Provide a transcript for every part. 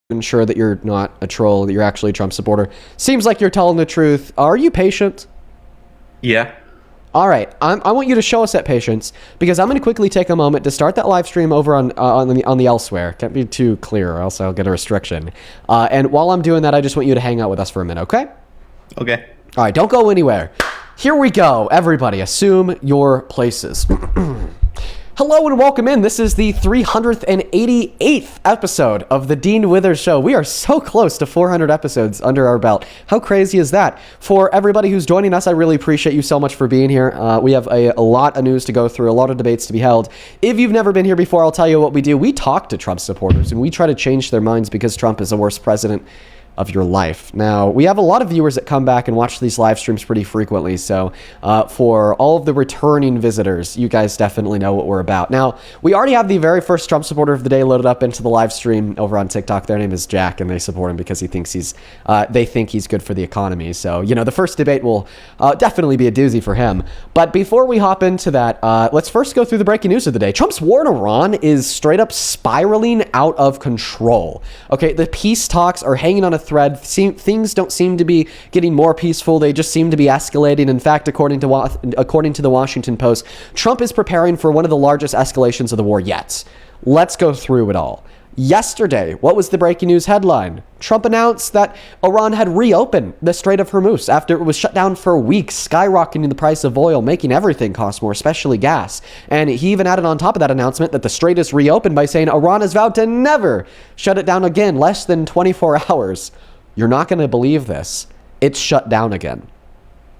ensure that you're not a troll, that you're actually a Trump supporter. Seems like you're telling the truth. Are you patient? Yeah. All right, I want you to show us that patience because I'm going to quickly take a moment to start that live stream over on the elsewhere. Can't be too clear, or else I'll get a restriction. And while I'm doing that, I just want you to hang out with us for a minute, okay? Okay. All right, don't go anywhere. Here we go, everybody. Assume your places. Hello and welcome in. This is the 388th episode of the Dean Withers Show. We are so close to 400 episodes under our belt. How crazy is that? For everybody who's joining us, I really appreciate you so much for being here. We have a lot of news to go through, a lot of debates to be held. If you've never been here before, I'll tell you what we do. We talk to Trump supporters and we try to change their minds because Trump is the worst president of your life. Now, we have a lot of viewers that come back and watch these live streams pretty frequently, so for all of the returning visitors, you guys definitely know what we're about. Now, we already have the very first Trump supporter of the day loaded up into the live stream over on TikTok. Their name is Jack, and they support him because they think he's good for the economy. So, you know, the first debate will definitely be a doozy for him. But before we hop into that, let's first go through the breaking news of the day. Trump's war in Iran is straight up spiraling out of control. Okay, the peace talks are hanging on a thread. Things don't seem to be getting more peaceful. They just seem to be escalating. In fact, according to the Washington Post, Trump is preparing for one of the largest escalations of the war yet. Let's go through it all. Yesterday, what was the breaking news headline? Trump announced that Iran had reopened the Strait of Hormuz after it was shut down for weeks, skyrocketing the price of oil, making everything cost more, especially gas. And he even added on top of that announcement that the strait is reopened by saying Iran has vowed to never shut it down again, less than 24 hours. You're not going to believe this. It's shut down again.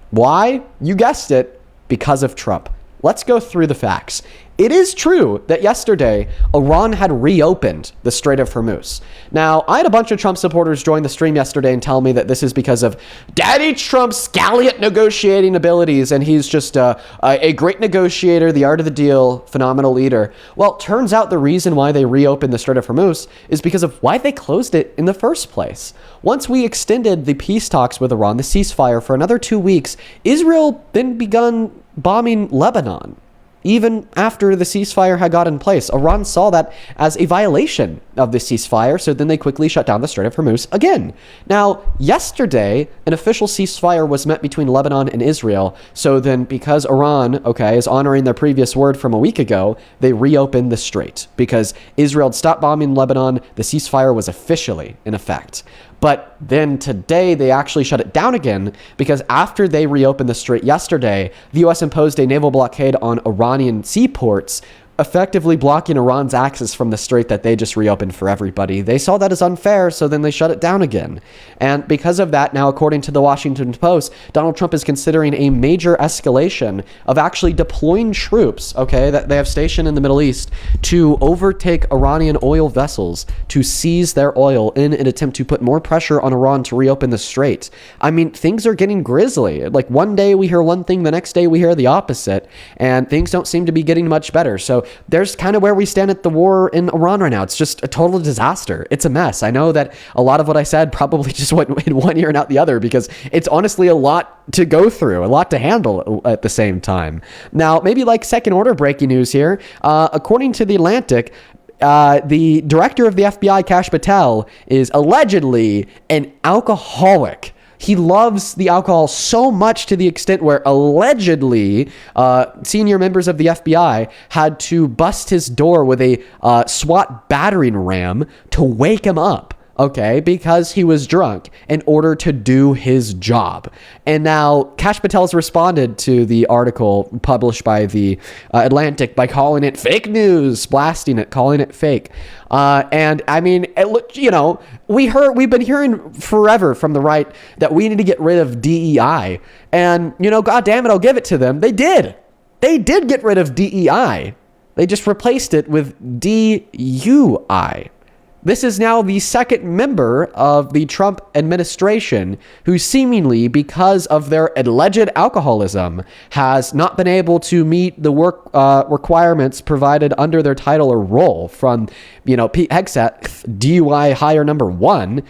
Why? You guessed it, because of Trump. Let's go through the facts. It is true that yesterday, Iran had reopened the Strait of Hormuz. Now, I had a bunch of Trump supporters join the stream yesterday and tell me that this is because of Daddy Trump's gallant negotiating abilities, and he's just a great negotiator, the art of the deal, phenomenal leader. Well, turns out the reason why they reopened the Strait of Hormuz is because of why they closed it in the first place. Once we extended the peace talks with Iran, the ceasefire, for another 2 weeks, Israel then begun bombing Lebanon. Even after the ceasefire had got in place, Iran saw that as a violation of the ceasefire, so then they quickly shut down the Strait of Hormuz again. Now, yesterday, an official ceasefire was met between Lebanon and Israel, so then because Iran, is honoring their previous word from a week ago, they reopened the strait. Because Israel had stopped bombing Lebanon, the ceasefire was officially in effect. But then today, they actually shut it down again because after they reopened the strait yesterday, the U.S. imposed a naval blockade on Iranian seaports, effectively blocking Iran's access from the strait that they just reopened for everybody. They saw that as unfair, so then they shut it down again. And because of that, now, according to the Washington Post, Donald Trump is considering a major escalation of actually deploying troops, that they have stationed in the Middle East to overtake Iranian oil vessels to seize their oil in an attempt to put more pressure on Iran to reopen the strait. I mean, things are getting grisly. Like, one day we hear one thing, the next day we hear the opposite, and things don't seem to be getting much better. So there's kind of where we stand at the war in Iran right now. It's just a total disaster. It's a mess. I know that a lot of what I said probably just went in one ear and out the other because it's honestly a lot to go through, a lot to handle at the same time. Now, maybe like second order breaking news here. According to The Atlantic, the director of the FBI, Kash Patel, is allegedly an alcoholic. He loves the alcohol so much to the extent where allegedly senior members of the FBI had to bust his door with a SWAT battering ram to wake him up. Because he was drunk in order to do his job. And now Kash Patel's responded to the article published by the Atlantic by calling it fake news, blasting it, calling it fake. And I mean, we've been hearing forever from the right that we need to get rid of DEI. And, God damn it, I'll give it to them. They did get rid of DEI. They just replaced it with DUI. This is now the second member of the Trump administration who seemingly, because of their alleged alcoholism, has not been able to meet the work requirements provided under their title or role from, Pete Hegseth, DUI hire number 1,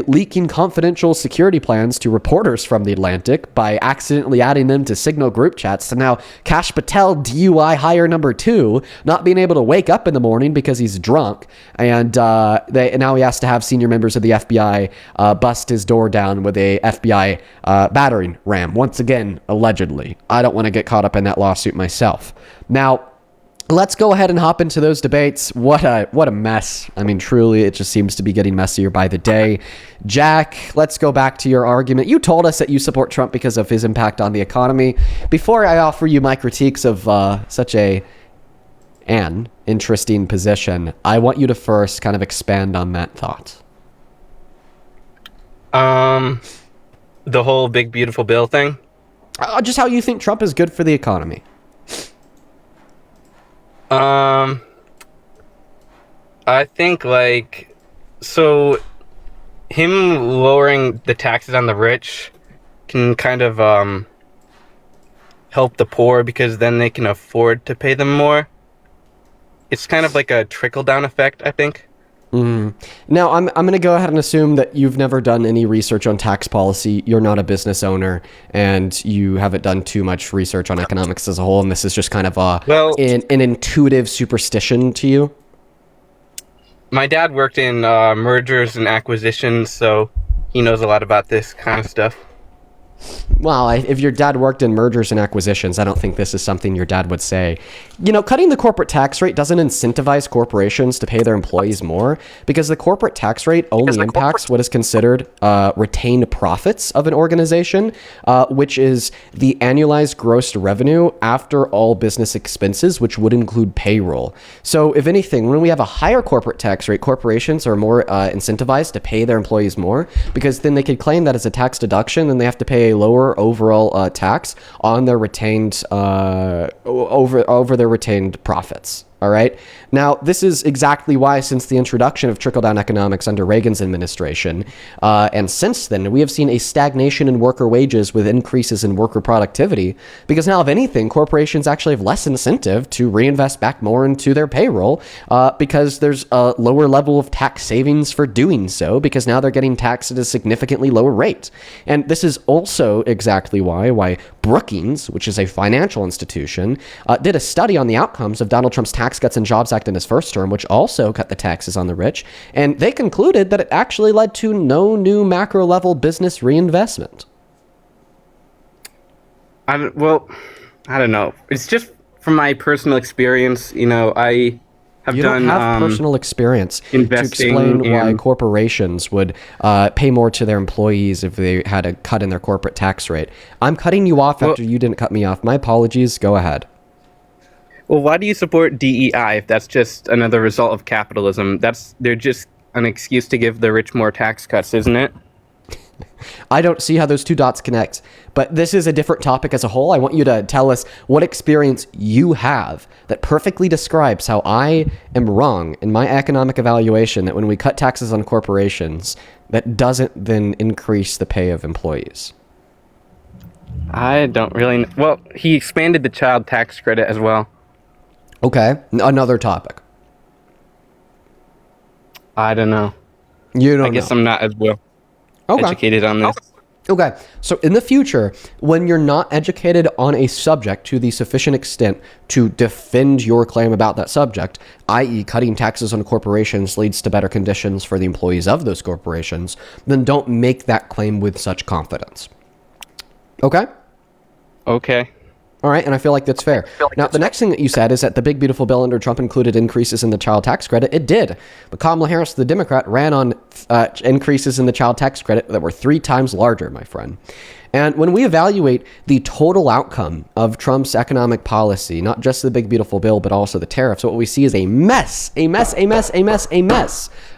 leaking confidential security plans to reporters from The Atlantic by accidentally adding them to Signal group chats. So now Kash Patel, DUI hire number 2, not being able to wake up in the morning because he's drunk and, now he has to have senior members of the FBI bust his door down with a FBI battering ram. Once again, allegedly. I don't want to get caught up in that lawsuit myself. Now, let's go ahead and hop into those debates. What a mess. I mean, truly, it just seems to be getting messier by the day. Jack, let's go back to your argument. You told us that you support Trump because of his impact on the economy. Before I offer you my critiques of such an interesting position, I want you to first kind of expand on that thought. The whole big beautiful bill thing? Just how you think Trump is good for the economy. I think so him lowering the taxes on the rich can kind of help the poor because then they can afford to pay them more. It's kind of like a trickle down effect, I think. Now, I'm going to go ahead and assume that you've never done any research on tax policy. You're not a business owner, and you haven't done too much research on economics as a whole, and this is just kind of an intuitive superstition to you. My dad worked in mergers and acquisitions, so he knows a lot about this kind of stuff. Well, if your dad worked in mergers and acquisitions, I don't think this is something your dad would say. You know, cutting the corporate tax rate doesn't incentivize corporations to pay their employees more because the corporate tax rate only impacts what is considered retained profits of an organization, which is the annualized gross revenue after all business expenses, which would include payroll. So if anything, when we have a higher corporate tax rate, corporations are more incentivized to pay their employees more because then they could claim that as a tax deduction and they have to pay a lower overall tax on their retained over their retained profits. All right. Now, this is exactly why, since the introduction of trickle-down economics under Reagan's administration, and since then, we have seen a stagnation in worker wages with increases in worker productivity, because now, if anything, corporations actually have less incentive to reinvest back more into their payroll, because there's a lower level of tax savings for doing so, because now they're getting taxed at a significantly lower rate. And this is also exactly why Brookings, which is a financial institution, did a study on the outcomes of Donald Trump's Tax Cuts and Jobs Act in his first term, which also cut the taxes on the rich, and they concluded that it actually led to no new macro level business reinvestment. I don't know. It's just from my personal experience. You know, I have you done don't have personal experience to investing explain why corporations would pay more to their employees if they had a cut in their corporate tax rate. I'm cutting you off after you didn't cut me off. My apologies. Go ahead. Well, why do you support DEI if that's just another result of capitalism? They're just an excuse to give the rich more tax cuts, isn't it? I don't see how those two dots connect, but this is a different topic as a whole. I want you to tell us what experience you have that perfectly describes how I am wrong in my economic evaluation that when we cut taxes on corporations, that doesn't then increase the pay of employees. I don't really Well, he expanded the child tax credit as well. Okay, another topic. I don't know. You don't I guess know. I'm not as well educated on this. Okay, so in the future, when you're not educated on a subject to the sufficient extent to defend your claim about that subject, i.e. cutting taxes on corporations leads to better conditions for the employees of those corporations, then don't make that claim with such confidence. Okay? Okay. All right, and I feel like that's fair. Now, the next thing that you said is that the big, beautiful bill under Trump included increases in the child tax credit. It did. But Kamala Harris, the Democrat, ran on increases in the child tax credit that were 3 times larger, my friend. And when we evaluate the total outcome of Trump's economic policy, not just the big, beautiful bill, but also the tariffs, what we see is a mess.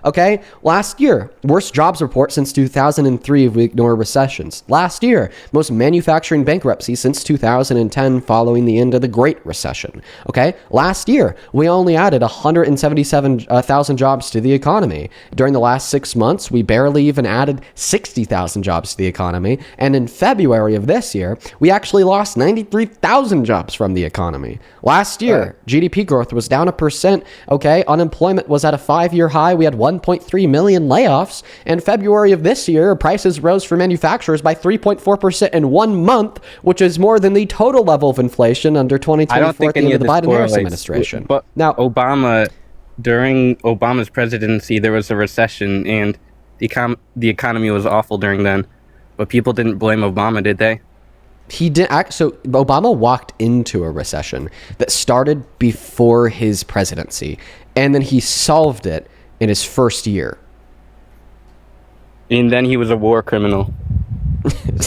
Okay? Last year, worst jobs report since 2003 if we ignore recessions. Last year, most manufacturing bankruptcy since 2010 following the end of the Great Recession. Okay? Last year, we only added 177,000 jobs to the economy. During the last 6 months, we barely even added 60,000 jobs to the economy. And in February of this year, we actually lost 93,000 jobs from the economy. Last year, GDP growth was down 1%. Okay? Unemployment was at a 5-year high. We had 1.3 million layoffs. And February of this year, prices rose for manufacturers by 3.4% in 1 month, which is more than the total level of inflation under 2024 at the end of the Biden-Harris administration. But now Obama during Obama's presidency, there was a recession, and the economy was awful during then. But people didn't blame Obama, did they? He didn't act. So Obama walked into a recession that started before his presidency, and then he solved it in his first year. And then he was a war criminal.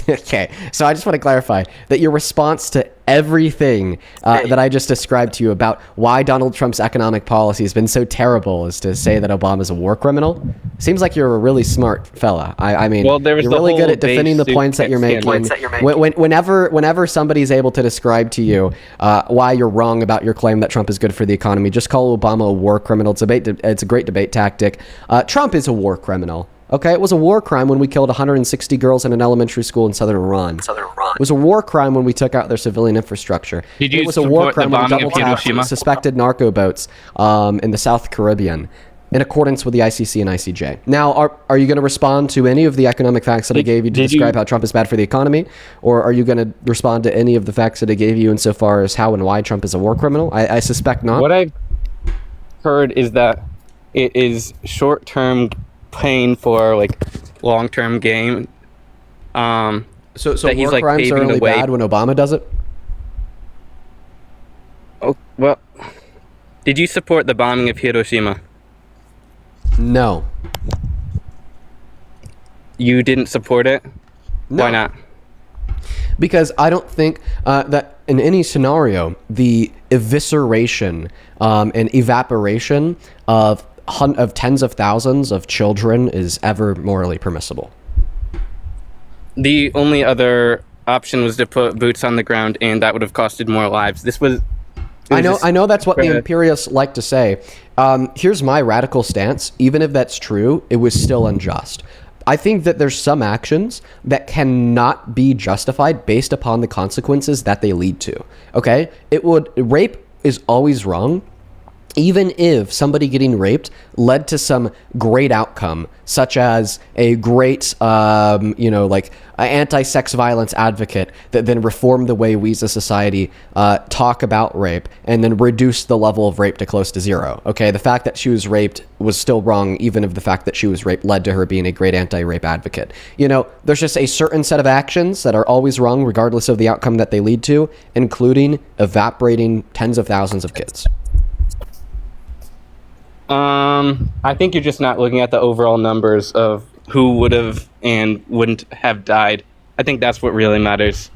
Okay, so I just want to clarify that your response to everything that I just described to you about why Donald Trump's economic policy has been so terrible is to say that Obama's a war criminal. Seems like you're a really smart fella. I mean, Well, there was you're the really good whole at defending the beige points that you're suit making. Whenever somebody's able to describe to you why you're wrong about your claim that Trump is good for the economy, just call Obama a war criminal. It's a great debate tactic. Trump is a war criminal. Okay, it was a war crime when we killed 160 girls in an elementary school in southern Iran. It was a war crime when we took out their civilian infrastructure. Did you It was a war support the crime when we bombing of double-tapped Hiroshima? suspected narco boats in the South Caribbean, in accordance with the ICC and ICJ. Now, are you going to respond to any of the economic facts that I gave you to describe how Trump is bad for the economy, or are you going to respond to any of the facts that I gave you insofar as how and why Trump is a war criminal? I suspect not. What I've heard is that it is short-term pain for like long-term gain. So that he's, war like, crimes are paving the only way. bad when Obama does it? Oh, well, did you support the bombing of Hiroshima? No. You didn't support it? No. Why not? Because I don't think that in any scenario, the evisceration and evaporation of tens of thousands of children is ever morally permissible. The only other option was to put boots on the ground, and that would have costed more lives. I know that's what the imperialists like to say. Here's my radical stance. Even if that's true, it was still unjust. I think that there's some actions that cannot be justified based upon the consequences that they lead to. Okay? Rape is always wrong, even if somebody getting raped led to some great outcome, such as a great, anti-sex violence advocate that then reformed the way we as a society talk about rape and then reduced the level of rape to close to zero. Okay, the fact that she was raped was still wrong, even if the fact that she was raped led to her being a great anti-rape advocate. You know, there's just a certain set of actions that are always wrong, regardless of the outcome that they lead to, including evaporating tens of thousands of kids. I think you're just not looking at the overall numbers of who would have and wouldn't have died. I think that's what really matters.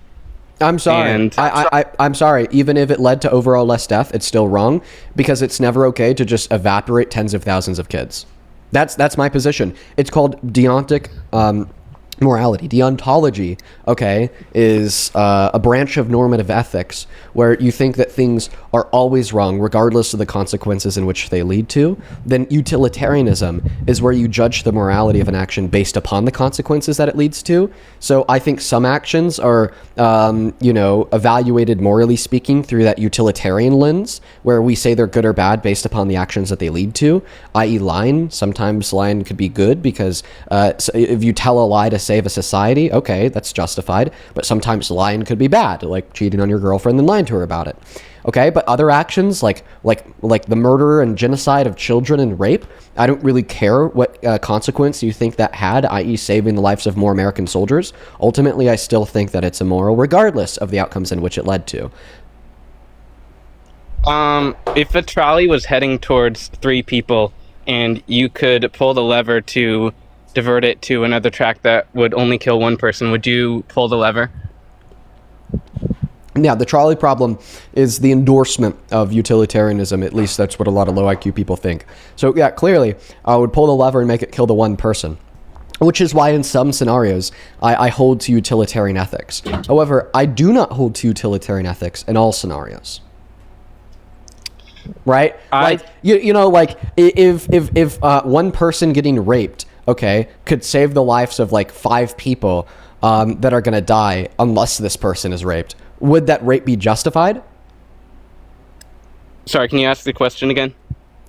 I'm sorry. And- I'm sorry. Even if it led to overall less death, it's still wrong because it's never okay to just evaporate tens of thousands of kids. That's my position. It's called deontic morality. Deontology, okay, is a branch of normative ethics where you think that things are always wrong regardless of the consequences in which they lead to. Then utilitarianism is where you judge the morality of an action based upon the consequences that it leads to. So I think some actions are, evaluated morally speaking through that utilitarian lens where we say they're good or bad based upon the actions that they lead to, i.e. lying. Sometimes lying could be good because so if you tell a lie to save a society, okay, that's justified. But sometimes lying could be bad, like cheating on your girlfriend and lying to her about it. Okay, but other actions like the murder and genocide of children and rape, I don't really care what consequence you think that had, i.e. saving the lives of more American soldiers. Ultimately, I still think that it's immoral, regardless of the outcomes in which it led to. If a trolley was heading towards 3 people and you could pull the lever to divert it to another track that would only kill 1 person, would you pull the lever? Yeah, the trolley problem is the endorsement of utilitarianism. At least that's what a lot of low IQ people think. So yeah, clearly, I would pull the lever and make it kill the 1 person. Which is why in some scenarios, I hold to utilitarian ethics. However, I do not hold to utilitarian ethics in all scenarios. Right? If 1 person getting raped, okay, could save the lives of like 5 people that are going to die unless this person is raped, would that rape be justified? Sorry, can you ask the question again?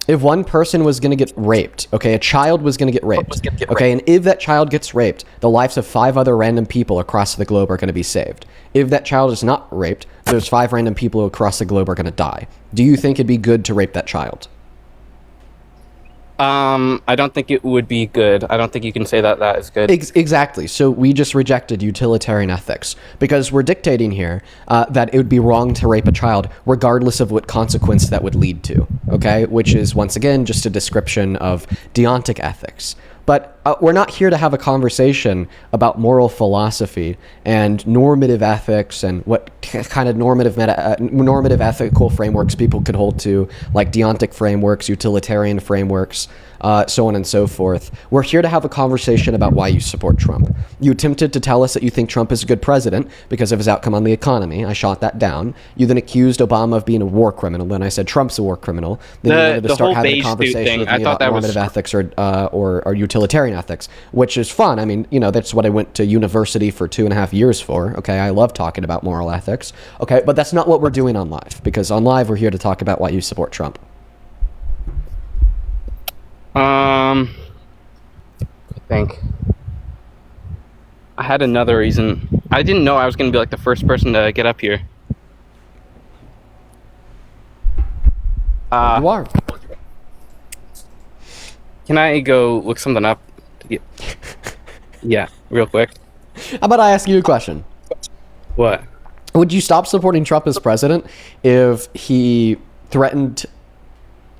If 1 person was going to get raped, okay, a child was going to get raped, okay, and if that child gets raped, the lives of 5 other random people across the globe are going to be saved. If that child is not raped, there's 5 random people across the globe are going to die. Do you think it'd be good to rape that child? I don't think it would be good. I don't think you can say that that is good. Exactly. So we just rejected utilitarian ethics because we're dictating here that it would be wrong to rape a child regardless of what consequence that would lead to, okay? Which is, once again, just a description of deontic ethics. But we're not here to have a conversation about moral philosophy and normative ethics and what kind of normative ethical frameworks people could hold to, like deontic frameworks, utilitarian frameworks, so on and so forth. We're here to have a conversation about why you support Trump. You attempted to tell us that you think Trump is a good president because of his outcome on the economy. I shot that down. You then accused Obama of being a war criminal. Then I said Trump's a war criminal. Then you wanted to start having a conversation with me about normative ethics or utilitarian ethics, which is fun. I mean, that's what I went to university for 2.5 years for. Okay, I love talking about moral ethics. Okay, but that's not what we're doing on live, because on live we're here to talk about why you support Trump. I think I had another reason. I didn't know I was going to be like the first person to get up here. You are. Can I go look something up? Yeah, real quick. How about I ask you a question? What? Would you stop supporting Trump as president if he threatened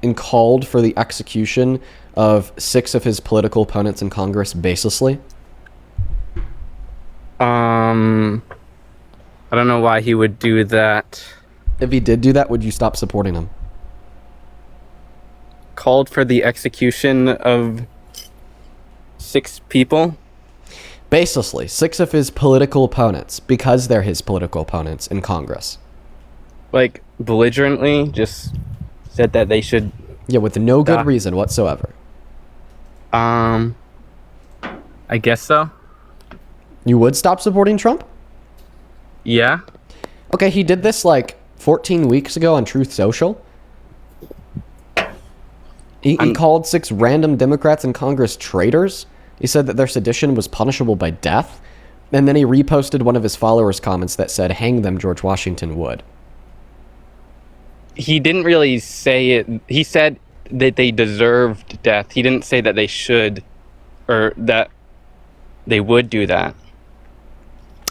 and called for the execution of 6 of his political opponents in Congress baselessly? I don't know why he would do that. If he did do that, would you stop supporting him? Called for the execution of 6 people? Baselessly. 6 of his political opponents, because they're his political opponents in Congress. Like, belligerently, just said that they should... Yeah, with no good reason whatsoever. I guess so. You would stop supporting Trump? Yeah. Okay, he did this like 14 weeks ago on Truth Social. He called 6 random Democrats in Congress traitors. He said that their sedition was punishable by death. And then he reposted one of his followers' comments that said, "Hang them, George Washington would." He didn't really say it. He said that they deserved death. He didn't say that they should, or that they would do that.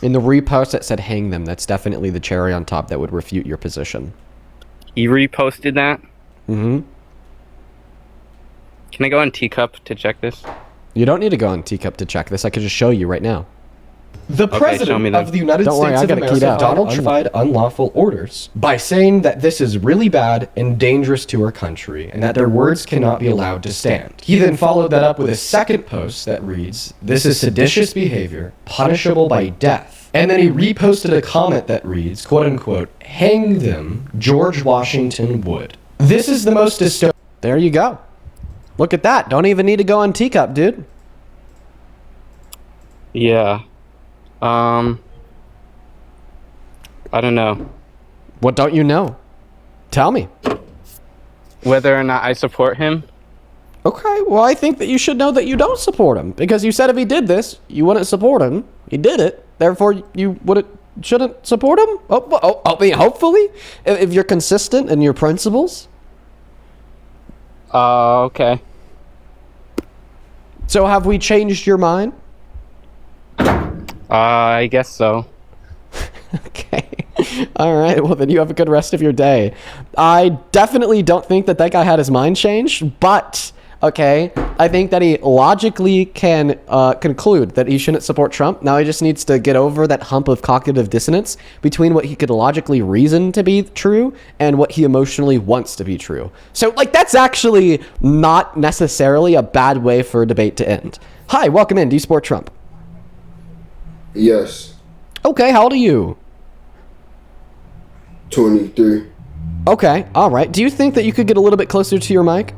In the repost that said "hang them," that's definitely the cherry on top that would refute your position. He reposted that? Mm-hmm. Can I go on Teacup to check this? You don't need to go on Teacup to check this. I could just show you right now. The president of the United States of America, Donald Trump, defied unlawful orders by saying that this is really bad and dangerous to our country, and that their words cannot be allowed to stand. He then followed that up with a second post that reads, "This is seditious behavior, punishable by death." And then he reposted a comment that reads, quote unquote, "Hang them, George Washington would." This is the most dystopian. There you go. Look at that. Don't even need to go on Teacup, dude. Yeah. I don't know. What don't you know? Tell me. Whether or not I support him? Okay, well, I think that you should know that you don't support him, because you said if he did this, you wouldn't support him. He did it. Therefore, you shouldn't support him? I mean, hopefully, if you're consistent in your principles. Okay. So have we changed your mind? I guess so. Okay. All right. Well, then you have a good rest of your day. I definitely don't think that guy had his mind changed, but okay, I think that he logically can conclude that he shouldn't support Trump. Now he just needs to get over that hump of cognitive dissonance between what he could logically reason to be true and what he emotionally wants to be true. So, like, that's actually not necessarily a bad way for a debate to end. Hi, welcome in. Do you support Trump? Yes. Okay, how old are you? 23. Okay, all right. Do you think that you could get a little bit closer to your mic?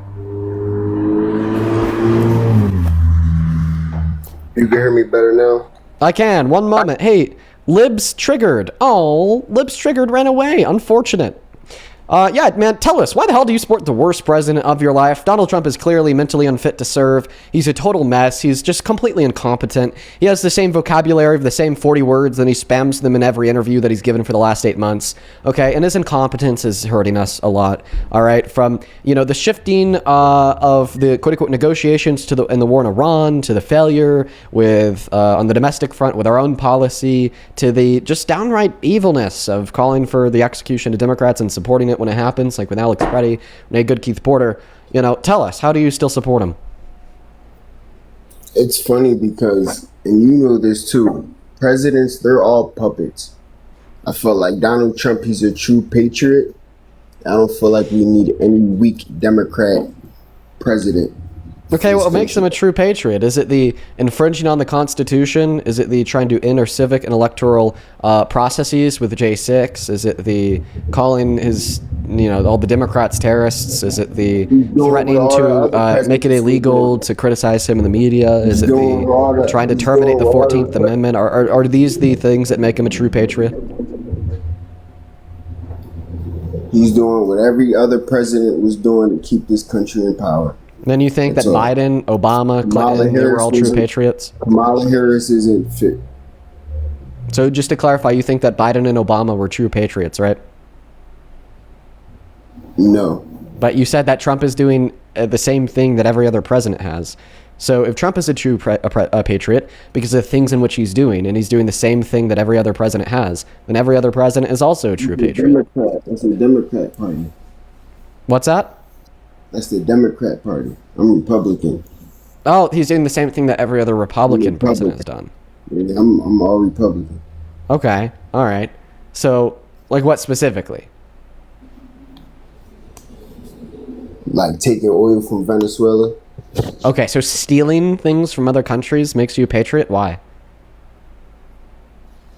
You can hear me better now? I can. One moment. Hey, Libs triggered. Oh, Libs triggered ran away. Unfortunate. Yeah, man, tell us, why the hell do you support the worst president of your life? Donald Trump is clearly mentally unfit to serve. He's a total mess. He's just completely incompetent. He has the same vocabulary of the same 40 words, and he spams them in every interview that he's given for the last 8 months. Okay, and his incompetence is hurting us a lot. All right, from, the shifting of the quote-unquote negotiations in the war in Iran, to the failure with on the domestic front with our own policy, to the just downright evilness of calling for the execution of Democrats and supporting it when it happens, like with Alex Preddy, Nate Good, Keith Porter. Tell us, how do you still support him? It's funny because, and you know this too, presidents, they're all puppets. I feel like Donald Trump, he's a true patriot. I don't feel like we need any weak Democrat president. Okay, what makes him a true patriot? Is it the infringing on the Constitution? Is it the trying to enter civic and electoral processes with J6? Is it the calling his, all the Democrats terrorists? Is it the threatening to make it illegal to criticize him in the media? Is it the trying to terminate the 14th Amendment? Are these the things that make him a true patriot? He's doing what every other president was doing to keep this country in power. Then you think that Biden, Obama, Clinton, they were all true patriots? Kamala Harris isn't fit. So just to clarify, you think that Biden and Obama were true patriots, right? No. But you said that Trump is doing the same thing that every other president has. So if Trump is a true patriot because of the things in which he's doing, and he's doing the same thing that every other president has, then every other president is also a true patriot. That's the Democrat Party. What's that? That's the Democrat Party. I'm Republican. Oh, he's doing the same thing that every other Republican president has done. Yeah, I'm all Republican. Okay, all right. So, like what specifically? Like taking oil from Venezuela. Okay, so stealing things from other countries makes you a patriot? Why?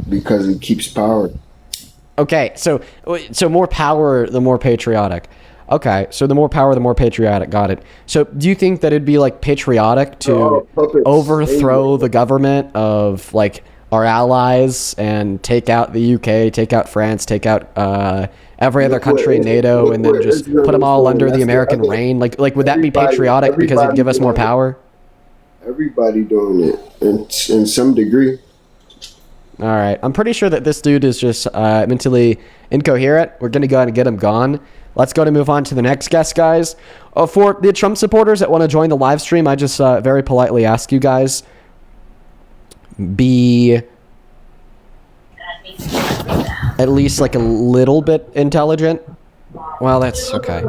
Because it keeps power. Okay, so more power, the more patriotic. Okay, so the more power, the more patriotic. Got it. So do you think that it'd be like patriotic to overthrow the government of like our allies and take out the UK, take out France, take out every other country in NATO, and then just put them all under the American reign? Like would that be patriotic because it'd give us more power? Everybody doing it in some degree. All right, I'm pretty sure that this dude is just mentally incoherent. We're gonna go ahead and get him gone. Let's go to move on to the next guest, guys. For the Trump supporters that want to join the live stream, I just very politely ask you guys, be at least like a little bit intelligent. Well, that's okay.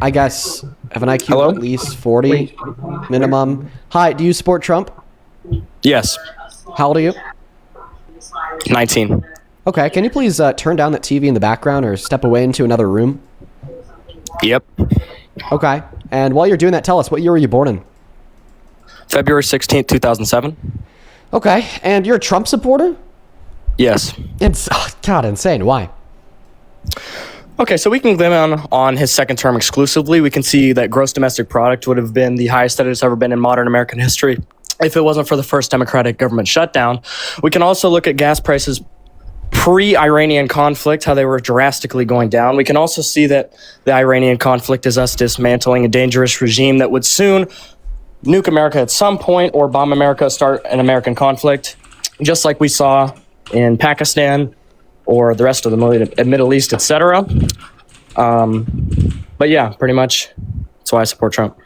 I guess have an IQ of at least 40 minimum. Hi, do you support Trump? Yes. How old are you? 19. Okay, can you please turn down that TV in the background or step away into another room? Yep. Okay, and while you're doing that, tell us, what year were you born in? February 16th, 2007. Okay, and you're a Trump supporter? Yes. It's, God, insane. Why? Okay, so we can glean on his second term exclusively. We can see that gross domestic product would have been the highest that it's ever been in modern American history if it wasn't for the first democratic government shutdown. We can also look at gas prices pre-Iranian conflict, how they were drastically going down. We can also see that the Iranian conflict is us dismantling a dangerous regime that would soon nuke America at some point or bomb America, start an American conflict, just like we saw in Pakistan or the rest of the Middle East, etc. But yeah, pretty much that's why I support Trump.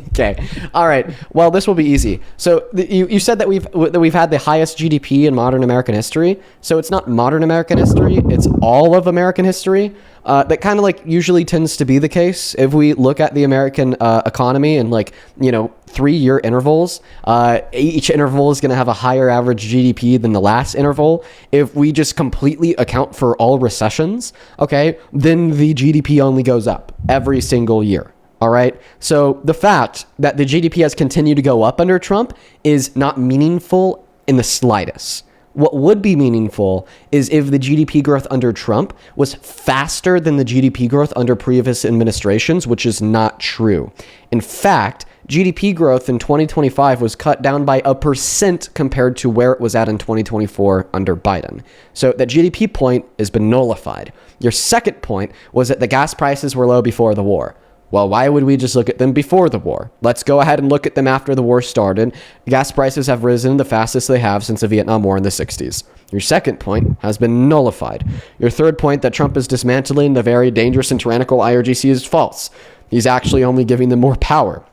Okay. All right. Well, this will be easy. So you said that we've had the highest GDP in modern American history. So it's not modern American history. It's all of American history. That kind of like usually tends to be the case. If we look at the American economy in 3-year intervals, each interval is going to have a higher average GDP than the last interval. If we just completely account for all recessions, okay, then the GDP only goes up every single year. All right. So the fact that the GDP has continued to go up under Trump is not meaningful in the slightest. What would be meaningful is if the GDP growth under Trump was faster than the GDP growth under previous administrations, which is not true. In fact, GDP growth in 2025 was cut down by 1% compared to where it was at in 2024 under Biden. So that GDP point has been nullified. Your second point was that the gas prices were low before the war. Well, why would we just look at them before the war? Let's go ahead and look at them after the war started. Gas prices have risen the fastest they have since the Vietnam War in the 60s. Your second point has been nullified. Your third point that Trump is dismantling the very dangerous and tyrannical IRGC is false. He's actually only giving them more power.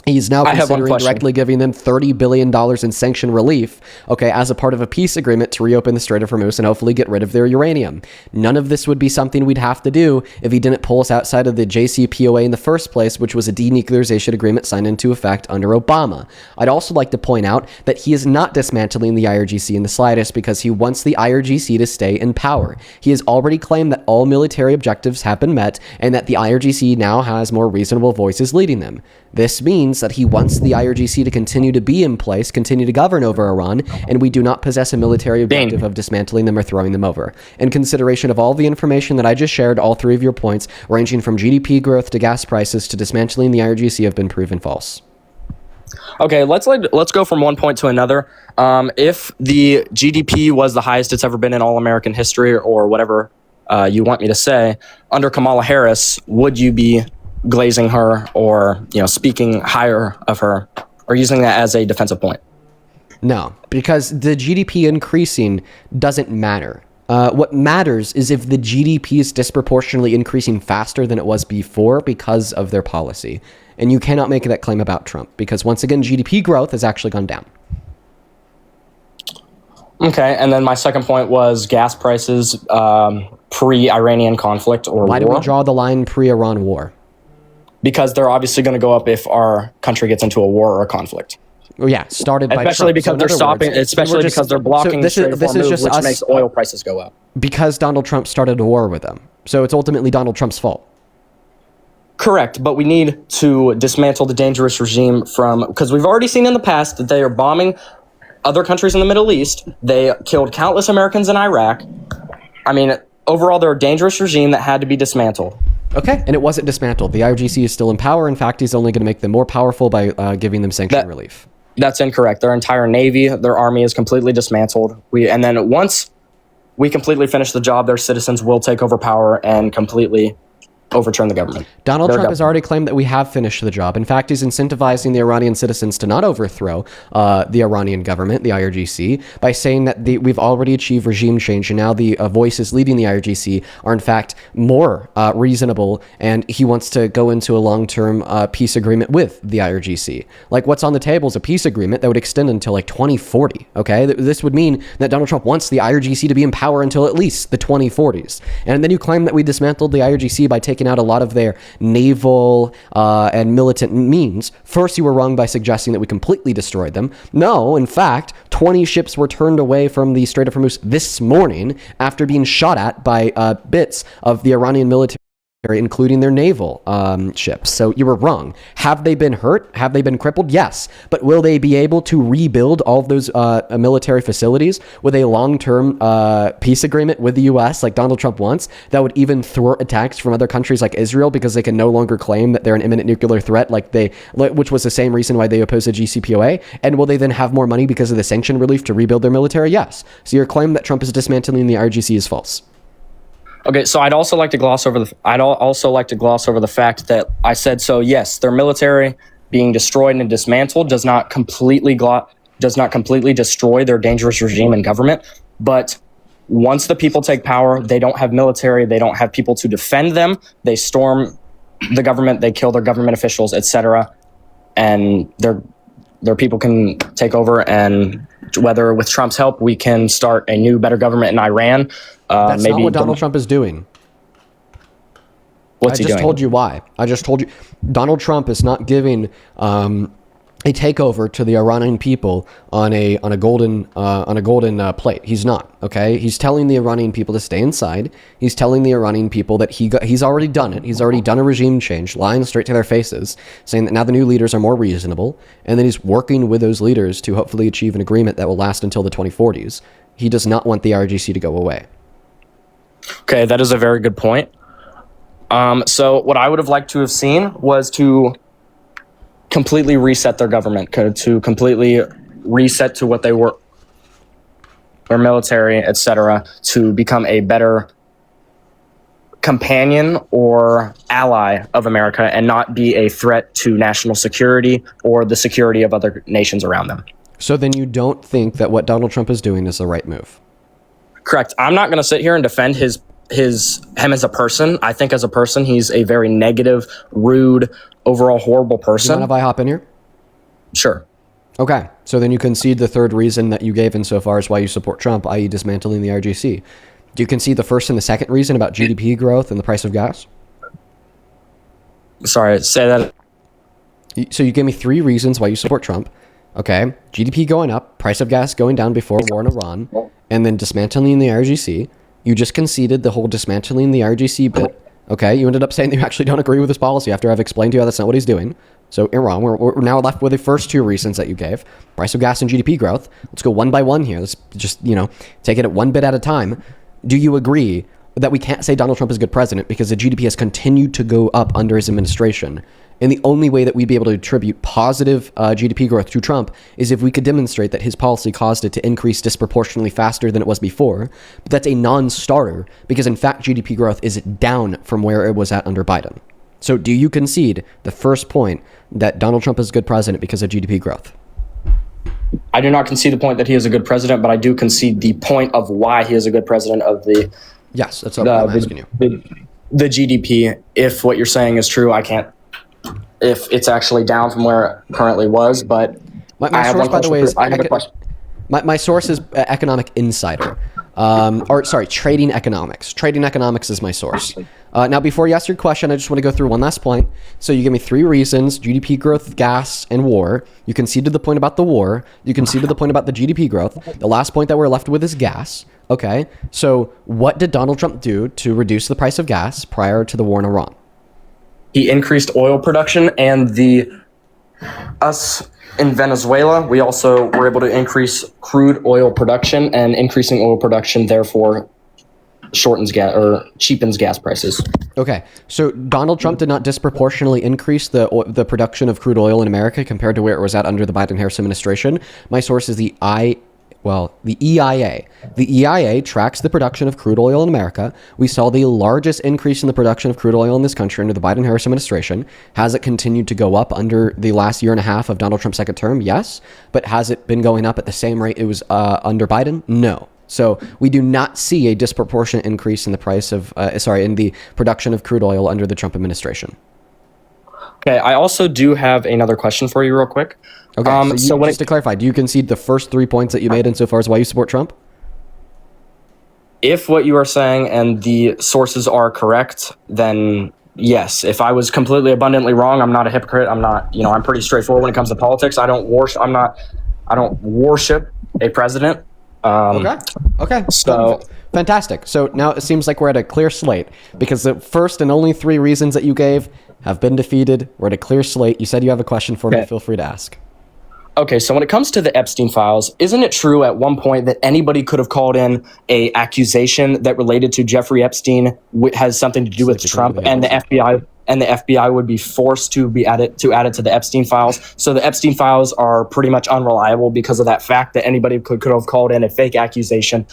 He's now considering directly giving them $30 billion in sanction relief, okay, as a part of a peace agreement to reopen the Strait of Hormuz and hopefully get rid of their uranium. None of this would be something we'd have to do if he didn't pull us outside of the JCPOA in the first place, which was a denuclearization agreement signed into effect under Obama. I'd also like to point out that he is not dismantling the IRGC in the slightest because he wants the IRGC to stay in power. He has already claimed that all military objectives have been met and that the IRGC now has more reasonable voices leading them. This means that he wants the IRGC to continue to be in place, continue to govern over Iran, and we do not possess a military objective of dismantling them or throwing them over. In consideration of all the information that I just shared, all three of your points, ranging from GDP growth to gas prices to dismantling the IRGC, have been proven false. Okay, let's go from one point to another. If the GDP was the highest it's ever been in all American history, or whatever you want me to say, under Kamala Harris, would you be glazing her or speaking higher of her or using that as a defensive point? No, because the GDP increasing doesn't matter. What matters is if the GDP is disproportionately increasing faster than it was before because of their policy. And you cannot make that claim about Trump because, once again, GDP growth has actually gone down. Okay, and then my second point was gas prices pre-Iranian conflict or Why war. do we draw the line pre-Iran war? Because they're obviously going to go up if our country gets into a war or a conflict. Well, yeah, started by especially Trump. because they're stopping, especially because they're blocking the Strait of Hormuz, which makes oil prices go up. Because Donald Trump started a war with them. So it's ultimately Donald Trump's fault. Correct, but we need to dismantle the dangerous regime because we've already seen in the past that they are bombing other countries in the Middle East. They killed countless Americans in Iraq. I mean, overall, they're a dangerous regime that had to be dismantled. Okay, and it wasn't dismantled. The IRGC is still in power. In fact, he's only going to make them more powerful by giving them sanction relief. That's incorrect. Their entire navy, their army is completely dismantled. And then once we completely finish the job, their citizens will take over power and completely overturn the government. Donald Trump has already claimed that we have finished the job. In fact, he's incentivizing the Iranian citizens to not overthrow the Iranian government, the IRGC, by saying that we've already achieved regime change, and now the voices leading the IRGC are in fact more reasonable, and he wants to go into a long-term peace agreement with the IRGC. Like, what's on the table is a peace agreement that would extend until like 2040, okay? This would mean that Donald Trump wants the IRGC to be in power until at least the 2040s. And then you claim that we dismantled the IRGC by taking out a lot of their naval and militant means. First, you were wrong by suggesting that we completely destroyed them. No, in fact, 20 ships were turned away from the Strait of Hormuz this morning after being shot at by bits of the Iranian military, including their naval ships. So you were wrong. Have they been hurt? Have they been crippled? Yes. But will they be able to rebuild all of those military facilities with a long-term peace agreement with the U.S. like Donald Trump wants that would even thwart attacks from other countries like Israel because they can no longer claim that they're an imminent nuclear threat which was the same reason why they opposed the JCPOA? And will they then have more money because of the sanction relief to rebuild their military? Yes. So your claim that Trump is dismantling the IRGC is false. Okay, so I'd also like to gloss over the fact that I said, so yes, their military being destroyed and dismantled does not completely destroy their dangerous regime and government, but once the people take power, they don't have military, they don't have people to defend them, they storm the government, they kill their government officials, etc., and their people can take over, and whether with Trump's help, we can start a new, better government in Iran. That's not what Donald Trump is doing. What's he doing? I just told you why. I just told you. Donald Trump is not giving a takeover to the Iranian people on a golden plate. He's not. Okay, he's telling the Iranian people to stay inside. He's telling the Iranian people that he's already done it. He's already done a regime change, lying straight to their faces, saying that now the new leaders are more reasonable, and then he's working with those leaders to hopefully achieve an agreement that will last until the 2040s. He does not want the IRGC to go away. Okay, that is a very good point. So what I would have liked to have seen was to completely reset their government, to completely reset to what they were, their military, etc., to become a better companion or ally of America and not be a threat to national security or the security of other nations around them. So then you don't think that what Donald Trump is doing is the right move? Correct. I'm not going to sit here and defend him as a person. I think as a person, he's a very negative, rude, overall horrible person. Do you mind if I hop in here? Sure. Okay. So then you concede the third reason that you gave insofar as why you support Trump, i.e. dismantling the RGC. Do you concede the first and the second reason about GDP growth and the price of gas? Sorry, say that. So you gave me 3 reasons why you support Trump. Okay. GDP going up, price of gas going down before war in Iran, and then dismantling the RGC. You just conceded the whole dismantling the RGC bit. Okay. You ended up saying that you actually don't agree with his policy after I've explained to you how that's not what he's doing. So Iran, we're now left with the first 2 reasons that you gave. Price of gas and GDP growth. Let's go one by one here. Let's just, take it at one bit at a time. Do you agree that we can't say Donald Trump is a good president because the GDP has continued to go up under his administration? And the only way that we'd be able to attribute positive GDP growth to Trump is if we could demonstrate that his policy caused it to increase disproportionately faster than it was before. But that's a non-starter because, in fact, GDP growth is down from where it was at under Biden. So do you concede the first point that Donald Trump is a good president because of GDP growth? I do not concede the point that he is a good president, but I do concede the point of why he is a good president of the... Yes, that's what I'm asking you. The GDP, if what you're saying is true, I can't... If it's actually down from where it currently was, but... My source, by the way, is... My source is Economic Insider. Trading Economics. Trading Economics is my source. Now, before you ask your question, I just want to go through one last point. So you give me 3 reasons: GDP growth, gas, and war. You conceded the point about the war. You conceded the point about the GDP growth. The last point that we're left with is gas. Okay, so what did Donald Trump do to reduce the price of gas prior to the war in Iran? He increased oil production, and us in Venezuela, we also were able to increase crude oil production, and increasing oil production therefore cheapens gas prices. Okay, so Donald Trump did not disproportionately increase the production of crude oil in America compared to where it was at under the Biden-Harris administration. My source is the EIA. The EIA tracks the production of crude oil in America. We saw the largest increase in the production of crude oil in this country under the Biden-Harris administration. Has it continued to go up under the last year and a half of Donald Trump's second term? Yes. But has it been going up at the same rate it was under Biden? No. So we do not see a disproportionate increase in the price of, in the production of crude oil under the Trump administration. Okay, I also do have another question for you real quick. Okay, just to clarify, do you concede the first 3 points that you made insofar as why you support Trump? If what you are saying and the sources are correct, then yes. If I was completely abundantly wrong, I'm not a hypocrite. I'm not, I'm pretty straightforward when it comes to politics. I don't worship a president. Okay. So fantastic. So now it seems like we're at a clear slate because the first and only 3 reasons that you gave have been defeated. We're at a clear slate. You said you have a question for me. Feel free to ask. Okay, so when it comes to the Epstein files, isn't it true at one point that anybody could have called in a accusation that related to Jeffrey Epstein has something to do with Trump, and the FBI would be forced to add it to the Epstein files? So the Epstein files are pretty much unreliable because of that fact that anybody could have called in a fake accusation,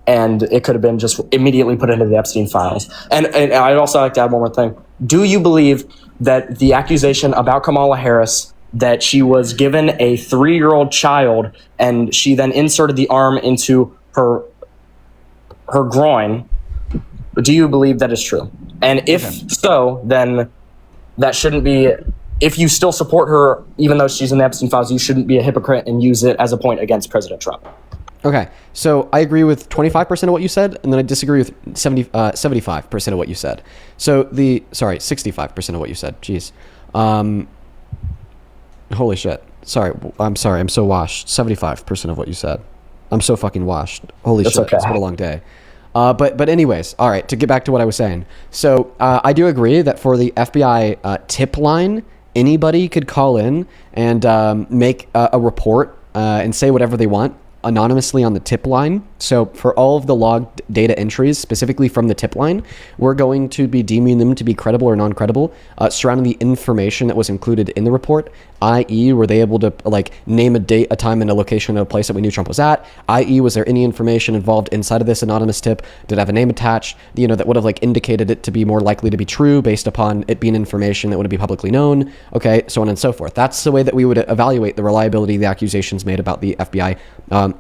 and it could have been just immediately put into the Epstein files. And I'd also like to add one more thing. Do you believe that the accusation about Kamala Harris, that she was given a 3-year-old child and she then inserted the arm into her groin, do you believe that is true? And if so, then that shouldn't be, if you still support her, even though she's in the Epstein files, you shouldn't be a hypocrite and use it as a point against President Trump. Okay, so I agree with 25% of what you said, and then I disagree with 75% of what you said. So 65% of what you said. Jeez. Holy shit. I'm sorry. I'm so washed. 75% of what you said. I'm so fucking washed. Holy shit. Okay. It's been a long day. But anyways, all right, to get back to what I was saying. So I do agree that for the FBI tip line, anybody could call in and make a report and say whatever they want anonymously on the tip line. So for all of the logged data entries, specifically from the tip line, we're going to be deeming them to be credible or non-credible surrounding the information that was included in the report, i.e., were they able to like name a date, a time, and a location of a place that we knew Trump was at? I.e., was there any information involved inside of this anonymous tip? Did it have a name attached? That would have like indicated it to be more likely to be true based upon it being information that would be publicly known. Okay, so on and so forth. That's the way that we would evaluate the reliability of the accusations made about the FBI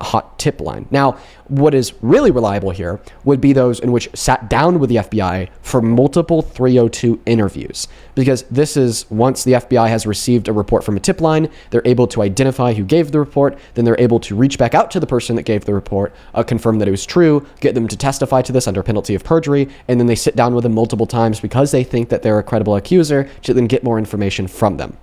hot tip line. Now, what is really reliable here would be those in which sat down with the FBI for multiple 302 interviews, because this is once the FBI has received a report from a tip line, they're able to identify who gave the report, then they're able to reach back out to the person that gave the report, confirm that it was true, get them to testify to this under penalty of perjury, and then they sit down with them multiple times because they think that they're a credible accuser to then get more information from them.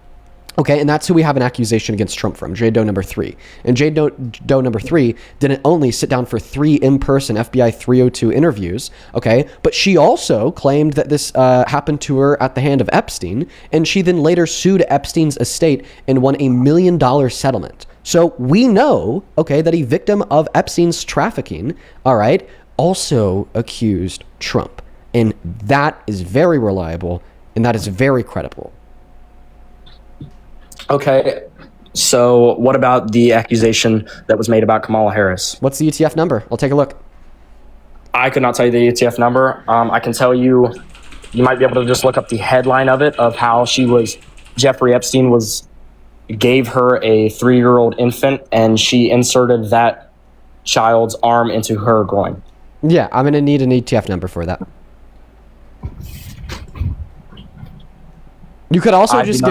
Okay, and that's who we have an accusation against Trump from, Jane Doe number 3. And Jane Doe number 3 didn't only sit down for 3 in-person FBI 302 interviews, okay, but she also claimed that this happened to her at the hand of Epstein, and she then later sued Epstein's estate and won $1 million settlement. So we know, okay, that a victim of Epstein's trafficking, all right, also accused Trump. And that is very reliable, and that is very credible. Okay, so what about the accusation that was made about Kamala Harris? What's the ETF number? I'll take a look. I could not tell you the ETF number. I can tell you, you might be able to just look up the headline of it, of how Jeffrey Epstein gave her a 3-year-old infant, and she inserted that child's arm into her groin. Yeah, I'm going to need an ETF number for that. You could also just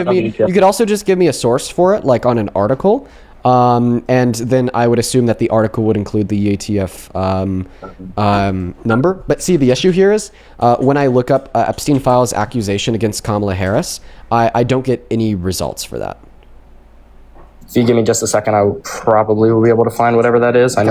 give me a source for it, like on an article, and then I would assume that the article would include the ETF number. But see, the issue here is when I look up Epstein Files accusation against Kamala Harris, I don't get any results for that. If you give me just a second, I probably will be able to find whatever that is. I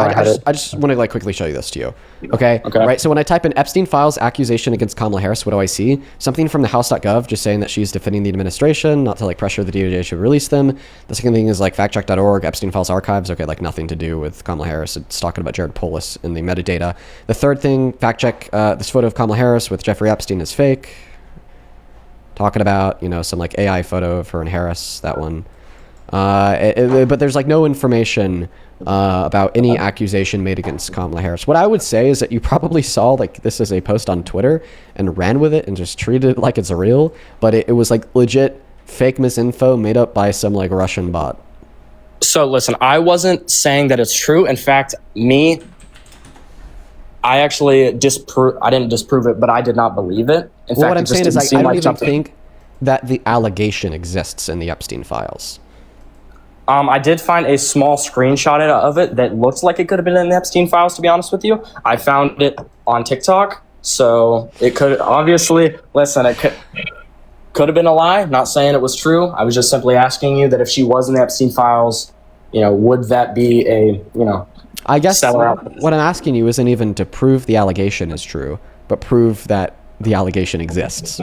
just want to like quickly show you this to you. Okay. Right. So when I type in Epstein Files accusation against Kamala Harris, what do I see? Something from the House.gov just saying that she's defending the administration, not to like pressure the DOJ to release them. The second thing is like factcheck.org, Epstein Files archives. Okay, like nothing to do with Kamala Harris. It's talking about Jared Polis in the metadata. The third thing, fact check, this photo of Kamala Harris with Jeffrey Epstein is fake. Talking about, some like AI photo of her and Harris, that one. But there's like no information about any accusation made against Kamala Harris. What I would say is that you probably saw like this as a post on Twitter and ran with it and just treated it like it's real, but it was like legit fake misinfo made up by some like Russian bot. So listen, I wasn't saying that it's true. In fact, I actually I didn't disprove it, but I did not believe it. In fact, what I'm saying is I don't even think that the allegation exists in the Epstein files. I did find a small screenshot of it that looks like it could have been in the Epstein files, to be honest with you. I found it on TikTok, so it could obviously, listen, it could have been a lie. Not saying it was true. I was just simply asking you that if she was in the Epstein files, would that be a, I guess what I'm asking you isn't even to prove the allegation is true, but prove that the allegation exists.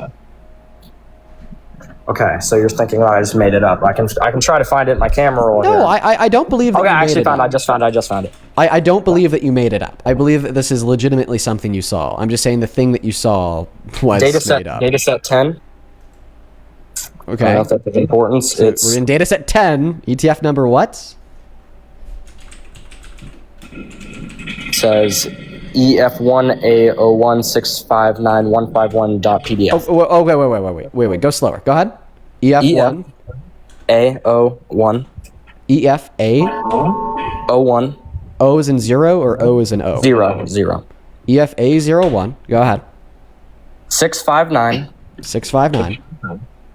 Okay, so you're thinking, I just made it up. I can try to find it in my camera roll. No, I don't believe that you made it up. I just found it. I don't believe that you made it up. I believe that this is legitimately something you saw. I'm just saying the thing that you saw was made up. Dataset 10. Okay. I don't know if that's of importance. So we're in dataset 10. ETF number what? It says EF1A0165951.pdf. Oh, wait. Go slower. Go ahead. EF1. A01. EFA. 01. O is in 0 or O is in O? 0. EFA01. Go ahead. 659.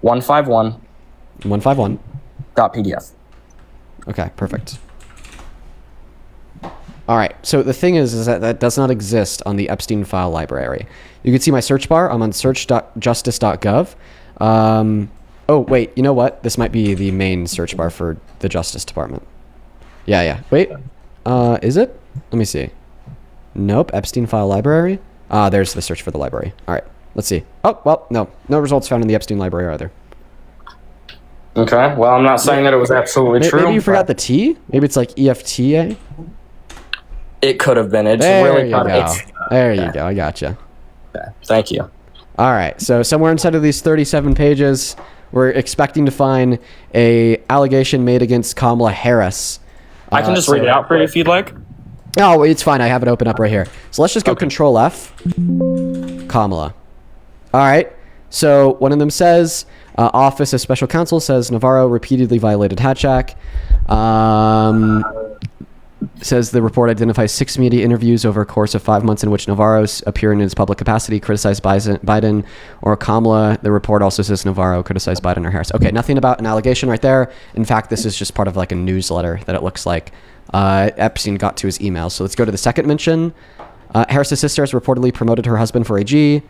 151. .pdf. Okay, perfect. All right, so the thing is that does not exist on the Epstein file library. You can see my search bar. I'm on search.justice.gov. Oh, wait, you know what? This might be the main search bar for the Justice Department. Yeah. Wait, is it? Let me see. Nope, Epstein file library. There's the search for the library. All right, let's see. Oh, well, no results found in the Epstein library either. Okay, well, I'm not saying that it was absolutely true. Maybe you forgot the T? Maybe it's like EFTA? It could have been. It's there really you go. There you go. I gotcha. Okay. Thank you. All right. So somewhere inside of these 37 pages, we're expecting to find a allegation made against Kamala Harris. I can just read it out for you if you'd like. Oh, it's fine. I have it open up right here. So let's just go Control F. Kamala. All right. So one of them says, Office of Special Counsel says Navarro repeatedly violated Hatch Act. Says the report identifies 6 media interviews over a course of 5 months in which Navarro, appearing in his public capacity, criticized Biden or Kamala. The report also says Navarro criticized Biden or Harris. Okay, nothing about an allegation right there. In fact, this is just part of like a newsletter that it looks like Epstein got to his email. So let's go to the second mention. Harris's sister has reportedly promoted her husband for AG.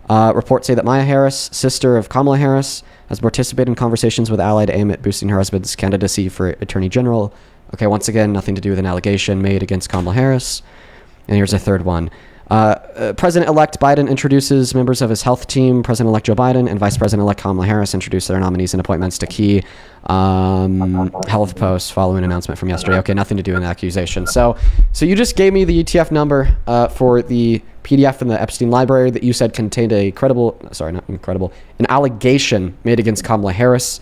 Reports say that Maya Harris, sister of Kamala Harris, has participated in conversations with Allied aimed at boosting her husband's candidacy for Attorney General. Okay, once again, nothing to do with an allegation made against Kamala Harris. And here's a third one. President-elect Biden introduces members of his health team. President-elect Joe Biden and Vice President-elect Kamala Harris introduced their nominees and appointments to key health posts following an announcement from yesterday. Okay, nothing to do with an accusation. So you just gave me the ETF number for the PDF in the Epstein library that you said contained an allegation made against Kamala Harris.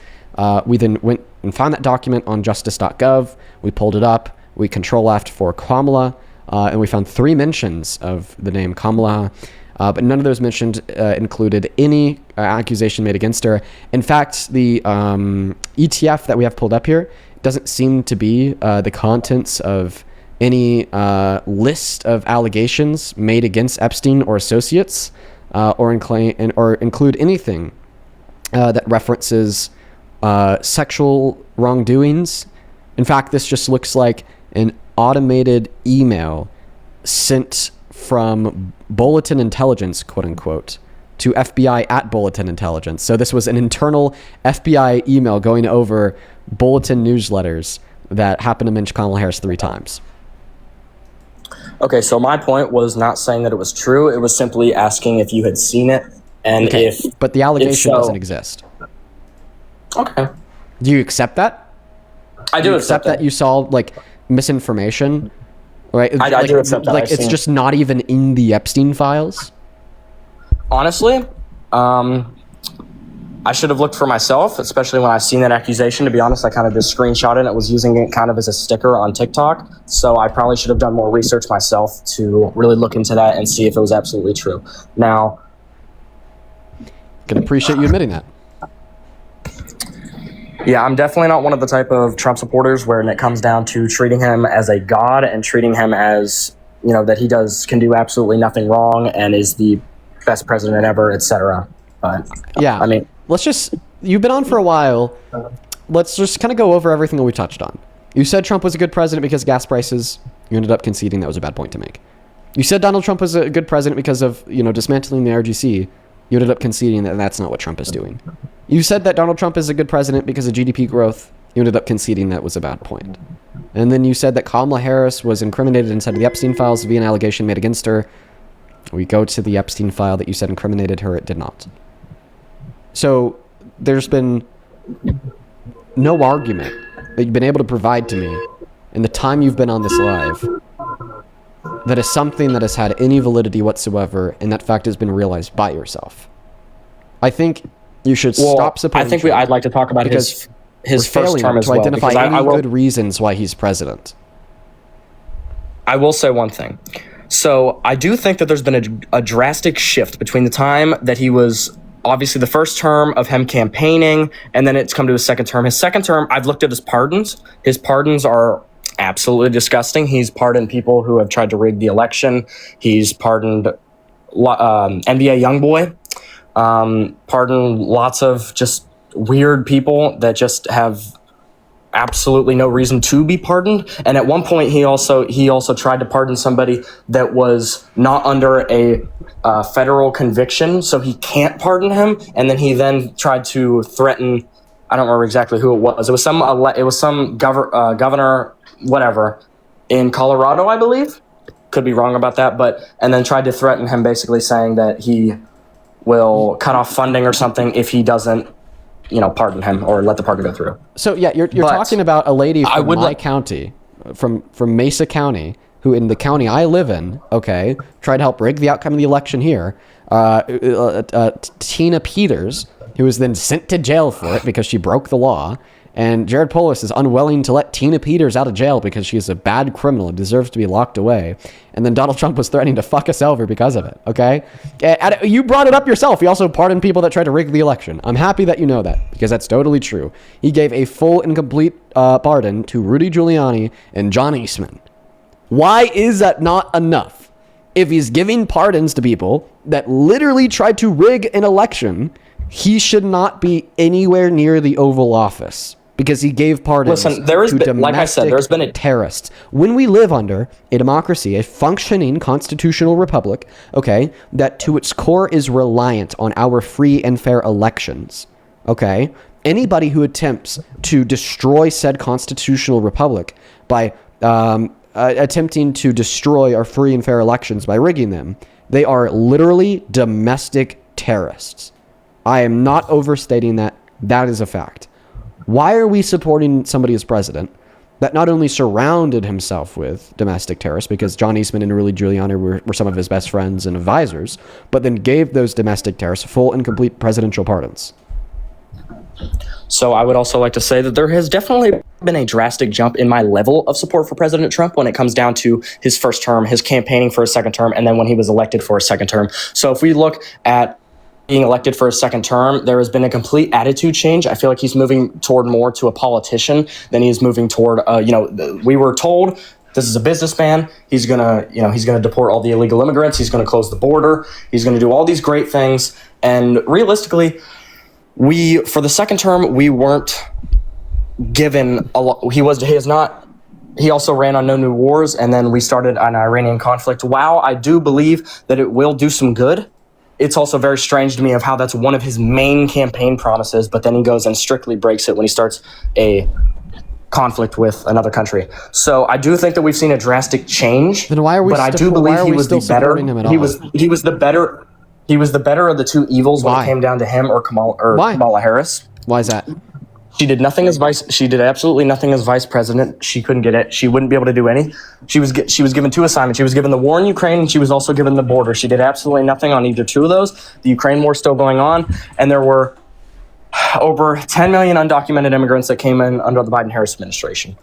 We then went and found that document on justice.gov. We pulled it up. We Control F for Kamala, and we found 3 mentions of the name Kamala, but none of those mentioned included any accusation made against her. In fact, the ETF that we have pulled up here doesn't seem to be the contents of any list of allegations made against Epstein or associates, or include anything that references sexual wrongdoings. In fact, this just looks like an automated email sent from Bulletin Intelligence, quote unquote, to FBI at Bulletin Intelligence. So this was an internal FBI email going over Bulletin newsletters that happened to mention Kamala Harris 3 times. Okay, so my point was not saying that it was true. It was simply asking if you had seen it, and but the allegation doesn't exist. Okay. Do you accept that? I do accept that you saw like misinformation, right? I do accept that. Like it's just not even in the Epstein files. Honestly, I should have looked for myself, especially when I seen that accusation. To be honest, I kind of just screenshot it and it was using it kind of as a sticker on TikTok. So I probably should have done more research myself to really look into that and see if it was absolutely true. Now, can appreciate you admitting that. Yeah, I'm definitely not one of the type of Trump supporters when it comes down to treating him as a god and treating him as, that he can do absolutely nothing wrong and is the best president ever, etc. But yeah, I mean, you've been on for a while. Let's just kind of go over everything that we touched on. You said Trump was a good president because gas prices. You ended up conceding that was a bad point to make. You said Donald Trump was a good president because of, dismantling the RGC. You ended up conceding that that's not what Trump is doing. You said that Donald Trump is a good president because of GDP growth. You ended up conceding that was a bad point. And then you said that Kamala Harris was incriminated inside of the Epstein files via an allegation made against her. We go to the Epstein file that you said incriminated her. It did not. So there's been no argument that you've been able to provide to me in the time you've been on this live that is something that has had any validity whatsoever, and that fact has been realized by yourself. I think you should stop supporting Trump. I'd like to talk about his first term as well. To identify any good reasons why he's president. I will say one thing. So I do think that there's been a drastic shift between the time that he was obviously the first term of him campaigning, and then it's come to his second term. His second term, I've looked at his pardons. His pardons are absolutely disgusting. He's pardoned people who have tried to rig the election. He's pardoned NBA YoungBoy. Pardoned lots of just weird people that just have absolutely no reason to be pardoned. And at one point, he also tried to pardon somebody that was not under a federal conviction, so he can't pardon him. And then he tried to threaten. I don't remember exactly who it was. It was some governor, whatever, in Colorado, I believe. Could be wrong about that, and then tried to threaten him, basically saying that he will cut off funding or something if he doesn't, pardon him or let the pardon go through. So yeah, you're talking about a lady from my county, from Mesa County, who in the county I live in, tried to help rig the outcome of the election here. Tina Peters, who was then sent to jail for it because she broke the law. And Jared Polis is unwilling to let Tina Peters out of jail because she's a bad criminal and deserves to be locked away. And then Donald Trump was threatening to fuck us over because of it, okay? And you brought it up yourself. He also pardoned people that tried to rig the election. I'm happy that you know that, because that's totally true. He gave a full and complete pardon to Rudy Giuliani and John Eastman. Why is that not enough? If he's giving pardons to people that literally tried to rig an election, he should not be anywhere near the Oval Office. Because he gave pardons to domestic like I said, there's been terrorists. When we live under a democracy, a functioning constitutional republic, okay, that to its core is reliant on our free and fair elections, okay, anybody who attempts to destroy said constitutional republic by attempting to destroy our free and fair elections by rigging them, they are literally domestic terrorists. I am not overstating that. That is a fact. Why are we supporting somebody as president that not only surrounded himself with domestic terrorists, because John Eastman and Rudy Giuliani were some of his best friends and advisors, but then gave those domestic terrorists full and complete presidential pardons? So I would also like to say that there has definitely been a drastic jump in my level of support for President Trump when it comes down to his first term, his campaigning for a second term, and then when he was elected for a second term. So if we look at being elected for a second term, there has been a complete attitude change. I feel like he's moving toward more to a politician than he is moving toward, we were told this is a businessman. He's going to deport all the illegal immigrants. He's going to close the border. He's going to do all these great things. And realistically, for the second term, we weren't given a lot. He also ran on No New Wars, and then we started an Iranian conflict. While I do believe that it will do some good, it's also very strange to me of how that's one of his main campaign promises, but then he goes and strictly breaks it when he starts a conflict with another country. So I do think that we've seen a drastic change. Then why are we? But I do believe he was the better. He was the better. He was the better of the two evils when it came down to him or Kamala Harris. Why is that? She did nothing as vice. She did absolutely nothing as vice president. She couldn't get it. She wouldn't be able to do any. She was given two assignments. She was given the war in Ukraine, and she was also given the border. She did absolutely nothing on either two of those. The Ukraine war still going on, and there were over 10 million undocumented immigrants that came in under the Biden-Harris administration.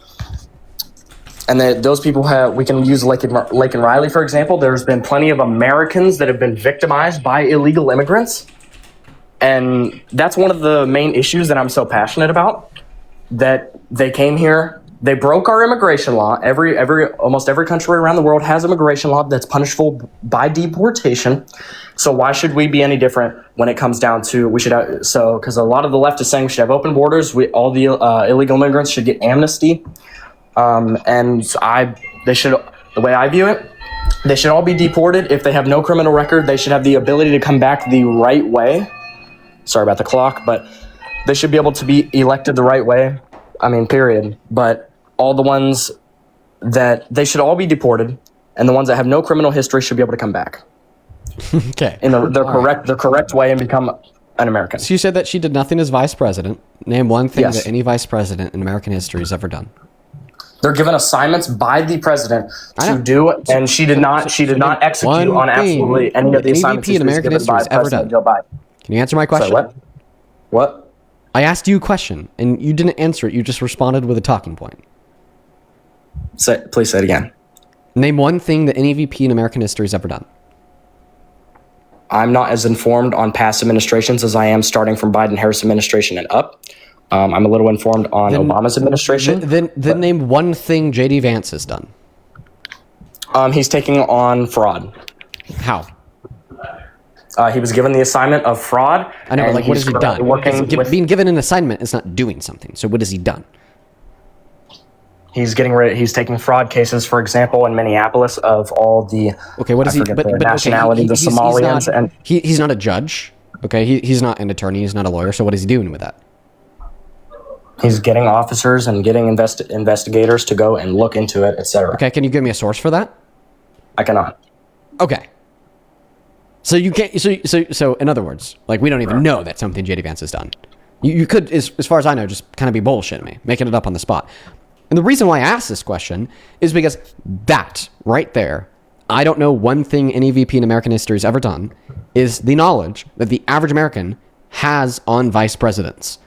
And those people we can use Laken Riley, for example. There's been plenty of Americans that have been victimized by illegal immigrants. And that's one of the main issues that I'm so passionate about, that they came here, they broke our immigration law. Almost every country around the world has immigration law that's punishable by deportation. So why should we be any different when it comes down to because a lot of the left is saying we should have open borders. All the illegal immigrants should get amnesty. The way I view it, they should all be deported. If they have no criminal record, they should have the ability to come back the right way. Sorry about the clock, but they should be able to be elected the right way. I mean, period. But all the ones that they should all be deported, and the ones that have no criminal history should be able to come back. Okay. In the correct way and become an American. So you said that she did nothing as vice president. Name one thing that any vice president in American history has ever done. They're given assignments by the president to do, and she did not execute on absolutely any of the assignments in American history has ever done. Joe Biden. Can you answer my question? Sorry, what? I asked you a question, and you didn't answer it. You just responded with a talking point. Please say it again. Name one thing that any VP in American history has ever done. I'm not as informed on past administrations as I am starting from Biden-Harris administration and up. I'm a little informed on Obama's administration. Then name one thing J.D. Vance has done. He's taking on fraud. How? He was given the assignment of fraud. I know, but what has he done? Being given an assignment is not doing something. So what has he done? He's taking fraud cases, for example, in Minneapolis of all the what is he? But nationality, the Somalians, he's not a judge. Okay, he's not an attorney. He's not a lawyer. So what is he doing with that? He's getting officers and getting investigators to go and look into it, etc. Okay, can you give me a source for that? I cannot. Okay. So you can't. So in other words, like, we don't even know that something J.D. Vance has done. You could, as far as I know, just kind of be bullshitting me, making it up on the spot. And the reason why I asked this question is because that right there, I don't know one thing any VP in American history has ever done, is the knowledge that the average American has on vice presidents.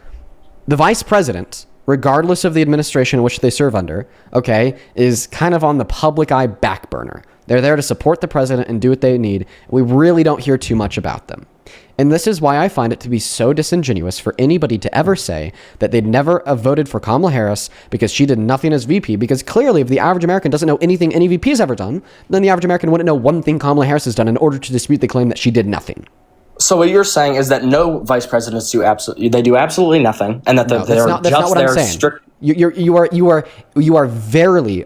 The vice president, regardless of the administration in which they serve under, okay, is kind of on the public eye back burner. They're there to support the president and do what they need. We really don't hear too much about them. And this is why I find it to be so disingenuous for anybody to ever say that they'd never have voted for Kamala Harris because she did nothing as VP, because clearly if the average American doesn't know anything any VP has ever done, then the average American wouldn't know one thing Kamala Harris has done in order to dispute the claim that she did nothing. So what you're saying is that no vice presidents do absolutely nothing, and that that's not what I'm saying. You are verily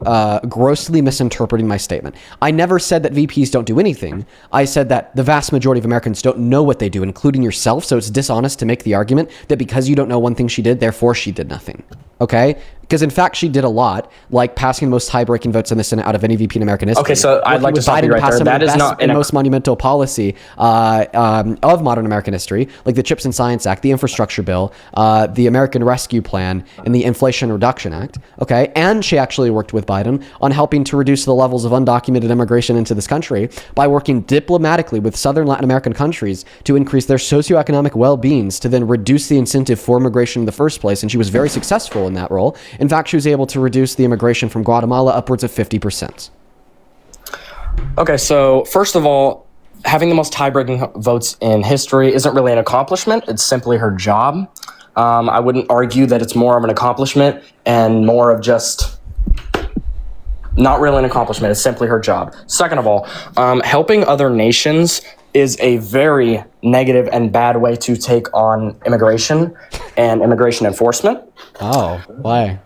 grossly misinterpreting my statement. I never said that VPs don't do anything. I said that the vast majority of Americans don't know what they do, including yourself. So it's dishonest to make the argument that because you don't know one thing she did, therefore she did nothing. Okay? Because in fact, she did a lot, like passing the most tie-breaking votes in the Senate out of any VP in American history. Okay, so I'd like to stop you right there. That is not the most monumental policy of modern American history, like the CHIPS and Science Act, the Infrastructure Bill, the American Rescue Plan, and the Inflation Reduction Act. Okay, and she actually worked with Biden on helping to reduce the levels of undocumented immigration into this country by working diplomatically with Southern Latin American countries to increase their socioeconomic well-beings, to then reduce the incentive for immigration in the first place. And she was very successful in that role. In fact, she was able to reduce the immigration from Guatemala upwards of 50%. Okay, so first of all, having the most tie-breaking votes in history isn't really an accomplishment. It's simply her job. I wouldn't argue that it's more of an accomplishment and more of just not really an accomplishment. It's simply her job. Second of all, helping other nations is a very negative and bad way to take on immigration and immigration enforcement. Oh, why?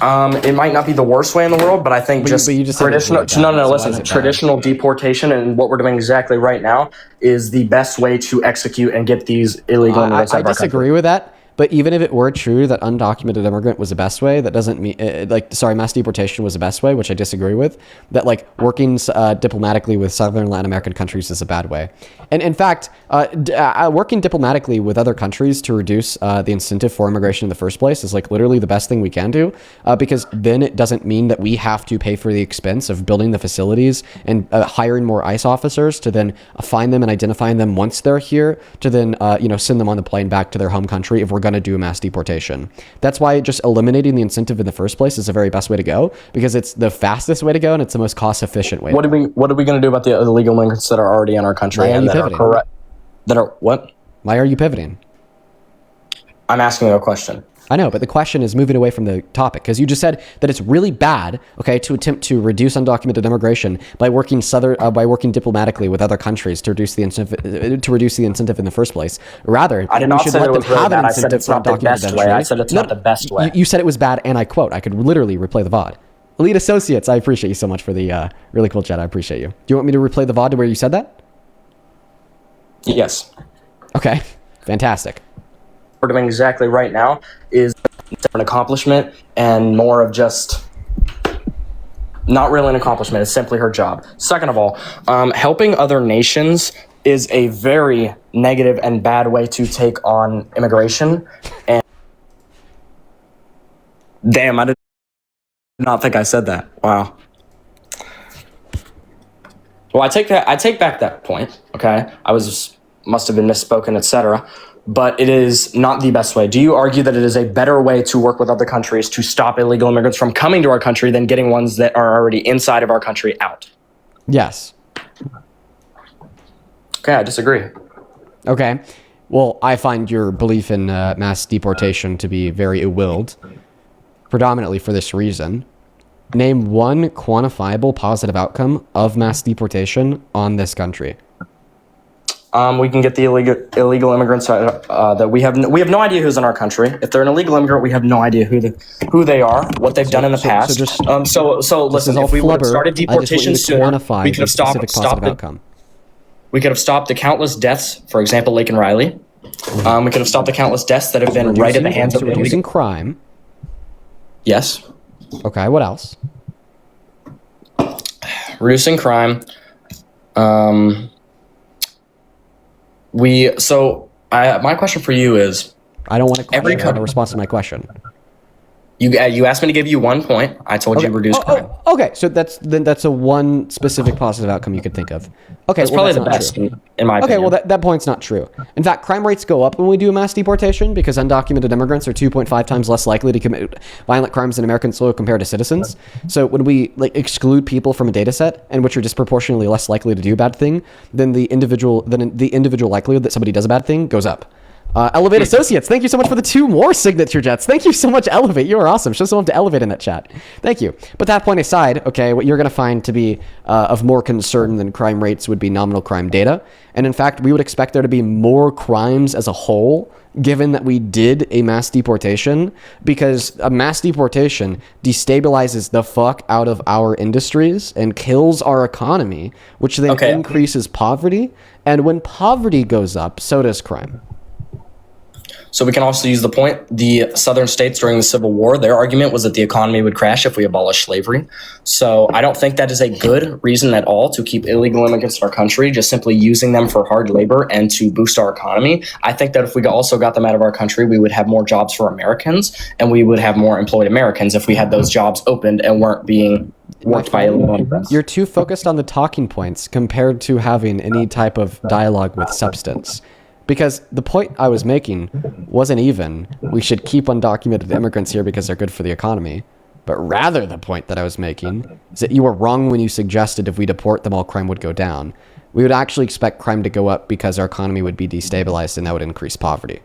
It might not be the worst way in the world, but I think traditional. Traditional deportation and what we're doing exactly right now is the best way to execute and get these illegal immigrants out of our country. I disagree with that. But even if it were true that undocumented immigrant was the best way, that doesn't mean, mass deportation was the best way, which I disagree with. That working diplomatically with Southern Latin American countries is a bad way. And in fact, working diplomatically with other countries to reduce the incentive for immigration in the first place is literally the best thing we can do, because then it doesn't mean that we have to pay for the expense of building the facilities and hiring more ICE officers to then find them and identifying them once they're here, to then send them on the plane back to their home country if we're going to do a mass deportation. That's why just eliminating the incentive in the first place is the very best way to go, because it's the fastest way to go and it's the most cost efficient way. What are we going to do about the illegal immigrants that are already in our country and that are correct? That are what? Why are you pivoting? I'm asking you a question. I know, but the question is moving away from the topic, because you just said that it's really bad, okay, to attempt to reduce undocumented immigration by working diplomatically with other countries to reduce the incentive in the first place. Rather, I did not say it was really bad. I said it's not the best way. I said it's not the best way. You said it was bad, and I quote, I could literally replay the VOD. Elite Associates, I appreciate you so much for the really cool chat. I appreciate you. Do you want me to replay the VOD to where you said that? Yes. Okay, fantastic. We're doing exactly right now is an accomplishment and more of just not really an accomplishment. It's simply her job. Second of all, helping other nations is a very negative and bad way to take on immigration. And damn, I did not think I said that. Wow. Well, I take back that point. Okay, must have been misspoken, etc. But it is not the best way. Do you argue that it is a better way to work with other countries to stop illegal immigrants from coming to our country than getting ones that are already inside of our country out? Yes. Okay, I disagree. Okay. Well, I find your belief in mass deportation to be very ill-willed, predominantly for this reason. Name one quantifiable positive outcome of mass deportation on this country. We can get the illegal immigrants that we have no idea who's in our country. If they're an illegal immigrant, we have no idea who they are, what they've done in the past. So listen, if we would have started deportation sooner, we could have stopped the countless deaths. For example, Laken Riley. We could have stopped the countless deaths that have been right at the hands of reducing crime. Yes. Okay. What else? Reducing crime. My question for you is, I don't want a response to my question. You asked me to give you 1 point. I told you reduce crime. Okay, so that's a one specific positive outcome you could think of. Okay, It's probably the best in my opinion. Okay, well that point's not true. In fact, crime rates go up when we do a mass deportation because undocumented immigrants are 2.5 times less likely to commit violent crimes in American soil compared to citizens. So when we exclude people from a data set and which are disproportionately less likely to do a bad thing, then the individual likelihood that somebody does a bad thing goes up. Elevate Associates, thank you so much for the 2 more signature jets. Thank you so much, Elevate. You are awesome. Show some love to Elevate in that chat. Thank you. But that point aside, okay, what you're going to find to be of more concern than crime rates would be nominal crime data. And in fact, we would expect there to be more crimes as a whole, given that we did a mass deportation, because a mass deportation destabilizes the fuck out of our industries and kills our economy, which then increases poverty. And when poverty goes up, so does crime. So we can also use the point, the southern states during the Civil War, their argument was that the economy would crash if we abolish slavery. So I don't think that is a good reason at all to keep illegal immigrants in our country, just simply using them for hard labor and to boost our economy. I think that if we also got them out of our country, we would have more jobs for Americans, and we would have more employed Americans if we had those jobs opened and weren't being worked by illegal immigrants. You're too focused on the talking points compared to having any type of dialogue with substance. Because the point I was making wasn't even, we should keep undocumented immigrants here because they're good for the economy. But rather the point that I was making is that you were wrong when you suggested if we deport them, all crime would go down. We would actually expect crime to go up because our economy would be destabilized and that would increase poverty.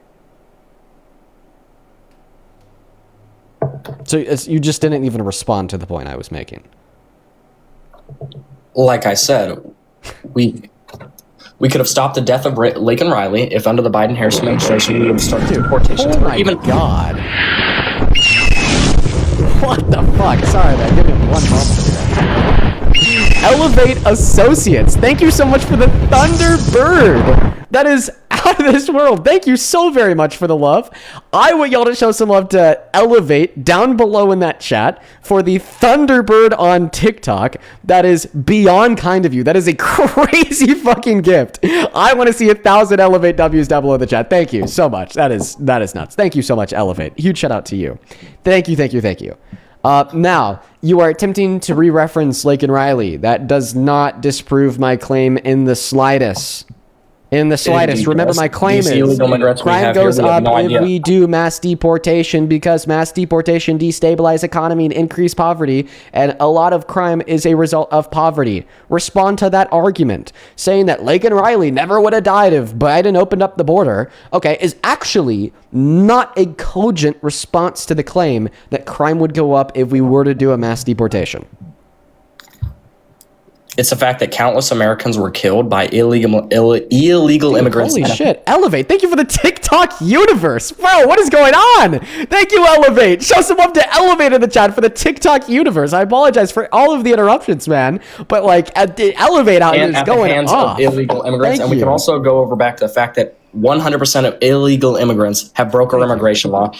So you just didn't even respond to the point I was making. Like I said, we could have stopped the death of Laken Riley if under the Biden-Harris administration we would start deportations. Oh my God. What the fuck? Sorry, man. Give me 1 moment. Elevate Associates. Thank you so much for the Thunderbird. That is out of this world. Thank you so very much for the love. I want y'all to show some love to Elevate down below in that chat for the Thunderbird on TikTok. That is beyond kind of you. That is a crazy fucking gift. I want to see 1,000 Elevate W's down below in the chat. Thank you so much. That is nuts. Thank you so much, Elevate. Huge shout out to you. Thank you. Now, you are attempting to re-reference Laken Riley. That does not disprove my claim in the slightest. Remember, my claim is crime goes up if we do mass deportation because mass deportation destabilizes economy and increase poverty, and a lot of crime is a result of poverty. Respond to that argument. Saying that Laken Riley never would have died if Biden opened up the border, okay, is actually not a cogent response to the claim that crime would go up if we were to do a mass deportation. It's the fact that countless Americans were killed by illegal immigrants. Holy shit. Elevate. Thank you for the TikTok universe. Bro, what is going on? Thank you, Elevate. Show some love to Elevate in the chat for the TikTok universe. I apologize for all of the interruptions, man. But Elevate out here is going off. Of illegal immigrants. And we can also go over back to the fact that 100% of illegal immigrants have broke our immigration law.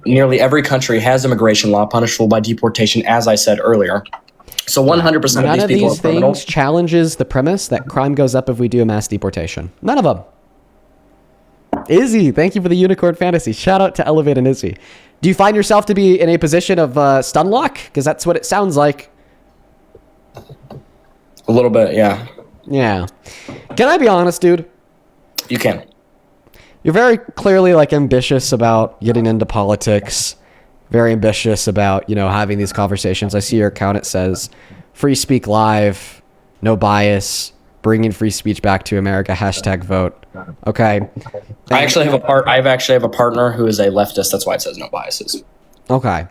Nearly every country has immigration law punishable by deportation, as I said earlier. So 100% None of these people are criminals. Things challenges the premise that crime goes up if we do a mass deportation. None of them. Izzy, thank you for the Unicorn Fantasy. Shout out to Elevate and Izzy. Do you find yourself to be in a position of stun lock? Because that's what it sounds like. A little bit, yeah. Yeah. Can I be honest, dude? You can. You're very clearly ambitious about getting into politics. Very ambitious about, having these conversations. I see your account. It says, Free Speak Live, no bias, bringing free speech back to America, #vote. Okay. I actually have a partner who is a leftist. That's why it says no biases. Okay.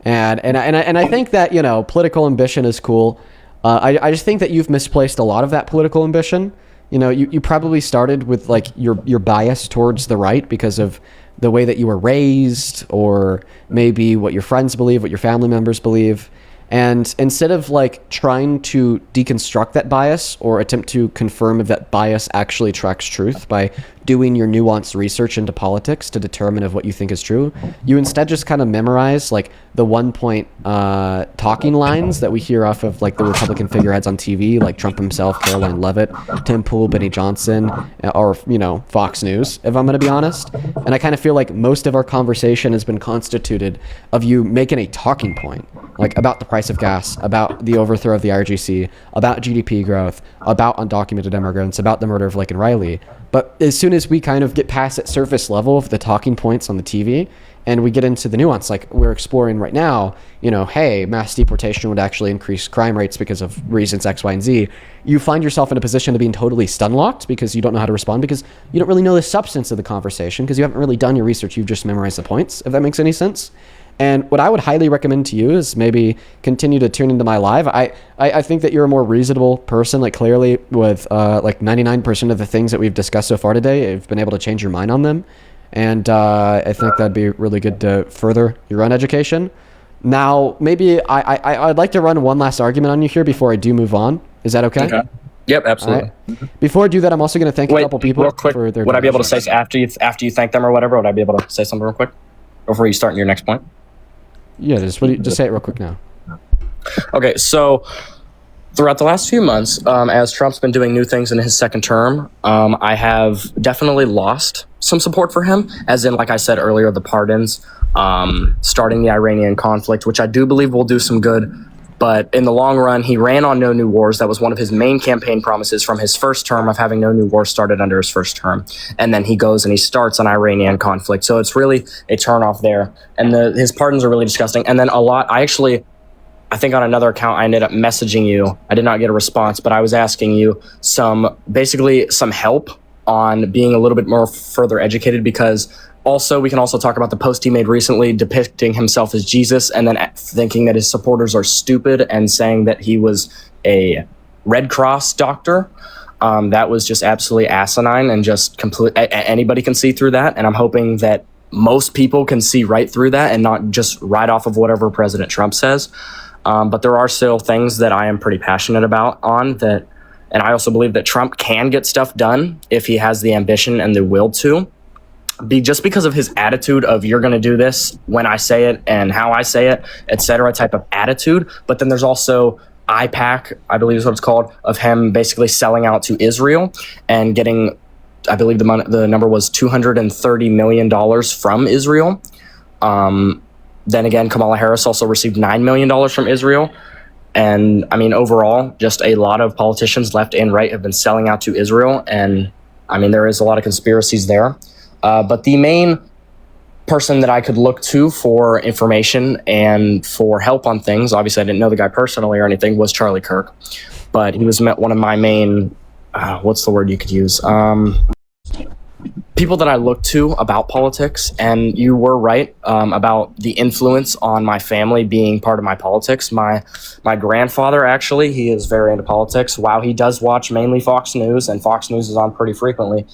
And I think that, political ambition is cool. I just think that you've misplaced a lot of that political ambition. You probably started with your bias towards the right because of the way that you were raised, or maybe what your friends believe, what your family members believe. And instead of like trying to deconstruct that bias or attempt to confirm if that bias actually tracks truth by doing your nuanced research into politics to determine if what you think is true, you instead just kind of memorize like the 1-point talking lines that we hear off of like the Republican figureheads on TV, like Trump himself, Caroline Leavitt, Tim Pool, Benny Johnson, or, Fox News, if I'm going to be honest. And I kind of feel like most of our conversation has been constituted of you making a talking point, like about the price of gas, about the overthrow of the RGC, about GDP growth, about undocumented immigrants, about the murder of Laken Riley. But as soon as we kind of get past that surface level of the talking points on the TV and we get into the nuance, like we're exploring right now, hey, mass deportation would actually increase crime rates because of reasons X, Y, and Z, you find yourself in a position of being totally stun-locked because you don't know how to respond because you don't really know the substance of the conversation because you haven't really done your research. You've just memorized the points, if that makes any sense. And what I would highly recommend to you is maybe continue to tune into my live. I think that you're a more reasonable person, like clearly with like 99% of the things that we've discussed so far today, you've been able to change your mind on them. And I think that'd be really good to further your own education. Now, maybe I'd like to run one last argument on you here before I do move on. Is that okay? Okay. Yep, absolutely. Right. Before I do that, I'm also going to thank a couple people real quick, for their would I be able to say after you thank them or whatever? Would I be able to say something real quick before you start your next point? Yeah, just say it real quick now. Okay, so throughout the last few months, as Trump's been doing new things in his second term, I have definitely lost some support for him, as in, like I said earlier, the pardons, starting the Iranian conflict, which I do believe will do some good. But in the long run, he ran on no new wars. That was one of his main campaign promises from his first term of having no new wars started under his first term. And then he goes and he starts an Iranian conflict. So it's really a turnoff there. And his pardons are really disgusting. And then I think on another account, I ended up messaging you. I did not get a response, but I was asking you some help on being a little bit more further educated, because we can also talk about the post he made recently depicting himself as Jesus and then thinking that his supporters are stupid and saying that he was a Red Cross doctor. That was just absolutely asinine and just complete. Anybody can see through that. And I'm hoping that most people can see right through that and not just right off of whatever President Trump says. But there are still things that I am pretty passionate about and I also believe that Trump can get stuff done if he has the ambition and the will to. Just because of his attitude of you're going to do this when I say it and how I say it, etc. type of attitude. But then there's also IPAC, I believe is what it's called, of him basically selling out to Israel and getting, I believe the number was $230 million from Israel. Then again, Kamala Harris also received $9 million from Israel. And I mean, overall, just a lot of politicians left and right have been selling out to Israel. And I mean, there is a lot of conspiracies there. But the main person that I could look to for information and for help on things, obviously I didn't know the guy personally or anything, was Charlie Kirk. But he was one of my main, what's the word you could use? People that I look to about politics. And you were right about the influence on my family being part of my politics. My grandfather, actually, he is very into politics. While he does watch mainly Fox News, and Fox News is on pretty frequently,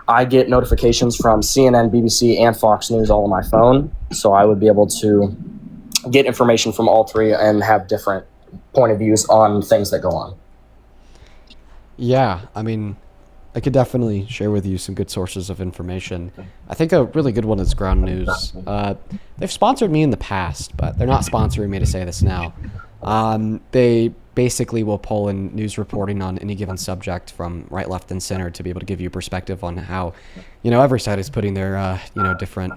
I get notifications from CNN, BBC, and Fox News all on my phone. So I would be able to get information from all three and have different point of views on things that go on. Yeah, I mean, I could definitely share with you some good sources of information. I think a really good one is Ground News. They've sponsored me in the past, but they're not sponsoring me to say this now. They basically will pull in news reporting on any given subject from right, left, and center to be able to give you perspective on how, every side is putting their, different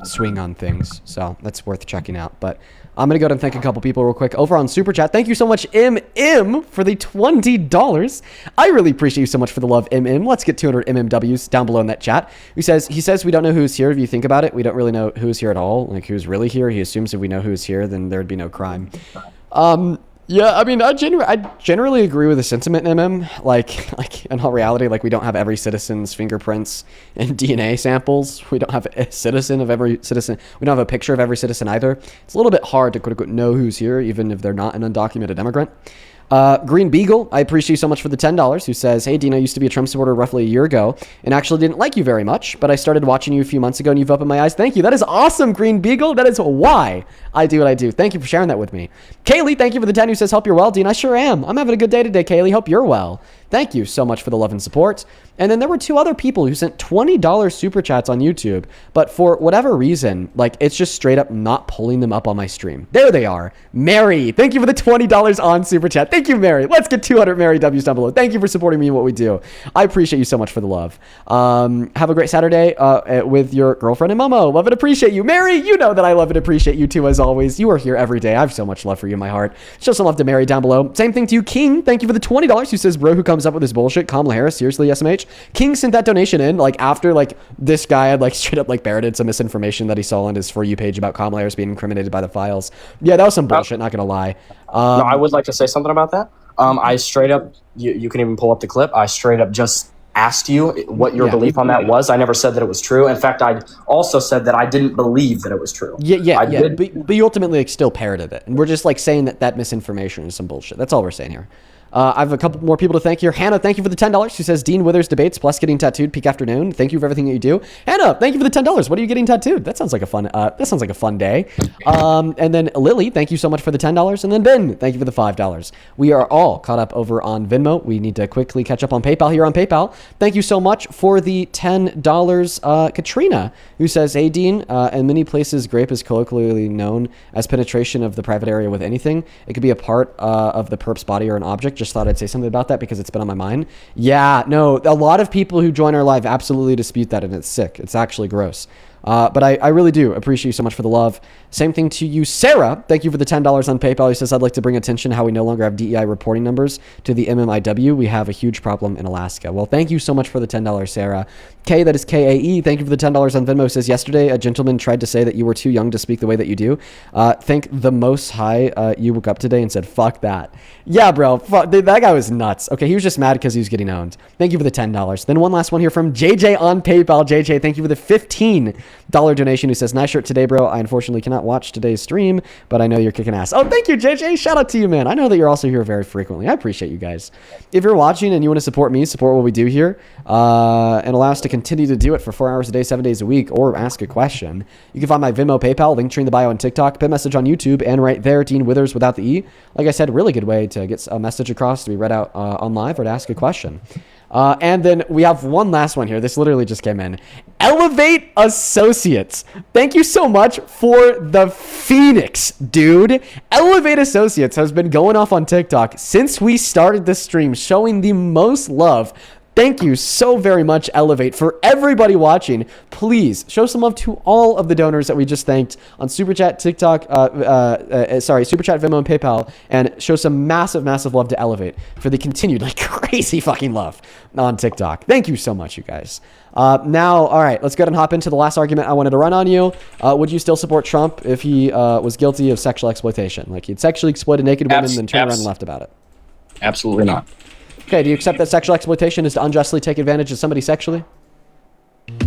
swing on things. So that's worth checking out. But I'm going to go ahead and thank a couple people real quick over on Super Chat. Thank you so much, MM, for the $20. I really appreciate you so much for the love, MM. Let's get 200 MMWs down below in that chat. He says, we don't know who's here. If you think about it, we don't really know who's here at all. Like, who's really here. He assumes if we know who's here, then there'd be no crime. Yeah, I mean, I generally agree with the sentiment, MM. Like in all reality, like we don't have every citizen's fingerprints and DNA samples. We don't have a citizen of every citizen. We don't have a picture of every citizen either. It's a little bit hard to quote unquote know who's here, even if they're not an undocumented immigrant. Green Beagle, I appreciate you so much for the $10, who says, hey, Dean, I used to be a Trump supporter roughly a year ago and actually didn't like you very much, but I started watching you a few months ago and you've opened my eyes. Thank you. That is awesome, Green Beagle. That is why I do what I do. Thank you for sharing that with me. Kaylee, thank you for the 10, who says, hope you're well, Dean. I sure am. I'm having a good day today, Kaylee. Hope you're well. Thank you so much for the love and support. And then there were 2 other people who sent $20 super chats on YouTube, but for whatever reason, like, it's just straight up not pulling them up on my stream. There they are. Mary, thank you for the $20 on super chat. Thank you, Mary. Let's get 200 Mary W's down below. Thank you for supporting me in what we do. I appreciate you so much for the love. Have a great Saturday with your girlfriend and Momo. Love and appreciate you. Mary, you know that I love and appreciate you too, as always. You are here every day. I have so much love for you in my heart. Show some love to Mary down below. Same thing to you, King. Thank you for the $20, who says, bro, who comes up with this bullshit? Kamala Harris, seriously, SMH? King sent that donation in, like, after, like, this guy had, like, straight up, like, parroted some misinformation that he saw on his For You page about Kamala Harris being incriminated by the files. Yeah, that was some bullshit, not gonna lie. No, I would like to say something about that. I straight up, you can even pull up the clip, I straight up just asked you what your belief on that was. I never said that it was true. In fact, I also said that I didn't believe that it was true. But you ultimately, like, still parroted it. And we're just, like, saying that misinformation is some bullshit. That's all we're saying here. I have a couple more people to thank here. Hannah, thank you for the $10. She says, Dean Withers debates plus getting tattooed peak afternoon. Thank you for everything that you do. Hannah, thank you for the $10. What are you getting tattooed? That sounds like a fun day. And then Lily, thank you so much for the $10. And then Ben, thank you for the $5. We are all caught up over on Venmo. We need to quickly catch up on PayPal here on PayPal. Thank you so much for the $10. Katrina, who says, hey, Dean, in many places, grape is colloquially known as penetration of the private area with anything. It could be a part of the perp's body or an object. Just thought I'd say something about that because it's been on my mind. Yeah, no, a lot of people who join our live absolutely dispute that, and it's sick. It's actually gross. But I really do appreciate you so much for the love. Same thing to you, Sarah. Thank you for the $10 on PayPal. He says, I'd like to bring attention how we no longer have DEI reporting numbers to the MMIW. We have a huge problem in Alaska. Well, thank you so much for the $10, Sarah. K, that is KAE. Thank you for the $10 on Venmo. Says, yesterday, a gentleman tried to say that you were too young to speak the way that you do. Thank the Most High you woke up today and said, fuck that. Yeah, bro. That guy was nuts. Okay, he was just mad because he was getting owned. Thank you for the $10. Then one last one here from JJ on PayPal. JJ, thank you for the $15 donation, who says, nice shirt today, bro. I unfortunately cannot watch today's stream, but I know you're kicking ass. Oh, thank you, JJ. Shout out to you, man. I know that you're also here very frequently. I appreciate you guys. If you're watching and you want to support me, support what we do here, and allow us to continue to do it for 4 hours a day, 7 days a week, or ask a question, you can find my Venmo, PayPal, link tree in the bio on TikTok, pin message on YouTube, and right there, Dean Withers without the E. Like I said, really good way to get a message across to be read out on live or to ask a question. And then we have one last one here. This literally just came in. Elevate Associates. Thank you so much for the Phoenix, dude. Elevate Associates has been going off on TikTok since we started this stream, showing the most love. Thank you so very much, Elevate. For everybody watching, please show some love to all of the donors that we just thanked on Super Chat, TikTok, Super Chat, Venmo, and PayPal, and show some massive, massive love to Elevate for the continued, like, crazy fucking love on TikTok. Thank you so much, you guys. Now, all right, let's go ahead and hop into the last argument I wanted to run on you. Would you still support Trump if he was guilty of sexual exploitation? Like, he'd sexually exploited naked women and then turned around and left about it. Absolutely not. Okay, do you accept that sexual exploitation is to unjustly take advantage of somebody sexually?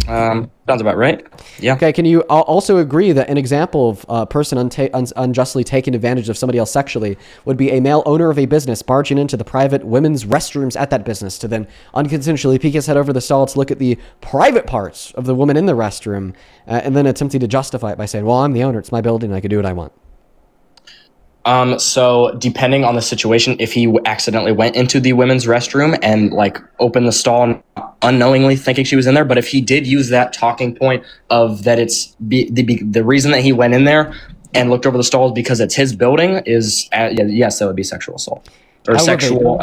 Sounds about right. Yeah. Okay, can you also agree that an example of a person unjustly taking advantage of somebody else sexually would be a male owner of a business barging into the private women's restrooms at that business to then unconsensually peek his head over the stall to look at the private parts of the woman in the restroom and then attempting to justify it by saying, well, I'm the owner, it's my building, I can do what I want? So depending on the situation, if he accidentally went into the women's restroom and like opened the stall unknowingly thinking she was in there, but if he did use that talking point of that it's the reason that he went in there and looked over the stalls because it's his building is, yes, that would be sexual assault or sexual,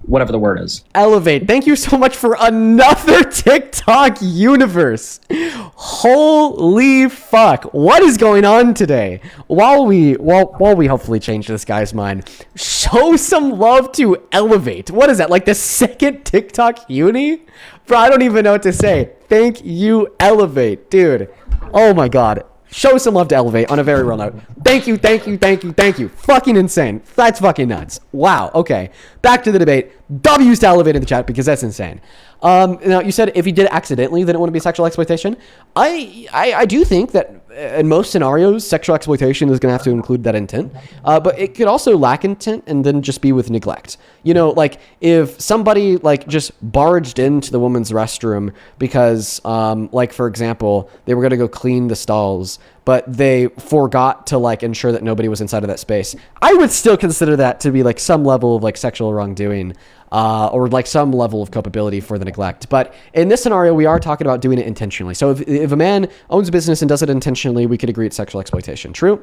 whatever the word is. Elevate. Thank you so much for another TikTok universe. Holy fuck. What is going on today? While we hopefully change this guy's mind, show some love to Elevate. What is that? Like the second TikTok uni? Bro, I don't even know what to say. Thank you, Elevate. Dude. Oh my God. Show some love to Elevate on a very real note. Thank you, thank you, thank you, thank you. Fucking insane. That's fucking nuts. Wow. Okay. Back to the debate. W's to Elevate in the chat because that's insane. Now you said if he did it accidentally, then it wouldn't be sexual exploitation. I do think that in most scenarios, sexual exploitation is going to have to include that intent. But it could also lack intent and then just be with neglect. You know, like if somebody like just barged into the woman's restroom because, like for example, they were going to go clean the stalls, but they forgot to like ensure that nobody was inside of that space. I would still consider that to be like some level of like sexual wrongdoing. Or like some level of culpability for the neglect. But in this scenario, we are talking about doing it intentionally. So if a man owns a business and does it intentionally, we could agree it's sexual exploitation. True?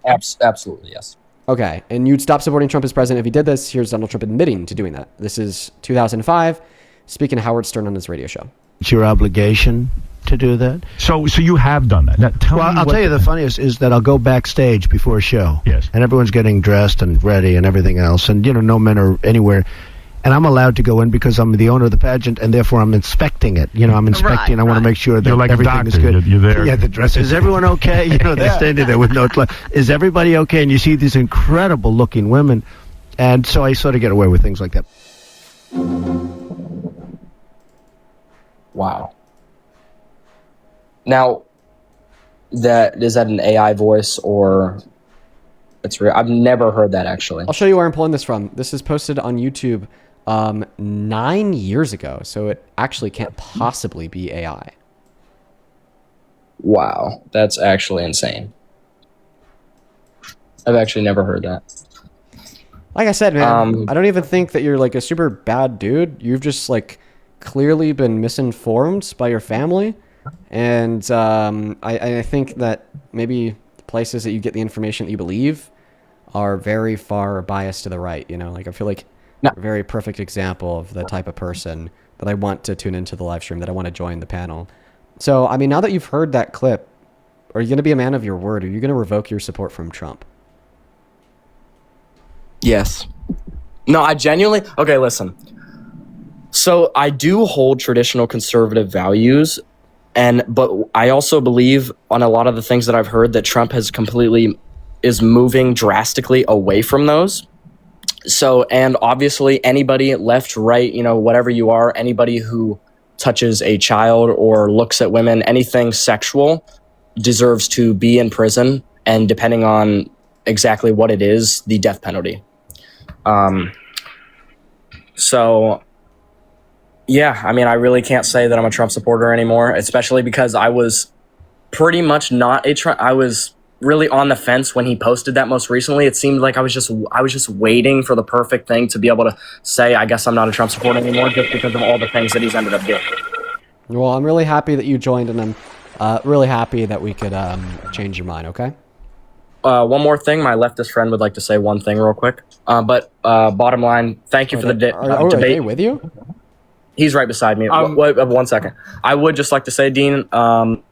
Absolutely, yes. Okay. And you'd stop supporting Trump as president if he did this. Here's Donald Trump admitting to doing that. This is 2005, speaking to Howard Stern on his radio show. It's your obligation to do that. So you have done that. Now, I'll tell you the funniest is that I'll go backstage before a show. Yes. And everyone's getting dressed and ready and everything else. And, no men are anywhere. And I'm allowed to go in because I'm the owner of the pageant, and therefore I'm inspecting it. I'm inspecting. I want to make sure that like everything is good. You're there. Yeah, the dress. Is everyone okay? They're standing there with no clothes. Is everybody okay? And you see these incredible-looking women. And so I sort of get away with things like that. Wow. Now, is that an AI voice or it's real? I've never heard that actually. I'll show you where I'm pulling this from. This is posted on YouTube 9 years ago, so it actually can't possibly be AI. Wow, that's actually insane. I've actually never heard that. Like I said, man, I don't even think that you're like a super bad dude. You've just like clearly been misinformed by your family. And I think that maybe the places that you get the information that you believe are very far biased to the right. Like I feel like a very perfect example of the type of person that I want to tune into the live stream, that I want to join the panel. So, I mean, now that you've heard that clip, are you going to be a man of your word? Are you going to revoke your support from Trump? Yes. No, I genuinely... Okay, listen. So I do hold traditional conservative values, but I also believe on a lot of the things that I've heard that Trump is moving drastically away from those. So, and obviously anybody left, right, whatever you are, anybody who touches a child or looks at women, anything sexual deserves to be in prison, and depending on exactly what it is, the death penalty. So yeah, I mean, I really can't say that I'm a Trump supporter anymore, especially because I was pretty much not a Trump. I was really on the fence when he posted that most recently. It seemed like I was just waiting for the perfect thing to be able to say, I guess I'm not a Trump supporter anymore, just because of all the things that he's ended up doing. Well, I'm really happy that you joined, and I'm really happy that we could change your mind, okay? One more thing, my leftist friend would like to say one thing real quick. But bottom line, thank you for the debate. Are they with you? He's right beside me. Wait, 1 second. I would just like to say, Dean, I'm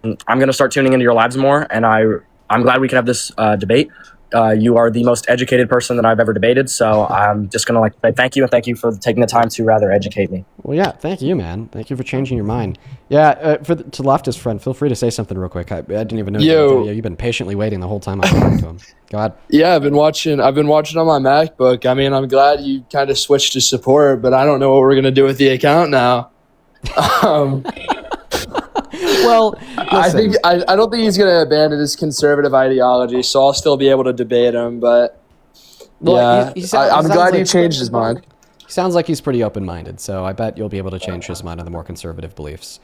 going to start tuning into your lives more, and I'm glad we can have this debate. You are the most educated person that I've ever debated, so I'm just going to like say thank you, and thank you for taking the time to rather educate me. Well, yeah, thank you, man. Thank you for changing your mind. Yeah, to the leftist friend, feel free to say something real quick. I didn't even know. You've been patiently waiting the whole time I was talking to him. Go ahead. Yeah, I've been watching on my MacBook. I mean, I'm glad you kind of switched to support, but I don't know what we're going to do with the account now. Well, listen. I don't think he's going to abandon his conservative ideology, so I'll still be able to debate him. But yeah, I'm glad he changed his mind. He sounds like he's pretty open-minded, so I bet you'll be able to change his mind on the more conservative beliefs.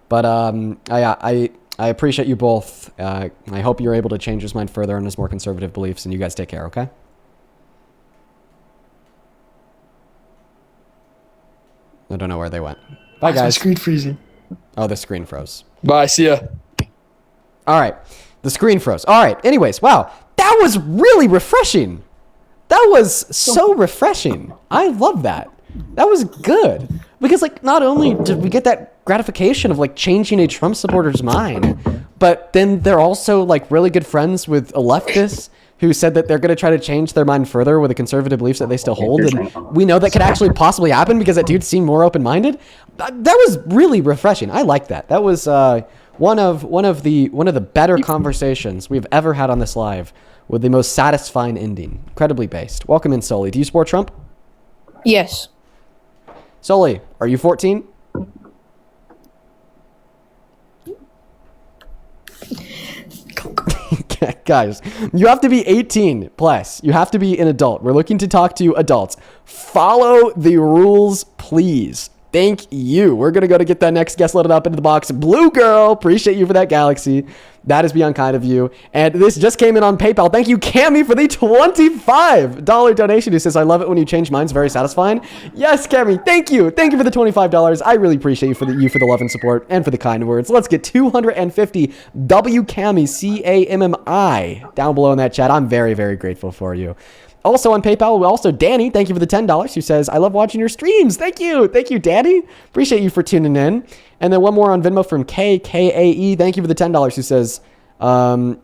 But I appreciate you both. I hope you're able to change his mind further on his more conservative beliefs, and you guys take care, okay? I don't know where they went. Bye, guys. My screen freezing. Oh, the screen froze. Bye, see ya. All right, the screen froze. All right, anyways, wow, that was really refreshing. That was so refreshing. I love that. That was good. Because, like, not only did we get that gratification of, like, changing a Trump supporter's mind, but then they're also, like, really good friends with a leftist who said that they're going to try to change their mind further with the conservative beliefs that they still hold. And we know that could actually possibly happen because that dude seemed more open-minded. That was really refreshing. I like that. That was one of the better conversations we've ever had on this live, with the most satisfying ending. Incredibly based. Welcome in, Sully. Do you support Trump? Yes. Sully, are you 14? Guys, you have to be 18 plus. You have to be an adult. We're looking to talk to adults. Follow the rules, please. Thank you. We're going to go to get that next guest loaded up into the box. Blue Girl, appreciate you for that, Galaxy. That is beyond kind of you. And this just came in on PayPal. Thank you, Cammy, for the $25 donation. Who says, I love it when you change minds. Very satisfying. Yes, Cammy, thank you. Thank you for the $25. I really appreciate you for the love and support and for the kind words. Let's get 250 W Cammy, C-A-M-M-I, down below in that chat. I'm very, very grateful for you. Also on PayPal, Danny, thank you for the $10, who says, I love watching your streams. Thank you. Thank you, Danny. Appreciate you for tuning in. And then one more on Venmo from KKAE. Thank you for the $10, who says,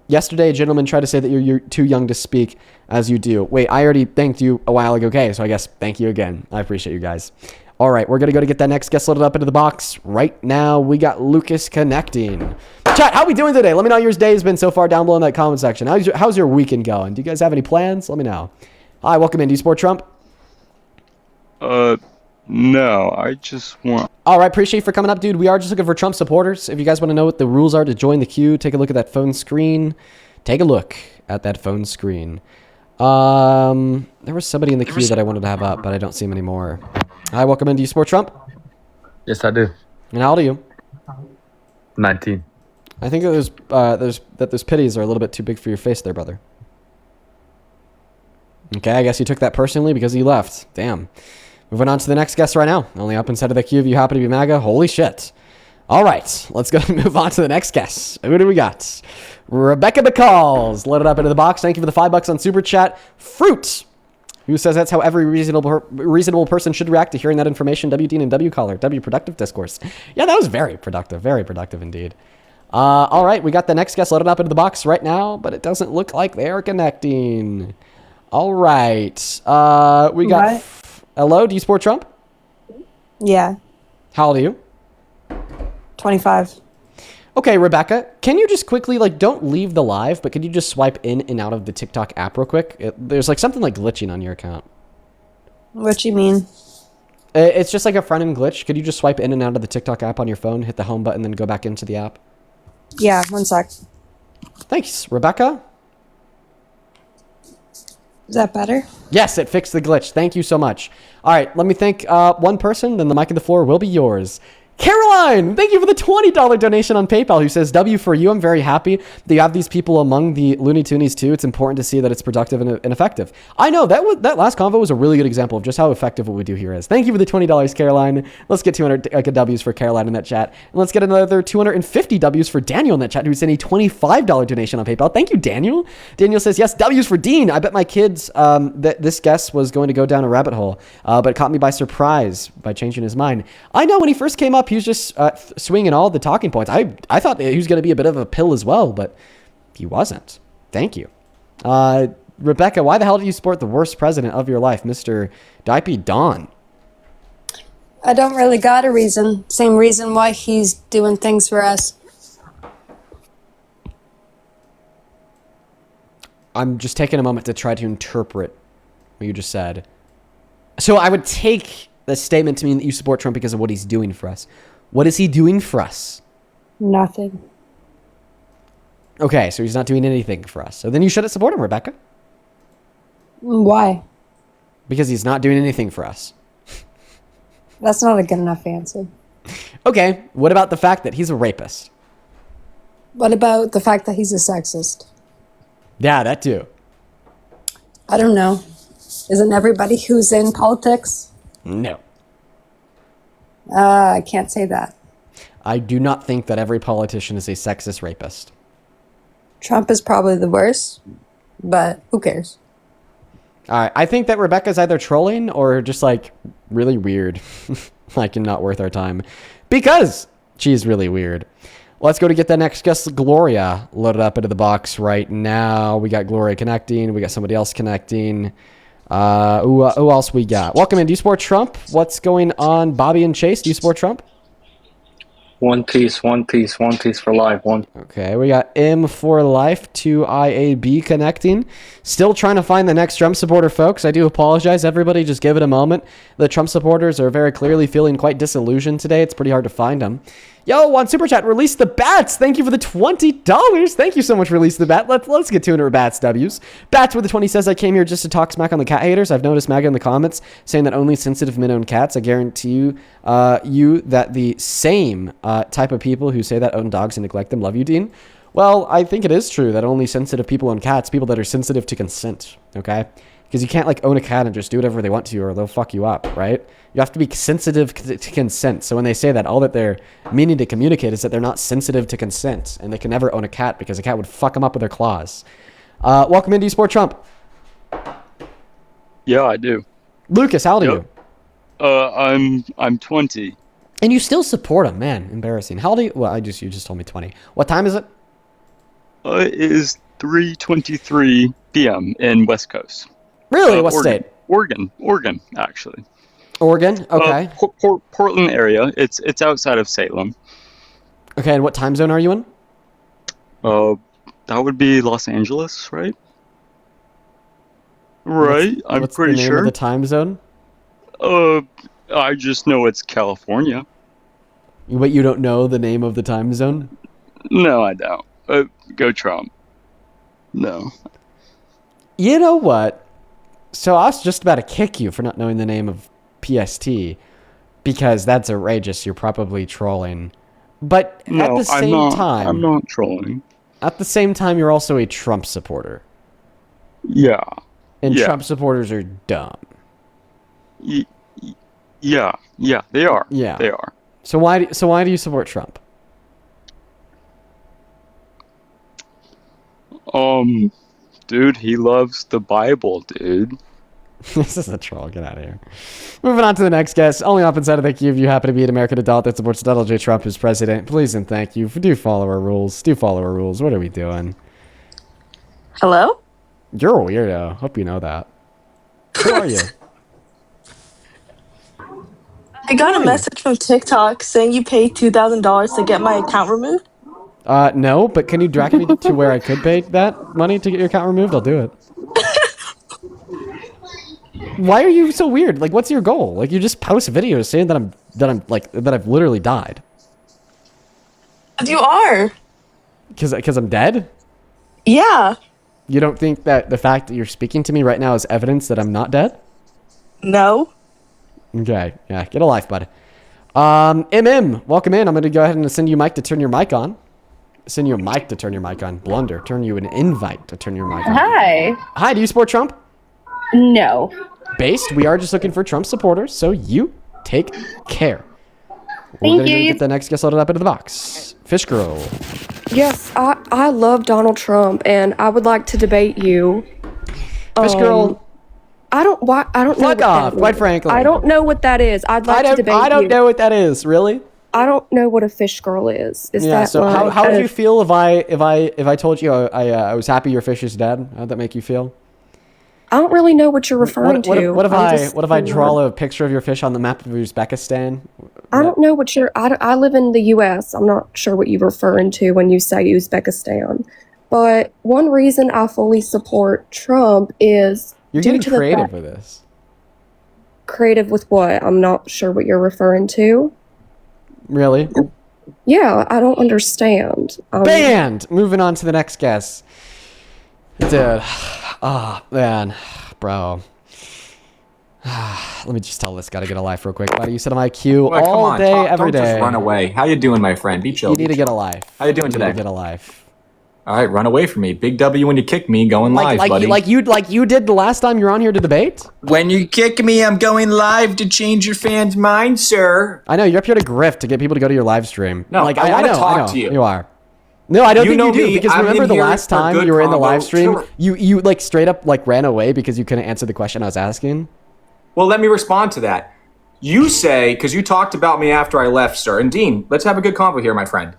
yesterday a gentleman tried to say that you're too young to speak as you do. Wait, I already thanked you a while ago. Okay, so I guess thank you again. I appreciate you guys. All right, we're going to go to get that next guest loaded up into the box. Right now, we got Lucas connecting. Chat, how we doing today? Let me know how your day has been so far down below in that comment section. How's your weekend going? Do you guys have any plans? Let me know. Hi, welcome in. Do you support Trump? No, I just want... All right, appreciate you for coming up, dude. We are just looking for Trump supporters. If you guys want to know what the rules are to join the queue, take a look at that phone screen. Take a look at that phone screen. There was somebody in the queue that I wanted to have up, but I don't see him anymore. Hi, welcome in. Do you support Trump? Yes, I do. And how old are you? 19. I think that those pitties are a little bit too big for your face there, brother. Okay, I guess you took that personally because you left. Damn. Moving on to the next guest right now. Only up inside of the queue if you happen to be MAGA. Holy shit. All right, let's go and move on to the next guest. Who do we got? Rebecca McCalls. Load it up into the box. Thank you for the $5 on Super Chat. Fruit, who says that's how every reasonable person should react to hearing that information. W Dean and W Caller. W Productive Discourse. Yeah, that was very productive indeed. All right, we got the next guest loaded up into the box right now, but it doesn't look like they are connecting. All right. We got... What? Hello, do you support Trump? Yeah. How old are you? 25. Okay, Rebecca, can you just quickly, don't leave the live, but could you just swipe in and out of the TikTok app real quick? There's something glitching on your account. What do you mean? It's just like a front-end glitch. Could you just swipe in and out of the TikTok app on your phone, hit the home button, then go back into the app? Yeah, 1 sec. Thanks, Rebecca. Is that better? Yes, it fixed the glitch. Thank you so much. All right, let me thank one person, then the mic and the floor will be yours. Caroline, thank you for the $20 donation on PayPal, who says, W for you. I'm very happy that you have these people among the Looney Toonies too. It's important to see that it's productive and effective. I know that last convo was a really good example of just how effective what we do here is. Thank you for the $20, Caroline. Let's get 200 W's for Caroline in that chat. And let's get another 250 W's for Daniel in that chat, who sent a $25 donation on PayPal. Thank you, Daniel. Daniel says, yes, W's for Dean. I bet my kids that this guest was going to go down a rabbit hole, but it caught me by surprise by changing his mind. I know when he first came up, he was just swinging all the talking points. I thought he was going to be a bit of a pill as well, but he wasn't. Thank you. Rebecca, why the hell do you support the worst president of your life, Mr. Dipe Don? I don't really got a reason. Same reason why he's doing things for us. I'm just taking a moment to try to interpret what you just said. So I would take the statement to mean that you support Trump because of what he's doing for us. What is he doing for us? Nothing. Okay, so he's not doing anything for us. So then you shouldn't support him, Rebecca. Why? Because he's not doing anything for us. That's not a good enough answer. Okay, what about the fact that he's a rapist? What about the fact that he's a sexist? Yeah, that too. I don't know. Isn't everybody who's in politics? No. I can't say that. I do not think that every politician is a sexist rapist. Trump is probably the worst, but who cares? All right, I think that Rebecca's either trolling or just really weird, and not worth our time, because she's really weird. Let's go to get that next guest, Gloria, loaded up into the box right now. We got Gloria connecting. We got somebody else connecting. Who else we got? Welcome in. Do you support Trump? What's going on? Bobby and Chase, do you support Trump? One piece for life. Okay, we got M for life, 2IAB connecting. Still trying to find the next Trump supporter, folks. I do apologize. Everybody, just give it a moment. The Trump supporters are very clearly feeling quite disillusioned today. It's pretty hard to find them. Yo, on Super Chat, Release the Bats. Thank you for the $20. Thank you so much, Release the Bat. Let's get to it, Bats W's. Bats with the 20 says, I came here just to talk smack on the cat haters. I've noticed MAGA in the comments saying that only sensitive men own cats. I guarantee you that the same type of people who say that own dogs and neglect them love you, Dean. Well, I think it is true that only sensitive people own cats, people that are sensitive to consent, okay? Because you can't, like, own a cat and just do whatever they want to or they'll fuck you up, right? You have to be sensitive to consent. So when they say that, all that they're meaning to communicate is that they're not sensitive to consent and they can never own a cat because a cat would fuck them up with their claws. Welcome into Sport Trump. Yeah, I do. Lucas, how old are you? I'm 20. And you still support him, man. Embarrassing. How old are you? Well, you just told me 20. What time is it? It is 3:23 p.m. in West Coast. Really? What state? Oregon, actually. Oregon? Okay. Portland area. It's outside of Salem. Okay, and what time zone are you in? That would be Los Angeles, right? Right, I'm what's pretty the name sure. Of the time zone? I just know it's California. But you don't know the name of the time zone? No, I don't. Go Trump. No. You know what? So I was just about to kick you for not knowing the name of PST because that's outrageous. You're probably trolling. But No, at the same time... I'm not trolling. At the same time, you're also a Trump supporter. Yeah. And Yeah. Trump supporters are dumb. Yeah, they are. Yeah. They are. So why do you support Trump? Dude, he loves the Bible, dude. This is a troll. Get out of here. Moving on to the next guest. Only up inside of thank you if you happen to be an American adult that supports Donald J. Trump as president. Please and thank you. Do follow our rules. What are we doing? Hello? You're a weirdo. Hope you know that. Who are you? I got a message from TikTok saying you paid $2,000 to get my account removed. No, but can you direct me to where I could pay that money to get your account removed? I'll do it. Why are you so weird? Like, what's your goal? Like, you just post videos saying that I've literally died. You are. Because I'm dead? Yeah. You don't think that the fact that you're speaking to me right now is evidence that I'm not dead? No. Okay, yeah, get a life, bud. MM, welcome in. I'm going to go ahead and send you a mic to turn your mic on. Send you a mic to turn your mic on. Blunder, turn you an invite to turn your mic on. Hi. Hi, do you support Trump? No. Based, we are just looking for Trump supporters, so you take care. We're going to get the next guest loaded up into the box. Fish Girl. Yes, I love Donald Trump, and I would like to debate you. Fish Girl. I don't know. Fuck off, quite frankly. I don't know what that is. I'd like to debate you. I don't know what that is, really. I don't know what a fish girl is. Is Yeah, that so like how would you feel if I told you I was happy your fish is dead? How'd that make you feel? I don't really know what you're referring to. What if I draw a picture of your fish on the map of Uzbekistan? I don't know what I live in the U.S. I'm not sure what you're referring to when you say Uzbekistan. But one reason I fully support Trump is you're due getting to the creative fact- with this. Creative with what? I'm not sure what you're referring to. Really? Yeah, I don't understand. Banned! Moving on to the next guest. Dude. Man. Bro. Let me just tell this guy to get a life real quick, buddy. You sit on my queue Well, come all on, day, don't every day. just run away. How you doing, my friend? Be chill. You need to get a life. How you doing You today? need to get a life. All right, run away from me. Big W when you kick me, going live, buddy. Like you did the last time you were on here to debate? When you kick me, I'm going live to change your fans' mind, sir. I know, you're up here to grift to get people to go to your live stream. No, like, I wanna know, talk I know. to you. You are. No, I don't You think know you do, me, because I'm remember in the here last for time good you were in the combo. live stream, Sure. you like straight up like ran away because you couldn't answer the question I was asking? Well, let me respond to that. You say, because you talked about me after I left, sir. And Dean, let's have a good convo here, my friend.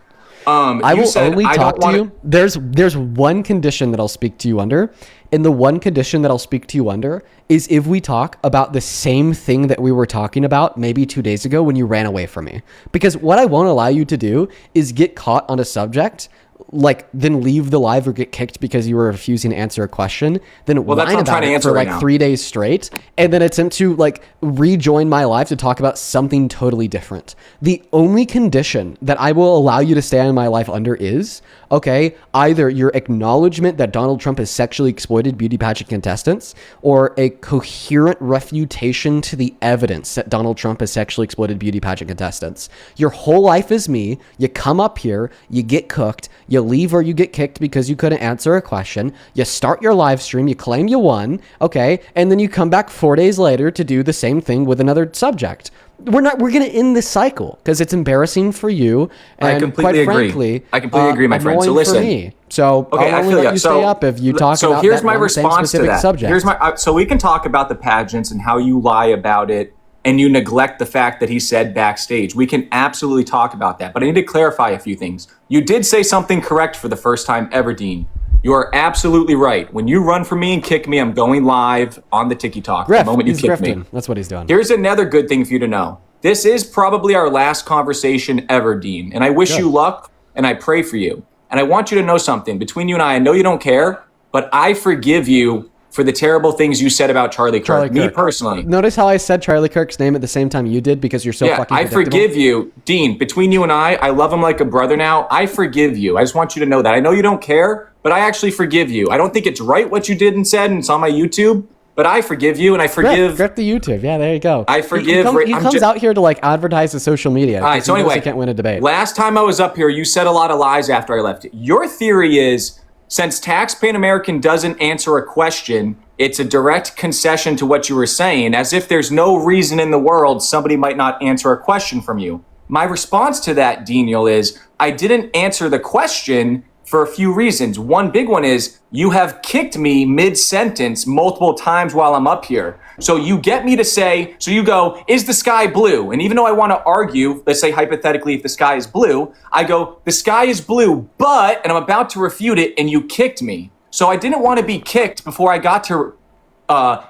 I will only talk to you. There's one condition that I'll speak to you under, and the one condition that I'll speak to you under is if we talk about the same thing that we were talking about maybe 2 days ago when you ran away from me. Because what I won't allow you to do is get caught on a subject, like then leave the live or get kicked because you were refusing to answer a question, then whine about it for like 3 days straight, and then attempt to like rejoin my live to talk about something totally different. The only condition that I will allow you to stay on my life under is, okay, either your acknowledgement that Donald Trump has sexually exploited beauty pageant contestants, or a coherent refutation to the evidence that Donald Trump has sexually exploited beauty pageant contestants. Your whole life is me. You come up here, you get cooked, you leave or you get kicked because you couldn't answer a question, you start your live stream, you claim you won, okay, and then you come back 4 days later to do the same thing with another subject. We're going to end this cycle because it's embarrassing for you, and I completely agree. I completely agree, my friend. So listen. For me. So okay, I'll only let you stay up if you talk about here's that my one response specific to that. subject. Here's my so we can talk about the pageants and how you lie about it and you neglect the fact that he said backstage. We can absolutely talk about that, but I need to clarify a few things. You did say something correct for the first time ever, Dean. You are absolutely right. When you run for me and kick me, I'm going live on the TikTok the moment you kick me. That's what he's doing. Here's another good thing for you to know. This is probably our last conversation ever, Dean. And I wish you luck, and I pray for you. And I want you to know something. Between you and I know you don't care, but I forgive you for the terrible things you said about Charlie Kirk. Me personally. Notice how I said Charlie Kirk's name at the same time you did because you're so fucking predictable? I forgive you. Dean, between you and I love him like a brother now. I forgive you. I just want you to know that. I know you don't care, but I actually forgive you. I don't think it's right what you did and said, and it's on my YouTube, but I forgive you, and I forgive... Grip the YouTube. Yeah, there you go. I forgive... He comes out here to like advertise the social media. All right, so anyway, he can't win a debate. Last time I was up here, you said a lot of lies after I left. Your theory is, since taxpaying American doesn't answer a question, it's a direct concession to what you were saying, as if there's no reason in the world somebody might not answer a question from you. My response to that, Daniel, is I didn't answer the question for a few reasons. One big one is you have kicked me mid-sentence multiple times while I'm up here. So you get me to say, so you go, is the sky blue? And even though I want to argue, let's say hypothetically if the sky is blue, I go, the sky is blue, but, and I'm about to refute it, and you kicked me. So I didn't want to be kicked before I got to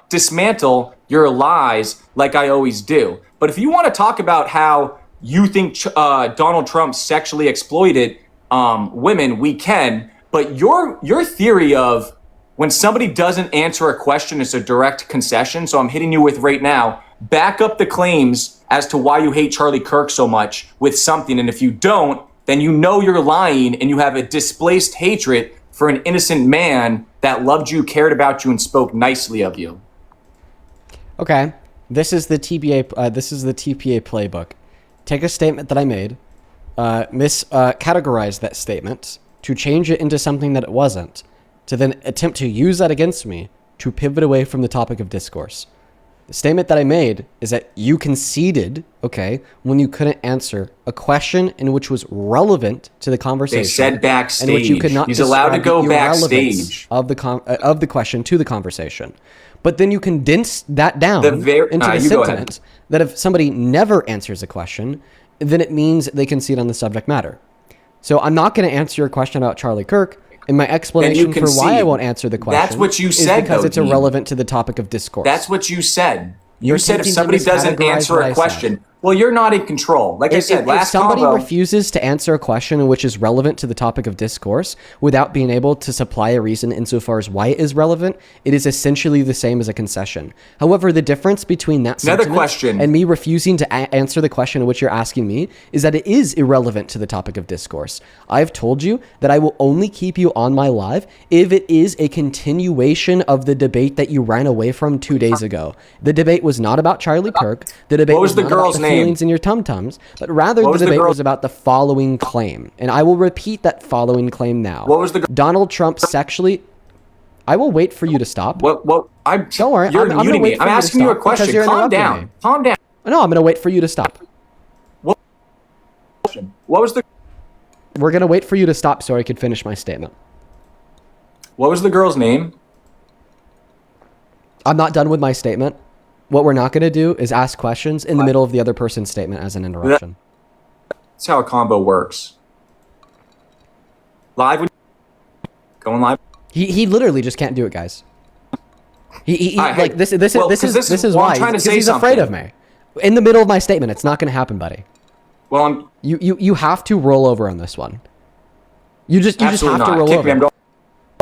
dismantle your lies like I always do. But if you want to talk about how you think Donald Trump sexually exploited women, we can. But your theory of when somebody doesn't answer a question is a direct concession, so I'm hitting you with right now, back up the claims as to why you hate Charlie Kirk so much with something. And if you don't, then you know you're lying and you have a displaced hatred for an innocent man that loved you, cared about you, and spoke nicely of you. Okay, this is the TPA. This is the TPA playbook. Take a statement that I made, categorize that statement to change it into something that it wasn't, to then attempt to use that against me to pivot away from the topic of discourse. The statement that I made is that you conceded, okay, when you couldn't answer a question in which was relevant to the conversation. They said backstage. In which you could not He's allowed to go backstage of the question to the conversation. But then you condense that down into the sentiment that if somebody never answers a question, then it means they concede on the subject matter. So I'm not going to answer your question about Charlie Kirk. And my explanation for why I won't answer the question that's what you said, is because it's irrelevant to the topic of discourse. That's what you said. You said if somebody doesn't answer a question, well, you're not in control. Like I said, if somebody refuses to answer a question which is relevant to the topic of discourse without being able to supply a reason insofar as why it is relevant, it is essentially the same as a concession. However, the difference between that sentiment and me refusing to answer the question in which you're asking me is that it is irrelevant to the topic of discourse. I've told you that I will only keep you on my live if it is a continuation of the debate that you ran away from 2 days ago. The debate was not about Charlie Kirk. The debate was not about the feelings in your tum-tums, but rather the debate was about the following claim. And I will repeat that following claim now. What was the Donald Trump sexually... I will wait for you to stop. Don't worry. You're muting me. I'm asking you a question. Calm down. Calm down. No, I'm going to wait for you to stop. What was the... We're going to wait for you to stop so I could finish my statement. What was the girl's name? I'm not done with my statement. What we're not going to do is ask questions in the middle of the other person's statement as an interruption. That's how a combo works. live when going live. He literally just can't do it, guys. He All right, like hey, this is well, why I'm trying to because say he's afraid of me. In the middle of my statement, it's not going to happen, buddy. Well, you have to roll over on this one. You just have to roll Kick over. me, I'm going.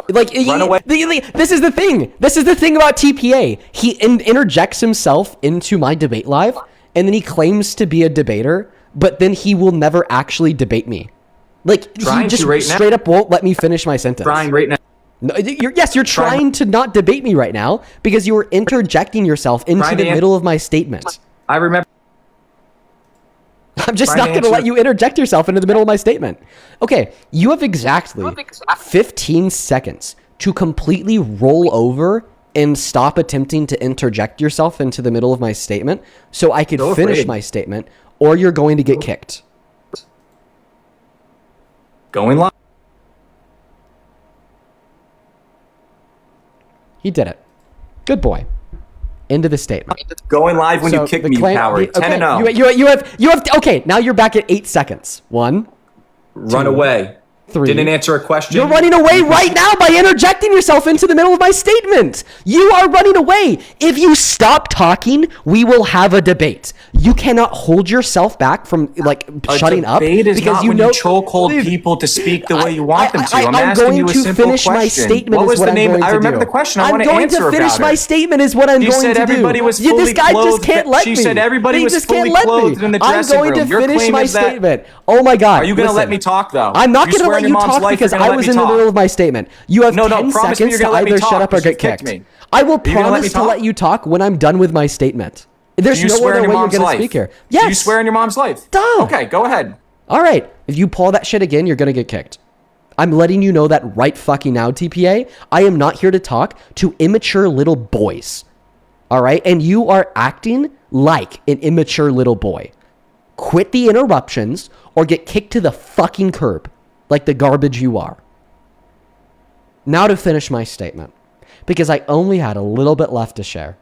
Like Run away. This is the thing. This is the thing about TPA. He interjects himself into my debate live, and then he claims to be a debater, but then he will never actually debate me. Like he just straight up won't let me finish my sentence. Trying right now. No, you're trying to not debate me right now because you are interjecting yourself into the middle of my statement. I remember. I'm just not going to let you interject yourself into the middle of my statement. Okay, you have exactly 15 seconds to completely roll over and stop attempting to interject yourself into the middle of my statement so I could finish my statement, or you're going to get kicked. Going live. He did it. Good boy. Into the statement. Going live when you kick me, coward. 10-0. You have. Okay, now you're back at 8 seconds. 1. Run 2, away. 3. Didn't answer a question. You're running away right now by interjecting yourself into the middle of my statement. You are running away. If you stop talking, we will have a debate. You cannot hold yourself back from shutting up because because you chokehold people to speak the way you want them to. I'm asking going you a to simple finish question. my statement. What was the name? I remember the question. I want to answer about it. I'm going to finish my statement is what I'm going to do. You said everybody was fully clothed. This guy just can't let me. She said everybody was fully clothed in the dressing room. I'm going to finish my statement. Oh my God. Are you going to let me talk though? I'm not going to let you talk because I was in the middle of my statement. You have 10 seconds to either shut up or get kicked. I will promise to let you talk when I'm done with my statement. There's no other way you're going to speak here. Yes. Do you swear in your mom's life? Duh. Okay, go ahead. All right. If you pull that shit again, you're going to get kicked. I'm letting you know that right fucking now, TPA. I am not here to talk to immature little boys. All right? And you are acting like an immature little boy. Quit the interruptions or get kicked to the fucking curb like the garbage you are. Now to finish my statement, because I only had a little bit left to share.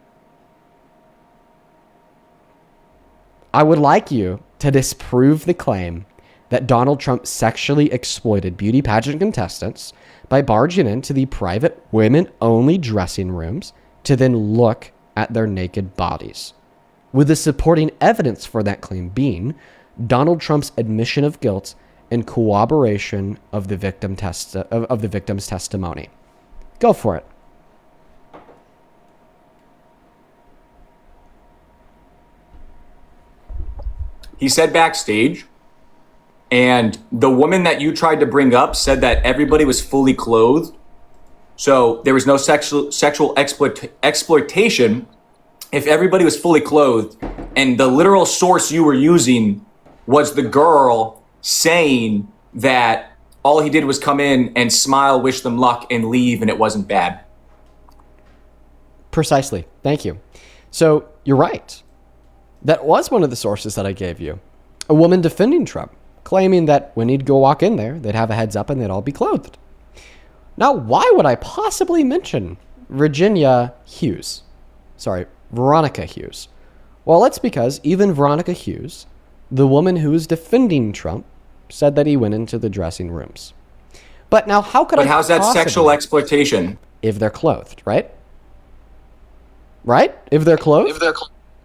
I would like you to disprove the claim that Donald Trump sexually exploited beauty pageant contestants by barging into the private women-only dressing rooms to then look at their naked bodies, with the supporting evidence for that claim being Donald Trump's admission of guilt and corroboration of the victim's testimony. Go for it. He said backstage, and the woman that you tried to bring up said that everybody was fully clothed. So there was no sexual exploitation if everybody was fully clothed. And the literal source you were using was the girl saying that all he did was come in and smile, wish them luck, and leave, and it wasn't bad. Precisely. Thank you. So you're right. That was one of the sources that I gave you. A woman defending Trump, claiming that when he'd go walk in there, they'd have a heads up and they'd all be clothed. Now, why would I possibly mention Veronica Hughes? Well, it's because even Veronica Hughes, the woman who is defending Trump, said that he went into the dressing rooms. But now, how's that sexual exploitation? If they're clothed, right? Right? If they're clothed?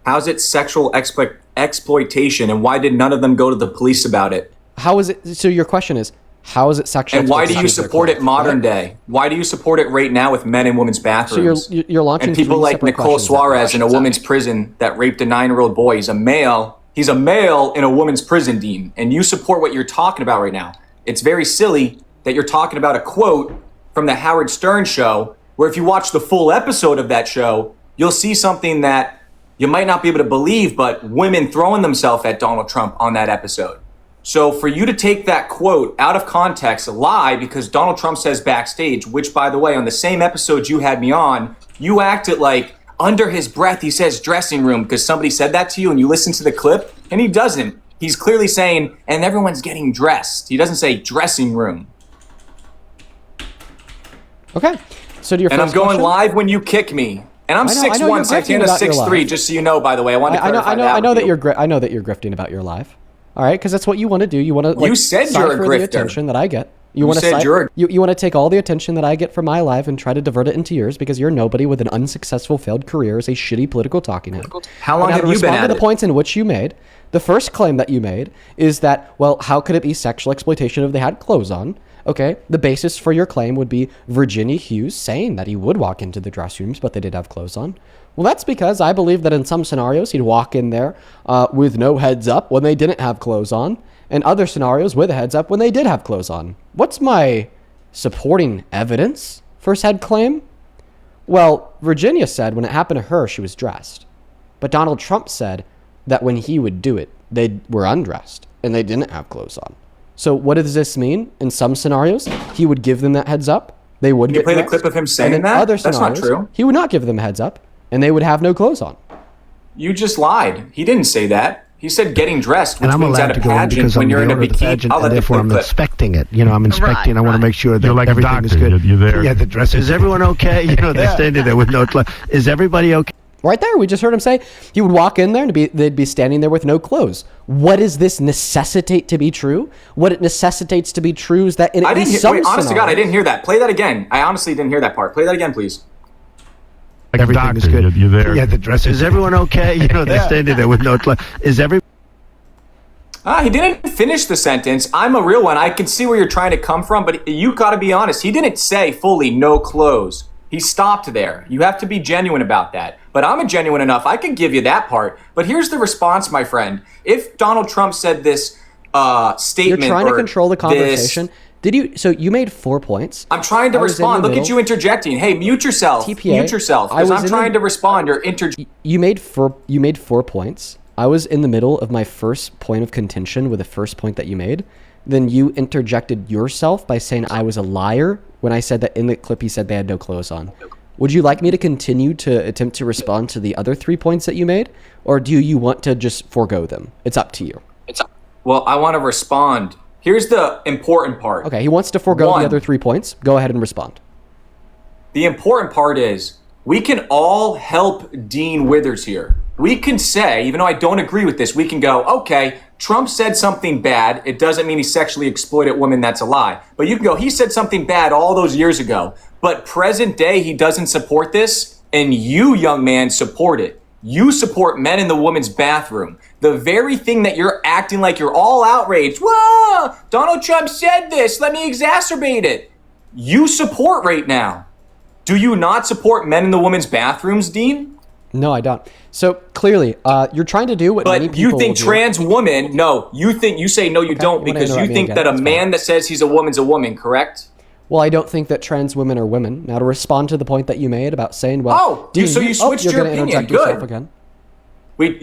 How's it sexual exploitation, and why did none of them go to the police about it? How is it? So your question is, how is it sexual exploitation? And why do you support it modern right? day? Why do you support it right now with men in women's bathrooms? So you're launching and people like Nicole Suarez in a woman's prison that raped a 9-year-old boy. He's a male in a woman's prison, Dean. And you support what you're talking about right now. It's very silly that you're talking about a quote from the Howard Stern show, where if you watch the full episode of that show, you'll see something that you might not be able to believe, but women throwing themselves at Donald Trump on that episode. So for you to take that quote out of context, lie, because Donald Trump says backstage, which, by the way, on the same episode you had me on, you acted like under his breath he says dressing room because somebody said that to you and you listen to the clip, and he doesn't. He's clearly saying, and everyone's getting dressed. He doesn't say dressing room. Okay. So to your and first I'm going question? live when you kick me. And I'm 6'1", Santana's 6'3", just so you know, by the way. I want to clarify that. I know that you're grifting about your live. All right, because that's what you want to do. You want to you said you're a grifter. The attention that I get. You want said you're you want to take all the attention that I get from my life and try to divert it into yours because you're nobody with an unsuccessful failed career as a shitty political talking head. How long have you been at it? The points in which you made. The first claim that you made is that, well, how could it be sexual exploitation if they had clothes on? Okay, the basis for your claim would be Virginia Hughes saying that he would walk into the dress rooms, but they did have clothes on. Well, that's because I believe that in some scenarios he'd walk in there with no heads up when they didn't have clothes on, and other scenarios with a heads up when they did have clothes on. What's my supporting evidence for said claim? Well, Virginia said when it happened to her, she was dressed. But Donald Trump said that when he would do it, they were undressed and they didn't have clothes on. So what does this mean? In some scenarios, he would give them that heads up. They would get dressed. Can you play the clip of him saying and in that? Other That's not true. He would not give them a heads up and they would have no clothes on. You just lied. He didn't say that. He said getting dressed, which and I'm means allowed at a to go in pageant when you're in a bikini. And therefore, I'm inspecting it. You know, I'm inspecting. I want to make sure that like everything is good. You're there. Yeah, the dress. Is everyone okay? You know, they're standing there with no clothes. Is everybody okay? Right there, we just heard him say he would walk in there and they'd be standing there with no clothes. What does this necessitate to be true? What it necessitates to be true is that in at least some scenarios... Honest to God, I didn't hear that. Play that again. I honestly didn't hear that part. Play that again, please. Like everything is good. You're there. Yeah, the dress. Is everyone okay? You know, they're standing there with no clothes. Is every... He didn't finish the sentence. I'm a real one. I can see where you're trying to come from, but you got to be honest. He didn't say fully no clothes. He stopped there. You have to be genuine about that. But I'm a genuine enough. I can give you that part. But here's the response, my friend. If Donald Trump said this statement, you're trying to control the conversation. Did you? So you made 4 points. I'm trying to respond. Look at you interjecting. Hey, mute yourself. TPA, mute yourself. Because I'm trying to respond. You're You made 4 points. I was in the middle of my first point of contention with the first point that you made. Then you interjected yourself by saying I was a liar when I said that in the clip he said they had no clothes on. Would you like me to continue to attempt to respond to the other 3 points that you made? Or do you want to just forego them? It's up to you. Well, I want to respond. Here's the important part. Okay, he wants to forego the other 3 points. Go ahead and respond. The important part is we can all help Dean Withers here. We can say, even though I don't agree with this, we can go, okay, Trump said something bad. It doesn't mean he sexually exploited women. That's a lie. But you can go, he said something bad all those years ago. But present day, he doesn't support this. And you, young man, support it. You support men in the women's bathroom. The very thing that you're acting like you're all outraged. Whoa, Donald Trump said this. Let me exacerbate it. You support right now. Do you not support men in the women's bathrooms, Dean? No, I don't. So clearly, you're trying to do what many people you think trans women, no, you say no, you don't, because you think that a man that says he's a woman's a woman, correct? Well, I don't think that trans women are women. Now, to respond to the point that you made about saying, well, so you switched your opinion. Good. Again.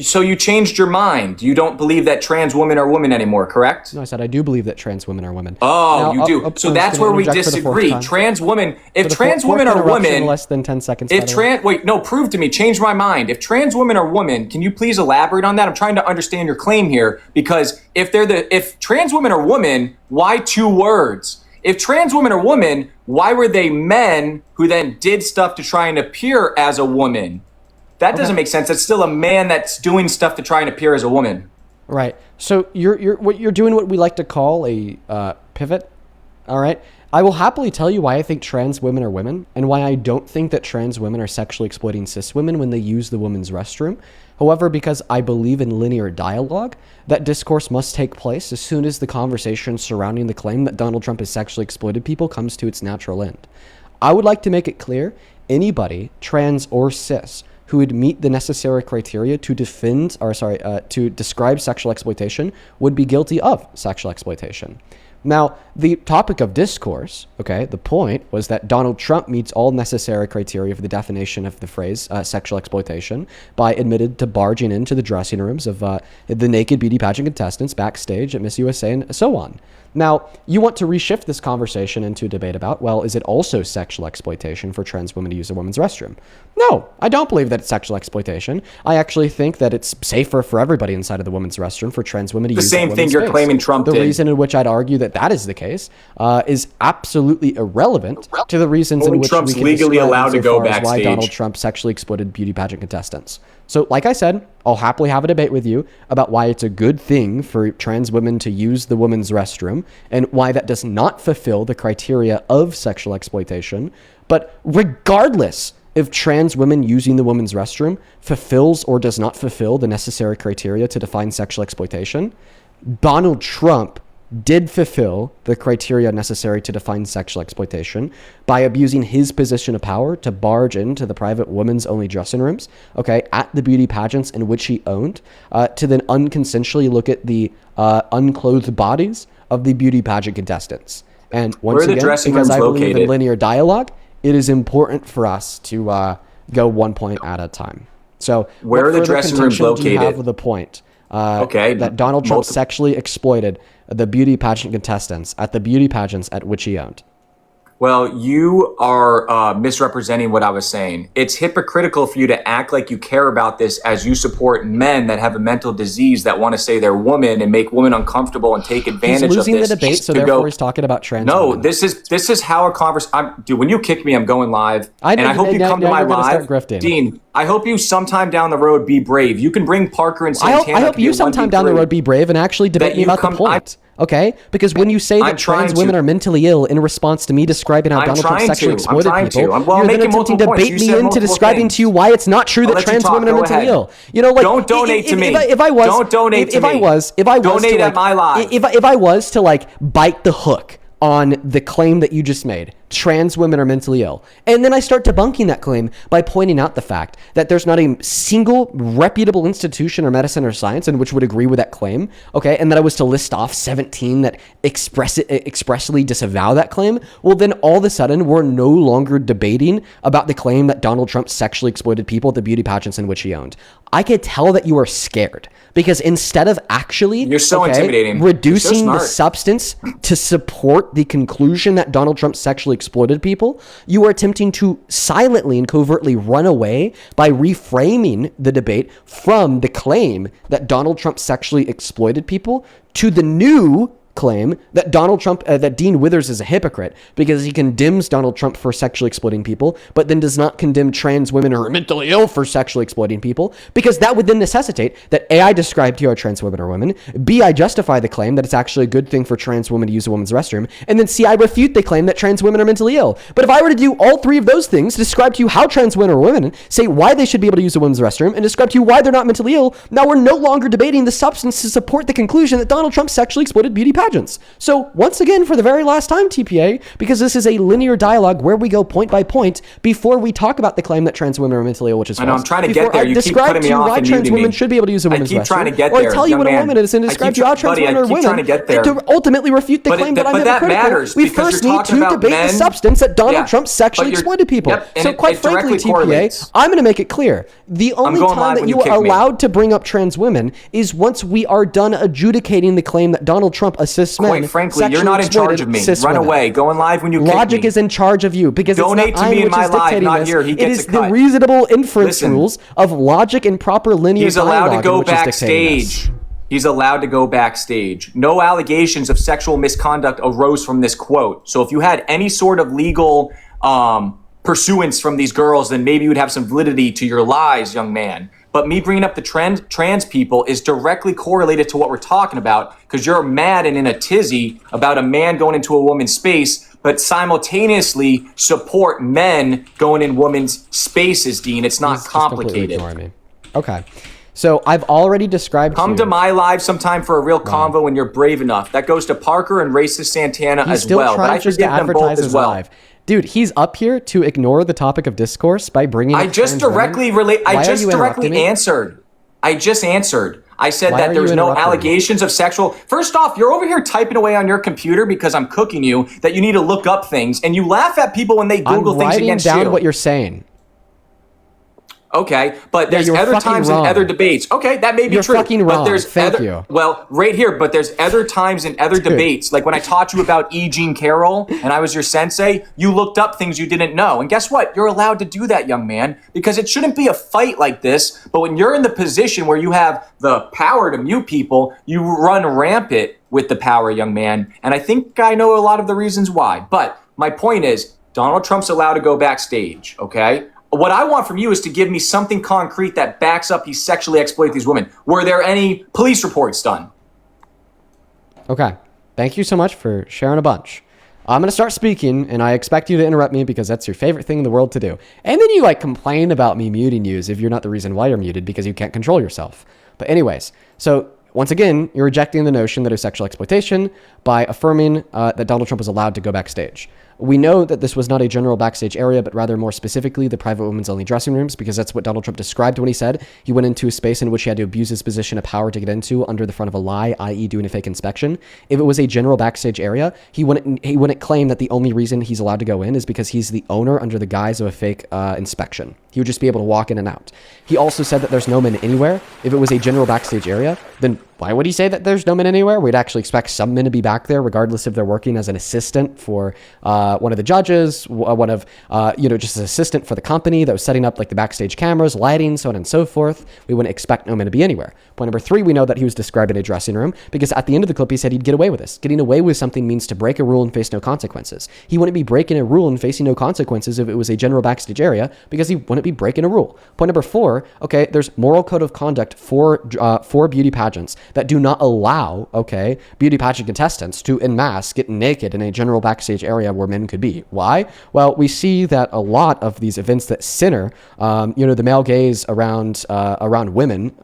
So you changed your mind. You don't believe that trans women are women anymore, correct? No, I said I do believe that trans women are women. Oh, now, you do. So that's where we disagree. Trans women, if trans women are women, less than 10 seconds. Prove to me, change my mind. If trans women are women, can you please elaborate on that? I'm trying to understand your claim here, because if trans women are women, why 2 words? If trans women are women, why were they men who then did stuff to try and appear as a woman? That doesn't make sense. That's still a man that's doing stuff to try and appear as a woman. Right. So you're doing what we like to call a pivot. All right. I will happily tell you why I think trans women are women and why I don't think that trans women are sexually exploiting cis women when they use the women's restroom. However, because I believe in linear dialogue, that discourse must take place as soon as the conversation surrounding the claim that Donald Trump has sexually exploited people comes to its natural end. I would like to make it clear, anybody, trans or cis, who would meet the necessary criteria to to describe sexual exploitation would be guilty of sexual exploitation. Now, the topic of discourse, okay, the point was that Donald Trump meets all necessary criteria for the definition of the phrase sexual exploitation by admitted to barging into the dressing rooms of the naked beauty pageant contestants backstage at Miss USA and so on. Now, you want to reshift this conversation into a debate about, well, is it also sexual exploitation for trans women to use a women's restroom? No, I don't believe that it's sexual exploitation. I actually think that it's safer for everybody inside of the women's restroom for trans women to use the same thing you're claiming Trump did. The reason in which I'd argue that that is the case is absolutely irrelevant to the reasons in which Trump's we can legally allowed to go backstage. Why Donald Trump sexually exploited beauty pageant contestants. So like I said, I'll happily have a debate with you about why it's a good thing for trans women to use the women's restroom and why that does not fulfill the criteria of sexual exploitation. But regardless if trans women using the women's restroom fulfills or does not fulfill the necessary criteria to define sexual exploitation, Donald Trump did fulfill the criteria necessary to define sexual exploitation by abusing his position of power to barge into the private women's only dressing rooms, okay, at the beauty pageants in which he owned, to then unconsensually look at the unclothed bodies of the beauty pageant contestants. And once again, because I believe in linear dialogue, it is important for us to go 1 point at a time. So where are the dressing rooms located? Do you have with the point that Donald Trump sexually exploited the beauty pageant contestants at the beauty pageants at which he owned? Well, you are misrepresenting what I was saying. It's hypocritical for you to act like you care about this as you support men that have a mental disease that want to say they're women and make women uncomfortable and take advantage of this. He's losing the debate, so therefore he's talking about trans women. This is how a conversation. Dude, when you kick me, I'm going live, and I hope you come to my live. Dean, I hope you sometime down the road be brave. You can bring Parker and Santana. I hope you sometime down the road be brave and actually debate me about the point. Okay? Because when you say that trans women are mentally ill in response to me describing how Donald Trump sexually exploited people, you're then attempting to bait me into describing to you why it's not true that trans women are mentally ill. You know, like, don't donate to me. If I was, don't donate to me. Donate at my live. If I was to like bite the hook on the claim that you just made, trans women are mentally ill, and then I start debunking that claim by pointing out the fact that there's not a single reputable institution or medicine or science in which would agree with that claim, okay, and that I was to list off 17 that expressly disavow that claim, well, then all of a sudden we're no longer debating about the claim that Donald Trump sexually exploited people at the beauty pageants in which he owned. I could tell that you are scared, because instead of actually intimidating, reducing the substance to support the conclusion that Donald Trump sexually exploited people, you are attempting to silently and covertly run away by reframing the debate from the claim that Donald Trump sexually exploited people to the new claim that Donald Trump, that Dean Withers is a hypocrite because he condemns Donald Trump for sexually exploiting people, but then does not condemn trans women who are mentally ill for sexually exploiting people, because that would then necessitate that A, I describe to you how trans women are women, B, I justify the claim that it's actually a good thing for trans women to use a woman's restroom, and then C, I refute the claim that trans women are mentally ill. But if I were to do all three of those things, describe to you how trans women are women, say why they should be able to use a women's restroom, and describe to you why they're not mentally ill, now we're no longer debating the substance to support the conclusion that Donald Trump sexually exploited beauty pageants. So once again, for the very last time, TPA, because this is a linear dialogue where we go point by point before we talk about the claim that trans women are mentally ill, which is false. I know, I'm trying to get there. You keep cutting me off and trans women should be able to use a women's restroom. I keep trying to get there. Or tell you what a woman is and describe to you how trans women are women, and to ultimately refute the claim that I'm hypocritical. We first need to debate the substance that Donald Trump sexually exploited people. So quite frankly, TPA, I'm going to make it clear. The only time that you are allowed to bring up trans women is once we are done adjudicating the claim that Donald Trump assists men. Quite frankly, you're not in charge of me. Run away. Going live when you kick me. Logic is in charge of you because donate it's not to me I in my live, not here. He gets it is the reasonable inference rules of logic and proper linear dialogue. He's allowed to go backstage. He's allowed to go backstage. No allegations of sexual misconduct arose from this quote. So if you had any sort of legal pursuance from these girls, then maybe you would have some validity to your lies, young man. But me bringing up the trans people is directly correlated to what we're talking about, because you're mad and in a tizzy about a man going into a woman's space, but simultaneously support men going in women's spaces, Dean. It's not complicated. Okay. So I've already described. Come to my live sometime for a real convo when you're brave enough. That goes to Parker and Racist Santana as well. But I forgive them both as well. Dude, he's up here to ignore the topic of discourse by bringing. I just directly answered. I just answered. I said that there's no allegations of sexual. First off, you're over here typing away on your computer because I'm cooking you that you need to look up things, and you laugh at people when they Google things against you. I'm writing down what you're saying. Okay, but there's other times and other debates. Okay, that may be true. You're fucking wrong. But there's Thank you. Well, right here, but there's other times and other debates. Like when I taught you about E. Jean Carroll and I was your sensei, you looked up things you didn't know. And guess what? You're allowed to do that, young man, because it shouldn't be a fight like this. But when you're in the position where you have the power to mute people, you run rampant with the power, young man. And I think I know a lot of the reasons why. But my point is, Donald Trump's allowed to go backstage, okay? What I want from you is to give me something concrete that backs up he sexually exploited these women. Were there any police reports done? Okay. Thank you so much for sharing a bunch. I'm going to start speaking, and I expect you to interrupt me because that's your favorite thing in the world to do. And then you like complain about me muting you as if you're not the reason why you're muted because you can't control yourself. But anyways, so once again, you're rejecting the notion that it was sexual exploitation by affirming that Donald Trump was allowed to go backstage. We know that this was not a general backstage area, but rather more specifically the private women's only dressing rooms, because that's what Donald Trump described when he said he went into a space in which he had to abuse his position of power to get into under the front of a lie, i.e. doing a fake inspection. If it was a general backstage area, he wouldn't claim that the only reason he's allowed to go in is because he's the owner under the guise of a fake inspection. He would just be able to walk in and out. He also said that there's no men anywhere. If it was a general backstage area, then why would he say that there's no men anywhere? We'd actually expect some men to be back there, regardless if they're working as an assistant for one of the judges, one of, just an assistant for the company that was setting up like the backstage cameras, lighting, so on and so forth. We wouldn't expect no men to be anywhere. Point number 3, we know that he was describing a dressing room because at the end of the clip, he said he'd get away with this. Getting away with something means to break a rule and face no consequences. He wouldn't be breaking a rule and facing no consequences if it was a general backstage area because he wouldn't be breaking a rule. Point number 4, okay, there's moral code of conduct for beauty pageants that do not allow, okay, beauty pageant contestants to en masse get naked in a general backstage area where men could be. Why? Well, we see that a lot of these events that center, the male gaze around women,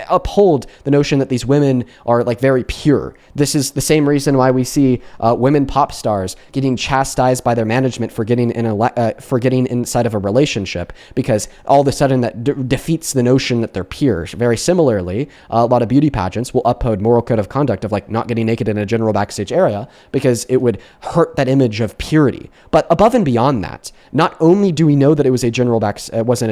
uphold the notion that these women are like very pure. This is the same reason why we see women pop stars getting chastised by their management for getting inside of a relationship, because all of a sudden that defeats the notion that they're pure. Very similarly, a lot of beauty pageants will uphold moral code of conduct of like not getting naked in a general backstage area because it would hurt that image of purity. But above and beyond that, not only do we know that it wasn't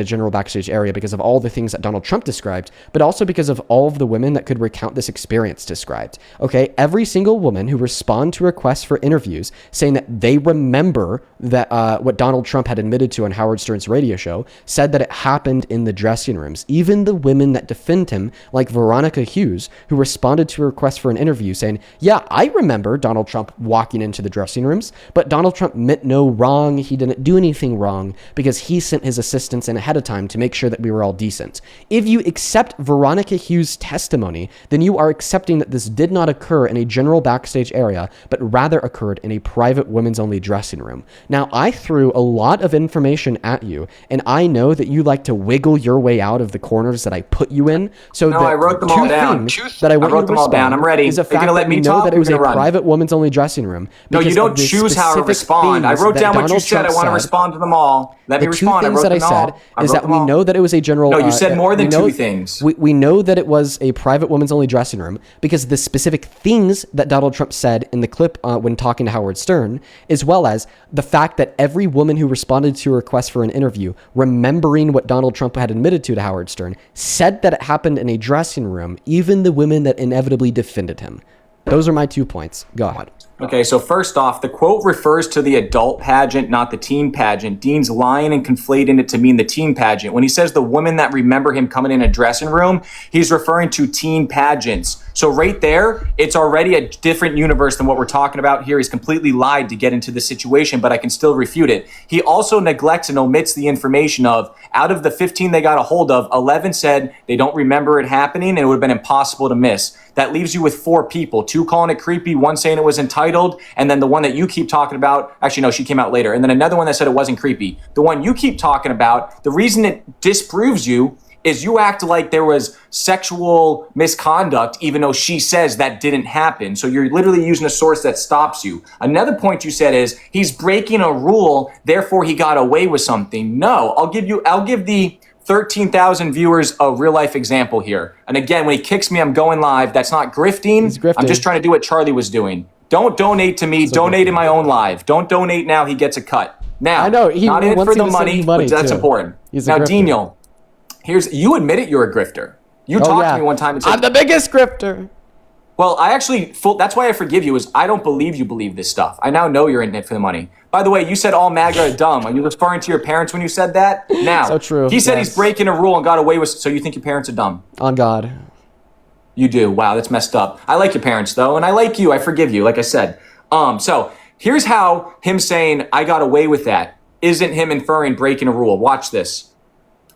a general backstage area because of all the things that Donald Trump described, but also because of all of the women that could recount this experience described. Okay, every single woman who respond to requests for interviews saying that they remember that what Donald Trump had admitted to on Howard Stern's radio show said that it happened in the dressing rooms. Even the women that defend him, like Veronica Hughes, who responded to a request for an interview saying, yeah, I remember Donald Trump walking into the dressing rooms, but Donald Trump meant no wrong. He didn't do anything wrong because he sent his assistants in ahead of time to make sure that we were all decent. If you accept Veronica Hughes' testimony, then you are accepting that this did not occur in a general backstage area, but rather occurred in a private women's only dressing room. Now, I threw a lot of information at you, and I know that you like to wiggle your way out of the corners that I put you in. So no, I wrote them all down. That I want you to respond down. I'm ready. is the fact that we know that it was a private women's only dressing room. No, you don't choose how to respond. I wrote down what you said. I want to respond to them all. Let me respond. The two things that I said is that we know that it was a general... No, you said more than two things. We know that it was a private women's only dressing room because the specific things that Donald Trump said in the clip when talking to Howard Stern, as well as the fact that every woman who responded to a request for an interview, remembering what Donald Trump had admitted to Howard Stern, said that it happened in a dressing room, even the women that inevitably defended him. Those are my 2 points. Go ahead. Okay, so first off, the quote refers to the adult pageant, not the teen pageant. Dean's lying and conflating it to mean the teen pageant. When he says the women that remember him coming in a dressing room, he's referring to teen pageants. So right there, it's already a different universe than what we're talking about here. He's completely lied to get into the situation, but I can still refute it. He also neglects and omits the information of, out of the 15 they got a hold of, 11 said they don't remember it happening and it would have been impossible to miss. That leaves you with 4 people, 2 calling it creepy, 1 saying it was entitled, and then the one that you keep talking about, actually no, she came out later, and then another one that said it wasn't creepy. The one you keep talking about, the reason it disproves you is you act like there was sexual misconduct, even though she says that didn't happen. So you're literally using a source that stops you. Another point you said is he's breaking a rule, therefore he got away with something. No, I'll give the 13,000 viewers a real life example here. And again, when he kicks me, I'm going live. That's not grifting. I'm just trying to do what Charlie was doing. Don't donate to me. Donate in my own live. Don't donate now. He gets a cut. Now, I know, not in it for the money, but that's important. Now, Daniel, you admit it, you're a grifter. You talked to me one time and said, I'm the biggest grifter. Well, that's why I forgive you, is I don't believe you believe this stuff. I now know you're in it for the money. By the way, you said all MAGA are dumb. Are you referring to your parents when you said that? Now, so true. He said he's breaking a rule and got away with, so you think your parents are dumb? On God. You do. Wow, that's messed up. I like your parents, though, and I like you. I forgive you, like I said. So here's how him saying, I got away with that. isn't him inferring breaking a rule. Watch this.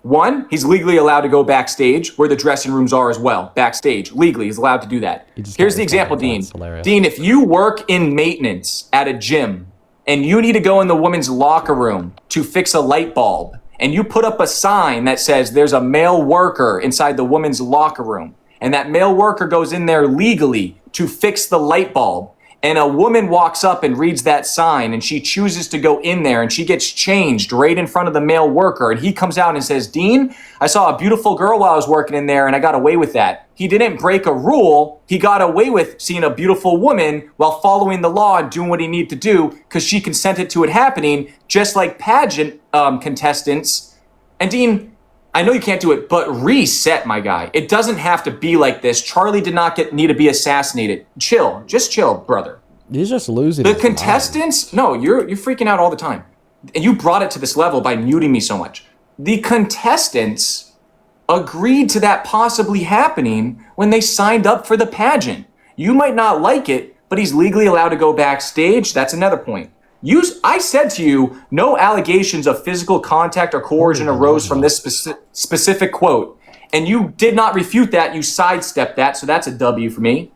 1, he's legally allowed to go backstage where the dressing rooms are as well. Backstage, legally, he's allowed to do that. Here's the example, Dean. Dean, if you work in maintenance at a gym and you need to go in the women's locker room to fix a light bulb, and you put up a sign that says there's a male worker inside the women's locker room, and that male worker goes in there legally to fix the light bulb, and a woman walks up and reads that sign, and she chooses to go in there, and she gets changed right in front of the male worker, and he comes out and says, Dean, I saw a beautiful girl while I was working in there, and I got away with that. He didn't break a rule. He got away with seeing a beautiful woman while following the law and doing what he needed to do because she consented to it happening, just like pageant contestants. And Dean, I know you can't do it, but reset, my guy. It doesn't have to be like this. Charlie did not need to be assassinated. Chill. Just chill, brother. He's just losing. The contestants, no, you're freaking out all the time. And you brought it to this level by muting me so much. The contestants agreed to that possibly happening when they signed up for the pageant. You might not like it, but he's legally allowed to go backstage. That's another point. I said to you, no allegations of physical contact or coercion arose from this specific quote. And you did not refute that. You sidestepped that. So that's a W for me.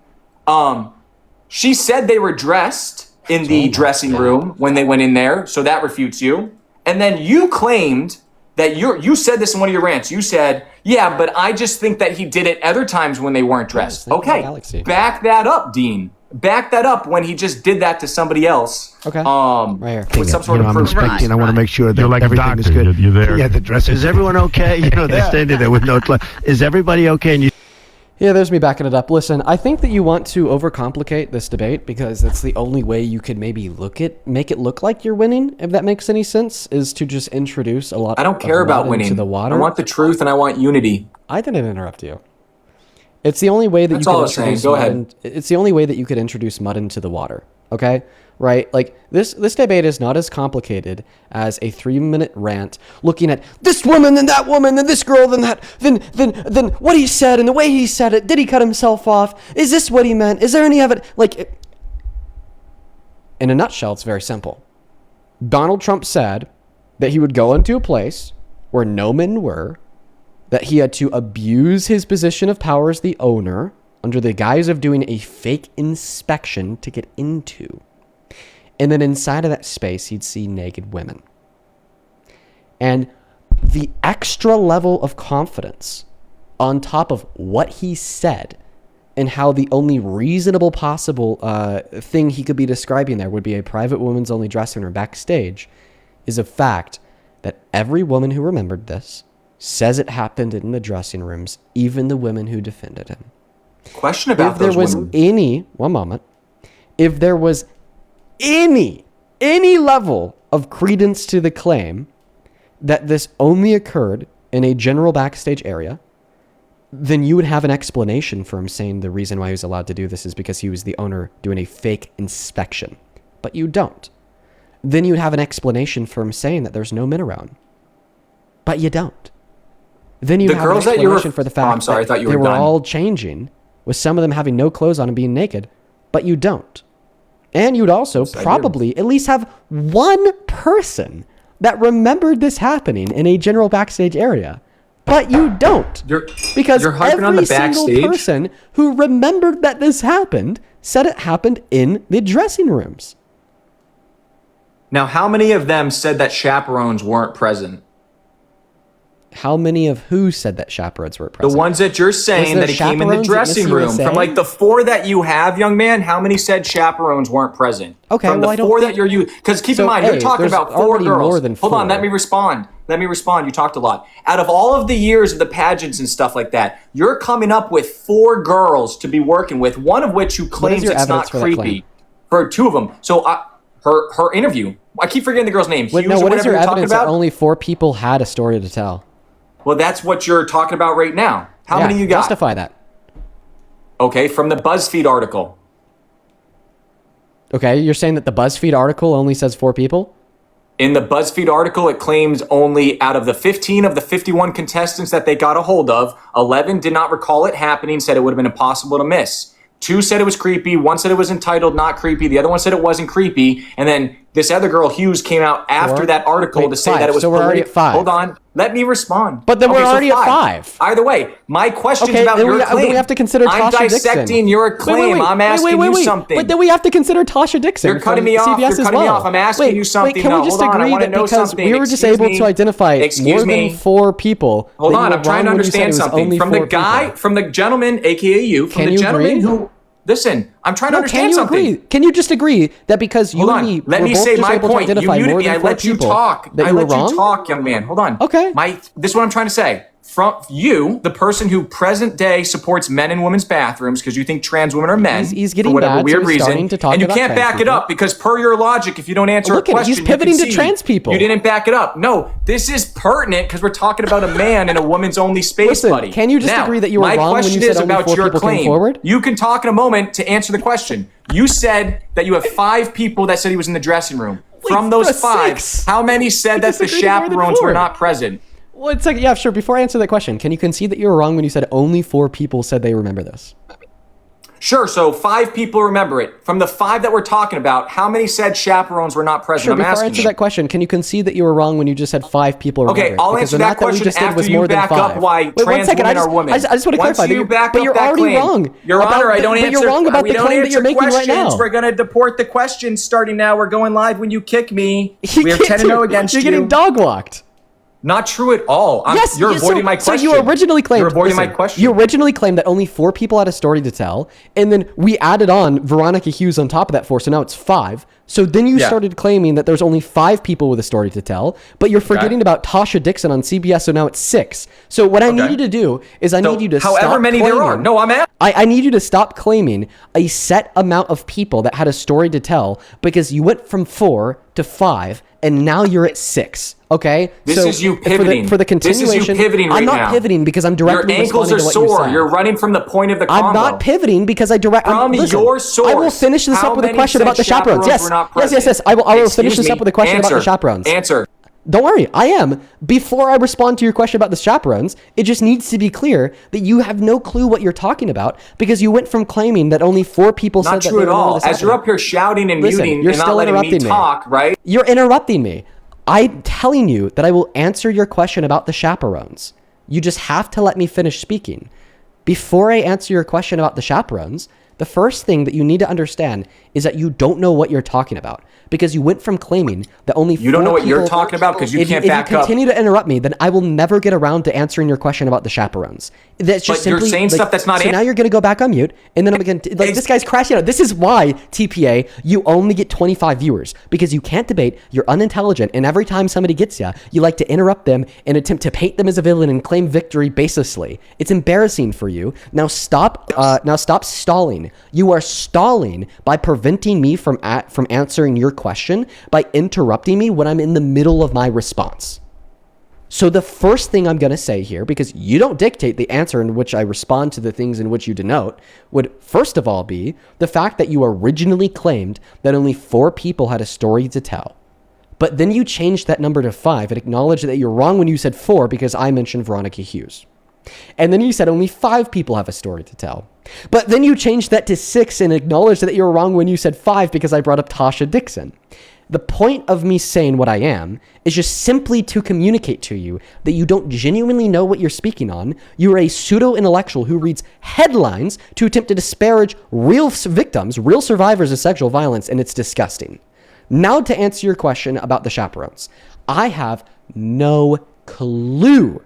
She said they were dressed in the dressing room when they went in there. So that refutes you. And then you claimed that you said this in one of your rants. You said, yeah, but I just think that he did it other times when they weren't dressed. Okay, back that up, Dean. Back that up when he just did that to somebody else. Okay. Right here. With some sort of I'm proof. inspecting. I want to make sure that like everything is good. You're there. Yeah, the dress. Is everyone okay? They're standing there with no clothes. Is everybody okay? And Yeah, there's me backing it up. Listen, I think that you want to overcomplicate this debate because that's the only way you could maybe make it look like you're winning, if that makes any sense, is to just introduce a lot. I don't care about winning. Into the water. I want the truth and I want unity. I didn't interrupt you. It's the only way that That's all I was saying. Go ahead. It's the only way that you could introduce mud into the water. Okay, right? Like this debate is not as complicated as a 3-minute rant looking at this woman, then that woman, then this girl, then that, then what he said and the way he said it. Did he cut himself off? Is this what he meant? Is there any evidence? In a nutshell, it's very simple. Donald Trump said that he would go into a place where no men were, that he had to abuse his position of power as the owner under the guise of doing a fake inspection to get into. And then inside of that space, he'd see naked women. And the extra level of confidence on top of what he said and how the only reasonable possible thing he could be describing there would be a private woman's only dressing room backstage is a fact that every woman who remembered this says it happened in the dressing rooms, even the women who defended him. Question about if there those was women. If there was any level of credence to the claim that this only occurred in a general backstage area, then you would have an explanation for him saying the reason why he was allowed to do this is because he was the owner doing a fake inspection. But you don't. Then you'd have an explanation for him saying that there's no men around. But you don't. Then you have an explanation for the fact that they were all changing, with some of them having no clothes on and being naked, but you don't. And you'd also probably at least have one person that remembered this happening in a general backstage area, but you don't. Because every single person who remembered that this happened said it happened in the dressing rooms. Now, how many of them said that chaperones weren't present? How many of who said that chaperones were present? The ones that you're saying that he came in the dressing room. From like the 4 that you have, young man, how many said chaperones weren't present? Okay, From the 4 that you're using. Because keep in mind, you're talking about 4 girls. Hold on, let me respond. You talked a lot. Out of all of the years of the pageants and stuff like that, you're coming up with 4 girls to be working with, one of which you claims it's not creepy. For 2 of them. So her interview, I keep forgetting the girl's name. What is your evidence that only 4 people had a story to tell? Well, that's what you're talking about right now. How many you got? Justify that. Okay, from the BuzzFeed article. Okay, you're saying that the BuzzFeed article only says 4 people? In the BuzzFeed article, it claims only out of the 15 of the 51 contestants that they got a hold of, 11 did not recall it happening, said it would have been impossible to miss. 2 said it was creepy, 1 said it was entitled not creepy, the other one said it wasn't creepy, and then This other girl, Hughes, came out after that article to say that it was. So we're already at 5. Hold on. Let me respond. But then we're already at 5. Either way, my question's about your claim. Then we have to consider Tasha I'm dissecting Dixon. your claim. I'm asking you something. But then we have to consider Tasha Dixon. You're cutting me off. You're cutting me off. I'm asking you something. Wait, can we just agree that because we were just able to identify more than 4 people? Hold on. I'm trying to understand something. From the guy, from the gentleman, aka you, from the gentleman who. Listen, I'm trying to understand something. Can you just agree that because you and me let me say my point. You muted me. I let you talk. I let you talk, young man. Hold on. Okay. This is what I'm trying to say. From you, the person who present day supports men in women's bathrooms because you think trans women are men he's getting for whatever bad, weird so he's reason, starting to talk and you about can't back it up because per your logic, if you don't answer a question, he's pivoting to trans people. You didn't back it up. No, this is pertinent because we're talking about a man in a woman's only space, buddy. Can you just agree that you were wrong when you said only 4 people came forward? You can talk in a moment to answer the question. You said that you have 5 people that said he was in the dressing room. From those 5, how many said that the chaperones were not present? Well, it's like, yeah, sure. Before I answer that question, can you concede that you were wrong when you said only 4 people said they remember this? Sure. So 5 people remember it. From the 5 that we're talking about, how many said chaperones were not present? Sure, I'm before I asking answer that question, can you concede that you were wrong when you just said 5 people remember it? Okay, I'll answer that question after you back up why trans women are women. I just want to clarify. But you're already wrong. Your Honor, I don't answer. But you're wrong about the claim that you're making right now. We're going to deport the questions starting now. We're going live when you kick me. We are 10-0 against you. You're getting dog walked. Not true at all. You're avoiding my question. So you originally claimed. You're avoiding my question. You originally claimed that only 4 people had a story to tell, and then we added on Veronica Hughes on top of that 4, so now it's 5. So then you started claiming that there's only 5 people with a story to tell, but you're forgetting about Tasha Dixon on CBS, so now it's 6. So what I need you to do is I need you to stop however many claiming, there are. No, I'm at. I need you to stop claiming a set amount of people that had a story to tell because you went from 4 to 5, and now you're at 6. Okay, this is you pivoting. For the continuation, this is you pivoting right I'm not now. pivoting because I'm directly Your ankles responding are to what sore. you said. You're running from the point of the combo. I'm not pivoting because I listen, your source. I will finish this up with a question about the chaperones. Yes. I will finish this up with a question about the chaperones. Answer. Don't worry, I am. Before I respond to your question about the chaperones, it just needs to be clear that you have no clue what you're talking about because you went from claiming that only 4 people said that they Not true at all. As you're up here shouting and muting you're and still not letting me talk, right? You're interrupting me. I'm telling you that I will answer your question about the chaperones. You just have to let me finish speaking. Before I answer your question about the chaperones, the first thing that you need to understand is that you don't know what you're talking about because you went from claiming that only 4 people... You don't know what you're talking about because you can't back up. If you continue to interrupt me, then I will never get around to answering your question about the chaperones. That's just but you're saying stuff that's not... So now you're going to go back on mute, and then I'm going to... Like, this guy's crashing out. This is why, TPA, you only get 25 viewers because you can't debate, you're unintelligent, and every time somebody gets you like to interrupt them and attempt to paint them as a villain and claim victory baselessly. It's embarrassing for you. Now stop stalling. You are stalling by preventing me from answering your question by interrupting me when I'm in the middle of my response. So the first thing I'm going to say here, because you don't dictate the answer in which I respond to the things in which you denote, would first of all be the fact that you originally claimed that only 4 people had a story to tell. But then you changed that number to 5 and acknowledged that you're wrong when you said 4 because I mentioned Veronica Hughes. And then you said only 5 people have a story to tell. But then you changed that to 6 and acknowledged that you were wrong when you said 5 because I brought up Tasha Dixon. The point of me saying what I am is just simply to communicate to you that you don't genuinely know what you're speaking on. You are a pseudo-intellectual who reads headlines to attempt to disparage real victims, real survivors of sexual violence, and it's disgusting. Now to answer your question about the chaperones. I have no clue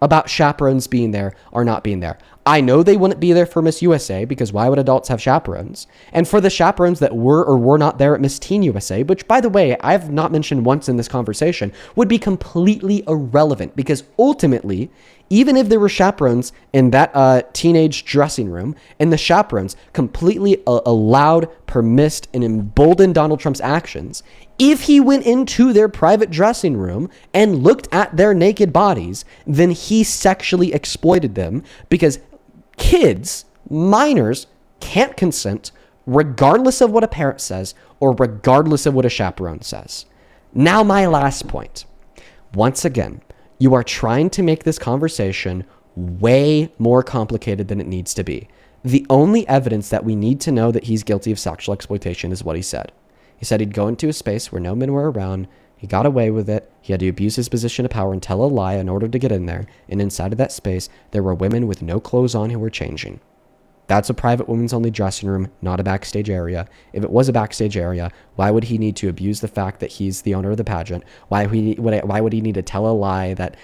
about chaperones being there or not being there. I know they wouldn't be there for Miss USA because why would adults have chaperones? And for the chaperones that were or were not there at Miss Teen USA, which by the way, I've not mentioned once in this conversation, would be completely irrelevant because ultimately, even if there were chaperones in that teenage dressing room and the chaperones completely allowed, permissed, and emboldened Donald Trump's actions, if he went into their private dressing room and looked at their naked bodies, then he sexually exploited them because kids, minors, can't consent regardless of what a parent says or regardless of what a chaperone says. Now my last point. Once again, you are trying to make this conversation way more complicated than it needs to be. The only evidence that we need to know that he's guilty of sexual exploitation is what he said. He said he'd go into a space where no men were around. He got away with it. He had to abuse his position of power and tell a lie in order to get in there. And inside of that space, there were women with no clothes on who were changing. That's a private women's only dressing room, not a backstage area. If it was a backstage area, why would he need to abuse the fact that he's the owner of the pageant? Why would he need to tell a lie that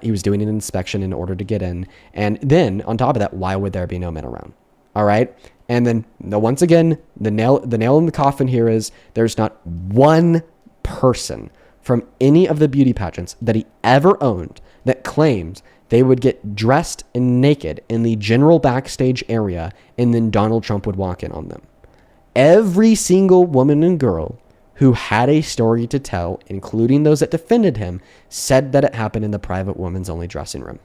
he was doing an inspection in order to get in? And then, on top of that, why would there be no men around? All right? And then, once again, the nail in the coffin here is there's not one person from any of the beauty pageants that he ever owned that claimed they would get dressed and naked in the general backstage area, and then Donald Trump would walk in on them. Every single woman and girl who had a story to tell, including those that defended him, said that it happened in the private women's only dressing room.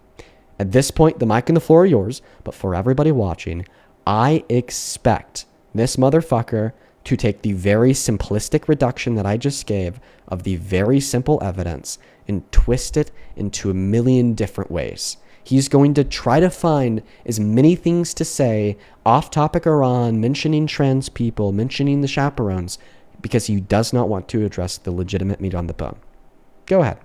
At this point, the mic and the floor are yours, but for everybody watching, I expect this motherfucker to take the very simplistic reduction that I just gave of the very simple evidence and twist it into a million different ways. He's going to try to find as many things to say off topic or on, mentioning trans people, mentioning the chaperones, because he does not want to address the legitimate meat on the bone. Go ahead.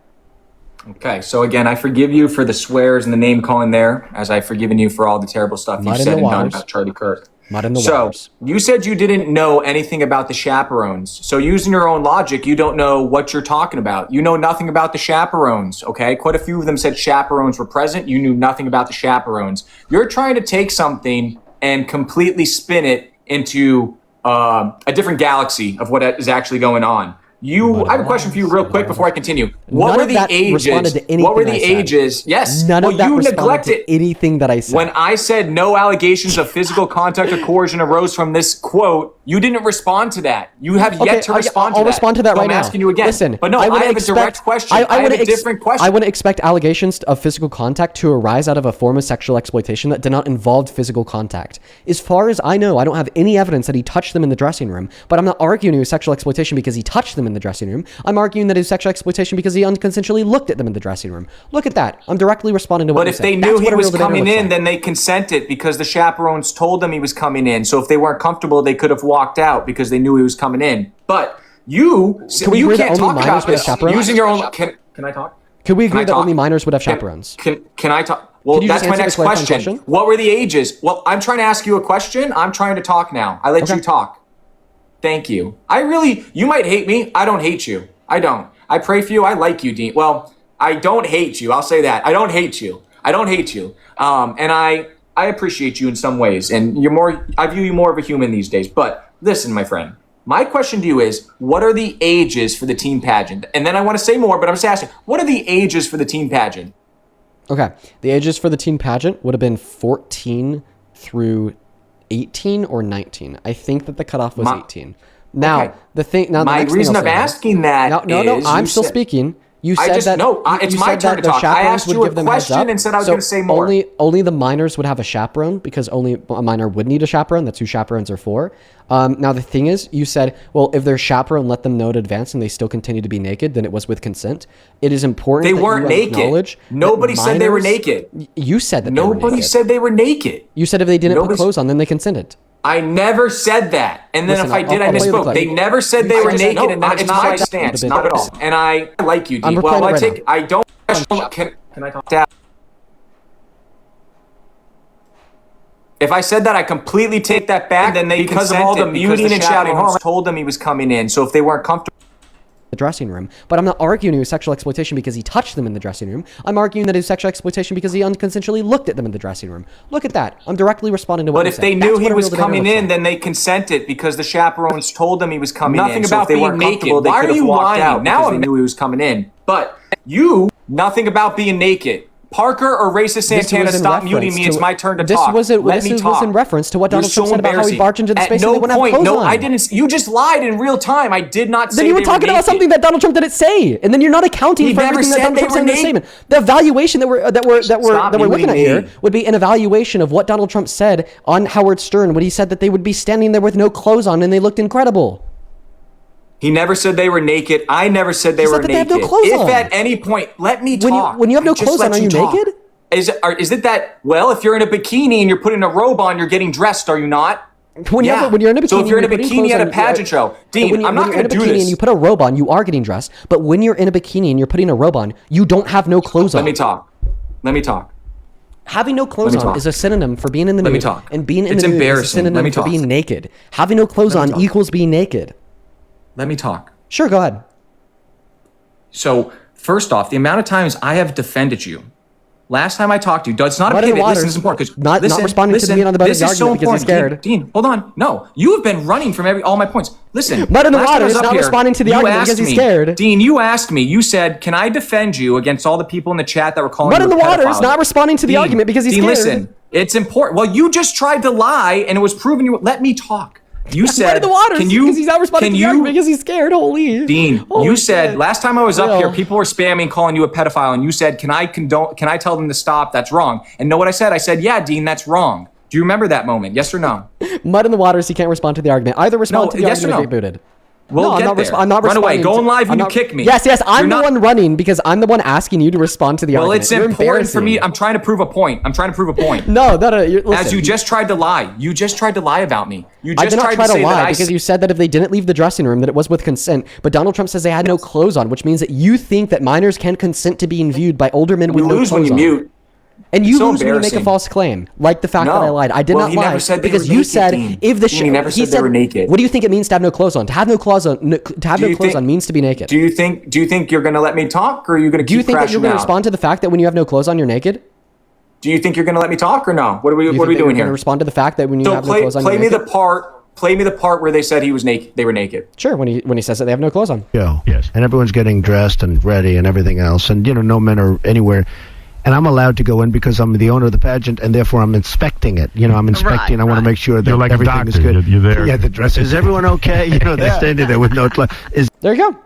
Okay, so again, I forgive you for the swears and the name calling there, as I've forgiven you for all the terrible stuff you said and done about Charlie Kirk. Mud in the waters. You said you didn't know anything about the chaperones. So using your own logic, you don't know what you're talking about. You know nothing about the chaperones, okay? Quite a few of them said chaperones were present. You knew nothing about the chaperones. You're trying to take something and completely spin it into a different galaxy of what is actually going on. I have a question for you real quick before I continue. What were the ages? Yes. None of that you responded neglected to anything that I said. When I said no allegations of physical contact or coercion arose from this quote, you didn't respond to that. You have yet to respond to that. I'll respond to that right now. I'm asking you again. Listen, but no, I have a direct question. I have a different question. I wouldn't expect allegations of physical contact to arise out of a form of sexual exploitation that did not involve physical contact. As far as I know, I don't have any evidence that he touched them in the dressing room, but I'm not arguing it was sexual exploitation because he touched them in the dressing room. I'm arguing that it was sexual exploitation because he unconsensually looked at them in the dressing room. Look at that. I'm directly responding to what you said. But if they knew he was coming in, then they consented because the chaperones told them he was coming in. So if they weren't comfortable, they could have walked out because they knew he was coming in. But you can't talk about this using your own... Can I talk? Could we agree that only minors would have chaperones? Can I talk? Well, that's my next question. What were the ages? Well, I'm trying to ask you a question. I'm trying to talk now. I let you talk. Thank you. You might hate me. I don't hate you. I don't. I pray for you. I like you, Dean. Well, I don't hate you. I'll say that. I don't hate you. And I appreciate you in some ways. And I view you more of a human these days. But listen, my friend, my question to you is, what are the ages for the teen pageant? And then I want to say more, but I'm just asking, what are the ages for the teen pageant? Okay. The ages for the teen pageant would have been 14 through 18 or 19. I think that the cutoff was 18. Now, my reason of asking that No, I'm still speaking. You said it's my turn to talk. I asked you a question and said I was going to say more. Only the minors would have a chaperone because only a minor would need a chaperone. That's who chaperones are for. Now, the thing is, you said, well, if their chaperone let them know in advance and they still continue to be naked, then it was with consent. It is important they weren't naked. Nobody said they were naked. You said that Nobody said they were naked. You said if they didn't put clothes on, then they consented. I never said that. And then if I did, I misspoke. They never said they were naked, and that's my stance. Not at all. And I like you, Dean. Well, I don't... Can I talk down? If I said that, I completely take that back. Then they because of all the muting and shouting, told them he was coming in. So if they weren't comfortable... the dressing room, but I'm not arguing it was sexual exploitation because he touched them in the dressing room. I'm arguing that it was sexual exploitation because he unconsensually looked at them in the dressing room. Look at that. I'm directly responding to what you said. But if they knew he was coming in, then they consented because the chaperones told them he was coming in. Nothing about being naked. Why are you lying? Now they knew he was coming in. But nothing about being naked. Parker or Racist Santana, stop muting me. It's my turn to talk. This was in reference to what Donald Trump said about how he barged into the space and they wouldn't have clothes on. I didn't. You just lied in real time. I did not say they were naked. Then you were talking about something that Donald Trump didn't say, and then you're not accounting for everything that Donald Trump said in the statement. The evaluation that we're looking at here would be an evaluation of what Donald Trump said on Howard Stern when he said that they would be standing there with no clothes on and they looked incredible. He never said they were naked. I never said they were naked. They have no clothes on. If at any point, let me talk. When you have no clothes on, are you naked? Is it that, well, if you're in a bikini and you're putting a robe on, you're getting dressed, are you not? When you're in a bikini, so if you're in a bikini at a pageant show, Dean, I'm not going to do this. And you put a robe on, you are getting dressed. But when you're in a bikini and you're putting a robe on, you don't have no clothes on. Let me talk. Having no clothes on is a synonym for being in the nude. Let me talk. And being in the nude is a synonym for being naked. Having no clothes on equals being naked. Let me talk. Sure, go ahead. So, first off, the amount of times I have defended you. Last time I talked to you, it's not a pivot. Listen, this is important. Not responding to me on the better argument because he's scared. Dean, hold on. No, you have been running from all my points. Listen. Mud in the water is not responding to the argument because he's scared. Dean, you asked me. You said, "Can I defend you against all the people in the chat that were calling you a pedophile?" Mud in the water is not responding to the Dean, argument because he's scared. Listen, it's important. Well, you just tried to lie, and it was proven you. Let me talk. You said, in the water because he's not responding to the argument because he's scared. Holy Dean, you said last time I was up here, people were spamming, calling you a pedophile, and you said, "Can I tell them to stop? That's wrong." And know what I said? I said, "Yeah, Dean, that's wrong." Do you remember that moment? Yes or no? Mud in the waters. He can't respond to the argument. Either respond to the argument or get booted. We'll get there. I'm not Run away. Go on live when you kick me. Yes. I'm the one running because I'm the one asking you to respond to the argument. Well, it's important for me. I'm trying to prove a point. No. Listen. As you just tried to lie. You just tried to lie about me. You just tried to lie because you said that if they didn't leave the dressing room, that it was with consent. But Donald Trump says they had no clothes on, which means that you think that minors can consent to being viewed by older men with no clothes on. You lose when you mute. And you lose when you make a false claim, like the fact that I lied. I did not lie because you said if the he never said they were naked. What do you think it means to have no clothes on? To have no clothes on, means to be naked. Do you think you're going to let me talk, or are you going to keep crashing out? Do you think that you're going to respond to the fact that when you have no clothes on, you're naked? Do you think you're going to let me talk, or no? What are we doing here? You're going to respond to the fact that when you have no clothes on, you're naked? Play me the part where they said he was naked. They were naked. Sure, when he says that they have no clothes on. Yeah. Yes. And everyone's getting dressed and ready and everything else, and no men are anywhere. And I'm allowed to go in because I'm the owner of the pageant, and therefore I'm inspecting it. I'm inspecting. Right, I want to make sure that like everything is good. You're there. Yeah, the dress. Is everyone okay? They're standing there with no clothes. There you go.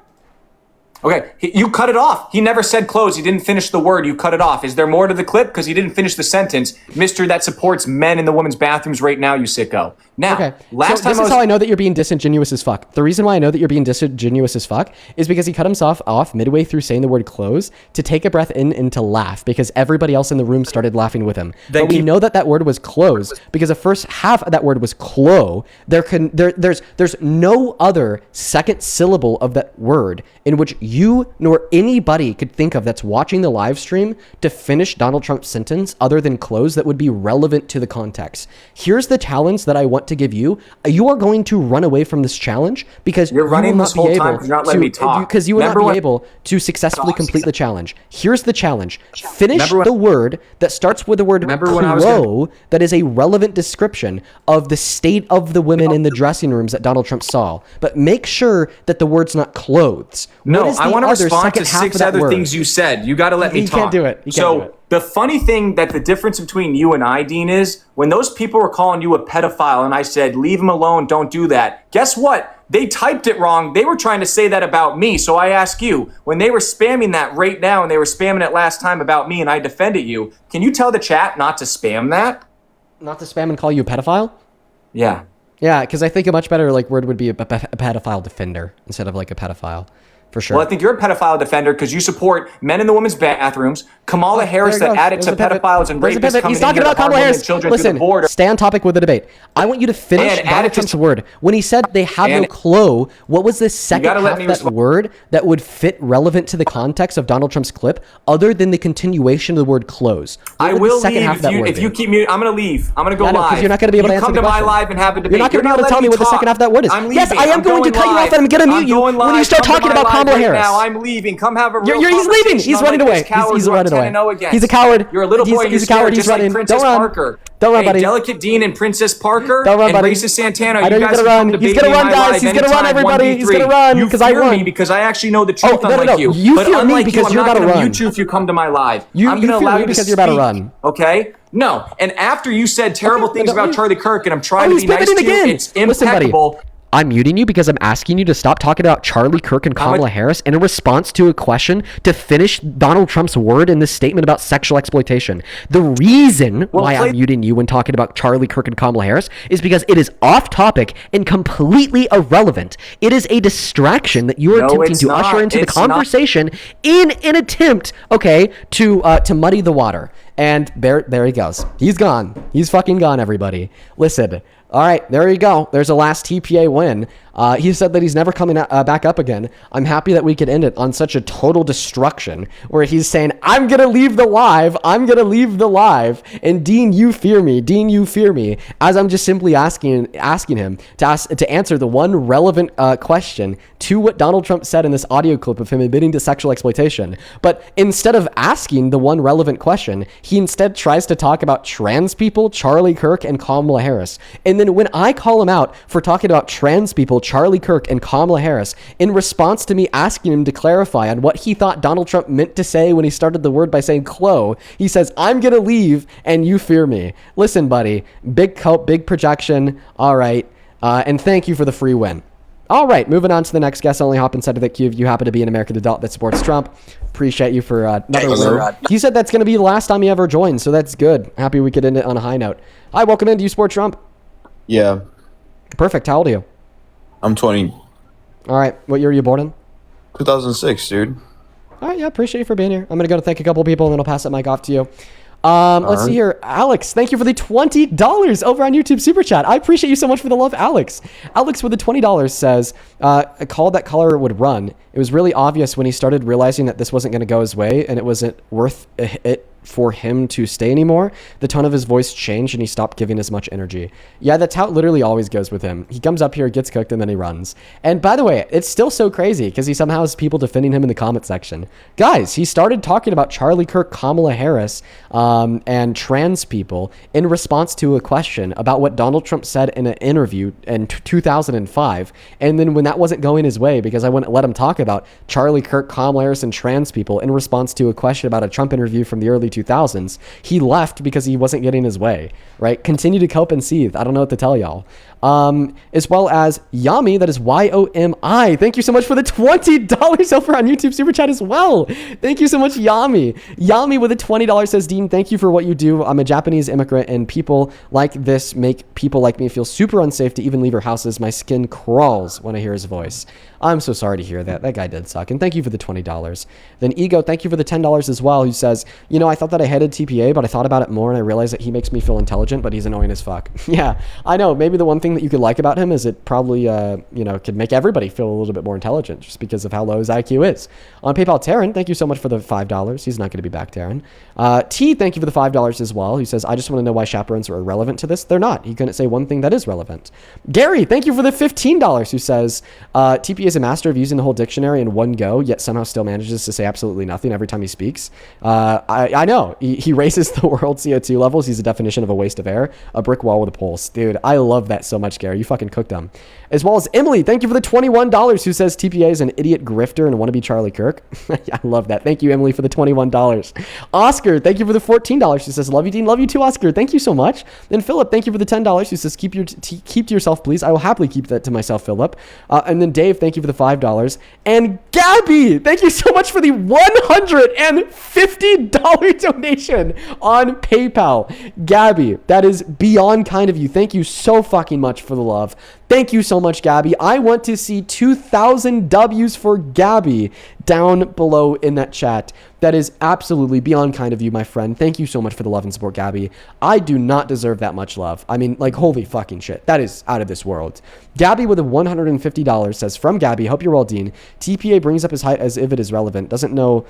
Okay, you cut it off. He never said clothes. He didn't finish the word. You cut it off. Is there more to the clip? Because he didn't finish the sentence. Mister that supports men in the women's bathrooms right now, you sicko. Now, this is how I know that you're being disingenuous as fuck. The reason why I know that you're being disingenuous as fuck is because he cut himself off midway through saying the word clothes to take a breath in and to laugh because everybody else in the room started laughing with him. But we know that word was clothes because the first half of that word was clo. There's no other second syllable of that word in which you nor anybody could think of that's watching the live stream to finish Donald Trump's sentence other than clothes that would be relevant to the context. Here's the challenge that I want to give you. You are going to run away from this challenge because you're running this whole time because you're not letting me talk. Because you will not be able to successfully complete the challenge. Here's the challenge. Finish the word that starts with the word clo that is a relevant description of the state of the women in the dressing rooms that Donald Trump saw. But make sure that the word's not clothes. No, I want to respond to 6 other things you said. You got to let me talk. You can't do it. So the funny thing that the difference between you and I, Dean, is when those people were calling you a pedophile and I said, leave him alone, don't do that. Guess what? They typed it wrong. They were trying to say that about me. So I ask you, when they were spamming that right now and they were spamming it last time about me and I defended you, can you tell the chat not to spam that? Not to spam and call you a pedophile? Yeah. Yeah, because I think a much better word would be a pedophile defender instead of a pedophile. For sure. Well, I think you're a pedophile defender because you support men in the women's bathrooms, Kamala Harris that added to pedophiles and rapists coming He's talking about Kamala Harris. Listen, stay on topic with the debate. I want you to finish Donald Trump's word. When he said they have no clo, what was the second half of that word that would fit relevant to the context of Donald Trump's clip other than the continuation of the word close? I will leave if you keep muting. I'm going to leave. I'm going to go live. Because you're not going to be able to answer the question. Come to my live and have a debate. You're not going to be able to tell me what the second half of that word is. Yes, I am going to cut you off and I'm going to mute you when you start talking about Kamala Harris. Now I'm leaving. Come have a real He's leaving. He's running away. He's running away. He's a coward. You're a little boy. He's a coward. He's running. Don't run. Don't run, buddy. Delicate Dean and Princess Parker Don't run, buddy. and Racist Santana. I know you're gonna run. He's gonna run, guys. He's gonna run, everybody. He's gonna run because I won. Me because I actually know the truth. No. You fear me because you're about to run. I'm not gonna mute you if you come to my live. I'm gonna allow you because you're about to run. Okay. No. And after you said terrible things about Charlie Kirk, and I'm trying to be nice to you, it's impeccable. I'm muting you because I'm asking you to stop talking about Charlie Kirk and Kamala Harris in a response to a question to finish Donald Trump's word in this statement about sexual exploitation. The reason why I'm muting you when talking about Charlie Kirk and Kamala Harris is because it is off topic and completely irrelevant. It is a distraction that you are attempting to usher into the conversation in an attempt, to muddy the water. And there he goes. He's gone. He's fucking gone, everybody. Listen, All right, there you go. There's a last TPA win. He said that he's never coming back up again. I'm happy that we could end it on such a total destruction where he's saying, I'm going to leave the live. I'm going to leave the live. And Dean, you fear me. Dean, you fear me. As I'm just simply asking him to answer the one relevant question to what Donald Trump said in this audio clip of him admitting to sexual exploitation. But instead of asking the one relevant question, he instead tries to talk about trans people, Charlie Kirk, and Kamala Harris. And then when I call him out for talking about trans people, Charlie Kirk, and Kamala Harris, in response to me asking him to clarify on what he thought Donald Trump meant to say when he started the word by saying "clo," he says, I'm going to leave and you fear me. Listen, buddy, big cope, big projection. All right. And thank you for the free win. All right, moving on to the next guest. Only hop inside of the queue if you happen to be an American adult that supports Trump. Appreciate you for another win. He said that's going to be the last time he ever joins, so that's good. Happy we could end it on a high note. Hi, welcome in. Do you support Trump? Yeah. Perfect. How old are you? I'm 20. All right. What year are you born in? 2006, dude. All right. Yeah, appreciate you for being here. I'm going to go to thank a couple people, and then I'll pass that mic off to you. Let's see here. Alex, thank you for the $20 over on YouTube Super Chat. I appreciate you so much for the love, Alex. Alex with the $20 says, a call that color would run. It was really obvious when he started realizing that this wasn't going to go his way and it wasn't worth it for him to stay anymore. The tone of his voice changed and he stopped giving as much energy. Yeah, that's how it literally always goes with him. He comes up here, gets cooked, and then he runs. And by the way, it's still so crazy because he somehow has people defending him in the comment section. Guys, he started talking about Charlie Kirk, Kamala Harris, and trans people in response to a question about what Donald Trump said in an interview in 2005. And then when that wasn't going his way, because I wouldn't let him talk about Charlie Kirk, Kamala Harris, and trans people in response to a question about a Trump interview from the early 2000s, he left because he wasn't getting his way, right? Continue to cope and seethe. I don't know what to tell y'all. As well as Yami, that is YOMI. Thank you so much for the $20 over on YouTube Super Chat as well. Thank you so much, Yami. Yami with a $20 says, Dean, thank you for what you do. I'm a Japanese immigrant and people like this make people like me feel super unsafe to even leave our houses. My skin crawls when I hear his voice. I'm so sorry to hear that. That guy did suck. And thank you for the $20. Then Ego, thank you for the $10 as well, who says, you know, I thought that I hated TPA, but I thought about it more and I realized that he makes me feel intelligent, but he's annoying as fuck. Yeah, I know. Maybe the one thing that you could like about him is it probably, could make everybody feel a little bit more intelligent just because of how low his IQ is. On PayPal, Taryn, thank you so much for the $5. He's not going to be back, Taryn. T, thank you for the $5 as well. He says, I just want to know why chaperones are irrelevant to this. They're not. He couldn't say one thing that is relevant. Gary, thank you for the $15, who says, TPA is a master of using the whole dictionary in one go, yet somehow still manages to say absolutely nothing every time he speaks. I know. He raises the world CO2 levels. He's a definition of a waste of air. A brick wall with a pulse. Dude, I love that so much, Gary. You fucking cooked them. As well as Emily, thank you for the $21, who says TPA is an idiot grifter and wannabe Charlie Kirk. I love that. Thank you, Emily, for the $21. Oscar, thank you for the $14, who says, love you, Dean. Love you too, Oscar. Thank you so much. Then Philip, thank you for the $10, who says, keep to yourself, please. I will happily keep that to myself, Philip. And then Dave, thank you for the $5. And Gabby, thank you so much for the $150 donation on PayPal. Gabby, that is beyond kind of you. Thank you so fucking much for the love. Thank you so much, Gabby. I want to see 2,000 W's for Gabby down below in that chat. That is absolutely beyond kind of you, my friend. Thank you so much for the love and support, Gabby. I do not deserve that much love. I mean, like, holy fucking shit. That is out of this world. Gabby with a $150 says, from Gabby, hope you're well, Dean. TPA brings up his height as if it is relevant. Doesn't know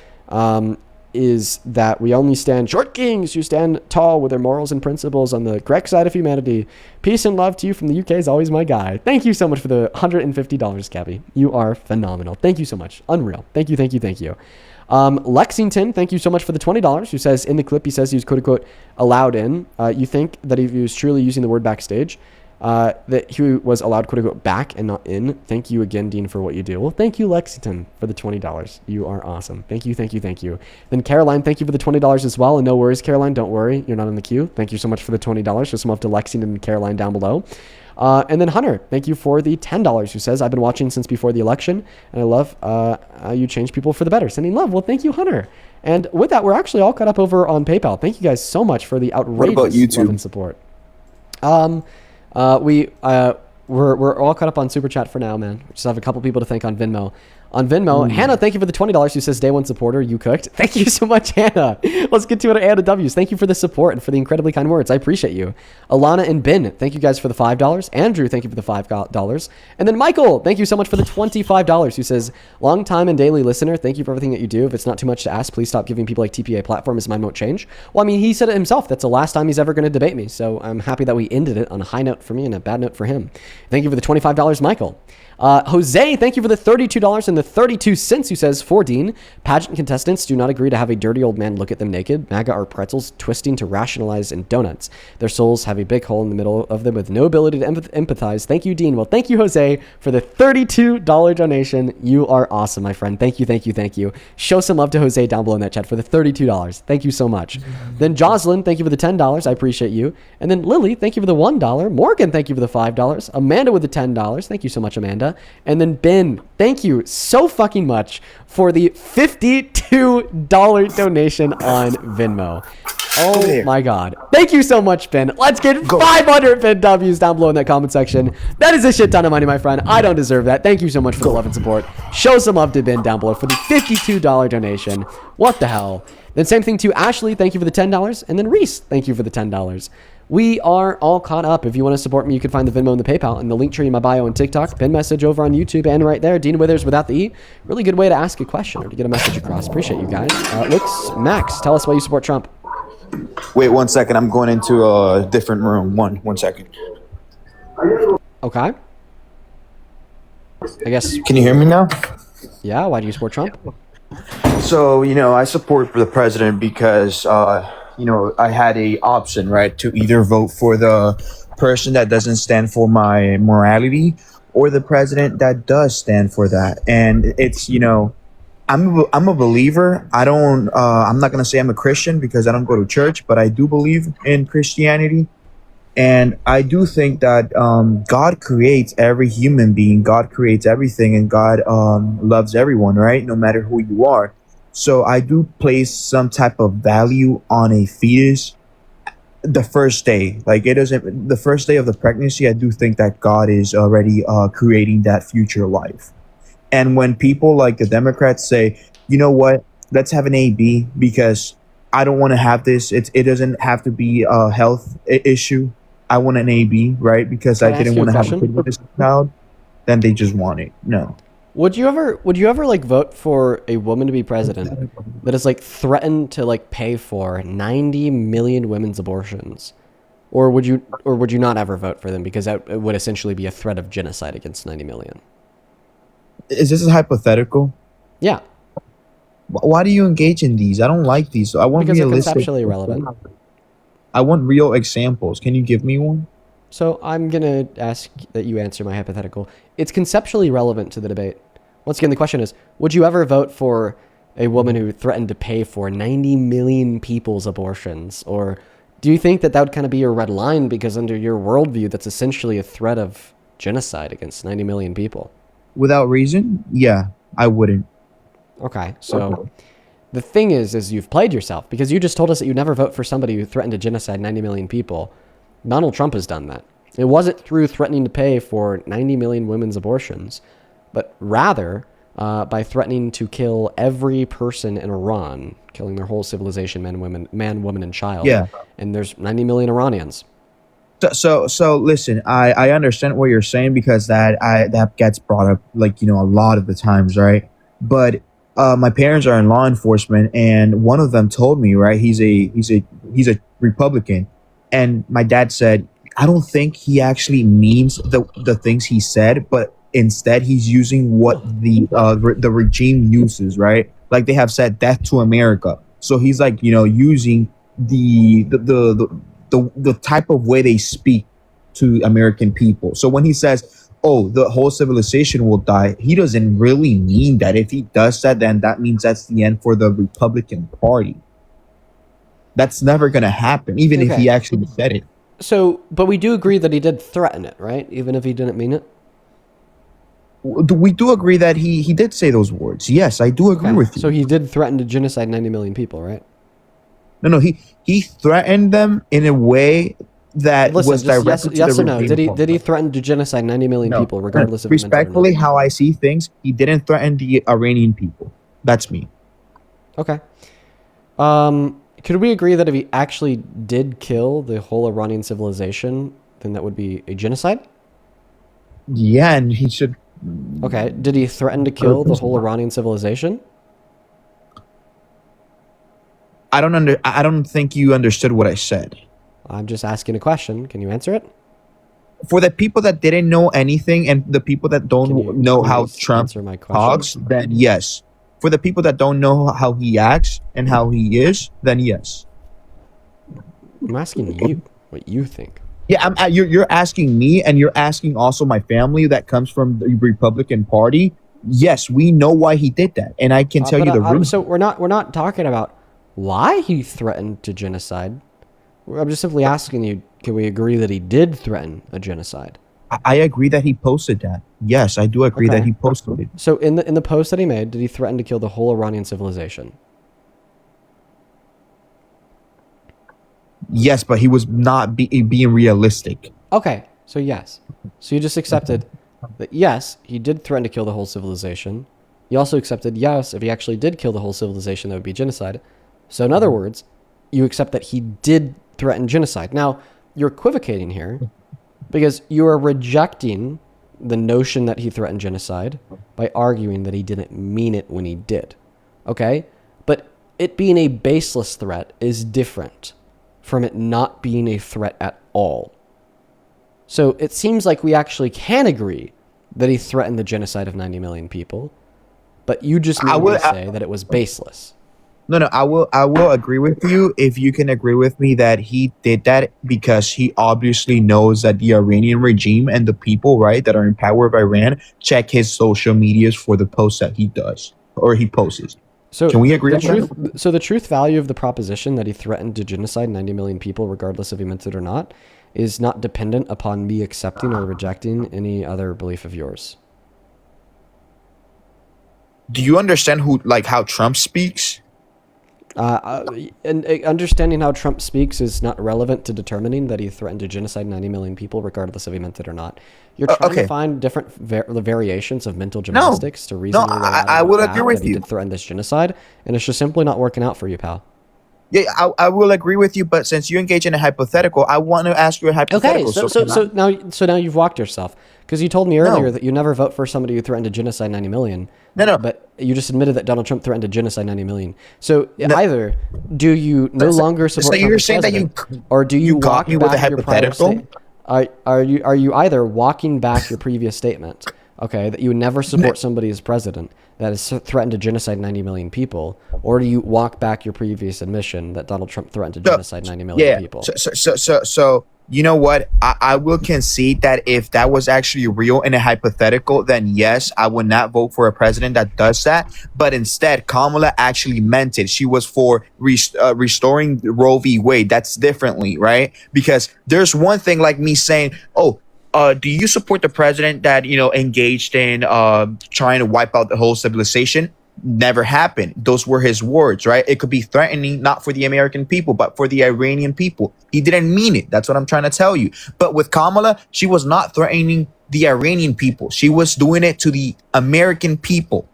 is that we only stand short kings who stand tall with their morals and principles on the correct side of humanity. Peace and love to you from the UK is always my guy. Thank you so much for the $150, Gabby. You are phenomenal. Thank you so much. Unreal. Thank you, thank you, thank you. Lexington, thank you so much for the $20, who says in the clip, he says he was quote unquote allowed in. You think that if he was truly using the word backstage, that he was allowed quote unquote back and not in. Thank you again, Dean, for what you do. Well, thank you, Lexington, for the $20. You are awesome. Thank you, thank you, thank you. Then Caroline, thank you for the $20 as well. And no worries, Caroline, don't worry. You're not in the queue. Thank you so much for the $20. Just love to Lexington and Caroline down below. And then Hunter, thank you for the $10, who says, I've been watching since before the election, and I love how you change people for the better. Sending love. Well, thank you, Hunter. And with that, we're actually all caught up over on PayPal. Thank you guys so much for the outrageous love and support. We're all caught up on Super Chat for now, man. We just have a couple people to thank on Venmo. on Venmo. Hannah, thank you for the $20. Who says day one supporter, you cooked. Thank you so much, Hannah. Let's get to it. Anna W's. Thank you for the support and for the incredibly kind words. I appreciate you. Alana and Ben, thank you guys for the $5. Andrew, thank you for the $5. And then Michael, thank you so much for the $25. Who says, long time and daily listener. Thank you for everything that you do. If it's not too much to ask, please stop giving people like TPA a platform as mine won't change. Well, I mean, he said it himself. That's the last time he's ever going to debate me. So I'm happy that we ended it on a high note for me and a bad note for him. Thank you for the $25, Michael. Jose, thank you for the $32 and the 32 cents. Who says, for Dean, pageant contestants do not agree to have a dirty old man look at them naked. MAGA are pretzels twisting to rationalize in donuts. Their souls have a big hole in the middle of them with no ability to empathize. Thank you, Dean. Well, thank you, Jose, for the $32 donation. You are awesome, my friend. Thank you, thank you, thank you. Show some love to Jose down below in that chat for the $32. Thank you so much. Then Jocelyn, thank you for the $10. I appreciate you. And then Lily, thank you for the $1. Morgan, thank you for the $5. Amanda with the $10. Thank you so much, Amanda. And then Ben, thank you so fucking much for the $52 donation on Venmo. Oh my God. Thank you so much, Ben. Let's get 500 Ben W's down below in that comment section. That is a shit ton of money, my friend. I don't deserve that. Thank you so much for the love and support. Show some love to Ben down below for the $52 donation. What the hell? Then same thing to Ashley. Thank you for the $10. And then Reese, thank you for the $10. We are all caught up. If you want to support me, you can find the Venmo and the PayPal in the link tree in my bio on TikTok, pin message over on YouTube, and right there, Dean Withers without the E. Really good way to ask a question or to get a message across. Appreciate you guys. Looks Max, tell us why you support Trump. Wait 1 second. I'm going into a different room. One second. Okay. I guess. Can you hear me now? Yeah. Why do you support Trump? So, I support for the president because, I had a option, right, to either vote for the person that doesn't stand for my morality or the president that does stand for that. And it's, I'm a believer. I'm not going to say I'm a Christian because I don't go to church, but I do believe in Christianity. And I do think that God creates every human being. God creates everything, and God loves everyone, right? No matter who you are. So I do place some type of value on a fetus the first day. Like the first day of the pregnancy, I do think that God is already creating that future life. And when people like the Democrats say, you know what, let's have an AB because I don't want to have this. It doesn't have to be a health issue. I want an AB, right? Because I didn't want to have a kid with this child. Then they just want it. No. Would you ever like vote for a woman to be president that is like threatened to like pay for 90 million women's abortions? Or would you not ever vote for them because that would essentially be a threat of genocide against 90 million? Is this a hypothetical? Yeah. Why do you engage in these? I don't like these. I want because they're realistic. Conceptually irrelevant. I want real examples. Can you give me one? So I'm going to ask that you answer my hypothetical. It's conceptually relevant to the debate. Once again, the question is, would you ever vote for a woman who threatened to pay for 90 million people's abortions? Or do you think that would kind of be your red line because under your worldview, that's essentially a threat of genocide against 90 million people? Without reason? Yeah, I wouldn't. Okay, so the thing is you've played yourself because you just told us that you'd never vote for somebody who threatened to genocide 90 million people. Donald Trump has done that. It wasn't through threatening to pay for 90 million women's abortions, but rather by threatening to kill every person in Iran, killing their whole civilization, man, woman, and child. Yeah. And there's 90 million Iranians. So listen, I understand what you're saying because that gets brought up like, a lot of the times, right? But my parents are in law enforcement, and one of them told me, right, he's a Republican, and my dad said, I don't think he actually means the things he said, but instead he's using what the regime uses, right? Like they have said death to America. So he's like, using the type of way they speak to American people. So when he says, oh, the whole civilization will die, he doesn't really mean that. If he does that, then that means that's the end for the Republican Party. That's never going to happen, even if he actually said it. So, but we do agree that he did threaten it, right? Even if he didn't mean it? We do agree that he did say those words. Yes, I do agree with you. So he did threaten to genocide 90 million people, right? No, he threatened them in a way that was directed yes to or the no? regime. Did he threaten to genocide 90 million people, regardless of respectfully, how I see things, he didn't threaten the Iranian people. That's me. Okay. Could we agree that if he actually did kill the whole Iranian civilization, then that would be a genocide? Yeah, and he should. Okay. Did he threaten to kill the whole Iranian civilization? I don't think you understood what I said. I'm just asking a question. Can you answer it? For the people that didn't know anything and the people that don't know how Trump talks, then yes. For the people that don't know how he acts and how he is, then yes. I'm asking you what you think. Yeah, you're asking me, and you're asking also my family that comes from the Republican Party. Yes, we know why he did that, and I can tell you the reason. So we're not talking about why he threatened to genocide. I'm just simply asking you, can we agree that he did threaten a genocide? I agree that he posted that. Yes, I do agree that he posted it. So in the post that he made, did he threaten to kill the whole Iranian civilization? Yes, but he was not being realistic. Okay, so yes. So you just accepted that yes, he did threaten to kill the whole civilization. You also accepted yes, if he actually did kill the whole civilization, that would be genocide. So in other words, you accept that he did threaten genocide. Now, you're equivocating here because you are rejecting the notion that he threatened genocide by arguing that he didn't mean it when he did. Okay? But it being a baseless threat is different from it not being a threat at all. So it seems like we actually can agree that he threatened the genocide of 90 million people, but you just made me say that it was baseless. No, I will agree with you if you can agree with me that he did that because he obviously knows that the Iranian regime and the people, right, that are in power of Iran check his social medias for the posts that he does or he posts. So can we agree on that? So the truth value of the proposition that he threatened to genocide 90 million people, regardless if he meant it or not, is not dependent upon me accepting or rejecting any other belief of yours. Do you understand how Trump speaks? And understanding how Trump speaks is not relevant to determining that he threatened to genocide 90 million people, regardless if he meant it or not. You're trying to find different variations of mental gymnastics to reason your way out I will agree with that he did threaten this genocide, and it's just simply not working out for you, pal. Yeah, I will agree with you, but since you engage in a hypothetical, I want to ask you a hypothetical. Okay, so now you've walked yourself because you told me earlier that you never vote for somebody who threatened to genocide 90 million. No. But you just admitted that Donald Trump threatened to genocide 90 million. So either do you no longer support Trump as president, or do you walk me back with a hypothetical? Are you either walking back your previous statement, okay, that you would never support somebody as president that has threatened to genocide 90 million people, or do you walk back your previous admission that Donald Trump threatened to genocide 90 million people? So you know what? I will concede that if that was actually real in a hypothetical, then yes, I would not vote for a president that does that. But instead, Kamala actually meant it. She was for restoring Roe v. Wade. That's differently, right? Because there's one thing like me saying, do you support the president that, engaged in trying to wipe out the whole civilization? Never happened. Those were his words, right? It could be threatening, not for the American people, but for the Iranian people. He didn't mean it. That's what I'm trying to tell you. But with Kamala, she was not threatening the Iranian people. She was doing it to the American people.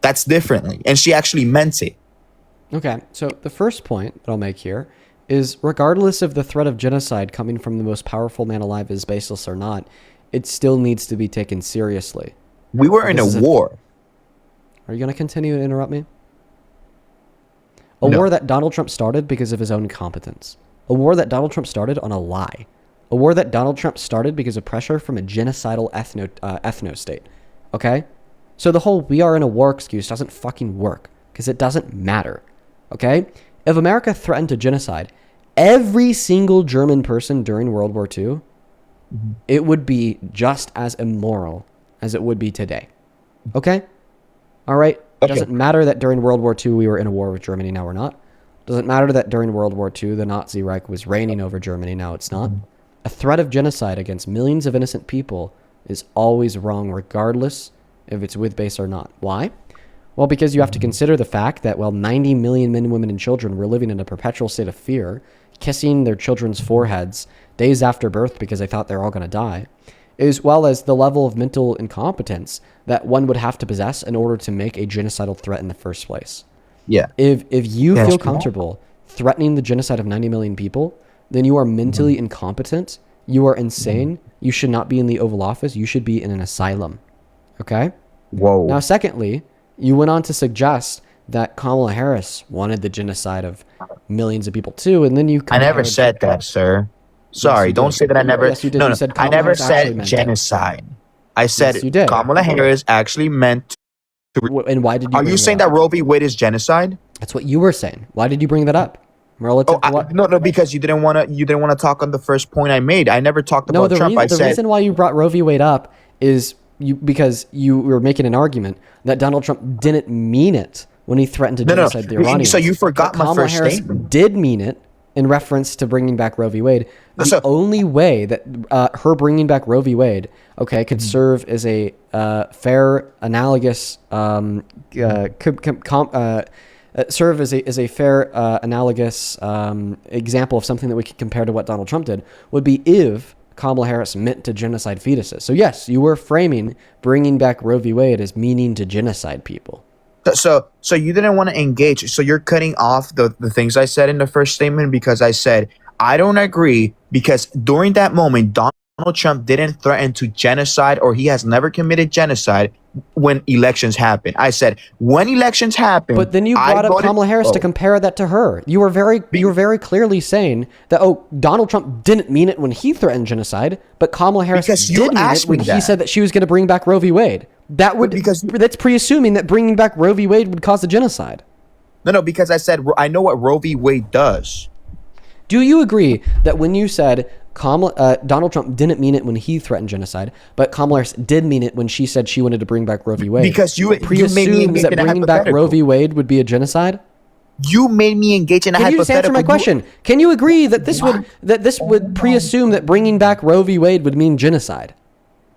That's differently. And she actually meant it. Okay, so the first point that I'll make here is regardless of the threat of genocide coming from the most powerful man alive is baseless or not, it still needs to be taken seriously. We were in a war. Are you going to continue to interrupt me? A war that Donald Trump started because of his own incompetence. A war that Donald Trump started on a lie. A war that Donald Trump started because of pressure from a genocidal ethno-state. Okay? So the whole we are in a war excuse doesn't fucking work because it doesn't matter. Okay? If America threatened to genocide every single German person during World War II, it would be just as immoral as it would be today. Okay? All right? It doesn't matter that during World War II we were in a war with Germany, now we're not. Doesn't matter that during World War II the Nazi Reich was reigning over Germany, now it's not. A threat of genocide against millions of innocent people is always wrong regardless if it's with base or not. Why? Well, because you have to consider the fact that while 90 million men, women, and children were living in a perpetual state of fear, kissing their children's foreheads days after birth because they thought they're all going to die, as well as the level of mental incompetence that one would have to possess in order to make a genocidal threat in the first place. Yeah. If you feel comfortable threatening the genocide of 90 million people, then you are mentally incompetent. You are insane. You should not be in the Oval Office. You should be in an asylum. Okay? Whoa. Now, secondly, you went on to suggest that Kamala Harris wanted the genocide of millions of people too, and then you I never said that, sir. Sorry, don't say that I never... Yes, you did. No, You said I Kamala never Harris actually said meant genocide. I said you did. Kamala Harris actually meant to... And why did you Are bring you saying that up? Roe v. Wade is genocide? That's what you were saying. Why did you bring that up? Relative to what? No, because you didn't want to talk on the first point I made. I never talked about Trump. The reason why you brought Roe v. Wade up is because you were making an argument that Donald Trump didn't mean it when he threatened to genocide the Iranians. So you forgot my Kamala first Harris statement. did mean it in reference to bringing back Roe v. Wade. The only way that her bringing back Roe v. Wade, could serve as a fair, analogous, serve as a fair, analogous example of something that we could compare to what Donald Trump did, would be if Kamala Harris meant to genocide fetuses. So yes, you were framing bringing back Roe v. Wade as meaning to genocide people. So you didn't want to engage. So you're cutting off the things I said in the first statement because I said, I don't agree because during that moment, Donald Trump didn't threaten to genocide or he has never committed genocide when elections happen. I said, when elections happen. But then you brought up Kamala Harris to compare that to her. You were very clearly saying that, Donald Trump didn't mean it when he threatened genocide, but Kamala Harris did mean it when he said that she was going to bring back Roe v. Wade. That's pre-assuming that bringing back Roe v. Wade would cause a genocide. No, because I said, I know what Roe v. Wade does. Do you agree that when you said Donald Trump didn't mean it when he threatened genocide, but Kamala Harris did mean it when she said she wanted to bring back Roe v. Wade? Because you made me engage that in a bringing back hypothetical. Roe v. Wade would be a genocide? You made me engage in a hypothetical. Can you just answer my question? Can you agree that this would pre-assume that bringing back Roe v. Wade would mean genocide?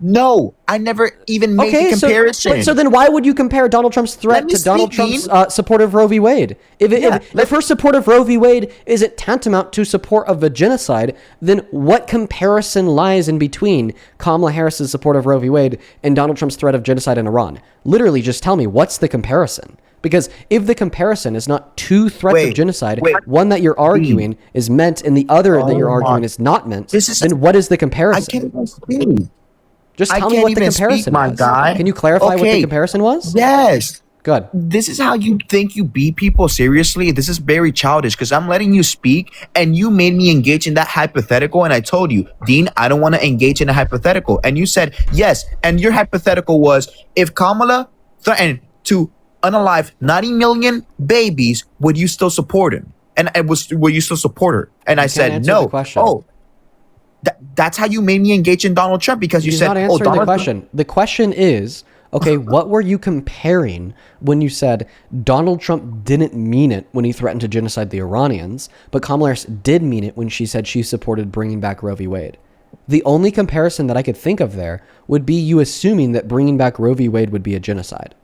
No, I never even made the comparison. So then why would you compare Donald Trump's threat to Donald Trump's support of Roe v. Wade? If her support of Roe v. Wade isn't tantamount to support of a genocide, then what comparison lies in between Kamala Harris's support of Roe v. Wade and Donald Trump's threat of genocide in Iran? Literally, just tell me, what's the comparison? Because if the comparison is not two threats of genocide, one that you're arguing is meant and the other that you're arguing is not meant, then what is the comparison? I can't even speak. Just tell me what the comparison was. Guy. Can you clarify what the comparison was? Yes. Good. This is how you think you beat people? Seriously? This is very childish because I'm letting you speak and you made me engage in that hypothetical and I told you, Dean, I don't want to engage in a hypothetical. And you said, yes. And your hypothetical was, if Kamala threatened to unalive 90 million babies, would you still support him? And will you still support her? And I said, no. That's how you made me engage in Donald Trump because you said, not answering the question. The question is, what were you comparing when you said Donald Trump didn't mean it when he threatened to genocide the Iranians, but Kamala Harris did mean it when she said she supported bringing back Roe v. Wade? The only comparison that I could think of there would be you assuming that bringing back Roe v. Wade would be a genocide.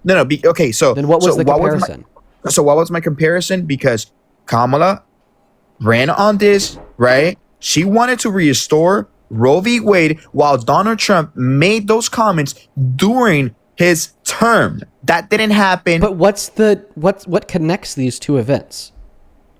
No. Okay, so then what was the comparison? What was my comparison? Because Kamala ran on this, right? She wanted to restore Roe v. Wade while Donald Trump made those comments during his term. That didn't happen. But what connects these two events?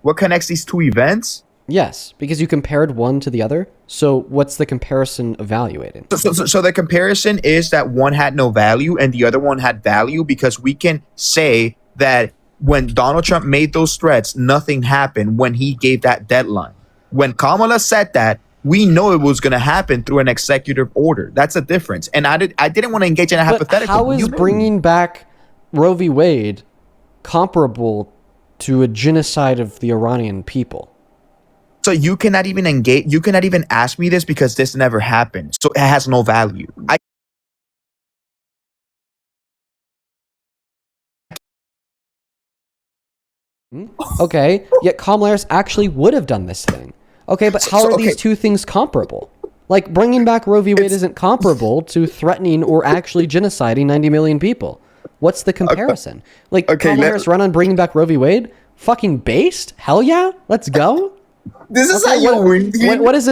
What connects these two events? Yes, because you compared one to the other. So what's the comparison evaluating? So the comparison is that one had no value and the other one had value because we can say that when Donald Trump made those threats, nothing happened when he gave that deadline. When Kamala said that, we know it was going to happen through an executive order. That's a difference. And I didn't want to engage in a hypothetical. How is bringing back Roe v. Wade comparable to a genocide of the Iranian people? So you cannot even engage. You cannot even ask me this because this never happened. So it has no value. Okay, yet Kamala Harris actually would have done this thing. Okay, but how are these two things comparable? Like, bringing back Roe v. Wade isn't comparable to threatening or actually genociding 90 million people. What's the comparison? Kamala Harris run on bringing back Roe v. Wade? Fucking based? Hell yeah? Let's go? This is how you win. What does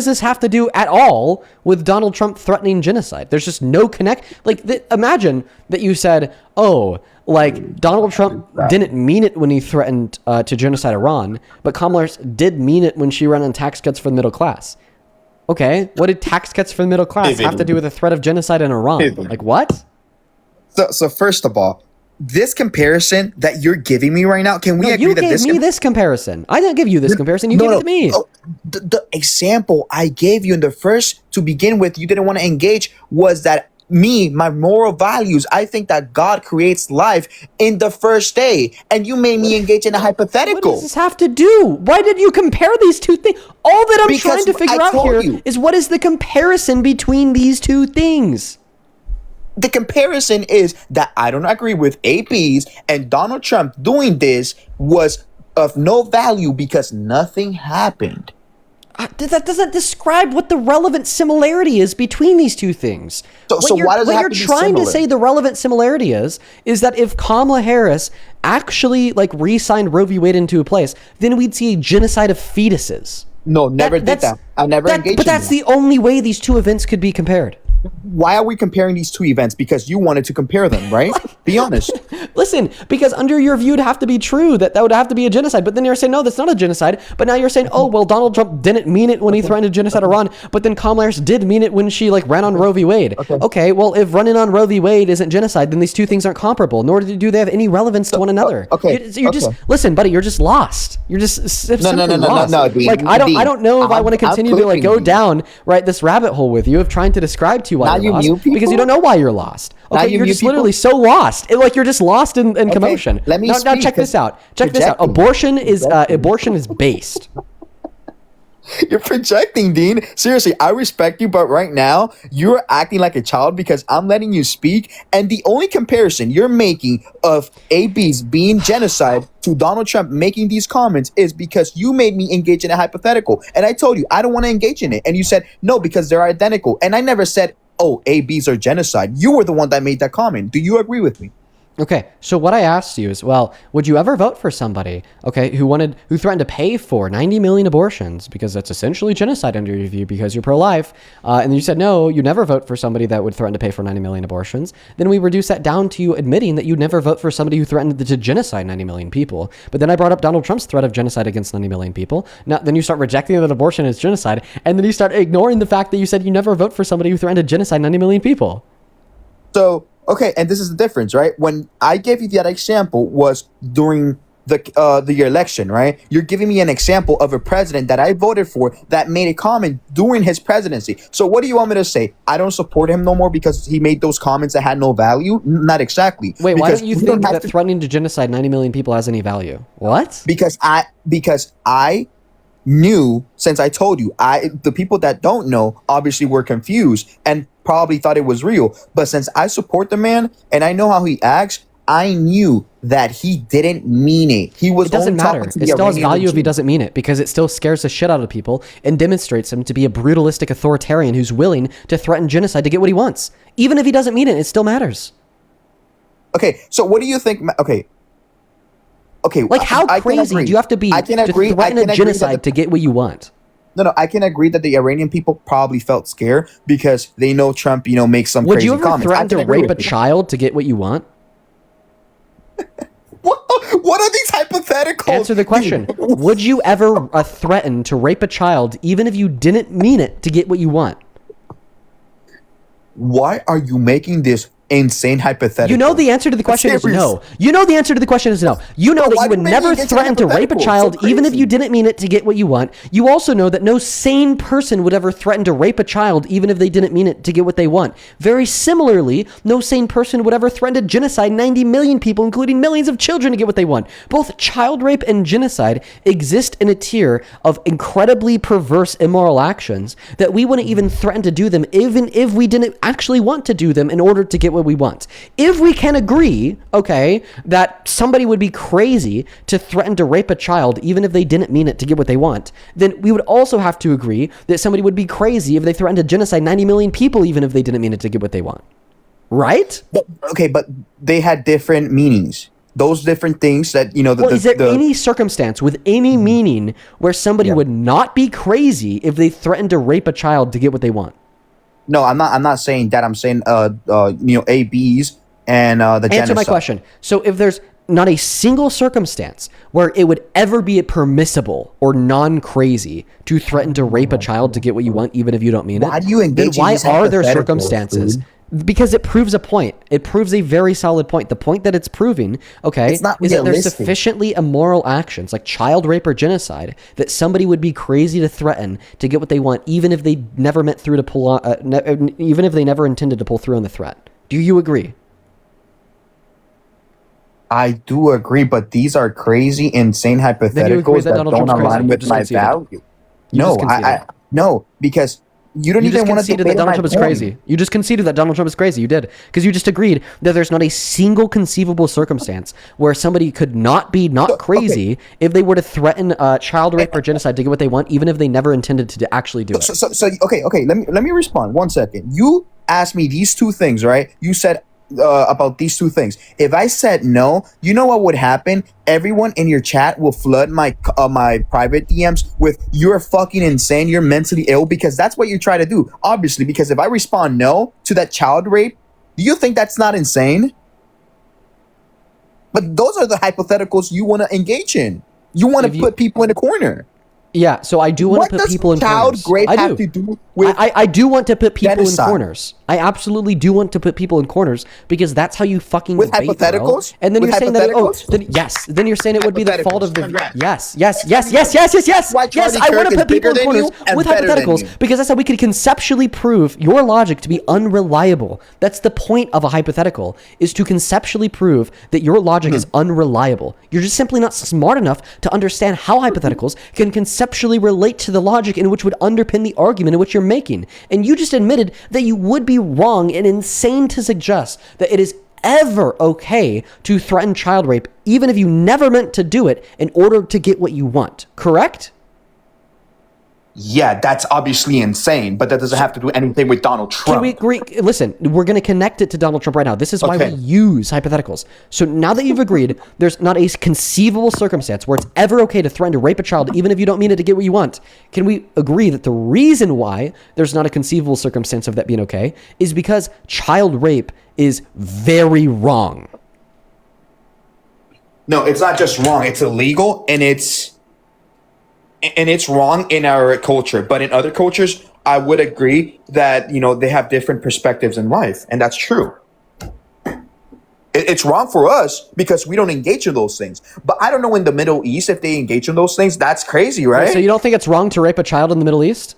this have to do at all with Donald Trump threatening genocide? There's just no connect. Like, imagine that you said, oh, like Donald Trump didn't mean it when he threatened to genocide Iran, but Kamala Harris did mean it when she ran on tax cuts for the middle class. Okay, what did tax cuts for the middle class have to do with the threat of genocide in Iran? Like, what? So first of all, this comparison that you're giving me right now, can we agree that this? You gave me this comparison. I didn't give you this comparison. You gave it to me. Oh, the example I gave you in the first, to begin with, you didn't want to engage, was that my moral values, I think that God creates life in the first day, and you made me engage in a hypothetical. What does this have to do? Why did you compare these two things? All that I'm trying to figure out here is what is the comparison between these two things? The comparison is that I don't agree with APs, and Donald Trump doing this was of no value because nothing happened. That doesn't describe what the relevant similarity is between these two things. So why does it have to be similar? What you're trying to say the relevant similarity is that if Kamala Harris actually re-signed Roe v. Wade into a place, then we'd see a genocide of fetuses. No, never did that. I never engaged in that. But that's the only way these two events could be compared. Why are we comparing these two events? Because you wanted to compare them, right? Be honest. Listen, because under your view, it'd have to be true that would have to be a genocide. But then you're saying, no, that's not a genocide. But now you're saying, oh, well, Donald Trump didn't mean it when he threatened to genocide Iran. But then Kamala Harris did mean it when she ran on Roe v. Wade. Okay, well, if running on Roe v. Wade isn't genocide, then these two things aren't comparable, nor do they have any relevance to one another. Just listen, buddy, you're just lost. You're just lost. No. I don't know if I want to continue to go down this rabbit hole with you of trying to describe to you why you're lost. Because you don't know why you're lost. Okay, you're just literally so lost. You're just lost in commotion. Let me now check this out. Abortion is based. You're projecting, Dean. Seriously, I respect you, but right now you're acting like a child because I'm letting you speak. And the only comparison you're making of ABs being genocide to Donald Trump making these comments is because you made me engage in a hypothetical. And I told you I don't want to engage in it. And you said no because they're identical. And I never said, oh, ABs are genocide. You were the one that made that comment. Do you agree with me? Okay, so what I asked you is, well, would you ever vote for somebody, who threatened to pay for 90 million abortions, because that's essentially genocide under your view because you're pro-life, and you said, no, you never vote for somebody that would threaten to pay for 90 million abortions, then we reduce that down to you admitting that you'd never vote for somebody who threatened to genocide 90 million people. But then I brought up Donald Trump's threat of genocide against 90 million people. Now, then you start rejecting that abortion is genocide, and then you start ignoring the fact that you said you never vote for somebody who threatened to genocide 90 million people. So, okay, and this is the difference, right? When I gave you that example was during the election, right? You're giving me an example of a president that I voted for that made a comment during his presidency. So what do you want me to say? I don't support him no more because he made those comments that had no value? Not exactly. Wait, why don't you think that threatening to genocide 90 million people has any value? What? Because I knew, since I told you, the people that don't know obviously were confused and probably thought it was real. But since I support the man and I know how he acts, I knew that he didn't mean it. He was. It doesn't matter. It still has value if he doesn't mean it, because it still scares the shit out of people and demonstrates him to be a brutalistic authoritarian who's willing to threaten genocide to get what he wants. Even if he doesn't mean it, it still matters. Okay, so what do you think? Okay, how crazy do you have to be to threaten a genocide to get what you want? No, I can agree that the Iranian people probably felt scared because they know Trump, makes some crazy comments. Would you ever threaten to rape a child to get what you want? What are these hypotheticals? Answer the question. Would you ever threaten to rape a child even if you didn't mean it to get what you want? Why are you making this insane hypothetical? You know the answer to the question is no. You know the answer to the question is no. You know that you would never threaten to rape a child even if you didn't mean it to get what you want. You also know that no sane person would ever threaten to rape a child even if they didn't mean it to get what they want. Very similarly, no sane person would ever threaten to genocide 90 million people, including millions of children, to get what they want. Both child rape and genocide exist in a tier of incredibly perverse, immoral actions that we wouldn't even threaten to do them even if we didn't actually want to do them in order to get what we want. If we can agree, that somebody would be crazy to threaten to rape a child even if they didn't mean it to get what they want, then we would also have to agree that somebody would be crazy if they threatened to genocide 90 million people even if they didn't mean it to get what they want. Right? But they had different meanings. those different things that is there any circumstance with any meaning where somebody would not be crazy if they threatened to rape a child to get what they want? No, I'm not saying that. I'm saying ABs and the genocide. Answer my question. So if there's not a single circumstance where it would ever be permissible or non-crazy to threaten to rape a child to get what you want, even if you don't mean it, why do you engage then why in these are there hypotheticals, circumstances? dude? Because it proves a point. It proves a very solid point. The point that it's proving, is that there's sufficiently immoral actions like child rape or genocide that somebody would be crazy to threaten to get what they want, even if they never meant through to pull on, even if they never intended to pull through on the threat. Do you agree? I do agree, but these are crazy, insane hypotheticals that don't align with my value. No, because you don't even want to conceded that Donald Trump is crazy. You just conceded that Donald Trump is crazy. You did, because you just agreed that there's not a single conceivable circumstance where somebody could not be crazy if they were to threaten child rape or genocide to get what they want, even if they never intended to actually do it. So okay. Let me respond 1 second. You asked me these two things, right? You said about these two things. If I said no, you know what would happen? Everyone in your chat will flood my my private DMs with "you're fucking insane, you're mentally ill," because that's what you try to do. Obviously, because if I respond no to that child rape, do you think that's not insane? But those are the hypotheticals you want to engage in. You want to put people in a corner. Yeah, so I do want to put people in corners. What does child rape have to do with I do want to put people genocide? in corners. I absolutely do want to put people in corners because that's how you fucking with debate, hypotheticals. Bro. And then with you're saying that then you're saying it would be the fault of the yes. I want to put people in corners with hypotheticals because that's how we could conceptually prove your logic to be unreliable. That's the point of a hypothetical, is to conceptually prove that your logic is unreliable. You're just simply not smart enough to understand how hypotheticals can conceptually relate to the logic in which would underpin the argument in which you're making. And you just admitted that you would be wrong and insane to suggest that it is ever okay to threaten child rape, even if you never meant to do it, in order to get what you want. Correct? Yeah, that's obviously insane, but that doesn't have to do anything with Donald Trump. Can we agree? Listen, we're going to connect it to Donald Trump right now. This is why we use hypotheticals. So now that you've agreed, there's not a conceivable circumstance where it's ever okay to threaten to rape a child, even if you don't mean it, to get what you want. Can we agree that the reason why there's not a conceivable circumstance of that being okay is because child rape is very wrong? No, it's not just wrong. It's illegal, and it's wrong in our culture. But in other cultures, I would agree that, they have different perspectives in life. And that's true. It's wrong for us because we don't engage in those things. But I don't know in the Middle East if they engage in those things. That's crazy, right? So you don't think it's wrong to rape a child in the Middle East?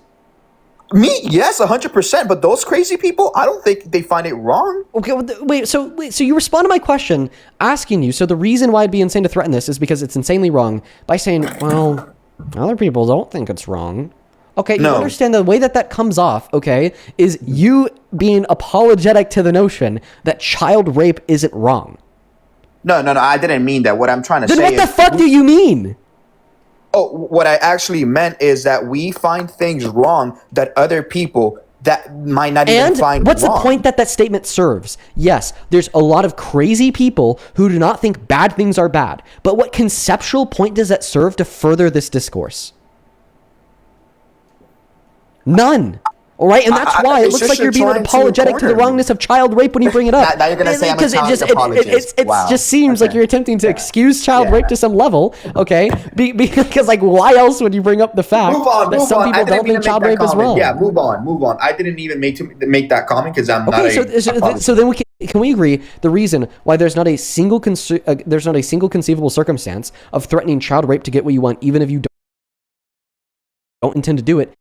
Me, yes, 100%. But those crazy people, I don't think they find it wrong. Okay, wait. So you respond to my question asking you, so the reason why it'd be insane to threaten this is because it's insanely wrong by saying, well, other people don't think it's wrong. Okay, you understand the way that comes off, okay, is you being apologetic to the notion that child rape isn't wrong. No, I didn't mean that. What I'm trying to say is... Then what the fuck do you mean? Oh, what I actually meant is that we find things wrong that other people that might not even find what's wrong. The point that statement serves? Yes, there's a lot of crazy people who do not think bad things are bad. But what conceptual point does that serve to further this discourse? None. All right, and that's why it looks like you're being apologetic to the wrongness of child rape when you bring it up. Now you're going to say I'm a child apologist. It just seems like you're attempting to excuse child rape to some level, okay? Because, why else would you bring up the fact that some people don't think child rape is wrong? Yeah, move on. I didn't even make that comment because I'm not a... So then can we agree the reason why there's not a single conceivable circumstance of threatening child rape to get what you want, even if you don't intend to do it,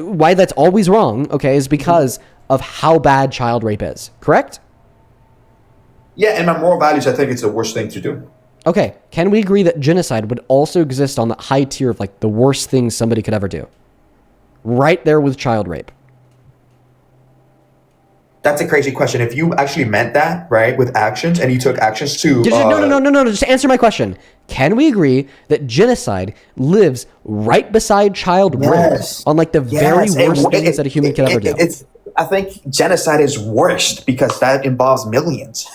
why that's always wrong, okay, is because of how bad child rape is, correct? Yeah, in my moral values, I think it's the worst thing to do. Okay, can we agree that genocide would also exist on the high tier of the worst things somebody could ever do? Right there with child rape. That's a crazy question. If you actually meant that, right, with actions, and you took actions to... No. Just answer my question. Can we agree that genocide lives right beside child rape on the very worst things that a human can ever do? I think genocide is worst because that involves millions.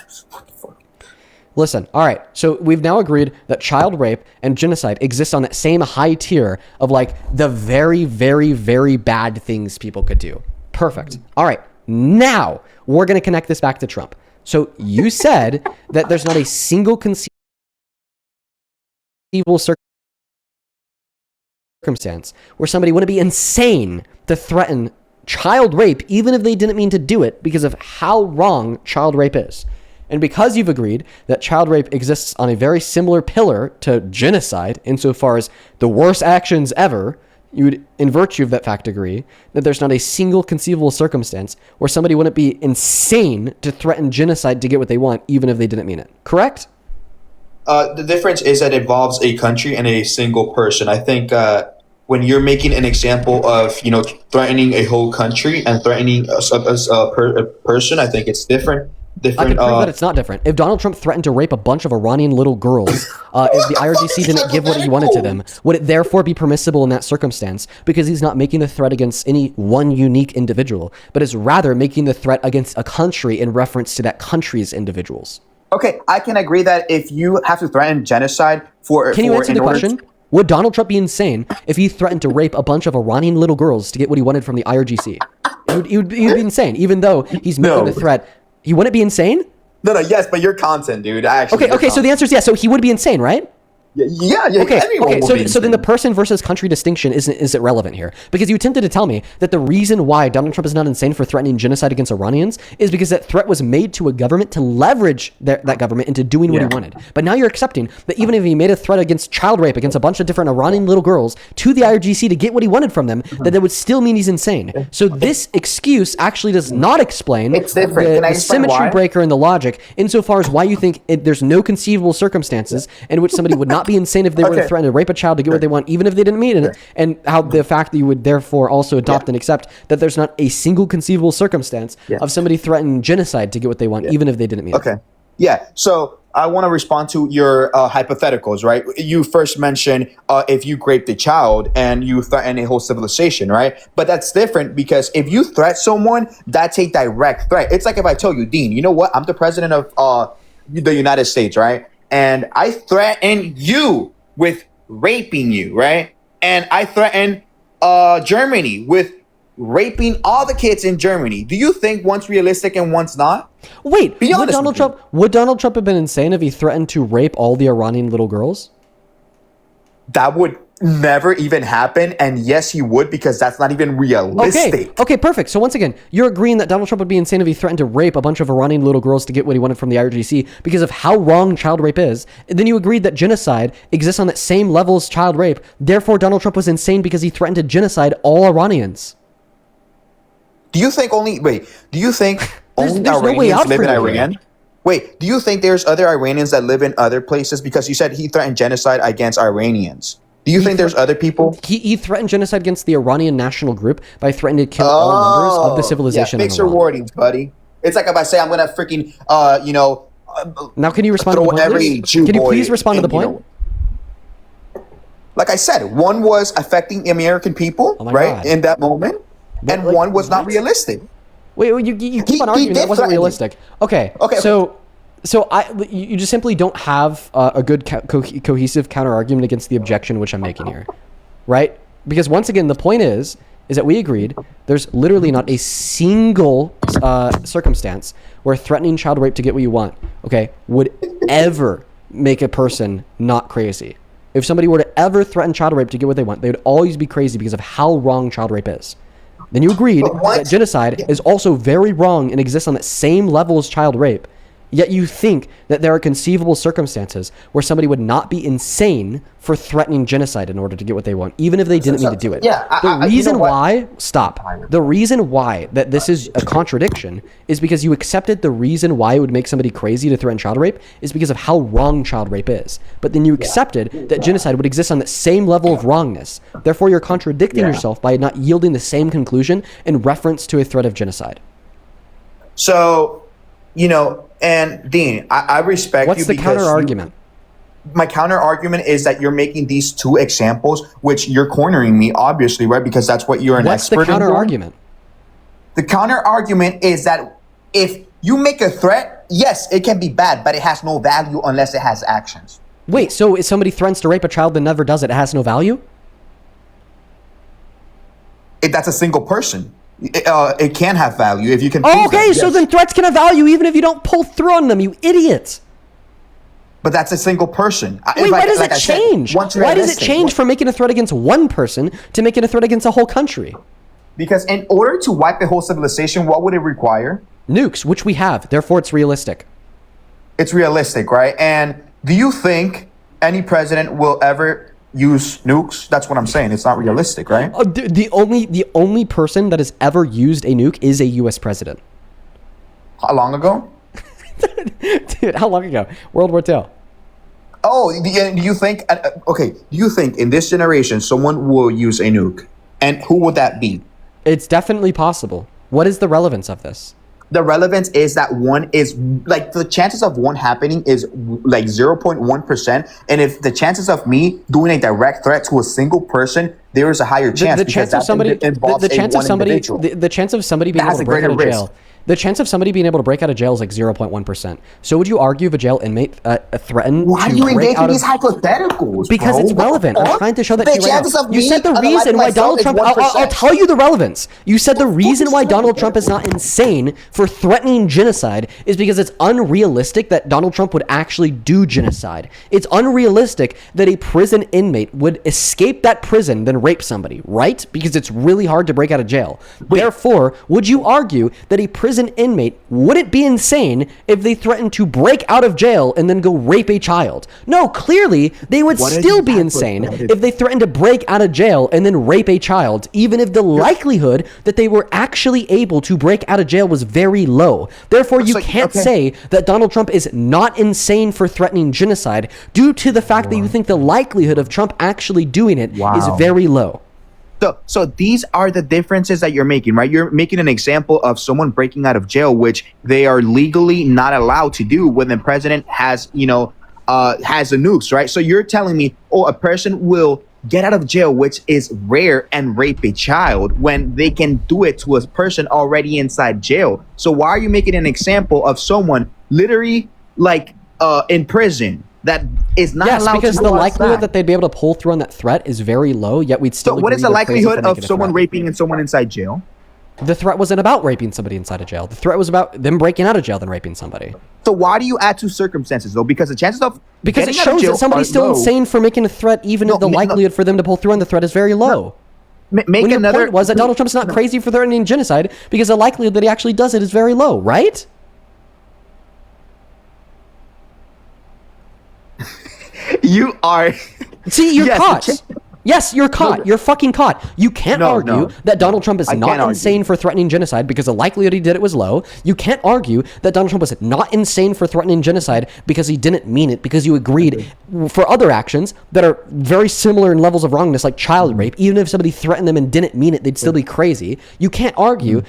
Listen, all right, so we've now agreed that child rape and genocide exist on that same high tier of like the very, very, very bad things people could do. Perfect. All right, now we're going to connect this back to Trump. So you said that there's not a single conceivable circumstance where somebody wouldn't be insane to threaten child rape, even if they didn't mean to do it, because of how wrong child rape is. And because you've agreed that child rape exists on a very similar pillar to genocide, insofar as the worst actions ever, you would, in virtue of that fact, agree that there's not a single conceivable circumstance where somebody wouldn't be insane to threaten genocide to get what they want, even if they didn't mean it. Correct? The difference is that it involves a country and a single person. I think when you're making an example of, you know, threatening a whole country and threatening a person, I think it's different. I can prove that it's not different. If Donald Trump threatened to rape a bunch of Iranian little girls, if the IRGC didn't give what he wanted to them, would it therefore be permissible in that circumstance? Because he's not making the threat against any one unique individual, but is rather making the threat against a country in reference to that country's individuals. Okay, I can agree that if you have to threaten genocide Can you answer the question? Would Donald Trump be insane if he threatened to rape a bunch of Iranian little girls to get what he wanted from the IRGC? He would be insane, even though he's making the threat. He wouldn't be insane? No, yes, but your content, dude. Okay, so the answer is yes. So he would be insane, right? Yeah. Okay. So then the person versus country distinction isn't relevant here, because you attempted to tell me that the reason why Donald Trump is not insane for threatening genocide against Iranians is because that threat was made to a government to leverage that government into doing what he wanted. But now you're accepting that even if he made a threat against child rape against a bunch of different Iranian little girls to the IRGC to get what he wanted from them, that would still mean he's insane. So this excuse actually does not explain the symmetry breaker in the logic, insofar as why you think there's no conceivable circumstances in which somebody would not be insane if they were to threaten to rape a child to get what they want, even if they didn't mean it, and how the fact that you would therefore also adopt and accept that there's not a single conceivable circumstance of somebody threatening genocide to get what they want, even if they didn't mean it. Okay. Yeah. So I want to respond to your hypotheticals, right? You first mentioned if you raped a child and you threaten a whole civilization, right? But that's different because if you threat someone, that's a direct threat. It's like if I told you, Dean, you know what? I'm the president of the United States, right? And I threaten you with raping you, right? And I threaten Germany with raping all the kids in Germany. Do you think one's realistic and one's not? Wait, would Donald Trump have been insane if he threatened to rape all the Iranian little girls? That would never even happen, and yes, he would, because that's not even realistic. Okay, perfect. So once again, you're agreeing that Donald Trump would be insane if he threatened to rape a bunch of Iranian little girls to get what he wanted from the IRGC because of how wrong child rape is. And then you agreed that genocide exists on that same level as child rape. Therefore, Donald Trump was insane because he threatened to genocide all Iranians. Do you think only there's Iranians live in Iran? Wait, do you think there's other Iranians that live in other places? Because you said he threatened genocide against Iranians. Do you think there's other people? He threatened genocide against the Iranian national group by threatening to kill all members of the civilization. Yeah, fix your wordings, buddy. It's like if I say I'm gonna freaking, now, can you respond to the point? Can you please respond to the point? Like I said, one was affecting American people, right, in that moment, and one was not realistic. Wait, you keep on arguing that wasn't realistic. Okay. So you just simply don't have a good cohesive counter argument against the objection which I'm making here, right? Because once again, the point is that we agreed there's literally not a single circumstance where threatening child rape to get what you want, okay, would ever make a person not crazy. If somebody were to ever threaten child rape to get what they want, they would always be crazy because of how wrong child rape is. Then you agreed that genocide is also very wrong and exists on that same level as child rape. Yet you think that there are conceivable circumstances where somebody would not be insane for threatening genocide in order to get what they want, even if they didn't mean to do it. The reason why that this is a contradiction is because you accepted the reason why it would make somebody crazy to threaten child rape is because of how wrong child rape is. But then you accepted that genocide would exist on that same level of wrongness. Therefore, you're contradicting yourself by not yielding the same conclusion in reference to a threat of genocide. So, and Dean, I respect you. What's the counter argument? My counter argument is that you're making these two examples, which you're cornering me, obviously, right? Because that's what you're an expert in. What's the counter argument? The counter argument is that if you make a threat, yes, it can be bad, but it has no value unless it has actions. Wait, so if somebody threatens to rape a child but never does it, it has no value? If that's a single person, it can have value if you can. Oh, okay, so then threats can have value even if you don't pull through on them, you idiot. But that's a single person. Wait, why does it change? Why does it change from making a threat against one person to making a threat against a whole country? Because in order to wipe a whole civilization, what would it require? Nukes, which we have. Therefore, it's realistic. It's realistic, right? And do you think any president will ever use nukes? That's what I'm saying. It's not realistic, right? The only person that has ever used a nuke is a U.S. president. How long ago? Dude, how long ago? World War II. Oh, do you think? Okay, do you think in this generation someone will use a nuke, and who would that be? It's definitely possible. What is the relevance of this? The relevance is that one is like the chances of one happening is like 0.1%, and if the chances of me doing a direct threat to a single person, there is a higher chance. The chance of somebody, the chance of somebody being able to break out of jail. The chance of somebody being able to break out of jail is like 0.1%. So would you argue if a jail inmate threatened Why to are you break engaging out of... these hypotheticals, Because bro? it's relevant. I'm trying to show that The to you right chances now. of You me said the unaliving reason why myself Donald is Trump... 1%. I'll tell you the relevance. You said the reason why Donald Trump is not insane for threatening genocide is because it's unrealistic that Donald Trump would actually do genocide. It's unrealistic that a prison inmate would escape that prison then rape somebody, right? Because it's really hard to break out of jail. Therefore, would you argue that a prison inmate wouldn't be insane if they threatened to break out of jail and then go rape a child? No, clearly they would still be insane if they threatened to break out of jail and then rape a child, even if the likelihood that they were actually able to break out of jail was very low. Therefore, you can't say that Donald Trump is not insane for threatening genocide due to the fact that you think the likelihood of Trump actually doing it is very low. So these are the differences that you're making, right? You're making an example of someone breaking out of jail, which they are legally not allowed to do when the president has, has the nukes, right? So you're telling me, a person will get out of jail, which is rare, and rape a child when they can do it to a person already inside jail. So why are you making an example of someone literally in prison? That is not allowed because to the likelihood that they'd be able to pull through on that threat is very low, yet we'd still... So what is the likelihood of someone raping and someone inside jail? The threat wasn't about raping somebody inside of jail. The threat was about them breaking out of jail than raping somebody. So why do you add two circumstances, though? Because the chances of... Because it shows that somebody's still insane for making a threat, even if the likelihood for them to pull through on the threat is very low. When your point was that Donald Trump's not crazy for threatening genocide because the likelihood that he actually does it is very low, right? You are... See, you're caught. Yes, you're caught. You're fucking caught. You can't argue that Donald Trump is not insane for threatening genocide because the likelihood he did it was low. You can't argue that Donald Trump was not insane for threatening genocide because he didn't mean it, because you agreed for other actions that are very similar in levels of wrongness, like child rape. Even if somebody threatened them and didn't mean it, they'd still be crazy. You can't argue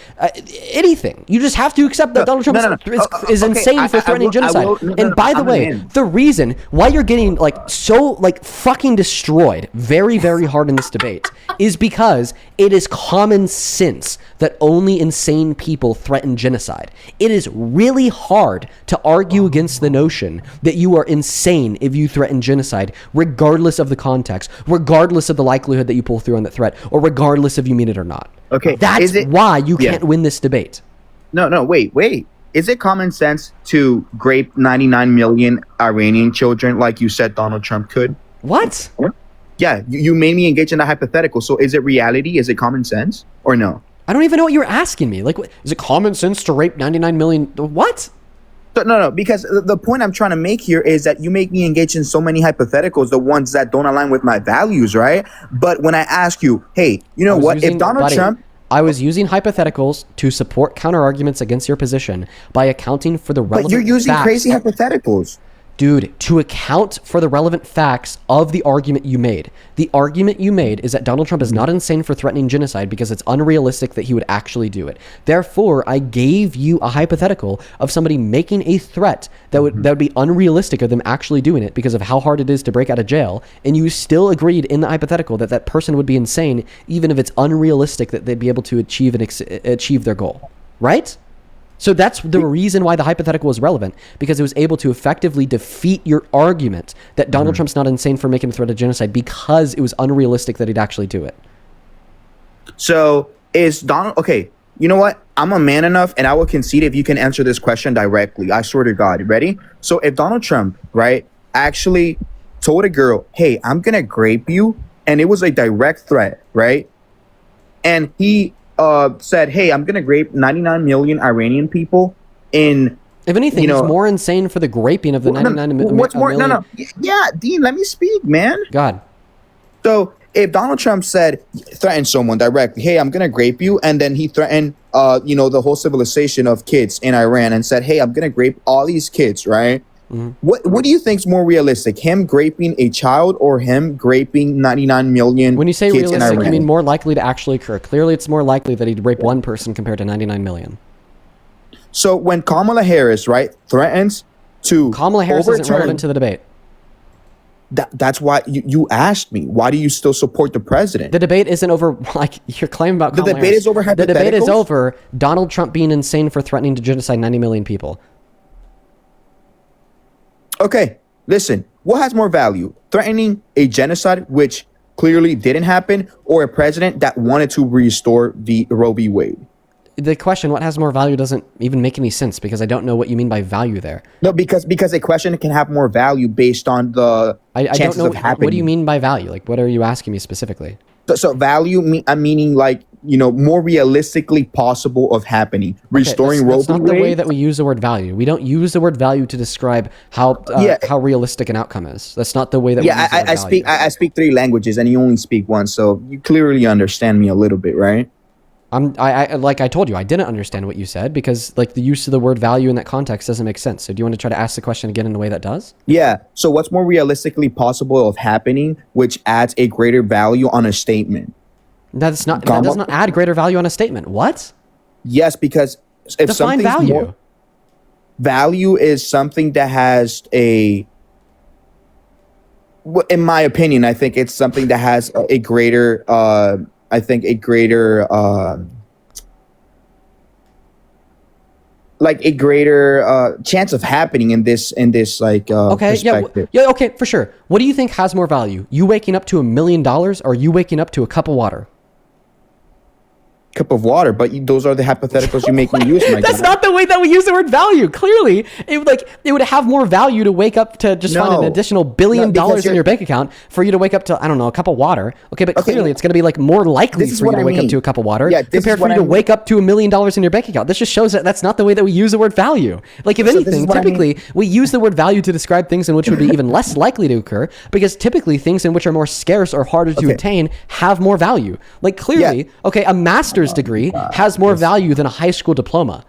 anything. You just have to accept that Donald Trump is insane for threatening genocide. And by the way, the reason why you're getting so fucking destroyed very hard in this debate is because it is common sense that only insane people threaten genocide. It is really hard to argue against the notion that you are insane if you threaten genocide, regardless of the context, regardless of the likelihood that you pull through on that threat, or regardless if you mean it or not. Okay, that's why you can't win this debate. No, wait. Is it common sense to rape 99 million Iranian children like you said Donald Trump could? What? Yeah, you made me engage in a hypothetical. So is it reality? Is it common sense or no? I don't even know what you're asking me. Is it common sense to rape 99 million? What? No, because the point I'm trying to make here is that you make me engage in so many hypotheticals, the ones that don't align with my values, right? But when I ask you, hey, you know what? If Donald Trump... I was using hypotheticals to support counter arguments against your position by accounting for the relevant But you're using facts. crazy hypotheticals. Dude, to account for the relevant facts of the argument you made. The argument you made is that Donald Trump is not insane for threatening genocide because it's unrealistic that he would actually do it. Therefore, I gave you a hypothetical of somebody making a threat that would be unrealistic of them actually doing it because of how hard it is to break out of jail, and you still agreed in the hypothetical that that person would be insane even if it's unrealistic that they'd be able to achieve their goal. Right? So that's the reason why the hypothetical was relevant, because it was able to effectively defeat your argument that Donald Trump's not insane for making a threat of genocide because it was unrealistic that he'd actually do it. So is Donald, okay, you know what? I'm a man enough and I will concede if you can answer this question directly. I swear to God. Ready? So if Donald Trump, right, actually told a girl, hey, I'm going to grape you, and it was a direct threat, right? And he said, hey, I'm going to grape 99 million Iranian people in... If anything, he's more insane for the graping of the 99 million. What's more? No. Yeah, Dean, let me speak, man. God. So if Donald Trump threatened someone directly, hey, I'm going to grape you, and then he threatened, the whole civilization of kids in Iran and said, hey, I'm going to grape all these kids, right? Mm-hmm. What do you think is more realistic, him graping a child or him graping 99 million? When you say realistic, you mean more likely to actually occur. Clearly, it's more likely that he'd rape one person compared to 99 million. So when Kamala Harris, right, threatens to Kamala Harris isn't relevant to the debate. That's why you asked me. Why do you still support the president? The debate isn't over. Like your claim about Kamala Harris. Is over hypotheticals? The debate is over Donald Trump being insane for threatening to genocide 90 million people. Okay, listen, what has more value? Threatening a genocide, which clearly didn't happen, or a president that wanted to restore the Roe v. Wade? The question, what has more value, doesn't even make any sense because I don't know what you mean by value there. No, because a question can have more value based on the chances of happening. What do you mean by value? Like, what are you asking me specifically? So value, I'm meaning like, more realistically possible of happening. Restoring Roe v. Wade. That's not the way that we use the word value. We don't use the word value to describe how realistic an outcome is. That's not the way that we use the word value. I speak 3 languages and you only speak 1, so you clearly understand me a little bit, right? Like I told you, I didn't understand what you said because like the use of the word value in that context doesn't make sense. So do you want to try to ask the question again in a way that does? Yeah. So what's more realistically possible of happening, which adds a greater value on a statement? That does not add greater value on a statement. What? Yes, because if define value. Value is something that has in my opinion, I think it's something that has a greater chance of happening in this perspective. Yeah, okay, for sure. What do you think has more value? You waking up to $1 million or you waking up to a cup of water? Cup of water, but those are the hypotheticals you make me use. That's not the way that we use the word value. Clearly, it would have more value to wake up to find an additional $1 billion in your bank account for you to wake up to, I don't know, a cup of water. Okay, but clearly it's going to be like more likely for you to wake up to a cup of water compared for you to wake up to $1 million in your bank account. This just shows that that's not the way that we use the word value. Like if anything, typically we use the word value to describe things in which would be even less likely to occur because typically things in which are more scarce or harder to attain have more value. Like clearly, a master's degree has more value than a high school diploma.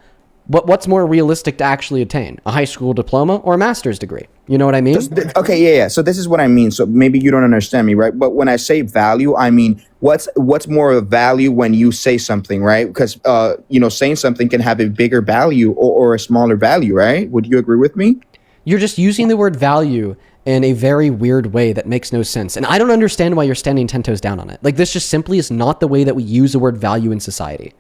What's more realistic to actually attain? A high school diploma or a master's degree? You know what I mean? Yeah. So this is what I mean. So maybe you don't understand me, right? But when I say value, I mean what's more of value when you say something, right? Because saying something can have a bigger value or a smaller value, right? Would you agree with me? You're just using the word value in a very weird way that makes no sense. And I don't understand why you're standing 10 toes down on it. Like this just simply is not the way that we use the word value in society.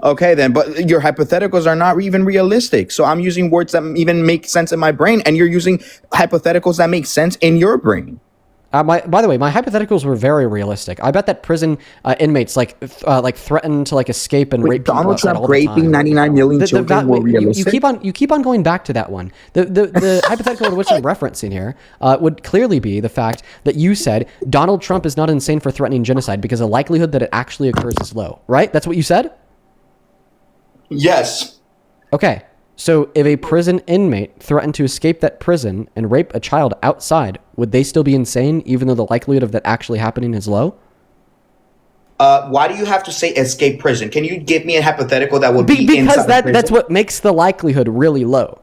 Okay, then, but your hypotheticals are not even realistic. So I'm using words that even make sense in my brain, and you're using hypotheticals that make sense in your brain. By the way, my hypotheticals were very realistic. I bet that prison inmates threaten to escape and rape Donald Trump raping 99 million children were realistic. You keep on going back to that one. The hypothetical to which I'm referencing here would clearly be the fact that you said Donald Trump is not insane for threatening genocide because the likelihood that it actually occurs is low. Right? That's what you said? Yes. Okay. So if a prison inmate threatened to escape that prison and rape a child outside, would they still be insane even though the likelihood of that actually happening is low? Why do you have to say escape prison? Can you give me a hypothetical that would be because that's what makes the likelihood really low.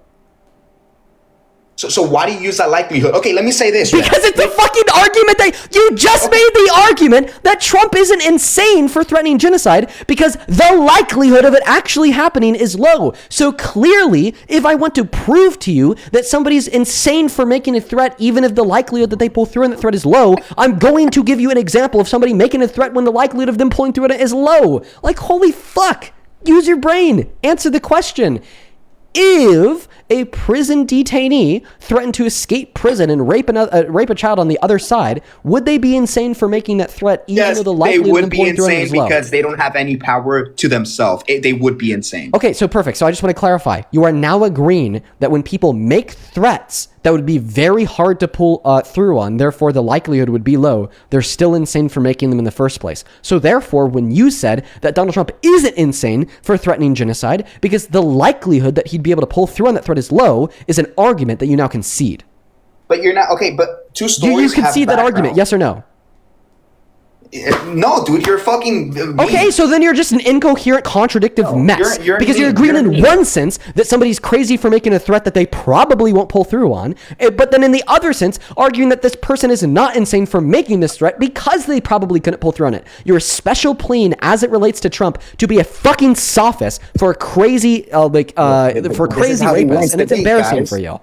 So why do you use that likelihood? Okay, let me say this. Because it's the fucking argument that you just made the argument that Trump isn't insane for threatening genocide because the likelihood of it actually happening is low. So clearly, if I want to prove to you that somebody's insane for making a threat, even if the likelihood that they pull through on that threat is low, I'm going to give you an example of somebody making a threat when the likelihood of them pulling through on it is low. Like, holy fuck. Use your brain. Answer the question. If a prison detainee threatened to escape prison and rape a child on the other side, would they be insane for making that threat, even though the likelihood of them pulling through is low? Because they don't have any power to themselves. They would be insane. Okay, so perfect. So I just want to clarify. You are now agreeing that when people make threats that would be very hard to pull through on, therefore the likelihood would be low, they're still insane for making them in the first place. So therefore, when you said that Donald Trump isn't insane for threatening genocide because the likelihood that he'd be able to pull through on that threat is low, is an argument that you now concede. But you're not, okay, but two stories you concede that argument, yes or no? No, dude, you're fucking mean. Okay, so then you're just an incoherent, contradictive mess. Because you're agreeing in one sense that somebody's crazy for making a threat that they probably won't pull through on, but then in the other sense, arguing that this person is not insane for making this threat because they probably couldn't pull through on it. You're a special plane as it relates to Trump to be a fucking sophist for crazy, for crazy rapists, and it's embarrassing for you.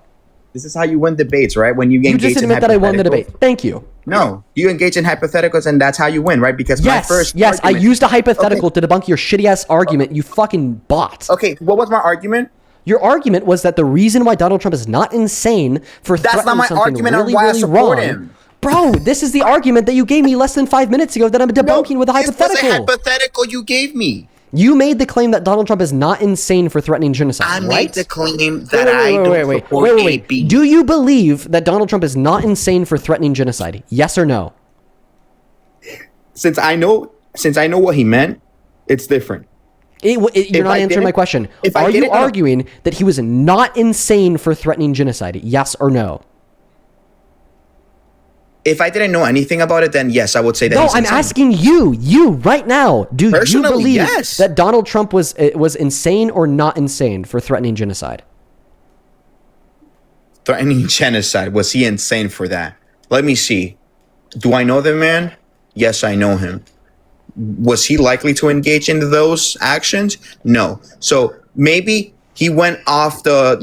This is how you win debates, right? When you engage in hypotheticals. You just admit that I won the debate. Thank you. No, you engage in hypotheticals, and that's how you win, right? Because yes, my first I used a hypothetical to debunk your shitty ass argument. You fucking bot. Okay, what was my argument? Your argument was that the reason why Donald Trump is not insane for threatening something really, really wrong. Bro, this is the argument that you gave me less than 5 minutes ago that I'm debunking with a hypothetical. This was a hypothetical you gave me. You made the claim that Donald Trump is not insane for threatening genocide, I right? made the claim that wait. Do you believe that Donald Trump is not insane for threatening genocide? Yes or no? Since I know what he meant, it's different. You're not answering my question. Are you arguing that he was not insane for threatening genocide? Yes or no? If I didn't know anything about it, then yes, I would say that. No, I'm asking you right now. Do you believe that Donald Trump was insane or not insane for threatening genocide? Threatening genocide. Was he insane for that? Let me see. Do I know the man? Yes, I know him. Was he likely to engage in those actions? No. So maybe he went off the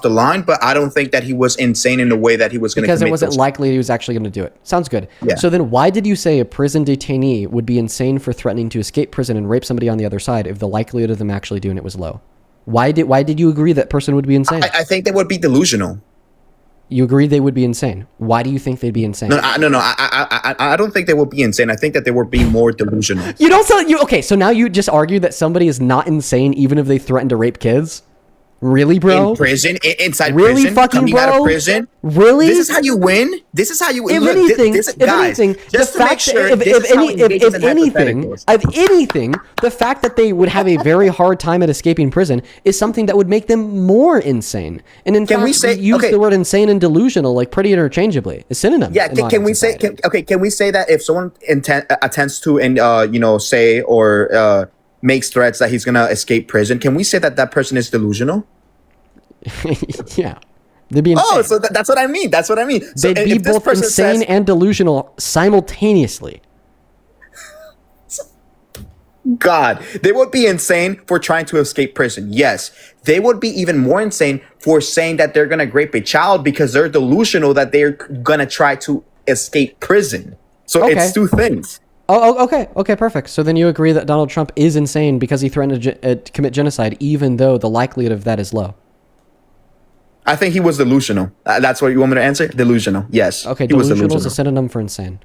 line, but I don't think that he was insane in the way that he was going to commit. Because it wasn't likely he was actually going to do it. Sounds good. Yeah. So then why did you say a prison detainee would be insane for threatening to escape prison and rape somebody on the other side if the likelihood of them actually doing it was low? Why did you agree that person would be insane? I think they would be delusional. You agree they would be insane. Why do you think they'd be insane? No. I don't think they would be insane. I think that they would be more delusional. Okay, so now you just argue that somebody is not insane even if they threaten to rape kids? Really, bro? In prison? Inside really prison? Fucking coming bro? out of prison? Really? This is how you win? This is how you win? If anything, the fact that they would have a very hard time at escaping prison is something that would make them more insane. And in fact, we use the word insane and delusional like pretty interchangeably. It's synonyms. Yeah, can we say that if someone attempts to say or makes threats that he's gonna escape prison, can we say that that person is delusional? Yeah, they'd be insane. Oh, so that's what I mean. That's what I mean. So they'd be both insane and delusional simultaneously. God, they would be insane for trying to escape prison. Yes, they would be even more insane for saying that they're gonna rape a child because they're delusional that they're gonna try to escape prison. So it's two things. Oh, okay, perfect. So then you agree that Donald Trump is insane because he threatened to commit genocide, even though the likelihood of that is low. I think he was delusional. That's what you want me to answer? Delusional. Yes. Okay, delusional is a synonym for insane.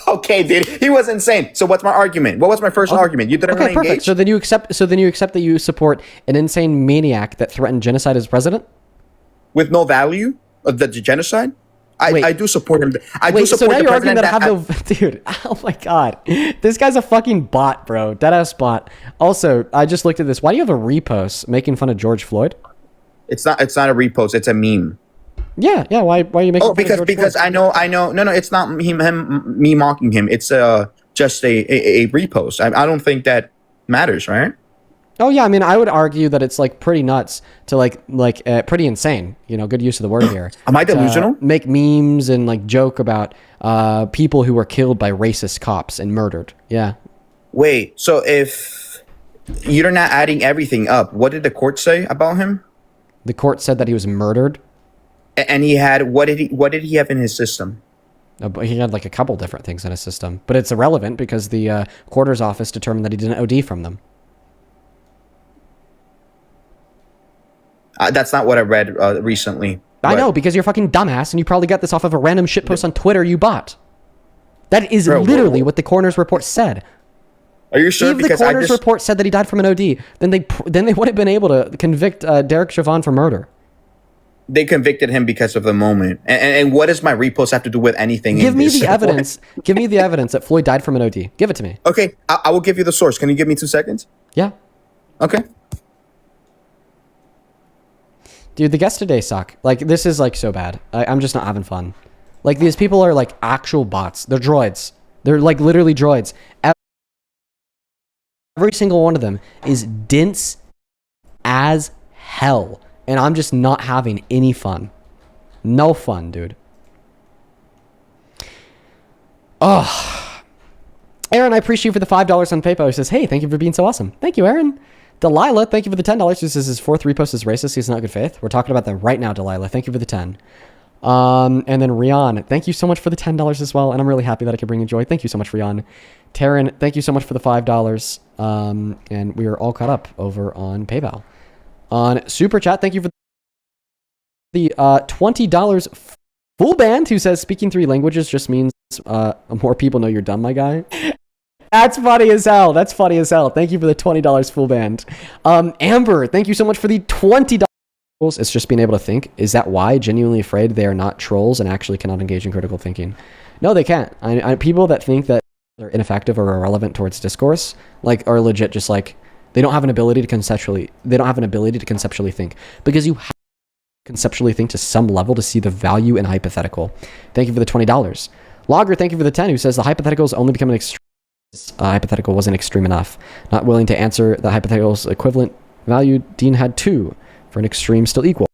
Okay, dude, he was insane. So what's my argument? What was my first argument? You didn't perfect. engage? So then you accept that you support an insane maniac that threatened genocide as president? With no value of the genocide? I do support him. So now you're arguing that I have no... Dude, oh my God. This guy's a fucking bot, bro. Deadass bot. Also, I just looked at this. Why do you have a repost making fun of George Floyd? It's not a repost. It's a meme. Yeah. Why are you making fun of George Floyd? Because I know. No, it's not me mocking him. It's just a repost. I don't think that matters, right? Oh yeah, I mean, I would argue that it's like pretty nuts to pretty insane. You know, good use of the word here. Am I delusional? Make memes and like joke about people who were killed by racist cops and murdered. Yeah. Wait, so if you're not adding everything up, what did the court say about him? The court said that he was murdered. And he had what did he have in his system? He had like a couple different things in his system, but it's irrelevant because the coroner's office determined that he didn't OD from them. That's not what I read recently. I know, because you're a fucking dumbass and you probably got this off of a random shitpost on Twitter you bought. That is literally what the coroner's report said. Are you sure? If the coroner's report said that he died from an OD, then they would have been able to convict Derek Chauvin for murder. They convicted him because of the moment. And what does my repost have to do with anything? Give me the evidence. Give me the evidence that Floyd died from an OD. Give it to me. Okay, I will give you the source. Can you give me 2 seconds? Yeah. Okay. Dude, the guests today suck. Like, this is like so bad. I'm just not having fun. Like, these people are like actual bots. They're droids. They're like literally droids. Every single one of them is dense as hell. And I'm just not having any fun. No fun, dude. Oh. Aaron, I appreciate you for the $5 on PayPal. He says, hey, thank you for being so awesome. Thank you, Aaron. Delilah, thank you for the $10. He says his fourth repost is racist. He's not good faith. We're talking about that right now, Delilah. Thank you for the 10. And then Rian, thank you so much for the $10 as well. And I'm really happy that I could bring you joy. Thank you so much, Rian. Taryn, thank you so much for the $5. And we are all caught up over on PayPal. On Super Chat, thank you for the $20 full band, who says speaking 3 languages just means more people know you're dumb, my guy. That's funny as hell. That's funny as hell. Thank you for the $20 full band. Amber, thank you so much for the $20. It's just being able to think. Is that why? Genuinely afraid they are not trolls and actually cannot engage in critical thinking? No, they can't. People that think that they're ineffective or irrelevant towards discourse, like, are legit just like, they don't have an ability to conceptually think, because you have to conceptually think to some level to see the value in hypothetical. Thank you for the $20. Logger, thank you for the 10, who says the hypothetical is only becoming extreme. Hypothetical wasn't extreme enough. Not willing to answer the hypothetical's equivalent value. Dean had 2 for an extreme still equal.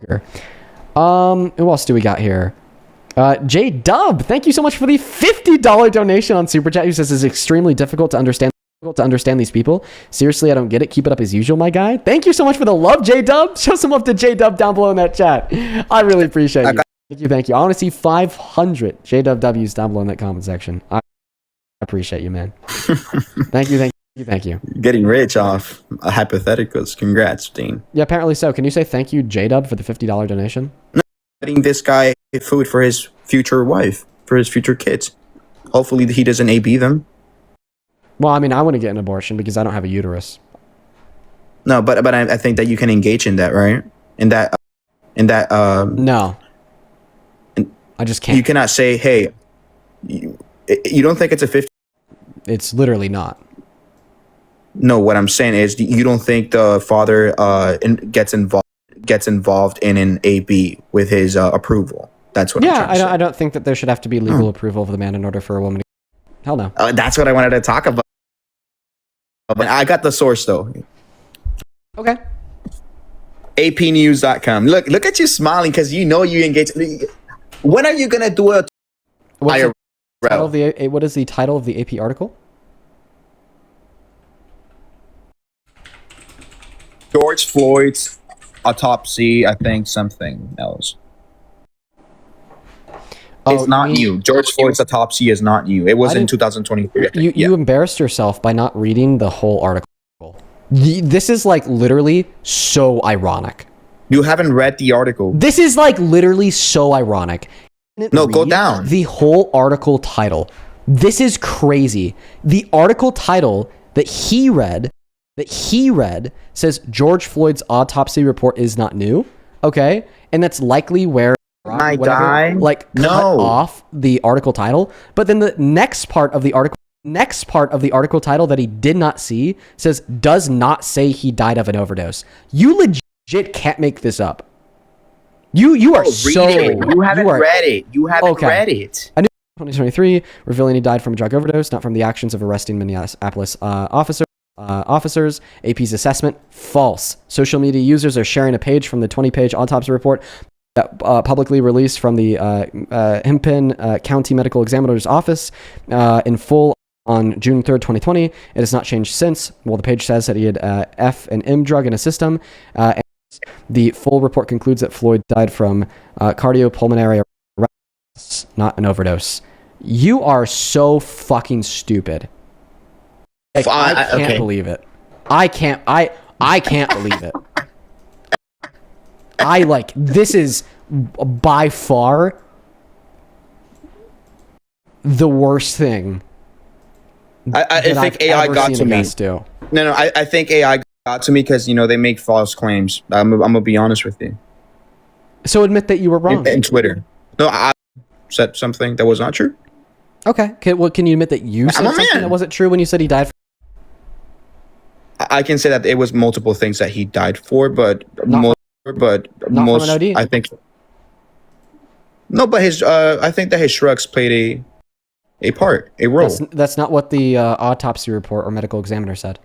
Who else do we got here? J Dub, thank you so much for the $50 donation on Super Chat, who says it's extremely difficult to understand these people. Seriously, I don't get it. Keep it up as usual, my guy. Thank you so much for the love, J Dub. Show some love to J Dub down below in that chat. I really appreciate you. Thank you. I want to see 500 J Dub W's down below in that comment section. I appreciate you, man. Thank you. Getting rich off hypotheticals. Congrats, Dean. Yeah, apparently so. Can you say thank you, J Dub, for the $50 donation? No, getting this guy food for his future wife, for his future kids. Hopefully he doesn't AB them. Well, I mean, I want to get an abortion because I don't have a uterus. No, but I think that you can engage in that, right? No. I just can't. You cannot say, hey, you don't think it's a 50? It's literally not. No, what I'm saying is you don't think the father gets involved in an AB with his approval. That's what I'm trying to say. I don't think that there should have to be legal approval of the man in order for a woman to... Hell no. That's what I wanted to talk about. But I got the source, though. Okay. APnews.com. Look at you smiling because you know you engage. When are you going to do a... What is the title of the AP article? George Floyd's autopsy, I think something else. It's not new. George Floyd's autopsy is not new. It was in 2023. You embarrassed yourself by not reading the whole article. This is like literally so ironic. You haven't read the article. This is like literally so ironic. No, go down. The whole article title. This is crazy. The article title that he read says George Floyd's autopsy report is not new. Okay. And that's likely where cut off the article title. But then the next part of the article title that he did not see says does not say he died of an overdose. You legit can't make this up. You are so... You haven't read it. You haven't read it. I knew 2023, revealing he died from a drug overdose, not from the actions of arresting Minneapolis officer. officers. AP's assessment, false. Social media users are sharing a page from the 20-page autopsy report that publicly released from the Hennepin County Medical Examiner's Office in full on June 3rd, 2020. It has not changed since. Well, the page says that he had F and M drug in his system. And the full report concludes that Floyd died from cardiopulmonary arrest, not an overdose. You are so fucking stupid. Like, I can't believe it. I can't believe it. This is by far the worst thing. I think AI got to me. No, I think AI got to me because, they make false claims. I'm gonna be honest with you. So admit that you were wrong. In Twitter. No, I said something that was not true. Okay. Can you admit that you said something that wasn't true when you said he died? I can say that it was multiple things that he died for, but most, I think. No, but I think that his shrugs played a role. That's not what the autopsy report or medical examiner said.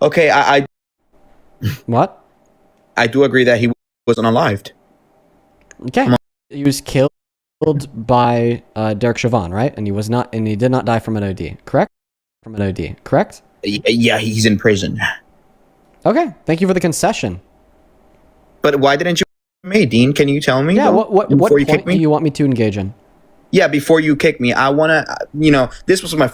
Okay, I What? I do agree that he was unalived. Okay. He was killed by Derek Chauvin, right? And he did not die from an OD, correct? From an OD, correct? Yeah, he's in prison. Okay, thank you for the concession. But why didn't you me, Dean? Can you tell me? Yeah, what point do you want me to engage in? Yeah, before you kick me, I want to, this was my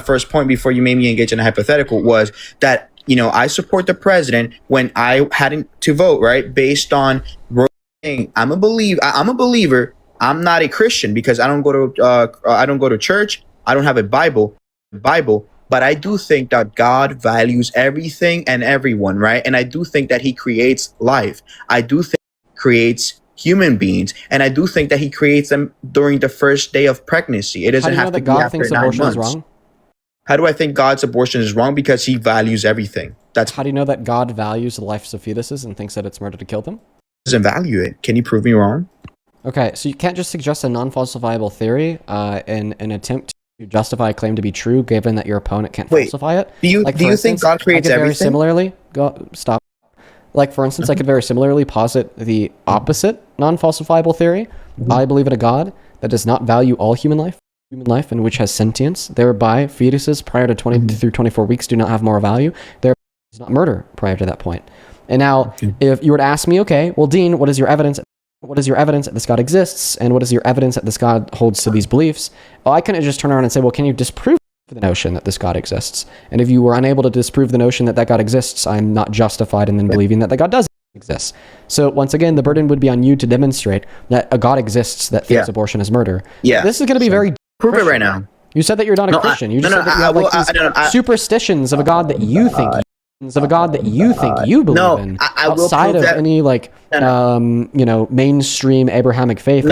first point before you made me engage in a hypothetical, was that, I support the president when I hadn't to vote, right? Based on, I'm a believer. I'm not a Christian because I don't go to church. I don't have a Bible, but I do think that God values everything and everyone, right? And I do think that he creates life. I do think he creates human beings, and I do think that he creates them during the first day of pregnancy. It doesn't have to be after 9 months. How do you know that God thinks abortion is wrong? How do I think God's abortion is wrong? Because he values everything. How do you know that God values the lives of fetuses and thinks that it's murder to kill them? Doesn't value it. Can you prove me wrong? Okay, so you can't just suggest a non-falsifiable theory in an attempt to justify a claim to be true, given that your opponent can't falsify it. Do you think God creates everything? Stop. Like, for instance, I could very similarly posit the opposite non-falsifiable theory. I believe in a God that does not value all human life, and which has sentience. Thereby, fetuses prior to 20 through 24 weeks do not have moral value. Thereby, does not murder prior to that point. And now, if you were to ask me, okay, well, Dean, what is your evidence? What is your evidence that this God exists? And what is your evidence that this God holds to these beliefs? Well, I couldn't just turn around and say, well, can you disprove the notion that this God exists? And if you were unable to disprove the notion that God exists, I'm not justified in then believing that God does exist. So once again, the burden would be on you to demonstrate that a God exists that thinks abortion is murder. Yeah. This is going to be very prove it right now. You said that you're not a Christian. You just said that you have these superstitions of a God that you think you believe in, outside of any mainstream Abrahamic faith.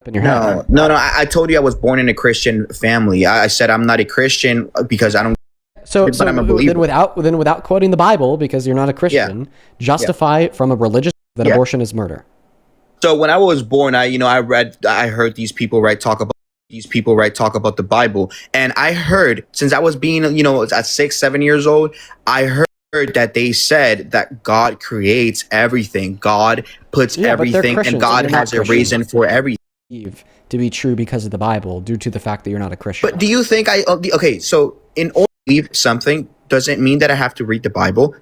In your head. No. I told you I was born in a Christian family. I said I'm not a Christian because I don't. But I'm a believer. Then without quoting the Bible, because you're not a Christian, justify from a religious that abortion is murder. So when I was born, I heard these people talk about the Bible, and I heard, since I was being at 6, 7 years old, I heard that they said that God creates everything. God puts everything, and God has a reason for everything. To be true because of the Bible, due to the fact that you're not a Christian. But do you think so in order to believe something doesn't mean that I have to read the Bible?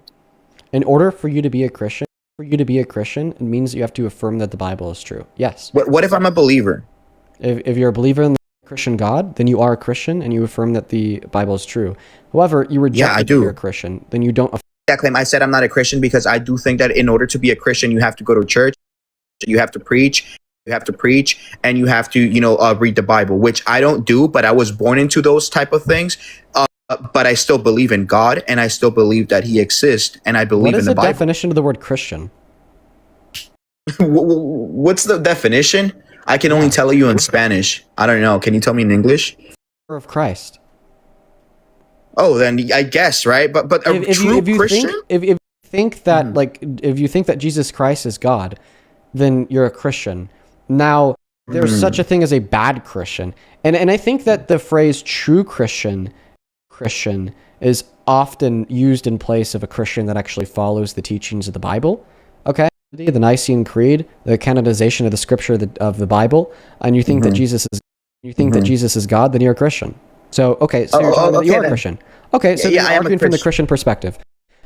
In order for you to be a Christian, it means you have to affirm that the Bible is true. Yes. What if I'm a believer? If you're a believer in the Christian God, then you are a Christian and you affirm that the Bible is true. However, you reject that you're a Christian, then you don't. That claim, I said I'm not a Christian because I do think that in order to be a Christian, you have to go to church, you have to preach, and you have to, read the Bible, which I don't do, but I was born into those type of things. But I still believe in God, and I still believe that he exists, and I believe in the Bible. What is the definition of the word Christian? What's the definition? I can only tell you in Spanish. I don't know. Can you tell me in English? Of Christ. Oh, then I guess, right? But if true Christian? If you think that Jesus Christ is God, then you're a Christian. Now, there's such a thing as a bad Christian. And I think that the phrase true Christian is often used in place of a Christian that actually follows the teachings of the Bible. Okay, the Nicene Creed, the canonization of the Scripture of the Bible, and you think that Jesus is God, then you're a Christian. So okay, so you're telling me that you're a Christian. Okay, so you're arguing from the Christian perspective.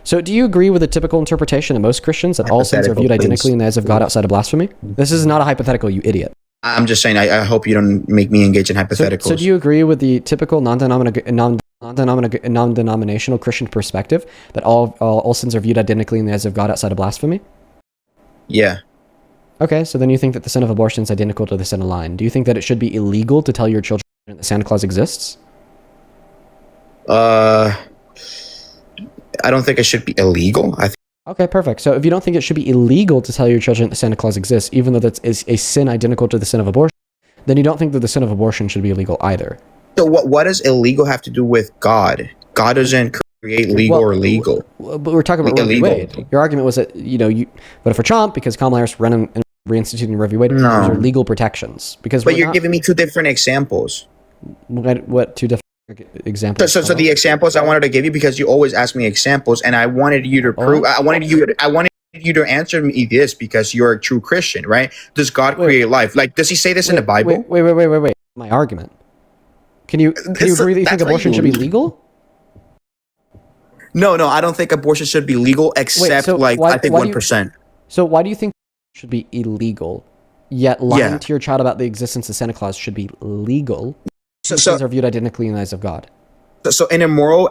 So do you agree with the typical interpretation of most Christians that all sins are viewed identically in the eyes of God outside of blasphemy? This is not a hypothetical, you idiot. I'm just saying, I hope you don't make me engage in hypotheticals. So do you agree with the typical non-denominational Christian perspective that all sins are viewed identically in the eyes of God outside of blasphemy? Yeah. Okay, so then you think that the sin of abortion is identical to the sin of lying. Do you think that it should be illegal to tell your children that Santa Claus exists? I don't think it should be illegal. Okay, perfect. So if you don't think it should be illegal to tell your children that Santa Claus exists, even though that's a sin identical to the sin of abortion, then you don't think that the sin of abortion should be illegal either. So what does illegal have to do with God? God doesn't create legal or legal. But we're talking about Roe v. Wade. Your argument was that you voted for Trump because Kamala Harris ran and reinstituting Roe v. Wade. Those are legal protections. But you're giving me two different examples. What two different examples? So the examples I wanted to give you, because you always ask me examples, and I wanted you to prove. I wanted you to answer me this because you're a true Christian, right? Does God create life? Like, does He say this in the Bible? Wait. My argument. Can you agree that you think abortion should be legal? No, I don't think abortion should be legal, except I think 1%. So why do you think it should be illegal? Yet lying to your child about the existence of Santa Claus should be legal. So are viewed identically in the eyes of God. So in a moral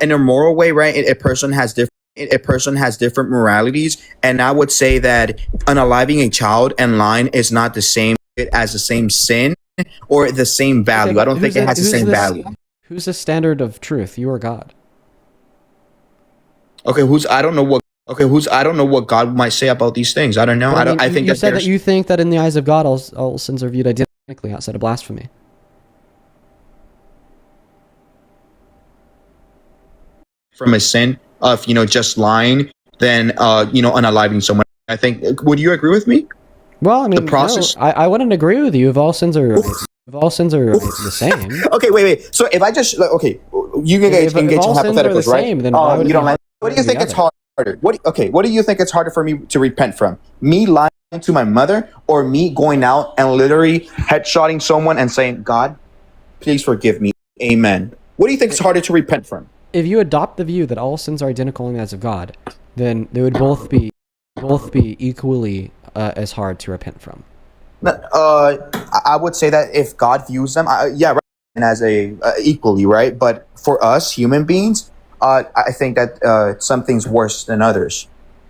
way, right? A person has different moralities, and I would say that unaliving a child and lying is not the same as the same sin or the same value. I don't think it has the same value. Who's the standard of truth? You or God? Okay, I don't know what God might say about these things. I don't know. I think you said that you think that in the eyes of God, all sins are viewed identically outside of blasphemy. From a sin of just lying than unaliving someone. I think. Would you agree with me? Well, I mean, the process. No, I wouldn't agree with you if all sins are the same. Okay, wait. So if I just you can get some hypotheticals, right? You don't like. What do you think it's harder? What do you think it's harder for me to repent from? Me lying to my mother, or me going out and literally headshotting someone and saying, "God, please forgive me, Amen." What do you think is harder to repent from? If you adopt the view that all sins are identical in the eyes of God, then they would both be equally as hard to repent from. I would say that if God views them, right, and as equally, right. But for us human beings, I think that something's worse than others.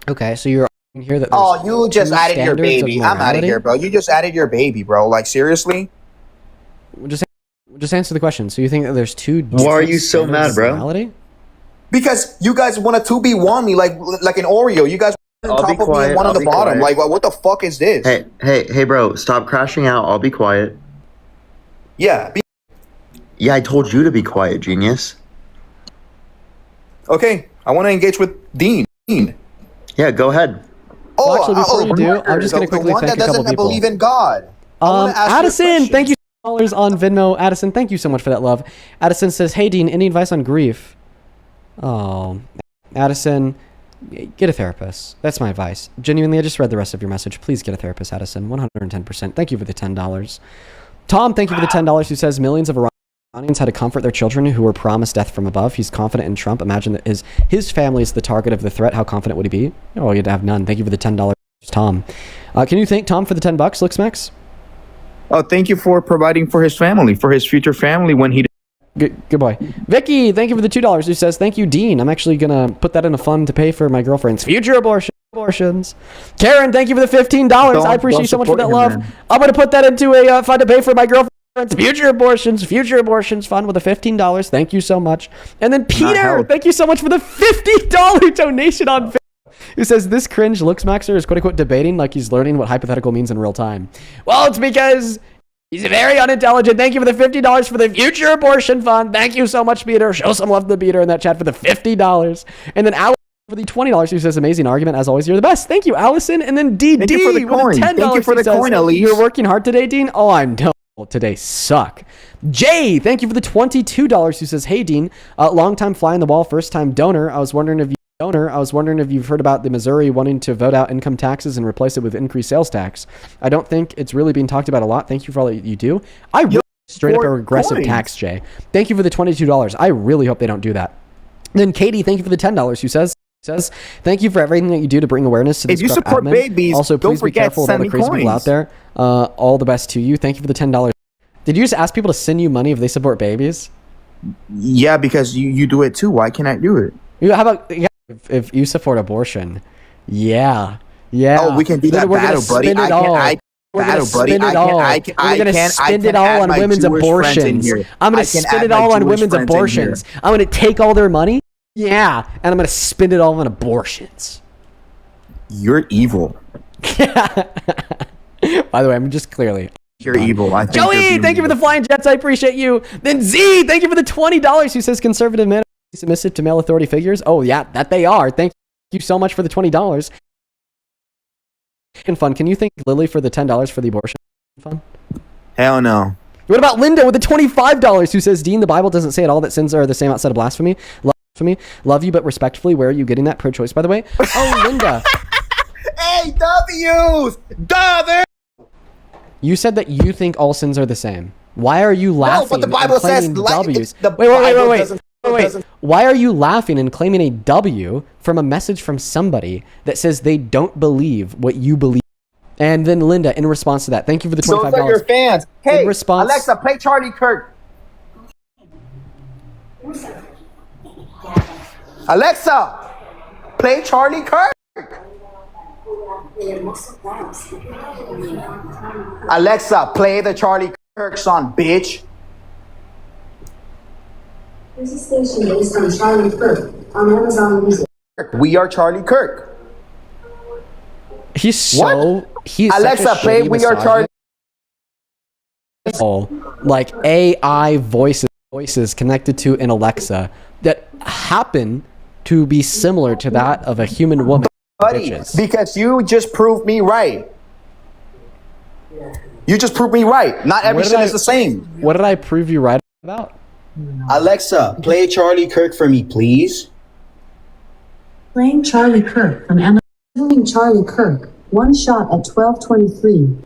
Okay, so you're arguing here that you just added your baby. I'm out of here, bro. You just added your baby, bro. Like, seriously? Just answer the question. So you think that there's two? Why are you so mad, bro? Morality? Because you guys want a 2B1 me like an Oreo. You guys want on top of me and one on the bottom. Like, what the fuck is this? Hey, bro, stop crashing out. I'll be quiet. Yeah. Yeah, I told you to be quiet, genius. Okay, I want to engage with Dean. Yeah, go ahead. Well, actually, before you do, I'm just going to quickly thank a couple people. The one that doesn't believe in God. Addison, thank you $10 on Venmo. Addison, thank you so much for that love. Addison says, "Hey Dean, any advice on grief?" Oh, Addison, get a therapist. That's my advice. Genuinely, I just read the rest of your message. Please get a therapist, Addison. 110%. Thank you for the $10. Tom, thank you for the $10. Who says millions of Iranians had to comfort their children who were promised death from above. He's confident in Trump. Imagine that his family is the target of the threat. How confident would he be? Oh, you'd have none. Thank you for the $10, Tom. Can you thank Tom for the $10, LooksMax? Oh, thank you for providing for his family, for his future family when he... Good boy. Vicky, thank you for the $2. Who says, "Thank you, Dean. I'm actually going to put that in a fund to pay for my girlfriend's future abortions." Karen, thank you for the $15. I appreciate you so much for that love. Man. I'm going to put that into a fund to pay for my girlfriend's future abortions fund with a $15. Thank you so much. And then Peter, thank you so much for the $50 donation on Facebook, who says, "This cringe LooksMaxer is quote-unquote debating like he's learning what hypothetical means in real time." Well, it's because he's very unintelligent. Thank you for the $50 for the future abortion fund. Thank you so much, Peter. Show some love to Peter in that chat for the $50. And then Allison for the $20, who says, "Amazing argument. As always, you're the best." Thank you, Allison. And then DD Thank you for the coin. $10. Thank you for the coin, Elise. "You're working hard today, Dean?" Oh, I know. today suck. Jay, thank you for the $22 who says, hey Dean, long time fly on the wall, first time donor. I was wondering if you've heard about the Missouri wanting to vote out income taxes and replace it with increased sales tax. I don't think it's really being talked about a lot. Thank you for all that you do. I really straight up a regressive tax, Jay. Thank you for the $22. I really hope they don't do that. Then Katie, thank you for the $10 who says, thank you for everything that you do to bring awareness to this. If you support babies, also, don't please be forget careful to of all send the me crazy people out coins. there. All the best to you. Thank you for the $10. Did you just ask people to send you money if they support babies? Yeah, because you do it too. Why can't I do it? How about if you support abortion? Yeah. Oh, we can do that battle, buddy. We're gonna spend it all on women's abortions. I'm gonna spend it all on women's abortions. I'm gonna take all their money. Yeah, and I'm gonna spend it all on abortions. You're evil. By the way, I'm just clearly. You're evil. I think Joey, thank you for the flying jets. I appreciate you. Then Z, thank you for the $20 who says conservative men are submissive to male authority figures. Oh, yeah, that they are. Thank you so much for the $20. And fun. Can you thank Lily for the $10 for the abortion fund? Hell no. What about Linda with the $25 who says, Dean, the Bible doesn't say at all that sins are the same outside of blasphemy. Love you, but respectfully, where are you getting that pro-choice, by the way? Oh, Linda. Hey, W's! W! You said that you think all sins are the same. Why are you laughing? No, but the Bible says W's? Wait. Why are you laughing and claiming a W from a message from somebody that says they don't believe what you believe? And then Linda, in response to that, thank you for the $25. Those are your fans. Hey, in response, Alexa, play Charlie Kirk. Alexa, play Charlie Kirk. Alexa, play the Charlie Kirk song, bitch. There's a station based on Charlie Kirk on Amazon Music. We are Charlie Kirk. He's Alexa, play We Are Charlie. Like AI voices connected to an Alexa that happen to be similar to that of a human woman. Buddy, because you just proved me right. You just proved me right. Not every sin is the same. What did I prove you right about? Alexa, play Charlie Kirk for me, please. Playing Charlie Kirk from Amazon. Playing Charlie Kirk. One shot at 12:23.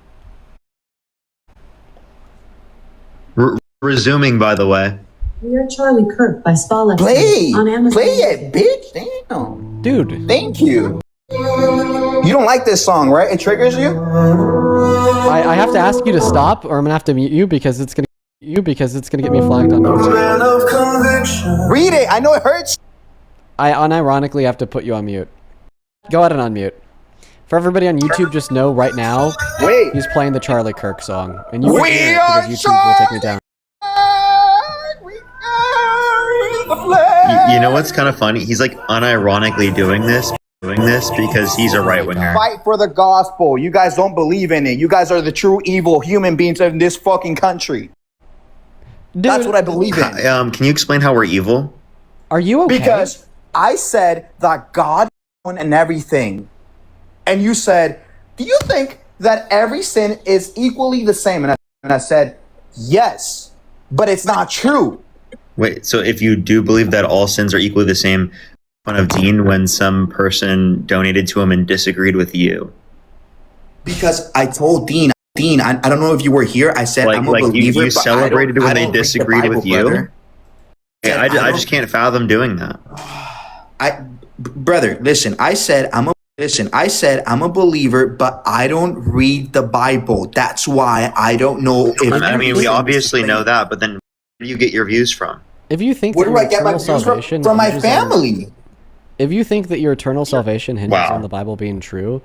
Resuming, by the way. We Are Charlie Kirk by Spalex on Amazon. Play it, bitch. Damn. Dude. Thank you. You don't like this song, right? It triggers you? I have to ask you to stop, or I'm gonna have to mute you because it's gonna get me flagged on YouTube. Read it. I know it hurts. I unironically have to put you on mute. Go ahead and unmute. For everybody on YouTube, just know right now, he's playing the Charlie Kirk song, and you can hear it because YouTube will take me down. You know what's kind of funny? He's like unironically doing this because he's a right winger. Fight for the gospel. You guys don't believe in it. You guys are the true evil human beings in this fucking country. Dude, that's what I believe in. Can you explain how we're evil? Are you okay? Because I said that God and everything. And you said, do you think that every sin is equally the same? And I said, yes, but it's not true. Wait, so if you do believe that all sins are equally the same, fun of Dean when some person donated to him and disagreed with you? Because I told Dean, I don't know if you were here. I said, I'm a believer. You celebrated when they disagreed with you? Brother. I just can't fathom doing that. Brother, listen, I said I'm a believer, but I don't read the Bible. That's why I don't know if. I mean, we obviously know that, but then where do you get your views from? If you think where do I get my views from my family? If you think that your eternal salvation hinges on the Bible being true.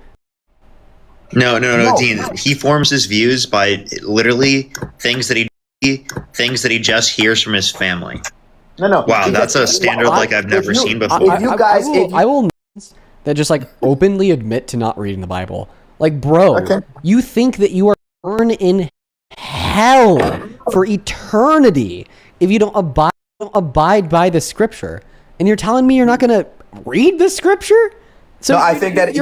No, Dean. He forms his views by literally things that he just hears from his family. No. Wow, that's a standard like I've never seen before. I will that just like openly admit to not reading the Bible. Like, bro, you think that you are born in hell for eternity if you don't abide by the scripture, and you're telling me you're not gonna read the scripture? So no, I think that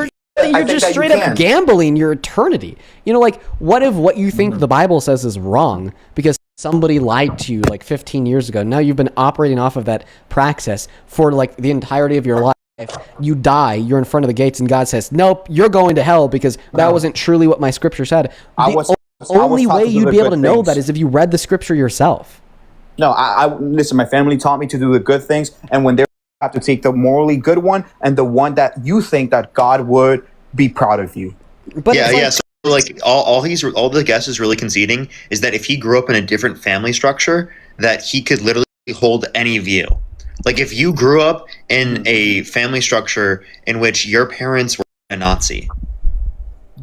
You're just straight up gambling your eternity. You know, like, what if what you think the Bible says is wrong because somebody lied to you like 15 years ago? Now you've been operating off of that praxis for like the entirety of your life. You die, you're in front of the gates, and God says, nope, you're going to hell because that wasn't truly what my scripture said. The only way you'd be able to know that is if you read the scripture yourself. No, I listen, my family taught me to do the good things, and when they're have to take the morally good one and the one that you think that God would be proud of you. But so like all the guest is really conceding is that if he grew up in a different family structure, that he could literally hold any view. Like if you grew up in a family structure in which your parents were a Nazi,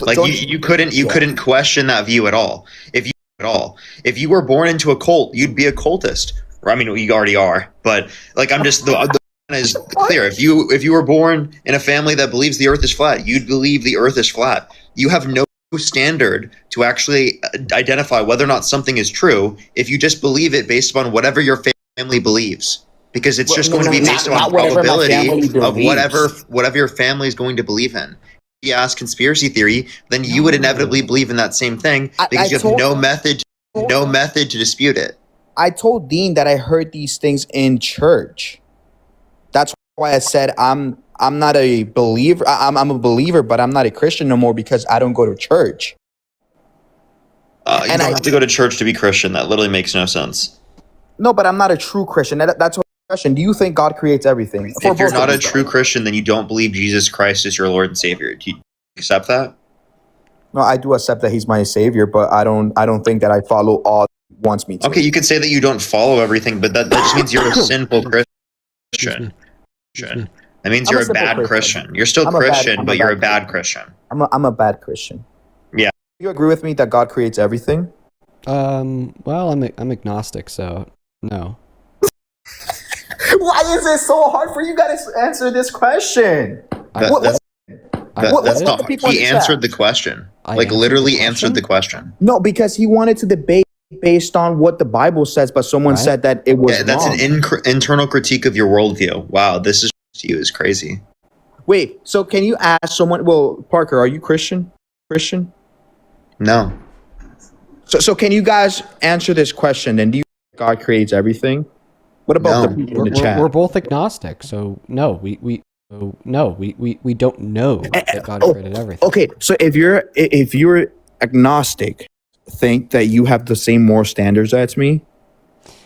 like you couldn't question that view at all. If you were born into a cult, you'd be a cultist. Or, I mean, you already are, but like I'm just the is clear. If you were born in a family that believes the earth is flat, you'd believe the earth is flat. You have no standard to actually identify whether or not something is true if you just believe it based upon whatever your family believes, because it's just going to be based on probability of whatever your family is going to believe in. If you ask conspiracy theory, then you would inevitably believe in that same thing because you have no method to dispute it. I told Dean that I heard these things in church. That's why I said I'm not a believer. I'm a believer, but I'm not a Christian no more because I don't go to church. You don't have to go to church to be Christian. That literally makes no sense. No, but I'm not a true Christian. That's what question. Do you think God creates everything? If you're not a true Christian, then you don't believe Jesus Christ is your Lord and Savior. Do you accept that? No, I do accept that He's my Savior, but I don't think that I follow all He wants me to. Okay, you could say that you don't follow everything, but that just means you're a sinful Christian. That means you're a bad Christian. You're still Christian, but you're a bad Christian. I'm a bad Christian. Yeah. You agree with me that God creates everything? Well, I'm agnostic, so no. Why is it so hard for you guys to answer this question? That's not. He answered the question. Like literally answered the question. No, because he wanted to debate based on what the Bible says, but someone said that it was wrong. That's an internal critique of your worldview. Wow, this is crazy. Wait, so can you ask someone? Well, Parker, are you Christian? No. So can you guys answer this question? And do you think God creates everything? What about the people in the chat? We're both agnostic, so no, we don't know that God created everything. Okay, so if you're agnostic, think that you have the same moral standards as me?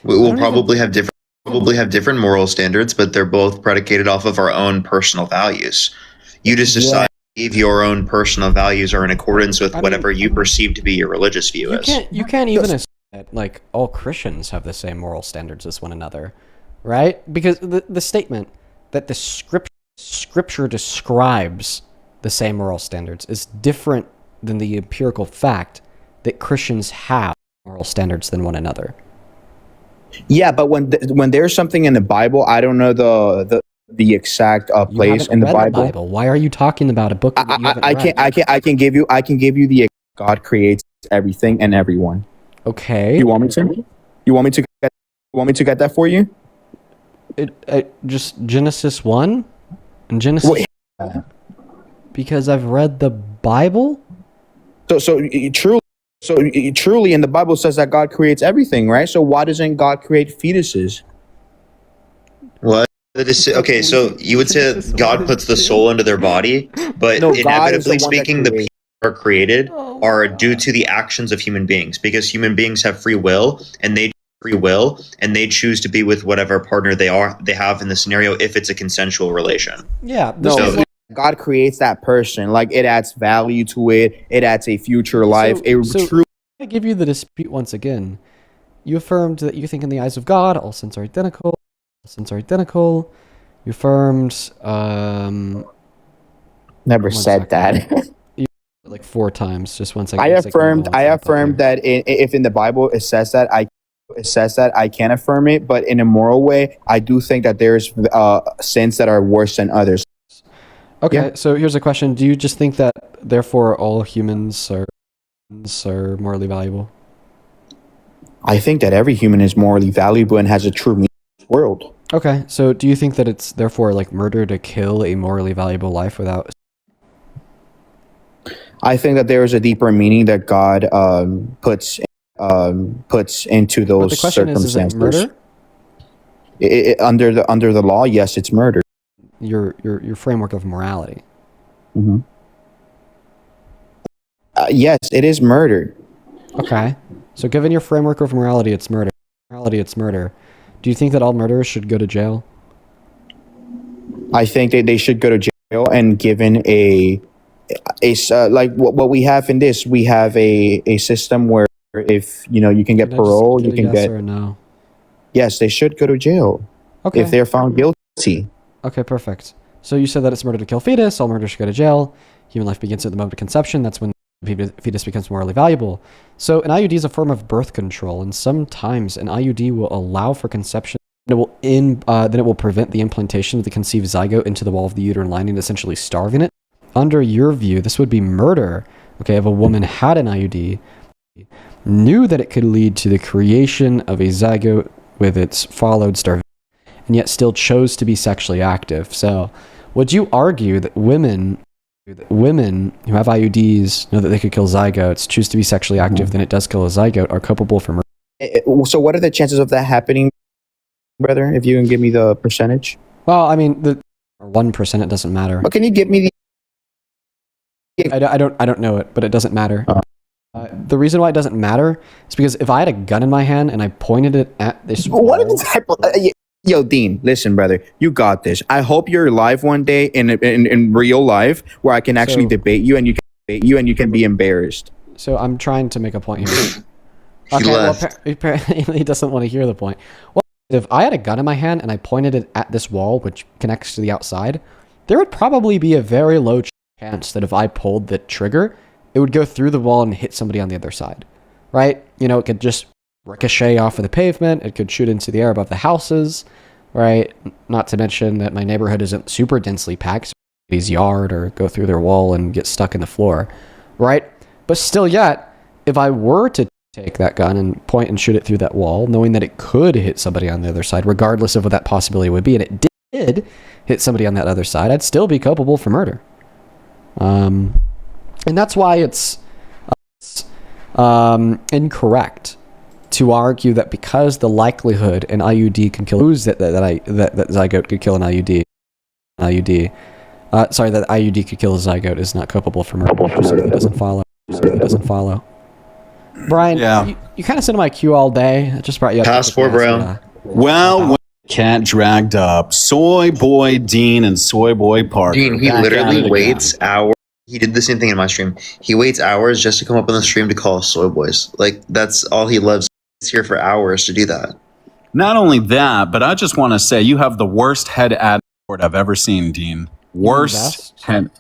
We'll probably have different moral standards, but they're both predicated off of our own personal values. You just decide if your own personal values are in accordance with whatever you perceive to be your religious view is. You can't even assume that like all Christians have the same moral standards as one another, right? Because the statement that the scripture describes the same moral standards is different than the empirical fact that Christians have moral standards than one another. Yeah, but when there's something in the Bible, I don't know the exact place in the Bible. Why are you talking about a book that you haven't read? I can give you the God creates everything and everyone. Okay. You want me to get that for you? Just Genesis 1 and Genesis. Because I've read the Bible. So truly, in the Bible says that God creates everything, right? So why doesn't God create fetuses? What? Okay, so you would say that God puts the soul into their body, but inevitably speaking, the people are created are due to the actions of human beings, because human beings have free will, and they choose to be with whatever partner they have in the scenario if it's a consensual relation. Yeah. God creates that person, like it adds value to it. It adds a future life. I give you the dispute once again. You affirmed that you think in the eyes of God all sins are identical. You affirmed. Never said that. Like 4 times. Just 1 second. I affirmed that if in the Bible it says that I can affirm it, but in a moral way, I do think that there's sins that are worse than others. Okay, so here's a question: do you just think that therefore all humans are morally valuable? I think that every human is morally valuable and has a true meaning in this world. Okay, so do you think that it's therefore like murder to kill a morally valuable life without? I think that there is a deeper meaning that God puts into But those the question is it circumstances. murder? Under the law, yes, it's murder. Your framework of morality. Mm-hmm. Yes, it is murder. Okay. So given your framework of morality, it's murder. Morality, it's murder. Do you think that all murderers should go to jail? I think that they should go to jail, and given like what we have in this, we have a system where if you can get parole, you can yes get. Or no? Yes, they should go to jail. Okay. If they're found guilty. Okay, perfect. So you said that it's murder to kill fetus. All murder should go to jail. Human life begins at the moment of conception. That's when the fetus becomes morally valuable. So an IUD is a form of birth control, and sometimes an IUD will allow for conception. Then it will prevent the implantation of the conceived zygote into the wall of the uterine lining, essentially starving it. Under your view, this would be murder. Okay, if a woman had an IUD, knew that it could lead to the creation of a zygote with its followed starvation, and yet still chose to be sexually active. So, would you argue that women who have IUDs know that they could kill zygotes, choose to be sexually active, then it does kill a zygote, are culpable for murder? So, what are the chances of that happening, brother? If you can give me the percentage. Well, I mean, the 1%, it doesn't matter. But can you give me the? I don't know it, but it doesn't matter. The reason why it doesn't matter is because if I had a gun in my hand and I pointed it at this What is type of, Yo, Dean, listen, brother, you got this. I hope you're live one day in real life where I can actually debate you and you can be embarrassed. So I'm trying to make a point here. Apparently he doesn't want to hear the point. Well, if I had a gun in my hand and I pointed it at this wall, which connects to the outside, there would probably be a very low chance that if I pulled the trigger, it would go through the wall and hit somebody on the other side, right? It could just ricochet off of the pavement. It could shoot into the air above the houses, right? Not to mention that my neighborhood isn't super densely packed, so somebody's yard or go through their wall and get stuck in the floor, right? But still yet, if I were to take that gun and point and shoot it through that wall, knowing that it could hit somebody on the other side, regardless of what that possibility would be, and it did hit somebody on that other side, I'd still be culpable for murder. And that's why it's incorrect to argue that because the likelihood an IUD can kill that zygote could kill an IUD. That IUD could kill a zygote is not culpable for murder. It doesn't follow. Brian, you kind of sit in my queue all day. I just brought you up. Passport, bro. Well, cat dragged up Soy Boy Dean and Soy Boy Parker. Dean, he literally waits hours. He did the same thing in my stream. He waits hours just to come up on the stream to call us soy boys. Like, that's all he loves. He's here for hours to do that. Not only that, but I just want to say you have the worst head attitude I've ever seen, Dean. Worst head.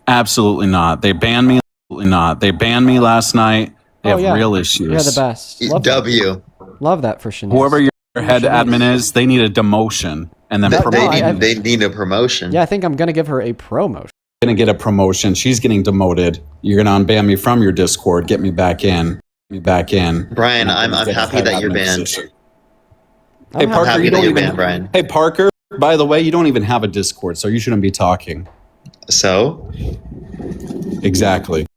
Absolutely not. They banned me. They banned me last night. They have real issues. You're the best. Love that for Shanice. Whoever your head admin is, they need a demotion and then promotion. They need a promotion. Yeah, I think I'm going to give her a promotion. Gonna get a promotion. She's getting demoted. You're gonna unban me from your Discord. Get me back in. Brian, I'm happy that you're banned. Hey Parker, you don't even. Brian. Hey Parker, by the way, you don't even have a Discord, so you shouldn't be talking. So? Exactly.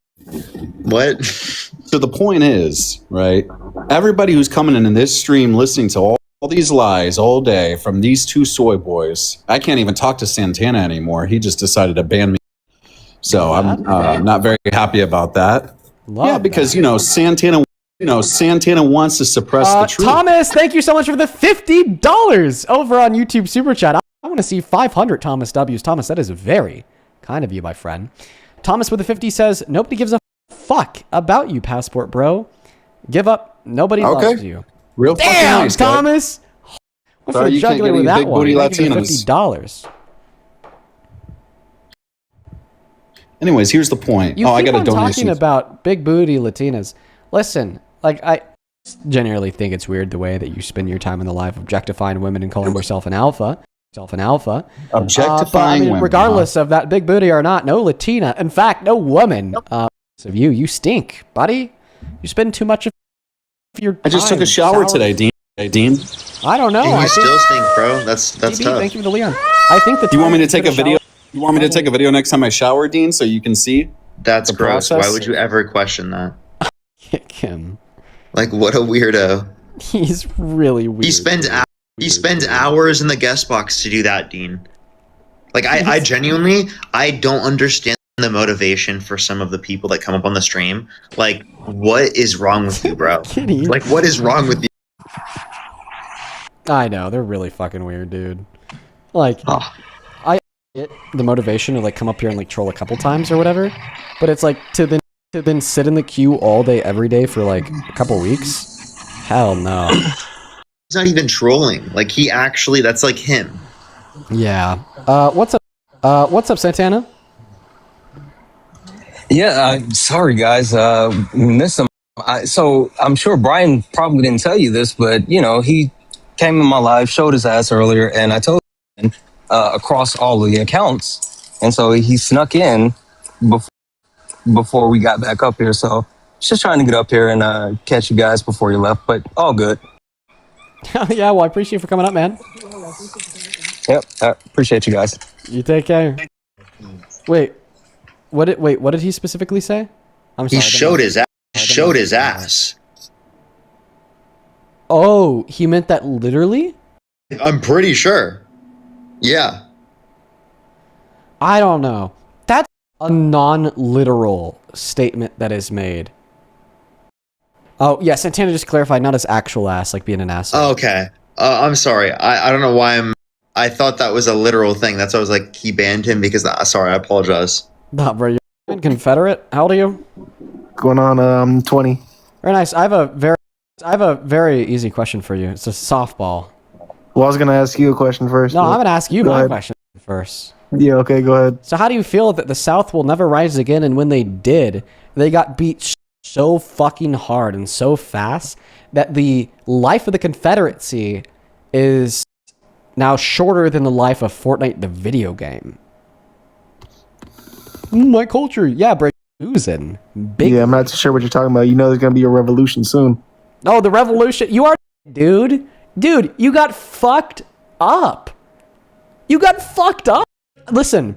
What? So the point is, right? Everybody who's coming in this stream, listening to all these lies all day from these two soy boys. I can't even talk to Santana anymore. He just decided to ban me. So I'm not very happy about that. Because Santana wants to suppress the truth. Thomas, thank you so much for the $50 over on YouTube Super Chat. I want to see 500 Thomas W's. Thomas, that is very kind of you, my friend. Thomas with the 50 says, nobody gives a fuck about you, Passport Bro. Give up. Nobody loves you. Real damn, nice, Thomas. What's for the jugular with that one? $50. Anyways, here's the point. I got a donation. Talking about big booty Latinas. Listen, I genuinely think it's weird the way that you spend your time in the life objectifying women and calling yourself an alpha. Objectifying women. Regardless of that big booty or not, no Latina, in fact, no woman of you stink, buddy. You spend too much of your time. I just took a shower today, Dean. I don't know. You still stink, bro. That's DB, tough. Thank you for the Leon. I think you want me to take a video? You want me to take a video next time I shower, Dean, so you can see? That's The gross. process? Why would you ever question that? Kick him. Like, what a weirdo. He's really weird. He spends hours in the guest box to do that, Dean. Like, I genuinely, I don't understand the motivation for some of the people that come up on the stream. Like, what is wrong with you, bro? Like, what is wrong with you? I know, they're really fucking weird, dude. Like, I get the motivation to like come up here and like troll a couple times or whatever, but it's like to then sit in the queue all day every day for like a couple weeks. Hell no. He's not even trolling. Like, he actually, that's like him. Yeah. What's up, Santana? Yeah, sorry guys, missed him. So I'm sure Brian probably didn't tell you this, but you know, he came in my live, showed his ass earlier, and I told him across all of the accounts, and so he snuck in before we got back up here. So just trying to get up here and catch you guys before you left, but all good. Yeah, well, I appreciate you for coming up, man. Yep, appreciate you guys. You take care. Wait, what did he specifically say? I'm sorry. He showed his ass. Showed his ass. Oh, he meant that literally? I'm pretty sure. Yeah. I don't know. That's a non-literal statement that is made. Oh, yeah, Santana just clarified, not his actual ass, like being an asshole. Okay. I'm sorry. I don't know why I thought that was a literal thing. That's why I was like, he banned him because, sorry, I apologize. Nah, bro, you're Confederate? How old are you? Going on 20. Very nice. I have a very easy question for you. It's a softball. Well, I was gonna ask you a question first. No, I'm gonna ask you Go my ahead. question first. Yeah, okay, go ahead. So how do you feel that the South will never rise again, and when they did, they got beat so fucking hard and so fast that the life of the Confederacy is now shorter than the life of Fortnite the video game? My culture. Yeah, break losing. Big. Yeah, I'm not sure what you're talking about. You know there's gonna be a revolution soon. Oh, the revolution. You are, dude. Dude, you got fucked up. You got fucked up. Listen.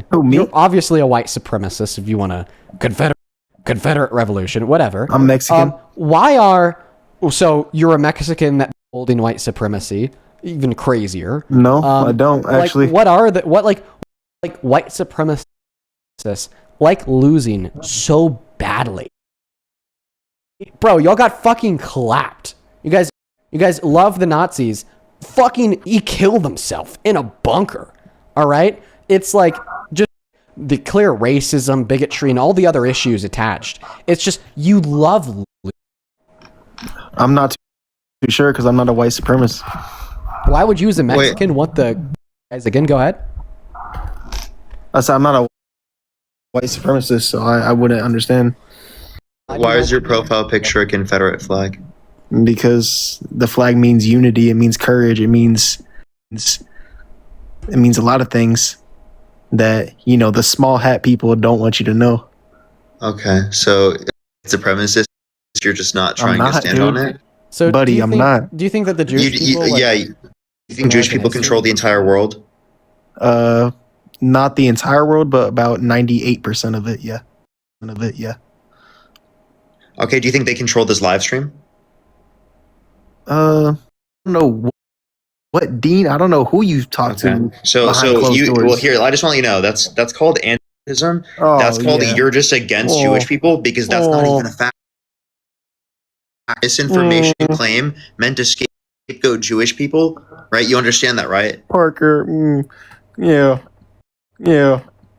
Who, me? You're obviously a white supremacist if you want a Confederate revolution, whatever. I'm Mexican. So you're a Mexican that's holding white supremacy, even crazier. No, I don't actually. Like, what white supremacists like losing so badly? Bro, y'all got fucking clapped. You guys love the Nazis. Fucking, he killed himself in a bunker. All right? It's like just the clear racism, bigotry, and all the other issues attached. It's just, you love. I'm not too sure because I'm not a white supremacist. Why would you as a Mexican want the guys again? Go ahead. I said I'm not a white supremacist, so I wouldn't understand. Why is your profile picture a Confederate flag? Because the flag means unity. It means courage. It means a lot of things that, you know, the small hat people don't want you to know. Okay, so supremacist, you're just not trying to stand on it? So, buddy, I'm not. Do you think that the Jewish people... you think Jewish people control the entire world? Not the entire world, but about 98% of it, yeah. Okay, do you think they control this live stream? I don't know what, Dean. I don't know who you've talked to. So you well here. I just want you to know that's called anti-Semitism. Oh, that's called yeah. you're just against Jewish people because that's not even a fact. Misinformation claim meant to scapegoat Jewish people, right? You understand that, right? Parker. Yeah.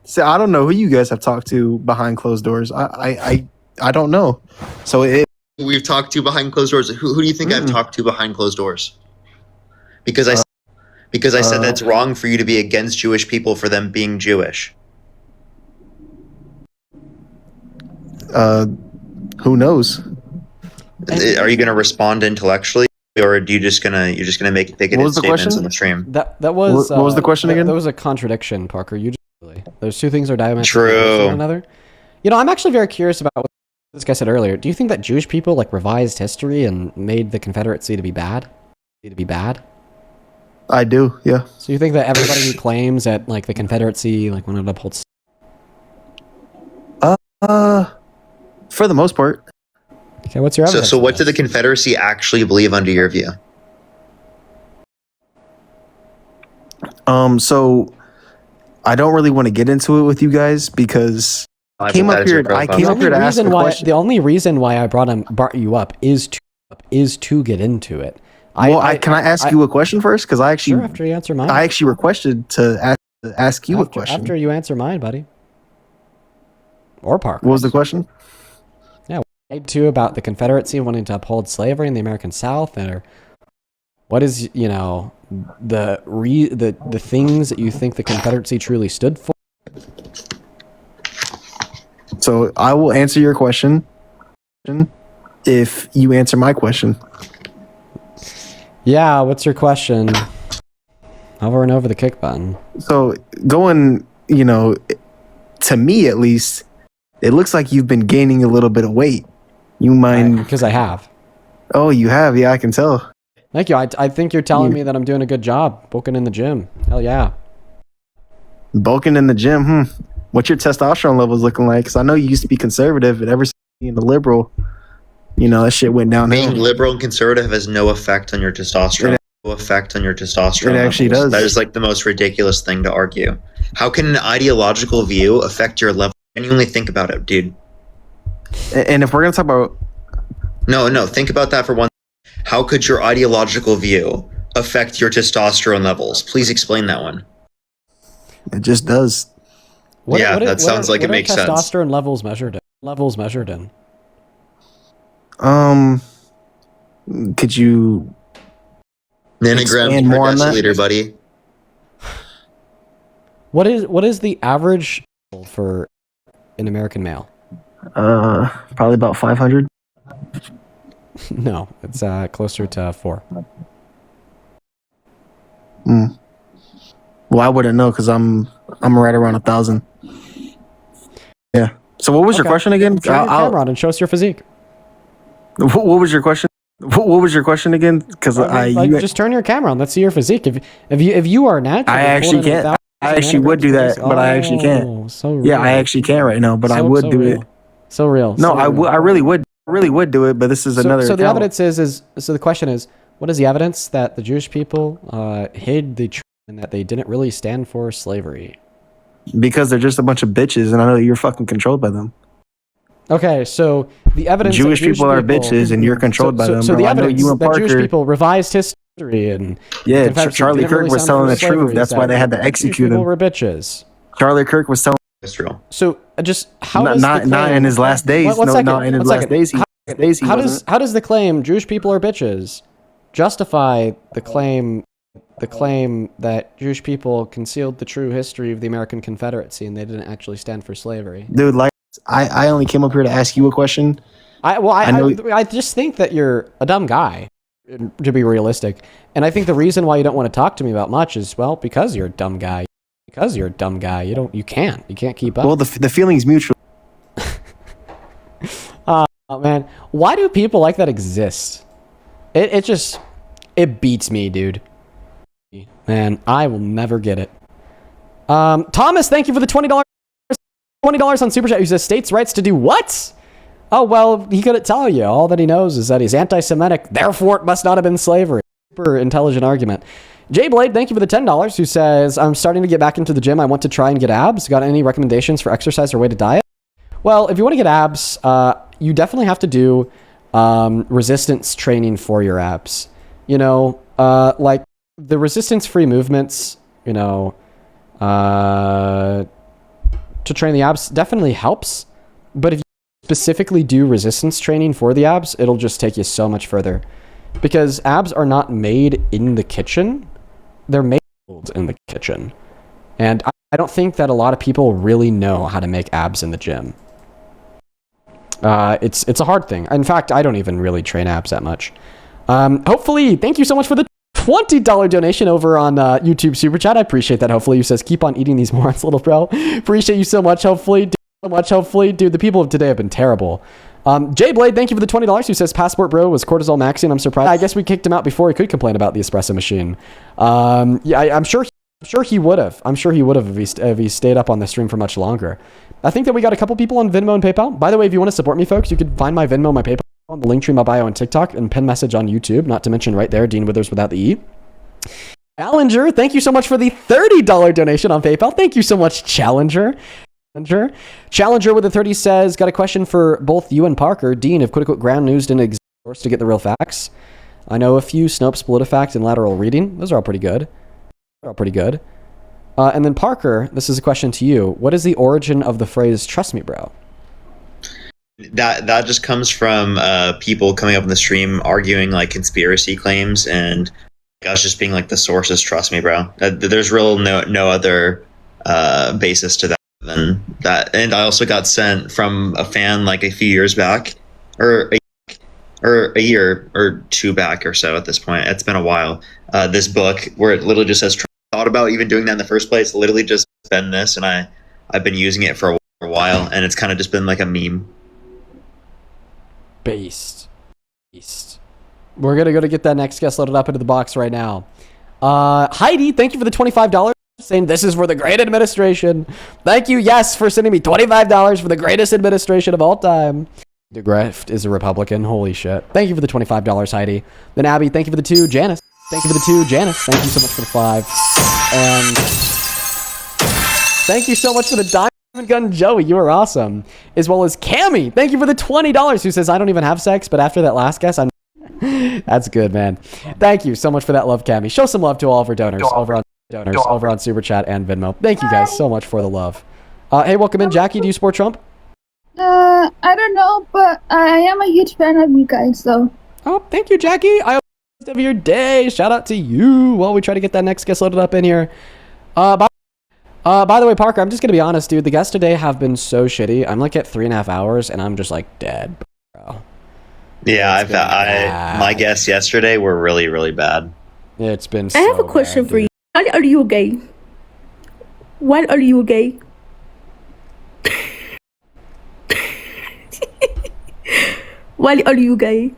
So I don't know who you guys have talked to behind closed doors. I don't know. So we've talked to behind closed doors. Who do you think I've talked to behind closed doors? Because I said that's wrong for you to be against Jewish people for them being Jewish. Who knows? Are you going to respond intellectually, or are you just gonna make bigoted statements in the stream? That was what was the question again? That was a contradiction, Parker. Those two things are diametrically true opposed to one another. You know, I'm actually very curious about what this guy said earlier. Do you think that Jewish people like revised history and made the Confederacy to be bad? I do, yeah. So you think that everybody who claims that like the Confederacy like wanted to uphold For the most part. Okay, what's your evidence? So what did the Confederacy actually believe under your view? So I don't really want to get into it with you guys because I came up here to ask a question. The only reason why I brought you up is to get into it. Can I ask you a question first? Because I actually, sure, after you answer mine, I actually requested to ask you a question. After you answer mine, buddy. Or Park. What was the question? Yeah, too about the Confederacy wanting to uphold slavery in the American South, or what is the things that you think the Confederacy truly stood for? So I will answer your question if you answer my question. Yeah, what's your question? Over and over the kick button. So going, to me at least, it looks like you've been gaining a little bit of weight. You mind? Because I have. Oh, you have? Yeah, I can tell. Thank you. I think you're telling me that I'm doing a good job bulking in the gym. Hell yeah. Bulking in the gym? What's your testosterone levels looking like? Because I know you used to be conservative, but ever since being a liberal, that shit went downhill. Being liberal and conservative has no effect on your testosterone. No effect on your testosterone. It actually levels. does. That is like the most ridiculous thing to argue. How can an ideological view affect your level? Genuinely think about it, dude. And if we're gonna talk about no, think about that for one. How could your ideological view affect your testosterone levels? Please explain that one. It just does. That sounds like it makes sense. Testosterone levels measured in. Could you nanograms per deciliter, buddy? What is the average for an American male? Probably about 500. No, it's closer to 4. Well, I wouldn't know because I'm right around 1,000. Yeah. So what was your question again? Turn your camera on and show us your physique. What was your question? What was your question again? Because just turn your camera on. Let's see your physique. If you are natural, I actually can't. I actually would do that, but I actually can't. So real. Yeah, I actually can't right now, but I would do it. So real. No, I really would do it, but this is another. So the evidence is so the question is, what is the evidence that the Jewish people hid the truth and that they didn't really stand for slavery? Because they're just a bunch of bitches, and I know that you're fucking controlled by them. Okay, so the evidence Jewish people are bitches, and you're controlled by them. So the I know evidence you and that Parker, Jewish people revised history and Charlie Kirk was telling the truth. That's why they had to execute him. People were bitches. Charlie Kirk was telling. That's true. So just how not in his last days. Not in his last days. How does the claim Jewish people are bitches justify the claim that Jewish people concealed the true history of the American Confederacy and they didn't actually stand for slavery? Dude, I only came up here to ask you a question. I just think that you're a dumb guy, to be realistic. And I think the reason why you don't want to talk to me about much is, well, because you're a dumb guy. Because you're a dumb guy. You can't keep up. Well, the feeling's mutual. Oh man, why do people like that exist? It beats me, dude. Man, I will never get it. Thomas, thank you for the $20 on Super Chat. Who says states' rights to do what? Oh well, he couldn't tell you. All that he knows is that he's anti-Semitic. Therefore, it must not have been slavery. Super intelligent argument. Jay Blade, thank you for the $10. Who says I'm starting to get back into the gym. I want to try and get abs. Got any recommendations for exercise or way to diet? Well, if you want to get abs, you definitely have to do resistance training for your abs. Like the resistance-free movements, to train the abs definitely helps. But if you specifically do resistance training for the abs, it'll just take you so much further. Because abs are not made in the kitchen. They're made in the kitchen. And I don't think that a lot of people really know how to make abs in the gym. It's a hard thing. In fact, I don't even really train abs that much. Hopefully, thank you so much for the $20 donation over on YouTube Super Chat. I appreciate that. Hopefully, you says keep on eating these morons, little bro. Appreciate you so much. Hopefully, dude, the people of today have been terrible. Jay Blade, thank you for the $20. Who says Passport Bro was cortisol maxing. I'm surprised. I guess we kicked him out before he could complain about the espresso machine. Yeah, I'm sure he would have. I'm sure he would have if he stayed up on the stream for much longer. I think that we got a couple people on Venmo and PayPal. By the way, if you want to support me, folks, you can find my Venmo, my PayPal on the link tree, my bio on TikTok, and pin message on YouTube. Not to mention right there, Dean Withers without the E. Challenger, thank you so much for the $30 donation on PayPal. Thank you so much, Challenger. Challenger with the 30 says, got a question for both you and Parker. Dean, if quote-unquote ground news didn't exist to get the real facts, I know a few, Snopes, PolitiFact, and lateral reading. Those are all pretty good. And then Parker, this is a question to you. What is the origin of the phrase "trust me, bro"? That just comes from people coming up in the stream arguing like conspiracy claims, and us just being like, the sources trust me, bro. There's no other basis to that than that. And I also got sent from a fan like a few years back, or a year or two back or so at this point. It's been a while. This book where it literally just says, thought about even doing that in the first place, literally just been this, and I've been using it for a while, and it's kind of just been like a meme. Beast. We're gonna go to get that next guest loaded up into the box right now. Heidi, thank you for the $25. Saying this is for the great administration. Thank you, yes, for sending me $25 for the greatest administration of all time. DeGreft is a Republican. Holy shit. Thank you for the $25, Heidi. Then Abby, thank you for the 2. Janice, thank you for the 2. Janice, thank you so much for the 5. And thank you so much for the Diamond Gun, Joey. You are awesome. As well as Cammy, thank you for the $20, who says, I don't even have sex, but after that last guess, I'm... That's good, man. Thank you so much for that love, Cammy. Show some love to all of our donors over on Super Chat and Venmo. Thank you guys so much for the love. Hey, welcome in, Jackie. Do you support Trump? I don't know, but I am a huge fan of you guys, though. Oh, thank you, Jackie. I hope the rest of your day. Shout out to you while we try to get that next guest loaded up in here. By the way, Parker, I'm just gonna be honest, dude. The guests today have been so shitty. I'm like at 3.5 hours, and I'm just like dead, bro. Yeah, my guests yesterday were really, really bad. It's been. I have a question for you. Why are you gay? Why are you gay? Why are you gay?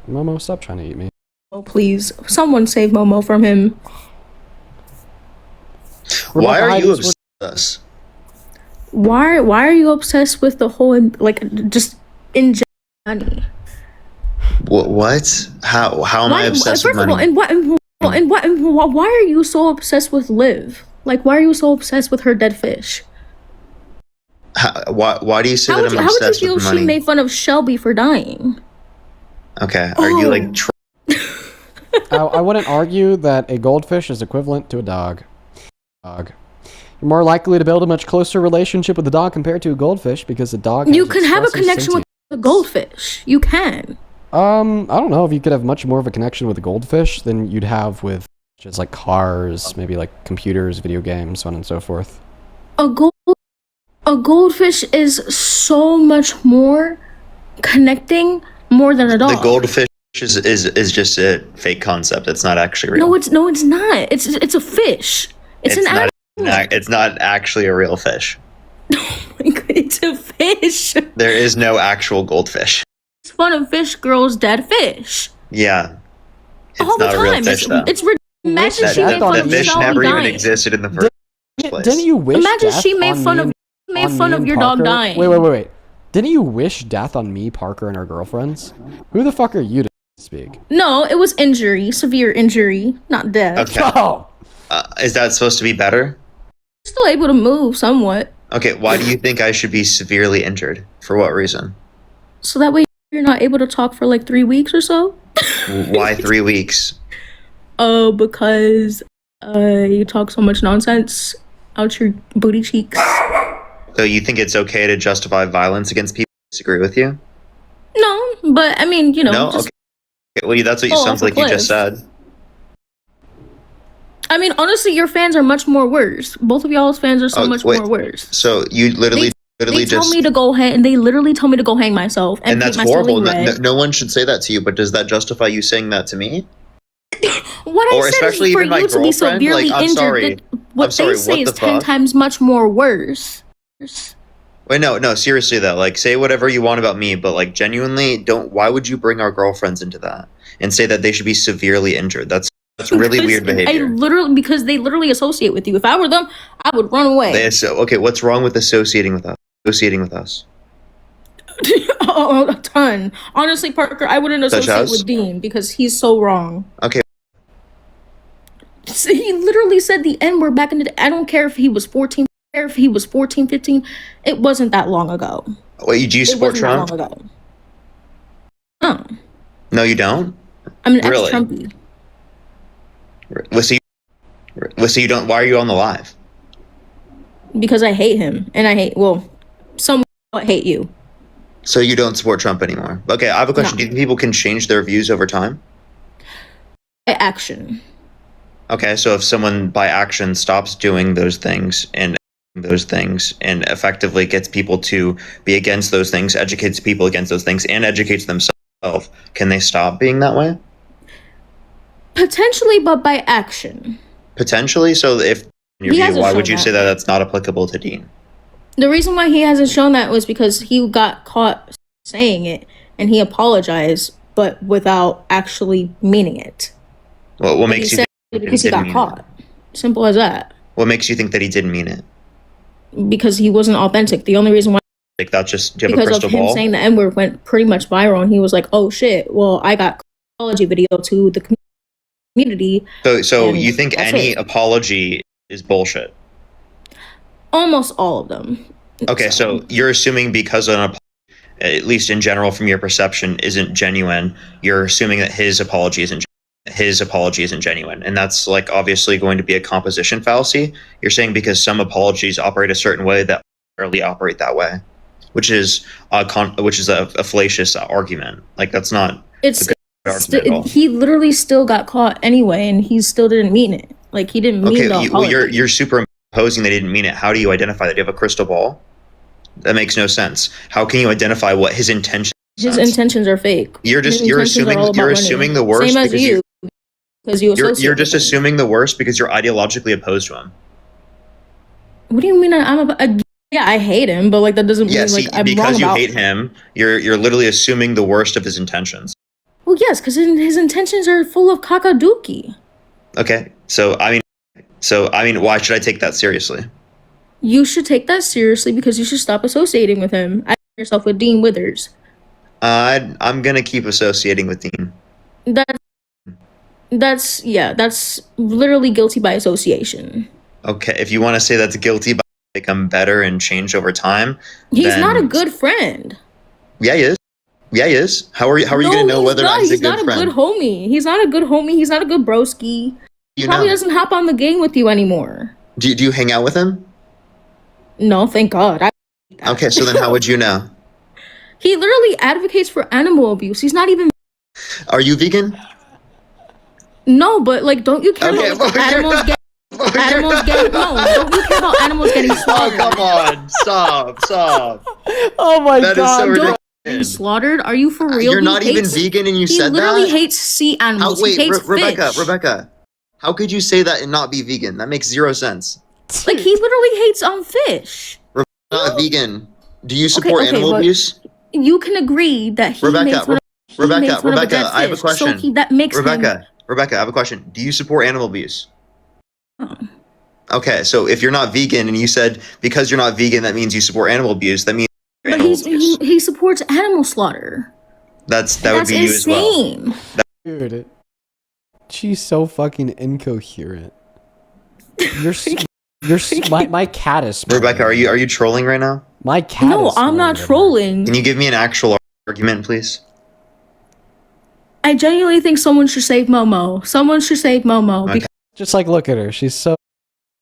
Momo, stop trying to eat me. Oh, please. Someone save Momo from him. Why are you obsessed with us? Why are you obsessed with the whole, like, just in general? What? How am I obsessed with money? Why are you so obsessed with Liv? Like, why are you so obsessed with her dead fish? Why do you say that I'm obsessed with money? How would you feel she made fun of Shelby for dying? Okay, are you like... I wouldn't argue that a goldfish is equivalent to a dog. You're more likely to build a much closer relationship with a dog compared to a goldfish because a dog. You can have a connection with a goldfish. You can. I don't know if you could have much more of a connection with a goldfish than you'd have with just like cars, maybe like computers, video games, so on and so forth. A goldfish is so much more connecting more than a dog. The goldfish is just a fake concept. It's not actually real. No, it's not. It's a fish. It's not actually a real fish. Oh my god, it's a fish. There is no actual goldfish. It's fun of fish girls dead fish. Yeah. It's all not the a real time. fish, though. It's imagine she made fun of fish Shelby never dying. even existed in the first place. Didn't you wish Imagine death she made on fun me of and your Parker? dog dying. Wait. Didn't you wish death on me, Parker, and our girlfriends? Who the fuck are you to speak? No, it was injury, severe injury, not death. Okay. Is that supposed to be better? Still able to move somewhat. Okay, why do you think I should be severely injured? For what reason? So that way you're not able to talk for like 3 weeks or so? Why 3 weeks? Because you talk so much nonsense out your booty cheeks. So you think it's okay to justify violence against people who disagree with you? No, but I mean, you know. No? Just okay. Well, that's what you sounds like you just said. I mean, honestly, your fans are much more worse. Both of y'all's fans are so much more worse. So you literally They told me to go hang. They literally told me to go hang myself and that's paint my horrible. red. No one should say that to you, but does that justify you saying that to me? What I said is for even my you to be girlfriend? severely I'm injured. sorry. What they say is 10 fuck? times much more worse. Wait, no, seriously though. Like, say whatever you want about me, but like, genuinely, don't. Why would you bring our girlfriends into that and say that they should be severely injured? That's That's really weird behavior. Because they literally associate with you. If I were them, I would run away. Okay, what's wrong with associating with us? Oh, a ton. Honestly, Parker, I wouldn't associate with Dean because he's so wrong. Okay. So he literally said the N-word back in the day. I don't care if he was 14, 15. It wasn't that long ago. Wait, do you support Trump? That long ago. No. No, you don't? I'm an ex-Trumpy. So you don't. Why are you on the live? Because I hate him, and some hate you. So you don't support Trump anymore? Okay, I have a question. Do you think people can change their views over time? By action. Okay, so if someone by action stops doing those things and effectively gets people to be against those things, educates people against those things, and educates themselves, can they stop being that way? Potentially, but by action. Potentially? So if, in your view, why would you say that that's not applicable to Dean? The reason why he hasn't shown that was because he got caught saying it, and he apologized, but without actually meaning it. Well, what makes you think because he got caught? Simple as that. What makes you think that he didn't mean it? Because he wasn't authentic. The only reason why, like, that's just, do you have a crystal ball? Because of him saying the N-word went pretty much viral, and he was like, "Oh shit! Well, I got apology video to the community." So you think any apology is bullshit? Almost all of them. Okay, so you're assuming because an apology, at least in general from your perception, isn't genuine, you're assuming that his apology isn't genuine, and that's like obviously going to be a composition fallacy. You're saying because some apologies operate a certain way that rarely operate that way, which is a fallacious argument. Like, that's not. He literally still got caught anyway, and he still didn't mean it. Like, he didn't mean the apology. You're superimposing they didn't mean it. How do you identify that? Do you have a crystal ball? That makes no sense. How can you identify what his intentions? His intentions are fake. You're assuming the worst. Same as you. Because you're just assuming the worst because you're ideologically opposed to him. What do you mean? I hate him, but like that doesn't mean I'm because wrong you about hate him. You're literally assuming the worst of his intentions. Well, yes, because his intentions are full of cockadookey. Okay, so I mean, why should I take that seriously? You should take that seriously because you should stop associating with him. I yourself with Dean Withers. I'm gonna keep associating with Dean. That's literally guilty by association. Okay, if you want to say that's guilty by become better and change over time, he's not a good friend. Yeah, he is. How are you gonna know whether or not he's a good friend? He's not a good homie. He's not a good homie. He's not a good broski. He probably doesn't hop on the game with you anymore. Do you hang out with him? No, thank God. Okay, so then how would you know? He literally advocates for animal abuse. He's not even. Are you vegan? No, but like, don't you care about animals getting? Don't you care about animals getting slaughtered? Oh, come on! Stop! Oh my God! That is so ridiculous. Slaughtered? Are you for real? You're not even vegan, and you said that. He literally hates sea animals. Wait, he hates fish. Rebecca, how could you say that and not be vegan? That makes zero sense. Like, he literally hates on fish. Rebecca's not vegan. Do you support animal abuse? You can agree that he makes fun of Rebecca, I have a question. So that makes Rebecca, I have a question. Do you support animal abuse? Okay, so if you're not vegan and you said because you're not vegan that means you support animal abuse, that means but he supports animal slaughter. That would be you as well. Dude, she's so fucking incoherent. My cat is smiling. Rebecca, are you trolling right now? My cat No, I'm not trolling. Can you give me an actual argument, please? I genuinely think someone should save Momo. Someone should save Momo. Okay. Just like, look at her. She's so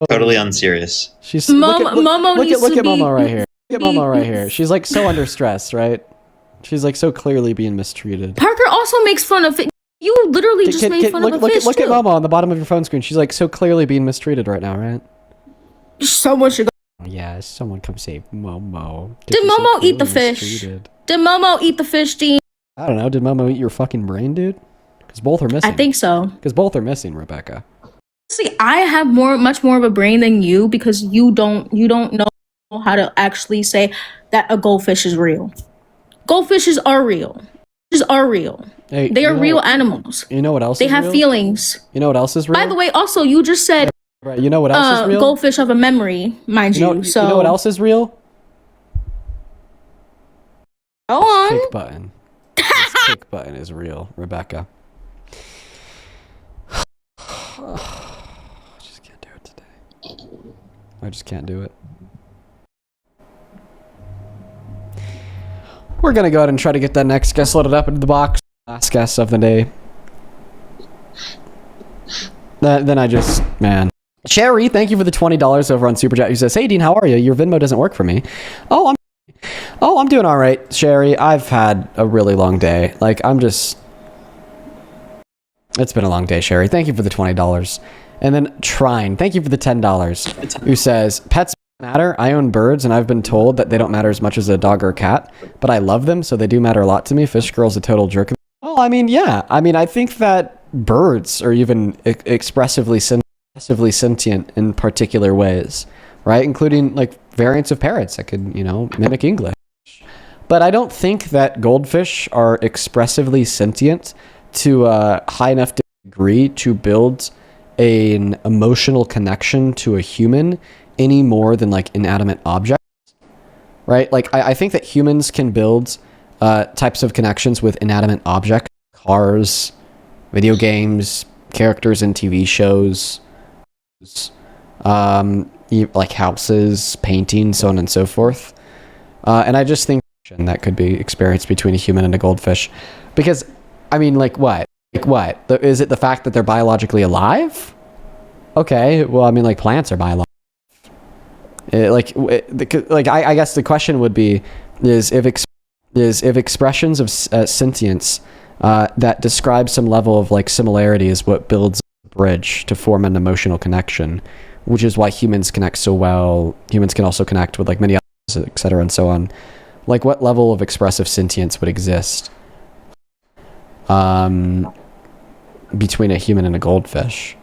totally unserious. She's Momo needs look to at Momo right here. Look at Momo right here. She's like so under stress, right? She's like so clearly being mistreated. Parker also makes fun of it. You literally just made fun of a fish Look at Momo on the bottom of your phone screen. She's like so clearly being mistreated right now, right? Someone should go. Yeah, someone come save Momo. Did Momo eat the fish? Did Momo eat the fish, Dean? I don't know. Did Momo eat your fucking brain, dude? Because both are missing. I think so. Because both are missing, Rebecca. See, I have much more of a brain than you because you don't know how to actually say that a goldfish is real. Goldfishes are real. Fishes are real. Hey, They are real animals. You know what else? They is have real? feelings. You know what else is real? By the way, also you just said Right. You know what else is real? goldfish have a memory, mind you. So you know what else is real? Go on. Kick button. This kick button is real, Rebecca. I just can't do it today. I just can't do it. We're gonna go ahead and try to get that next guest loaded up into the box. Last guest of the day. Then I just, man. Cherry, thank you for the $20 over on Super Chat. Who says, "Hey Dean, how are you? Your Venmo doesn't work for me." Oh, I'm doing all right, Sherry. I've had a really long day. Like, it's been a long day, Sherry. Thank you for the $20. And then Trine, thank you for the $10. Who says, "Pets matter. I own birds, and I've been told that they don't matter as much as a dog or a cat, but I love them, so they do matter a lot to me. Fish Girl's a total jerk." Oh, I mean, yeah. I mean, I think that birds are even expressively sentient in particular ways, right? Including, like, variants of parrots that could, mimic English. But I don't think that goldfish are expressively sentient to a high enough degree to build an emotional connection to a human any more than, like, inanimate objects, right? Like, I think that humans can build types of connections with inanimate objects, cars, video games, characters in TV shows, like houses, paintings, so on and so forth. And I just think that could be experienced between a human and a goldfish. Because, I mean, like what? Is it the fact that they're biologically alive? Okay, well, I mean, like, plants are biological. I guess the question would be, is if expressions of sentience that describe some level of, like, similarity is what builds a bridge to form an emotional connection, which is why humans connect so well. Humans can also connect with, like, many others, etc. and so on. Like, what level of expressive sentience would exist between a human and a goldfish?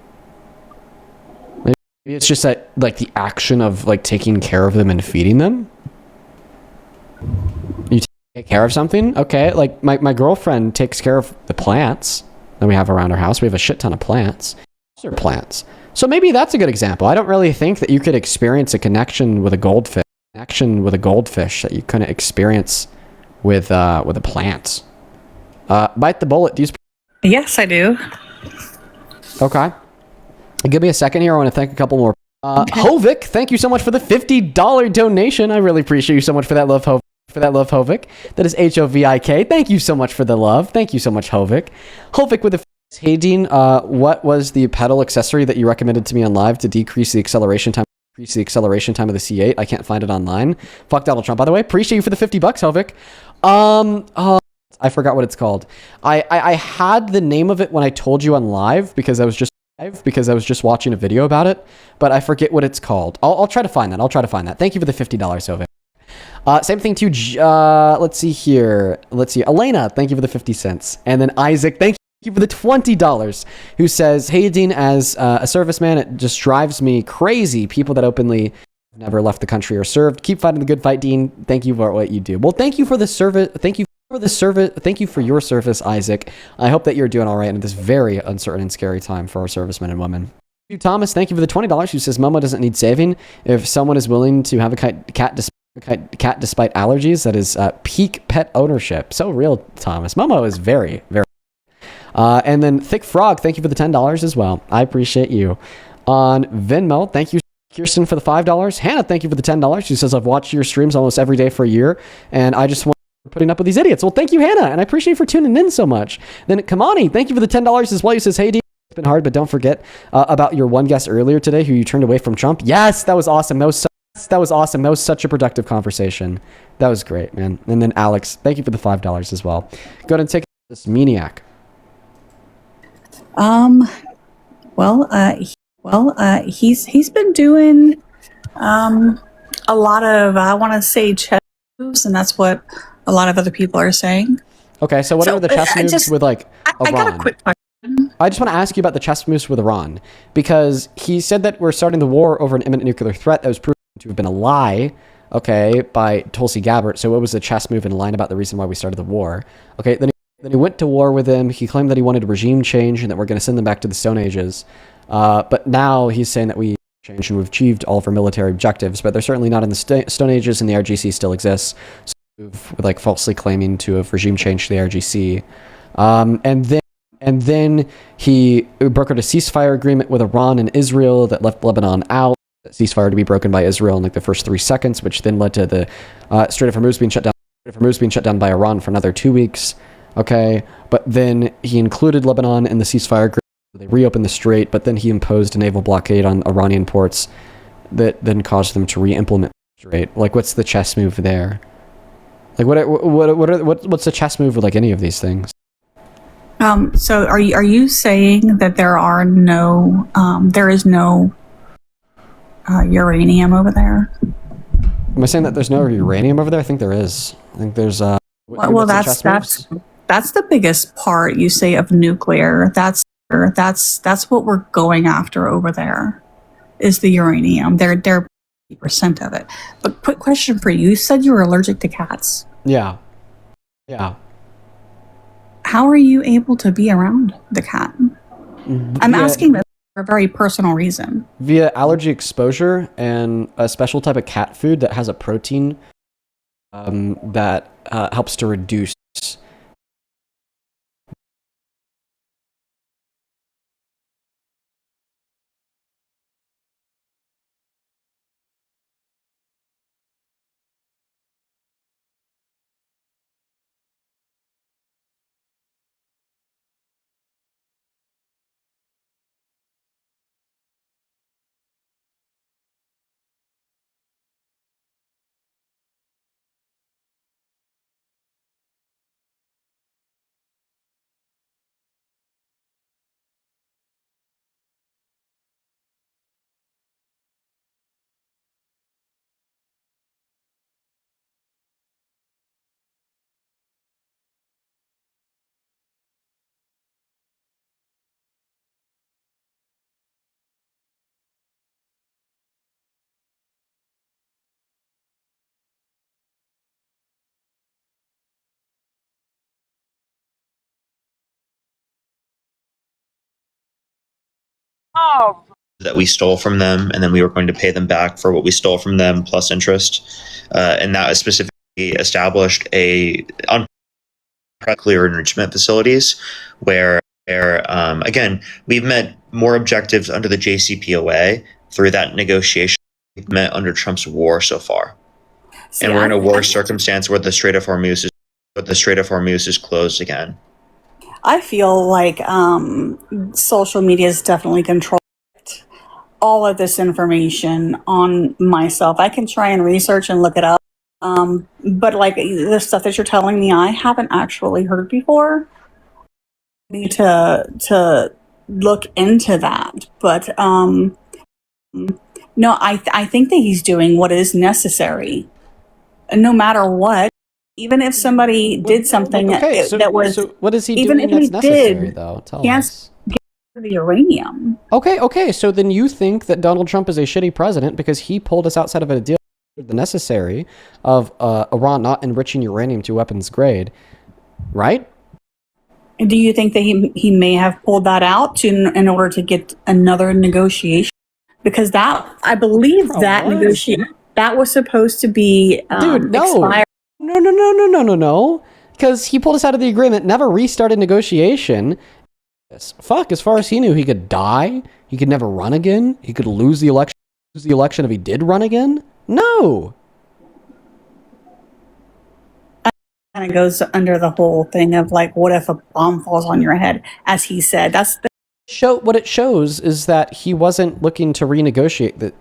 Maybe it's just that, like, the action of, like, taking care of them and feeding them. You take care of something? Okay, like, my girlfriend takes care of the plants that we have around our house. We have a shit ton of plants. Those are plants. So maybe that's a good example. I don't really think that you could experience a connection with a goldfish. That you couldn't experience with a plant. Bite the bullet. Yes, I do. Okay. Give me a second here. I want to thank a couple more. Hovik, thank you so much for the $50 donation. I really appreciate you so much for that love, Hovik. That is Hovik. Thank you so much for the love. Thank you so much, Hovik. Hovik with the Hey Dean, what was the pedal accessory that you recommended to me on live to decrease the acceleration time? Of the C8. I can't find it online. Fuck Donald Trump, by the way. Appreciate you for the $50, Hovik. I forgot what it's called. I had the name of it when I told you on live because I was just watching a video about it, but I forget what it's called. I'll try to find that. Thank you for the $50, Hovik. Same thing too. Let's see here. Elena, thank you for the 50 cents. And then Isaac, thank you for the $20, who says, "Hey Dean, as a serviceman, it just drives me crazy. People that openly never left the country or served. Keep fighting the good fight, Dean. Thank you for what you do." Well, thank you for the service. Thank you for your service, Isaac. I hope that you're doing all right in this very uncertain and scary time for our servicemen and women. Thomas, thank you for the $20, who says, "Momo doesn't need saving. If someone is willing to have a cat despite allergies, that is peak pet ownership." So real, Thomas. Momo is very, very. And then Thick Frog, thank you for the $10 as well. I appreciate you. On Venmo, thank you, Kirsten, for the $5. Hannah, thank you for the $10. She says, "I've watched your streams almost every day for a year, and I just want putting up with these idiots." Well, thank you, Hannah, and I appreciate you for tuning in so much. Then Kamani, thank you for the $10 as well. He says, "Hey, Dean, it's been hard, but don't forget about your one guest earlier today who you turned away from Trump." Yes, that was awesome. That was awesome. That was such a productive conversation. That was great, man. And then Alex, thank you for the $5 as well. Go ahead and take this Maniac. He's been doing a lot of, I want to say, chess moves, and that's what a lot of other people are saying. Okay, so what are the chess moves with, like, Iran? I got a quick question. I just want to ask you about the chess moves with Iran, because he said that we're starting the war over an imminent nuclear threat that was proven to have been a lie, okay, by Tulsi Gabbard. So what was the chess move and line about the reason why we started the war? Okay, then Then he went to war with him. He claimed that he wanted regime change and that we're going to send them back to the Stone Ages. But now he's saying that we changed and we've achieved all of our military objectives, but they're certainly not in the Stone Ages, and the RGC still exists. So with like falsely claiming to have regime changed the RGC. And then he brokered a ceasefire agreement with Iran and Israel that left Lebanon out. That ceasefire to be broken by Israel in like the first 3 seconds, which then led to the Strait of Hormuz being shut down by Iran for another 2 weeks. Okay, but then he included Lebanon in the ceasefire agreement. They reopened the strait, but then he imposed a naval blockade on Iranian ports that then caused them to re-implement the strait. Like, what's the chess move there? Like, what's the chess move with like any of these things? So are you saying that there is no uranium over there? Am I saying that there's no uranium over there? I think there is. I think there's well, that's the biggest part you say of nuclear. That's what we're going after over there, is the uranium. They're 50% of it. But quick question for you. You said you were allergic to cats. Yeah. How are you able to be around the cat? I'm asking this for a very personal reason. Via allergy exposure and a special type of cat food that has a protein that helps to reduce. That we stole from them, and then we were going to pay them back for what we stole from them plus interest, and that was specifically established a nuclear enrichment facilities where again, we've met more objectives under the JCPOA through that negotiation we've met under Trump's war so far. And we're in a war circumstance where the Strait of Hormuz is closed again. I feel like social media has definitely controlled all of this information on myself. I can try and research and look it up, but like the stuff that you're telling me, I haven't actually heard before. I need to look into that, but no, I think that he's doing what is necessary, no matter what. Even if somebody did something that was, so what is he even doing if he that's necessary, did, though? Tell he has us. to get the uranium. Okay, so then you think that Donald Trump is a shitty president because he pulled us outside of a deal the necessary of Iran not enriching uranium to weapons grade, right? Do you think that he may have pulled that out in order to get another negotiation? Because that, I believe that negotiation, that was supposed to be expired. No. Because he pulled us out of the agreement, never restarted negotiation. As far as he knew, he could die. He could never run again. He could lose the election if he did run again. No. Kind of goes under the whole thing of like, what if a bomb falls on your head? As he said, that's what it shows is that he wasn't looking to renegotiate the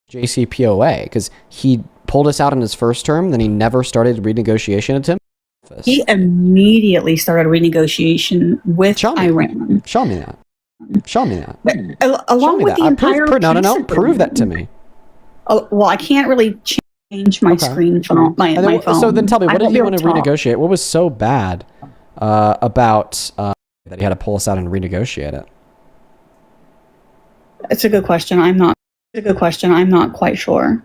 JCPOA because he pulled us out in his first term, then he never started renegotiation attempt. He immediately started renegotiation with Iran. Show me that. But along with the entire prove that to me. Well, I can't really change my screen phone, my phone. So then tell me, what did he want to renegotiate? What was so bad about that he had to pull us out and renegotiate it? It's a good question. I'm not quite sure.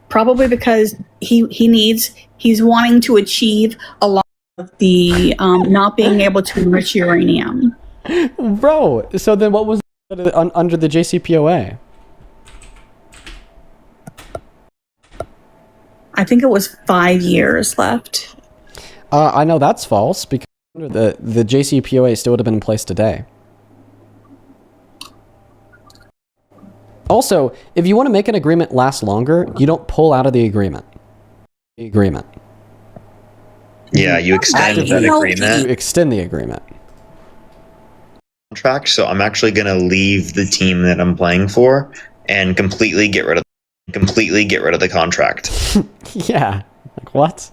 Probably because he's wanting to achieve a lot of the not being able to enrich uranium. Bro, so then what was under the JCPOA? I think it was 5 years left. I know that's false because the JCPOA still would have been in place today. Also, if you want to make an agreement last longer, you don't pull out of the agreement. Yeah, you extend that agreement. You extend the agreement. Contract. So I'm actually going to leave the team that I'm playing for and completely get rid of the contract. Yeah. Like what?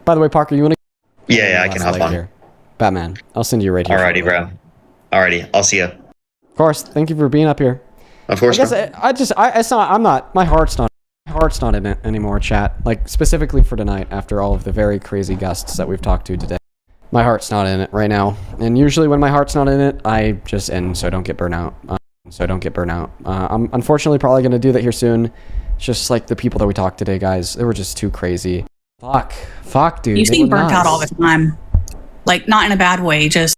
By the way, Parker, you want to? Yeah, I can hop on. Here. Batman, I'll send you right here. Alrighty, bro. Alrighty, I'll see you. Of course. Thank you for being up here. Of course. My heart's not in it anymore, chat. Like specifically for tonight, after all of the very crazy guests that we've talked to today. My heart's not in it right now. And usually when my heart's not in it, I just end so I don't get burnout. I'm unfortunately probably going to do that here soon. It's just like the people that we talked today, guys. They were just too crazy. Fuck, dude. You seem burnt out all the time. Like, not in a bad way, just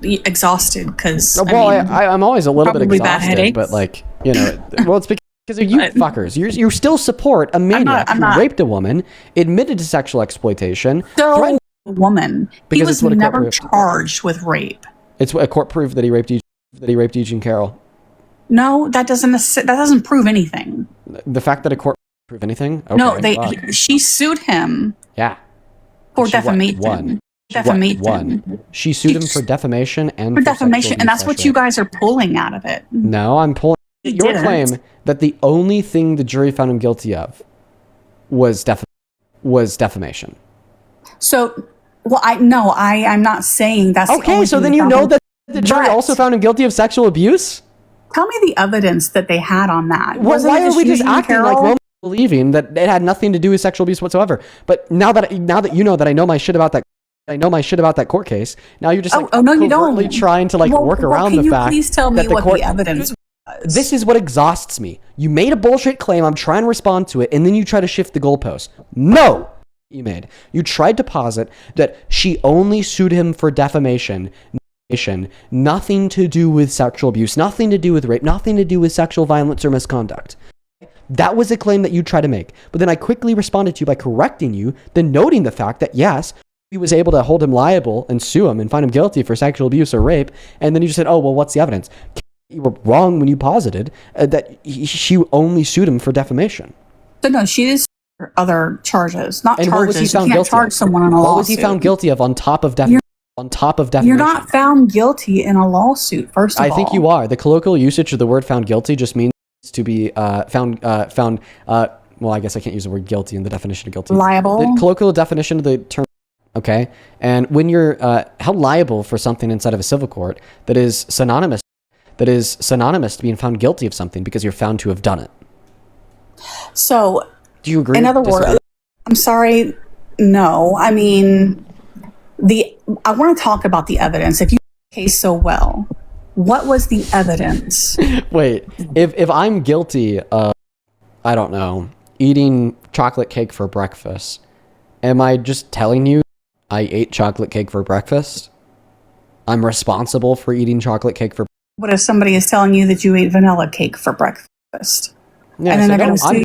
exhausted, because I'm always a little bit exhausted, bad headaches. but like, you know, well, it's because of you fuckers. You still support a maniac who raped a woman, admitted to sexual exploitation, threatened a woman. He was never proved. charged with rape. It's what a court proved that he raped Eugene Carroll. No, that doesn't prove anything. The fact that a court prove anything? Okay, no, she sued him. Yeah. For defamation. She sued him for defamation and for defamation, and that's what you guys are pulling out of it. No, I'm pulling your claim that the only thing the jury found him guilty of was defamation. So, I'm not saying that's okay. So then you know that the jury also found him guilty of sexual abuse. Tell me the evidence that they had on that. Well, why are we just acting like Roman believing that it had nothing to do with sexual abuse whatsoever? But now that you know that I know my shit about that court case, now you're just no, you don't. Trying to work around the fact. Please tell me what the evidence was. This is what exhausts me. You made a bullshit claim. I'm trying to respond to it, and then you try to shift the goalpost. No. You tried to posit that she only sued him for defamation. Nothing to do with sexual abuse, nothing to do with rape, nothing to do with sexual violence or misconduct. That was a claim that you tried to make. But then I quickly responded to you by correcting you, then noting the fact that yes, he was able to hold him liable and sue him and find him guilty for sexual abuse or rape. And then you just said, oh, well, what's the evidence? You were wrong when you posited that she only sued him for defamation. So no, she is for other charges, not and charges. What was he found you can't guilty charge of? Someone on a lawsuit. What was he found guilty of on top of defamation? You're not found guilty in a lawsuit, first of all. I think you are. The colloquial usage of the word found guilty just means to be found, well, I guess I can't use the word guilty in the definition of guilty. Liable. The colloquial definition of the term, okay? And when you're held liable for something inside of a civil court, that is synonymous to being found guilty of something because you're found to have done it. So, do you agree? In other words, I'm sorry, no. I mean, I want to talk about the evidence. If you case so well, what was the evidence? Wait, if I'm guilty of, I don't know, eating chocolate cake for breakfast, am I just telling you I ate chocolate cake for breakfast? I'm responsible for eating chocolate cake for breakfast. What if somebody is telling you that you ate vanilla cake for breakfast? Yeah, and then they're going to sue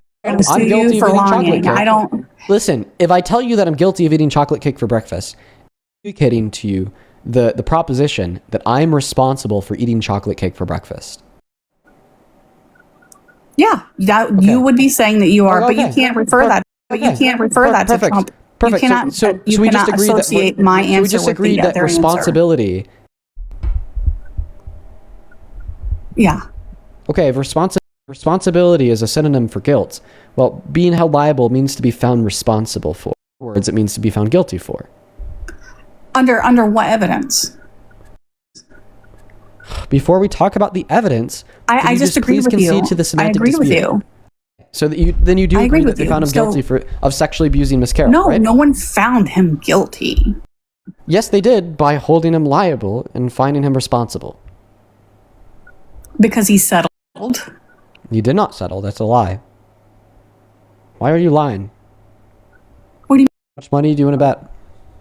you for lying. I don't... Listen, if I tell you that I'm guilty of eating chocolate cake for breakfast, I'm communicating to you the proposition that I'm responsible for eating chocolate cake for breakfast. Yeah, you would be saying that you are, but you can't refer that. But you can't refer that to Trump. Perfect. You cannot. So you we cannot just agree associate my answer we just agreed with that responsibility. Answer. Yeah. Okay, if responsibility is a synonym for guilt, well, being held liable means to be found responsible for. In other words, it means to be found guilty for. Under what evidence? Before we talk about the evidence, I just agree with you. To the semantic I agree dispute. with you. So that you do agree that they found him guilty of sexually abusing Miss Carroll, right? No one found him guilty. Yes, they did by holding him liable and finding him responsible. Because he settled. You did not settle. That's a lie. Why are you lying? What do you much money do you want to bet?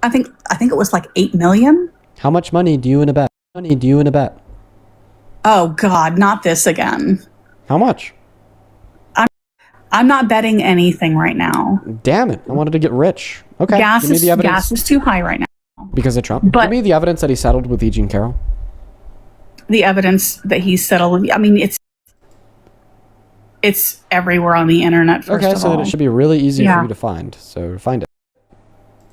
I think it was like 8 million. How much money do you want to bet? Oh God, not this again. How much? I'm not betting anything right now. Damn it! I wanted to get rich. Okay, give me the evidence. Gas is too high right now. Because of Trump. Give me the evidence that he settled with E. Jean Carroll. The evidence that he settled. I mean, it's everywhere on the internet. First Okay, of so all. then it should be really easy for you to find. So find it.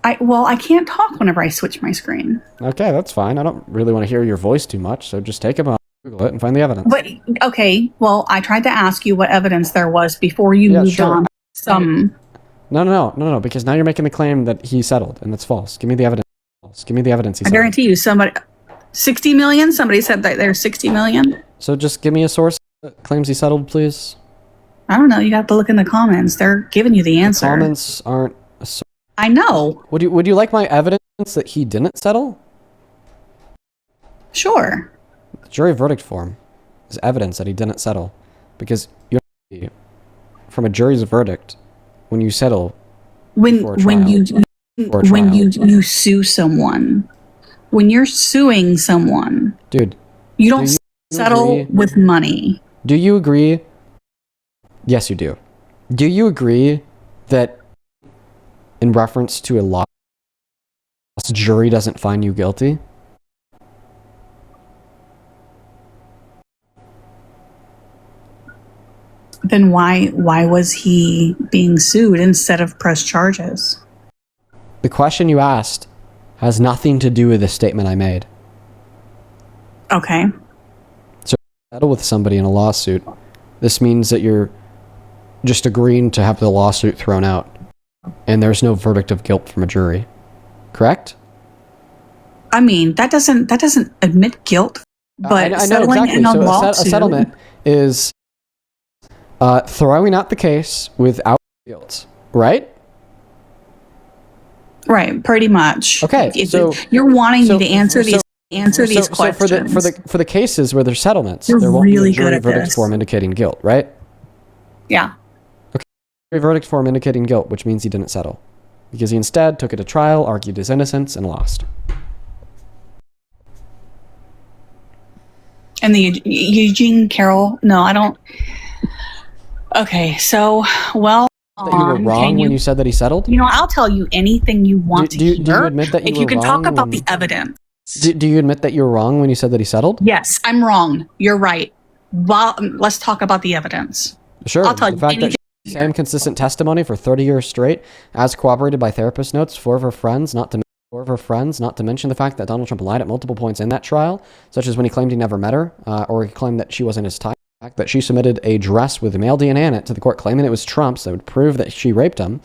I can't talk whenever I switch my screen. Okay, that's fine. I don't really want to hear your voice too much, so just take a moment, Google it, and find the evidence. But okay, well, I tried to ask you what evidence there was before you moved on. No, because now you're making the claim that he settled, and that's false. Give me the evidence. Give me the evidence he I settled. guarantee you, 60 million. Somebody said that there's 60 million. So just give me a source that claims he settled, please. I don't know. You have to look in the comments. They're giving you the answer. Comments aren't a source. I know. Would you like my evidence that he didn't settle? Sure. The jury verdict form is evidence that he didn't settle, because from a jury's verdict, when you settle, When you sue someone, when you're suing someone, dude, you don't settle with money. Do you agree? Yes, you do. Do you agree that in reference to a loss, jury doesn't find you guilty? Then why was he being sued instead of press charges? The question you asked has nothing to do with the statement I made. Okay. So settle with somebody in a lawsuit. This means that you're just agreeing to have the lawsuit thrown out, and there's no verdict of guilt from a jury. Correct? I mean, that doesn't admit guilt, but I know settling exactly. in a So lawsuit, a settlement is throwing out the case without guilt, right? Right, pretty much. Okay, so you're wanting me to answer these questions. For the cases where there's settlements, You're there won't really be a jury good at verdict this. form indicating guilt, right? Yeah. Jury verdict form indicating guilt, which means he didn't settle, because he instead took it to trial, argued his innocence, and lost. And the Eugene Carroll, no, I don't. Okay, so, well, That you were wrong when you said that he settled? You know, I'll tell you anything you want to hear. Do you admit that if you you were can wrong talk about when- the evidence. Do you admit that you were wrong when you said that he settled? Yes, I'm wrong. You're right. Well, let's talk about the evidence. Sure. I'll tell the you fact anything. that same consistent testimony for 30 years straight, as corroborated by therapist notes, four of her friends, not to mention the fact that Donald Trump lied at multiple points in that trial, such as when he claimed he never met her, or he claimed that she wasn't his type. The fact that she submitted a dress with male DNA in it to the court, claiming it was Trump's, that would prove that she raped him.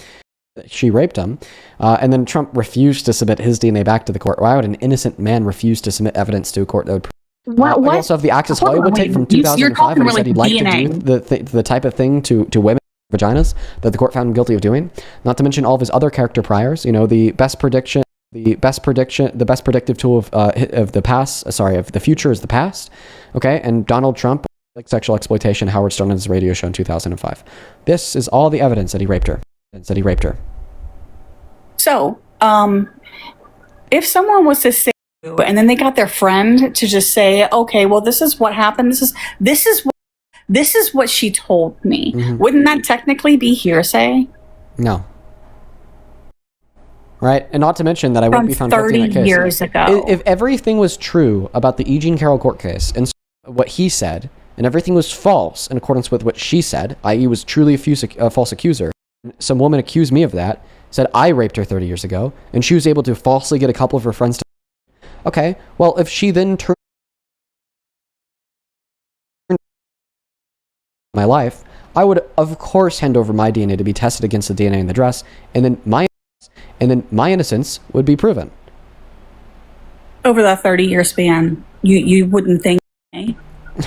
And then Trump refused to submit his DNA back to the court. Why would an innocent man refuse to submit evidence to a court that would prove? What? We also have the Access Hold on, Hollywood wait. tape from You're 2005 talking when he said he'd like DNA. to do the type of thing to women vaginas that the court found him guilty of doing. Not to mention all of his other character priors. You know, the best predictive tool of the past. Of the future is the past. Okay, and Donald Trump, like sexual exploitation. Howard Stern on his radio show in 2005. This is all the evidence that he raped her. So, if someone was to say, and then they got their friend to just say, "Okay, well, this is what happened. This is what she told me." Mm-hmm. Wouldn't that technically be hearsay? No. Right, and not to mention that I wouldn't be found guilty in that 30 case. years ago. If everything was true about the E. Jean Carroll court case and what he said, and everything was false in accordance with what she said, i.e., was truly a false accuser, some woman accused me of that, said I raped her 30 years ago, and she was able to falsely get a couple of her friends to. Okay, well, if she then turned my life, I would of course hand over my DNA to be tested against the DNA in the dress, and then my innocence would be proven. Over that 30-year span, you wouldn't think. Eh?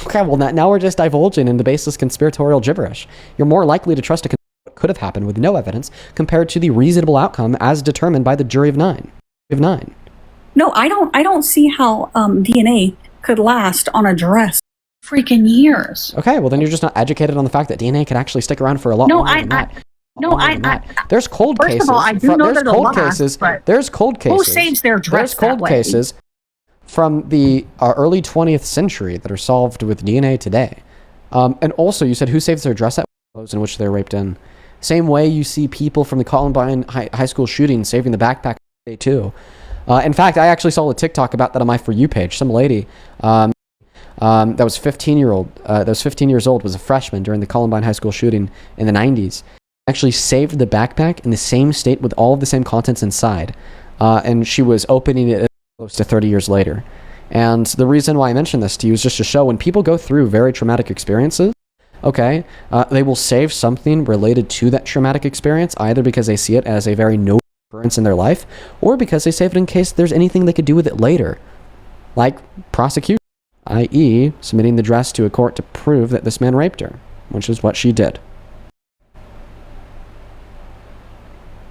Okay, well now we're just divulging into baseless conspiratorial gibberish. You're more likely to trust what could have happened with no evidence compared to the reasonable outcome as determined by the jury of nine. No, I don't see how DNA could last on a dress freaking years. Okay, well then you're just not educated on the fact that DNA could actually stick around for a lot No, longer than that. No, there's cold first cases. of all, I do know they're the last, but There's cold cases. who saves their dress There's cold that way? cases from the early 20th century that are solved with DNA today. And also, you said who saves their dress at clothes in which they're raped in. Same way you see people from the Columbine high school shooting saving the backpack day too. In fact, I actually saw a TikTok about that on my For You page. Some lady that was 15 years old, was a freshman during the Columbine high school shooting in the 90s. Actually saved the backpack in the same state with all of the same contents inside. And she was opening it close to 30 years later. And the reason why I mentioned this to you is just to show when people go through very traumatic experiences, okay, they will save something related to that traumatic experience, either because they see it as a very notable occurrence in their life, or because they save it in case there's anything they could do with it later. Like prosecution, i.e. submitting the dress to a court to prove that this man raped her, which is what she did.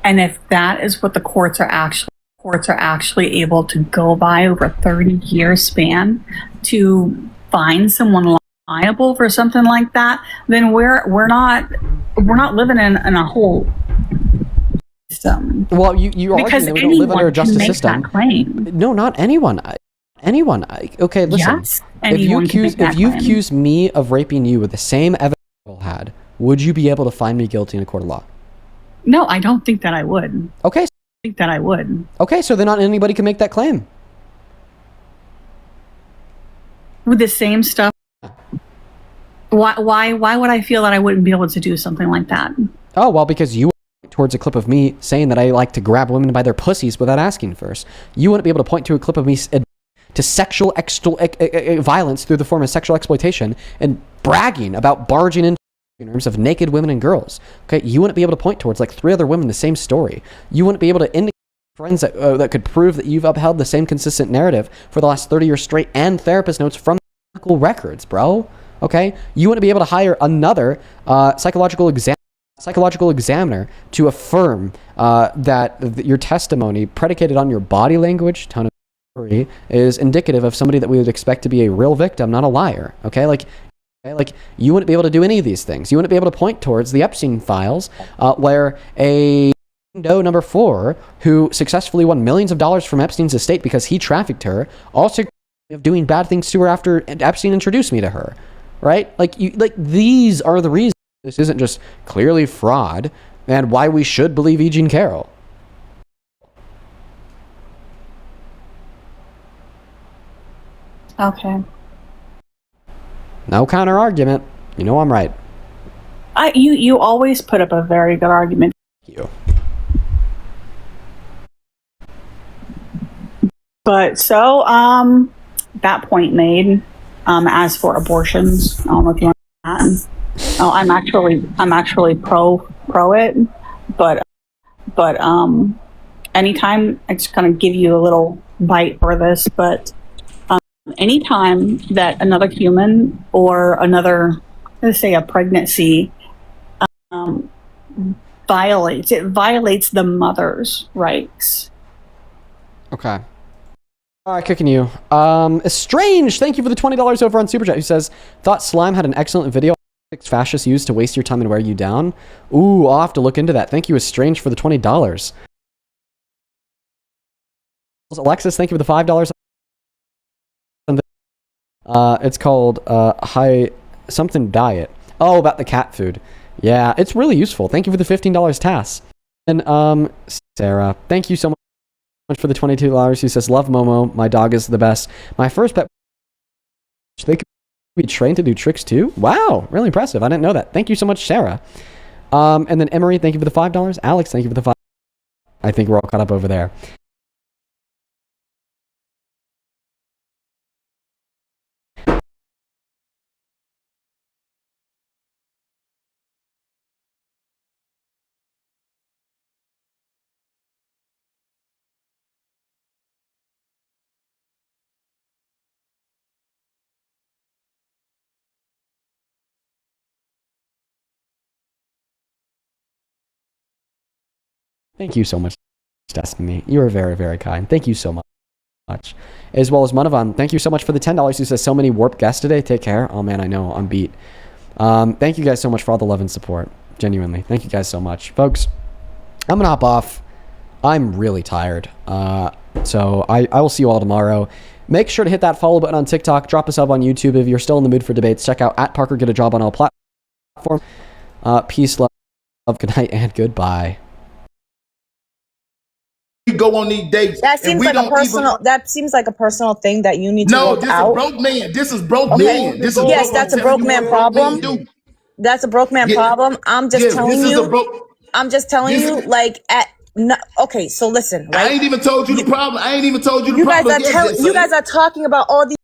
And if that is what the courts are actually able to go by over a 30-year span to find someone liable for something like that, then we're not living in a whole system. Well, you are because arguing that we don't live under a justice make system. That claim. No, not anyone. Anyone. Okay, listen. Yes, anyone can make that if you claim. accuse me of raping you with the same evidence I had, would you be able to find me guilty in a court of law? No, I don't think that I would. Okay. Think that I would. Okay, so then not anybody can make that claim. With the same stuff. Why would I feel that I wouldn't be able to do something like that? Oh, well, because you went towards a clip of me saying that I like to grab women by their pussies without asking first. You wouldn't be able to point to a clip of me to sexual violence through the form of sexual exploitation and bragging about barging into rooms of naked women and girls. Okay, you wouldn't be able to point towards like 3 other women the same story. You wouldn't be able to indicate friends that could prove that you've upheld the same consistent narrative for the last 30 years straight and therapist notes from medical records, bro. Okay, you wouldn't be able to hire another psychological examiner to affirm that your testimony predicated on your body language, tone of story, is indicative of somebody that we would expect to be a real victim, not a liar. Okay, like you wouldn't be able to do any of these things. You wouldn't be able to point towards the Epstein files where a Doe number 4 who successfully won millions of dollars from Epstein's estate because he trafficked her, also of doing bad things to her after Epstein introduced me to her, right? Like these are the reasons this isn't just clearly fraud and why we should believe E. Jean Carroll. Okay. No counter argument. You know I'm right. You always put up a very good argument. Thank you. But so, that point made. As for abortions, I don't know if you want that. Oh, I'm actually pro it, but anytime I just kind of give you a little bite for this, but anytime that another human or another, let's say a pregnancy, violates the mother's rights. Okay. All right, kicking you. Strange. Thank you for the $20 over on Super Chat. Who says, thought Slime had an excellent video. Fascists use to waste your time and wear you down. Ooh, I'll have to look into that. Thank you, Strange, for the $20. Alexis, thank you for the $5. It's called High Something Diet. Oh, about the cat food. Yeah, it's really useful. Thank you for the $15 TAS. And Sarah, thank you so much for the $22. Who says, love Momo. My dog is the best. My first pet. They could be trained to do tricks too. Wow, really impressive. I didn't know that. Thank you so much, Sarah. And then Emery, thank you for the $5. Alex, thank you for the $5. I think we're all caught up over there. Thank you so much for asking me. You are very, very kind. Thank you so much. As well as Munavan, thank you so much for the $10. Who says, so many warp guests today. Take care. Oh man, I know. I'm beat. Thank you guys so much for all the love and support. Genuinely. Thank you guys so much. Folks, I'm going to hop off. I'm really tired. So I will see you all tomorrow. Make sure to hit that follow button on TikTok. Drop a sub on YouTube. If you're still in the mood for debates, check out @ParkerGetAJob on all platforms. Peace, love, good night, and goodbye. We go on these dates. That seems like a personal. That seems like a personal thing that you need to work out. No, this is broke man. This is broke Okay. man. This is Yes, that's a broke man problem. That's a broke man problem. I'm just telling you. I'm just telling you, like okay. So listen, right? I ain't even told you the problem. I ain't even told you the problem. You guys are talking about all these.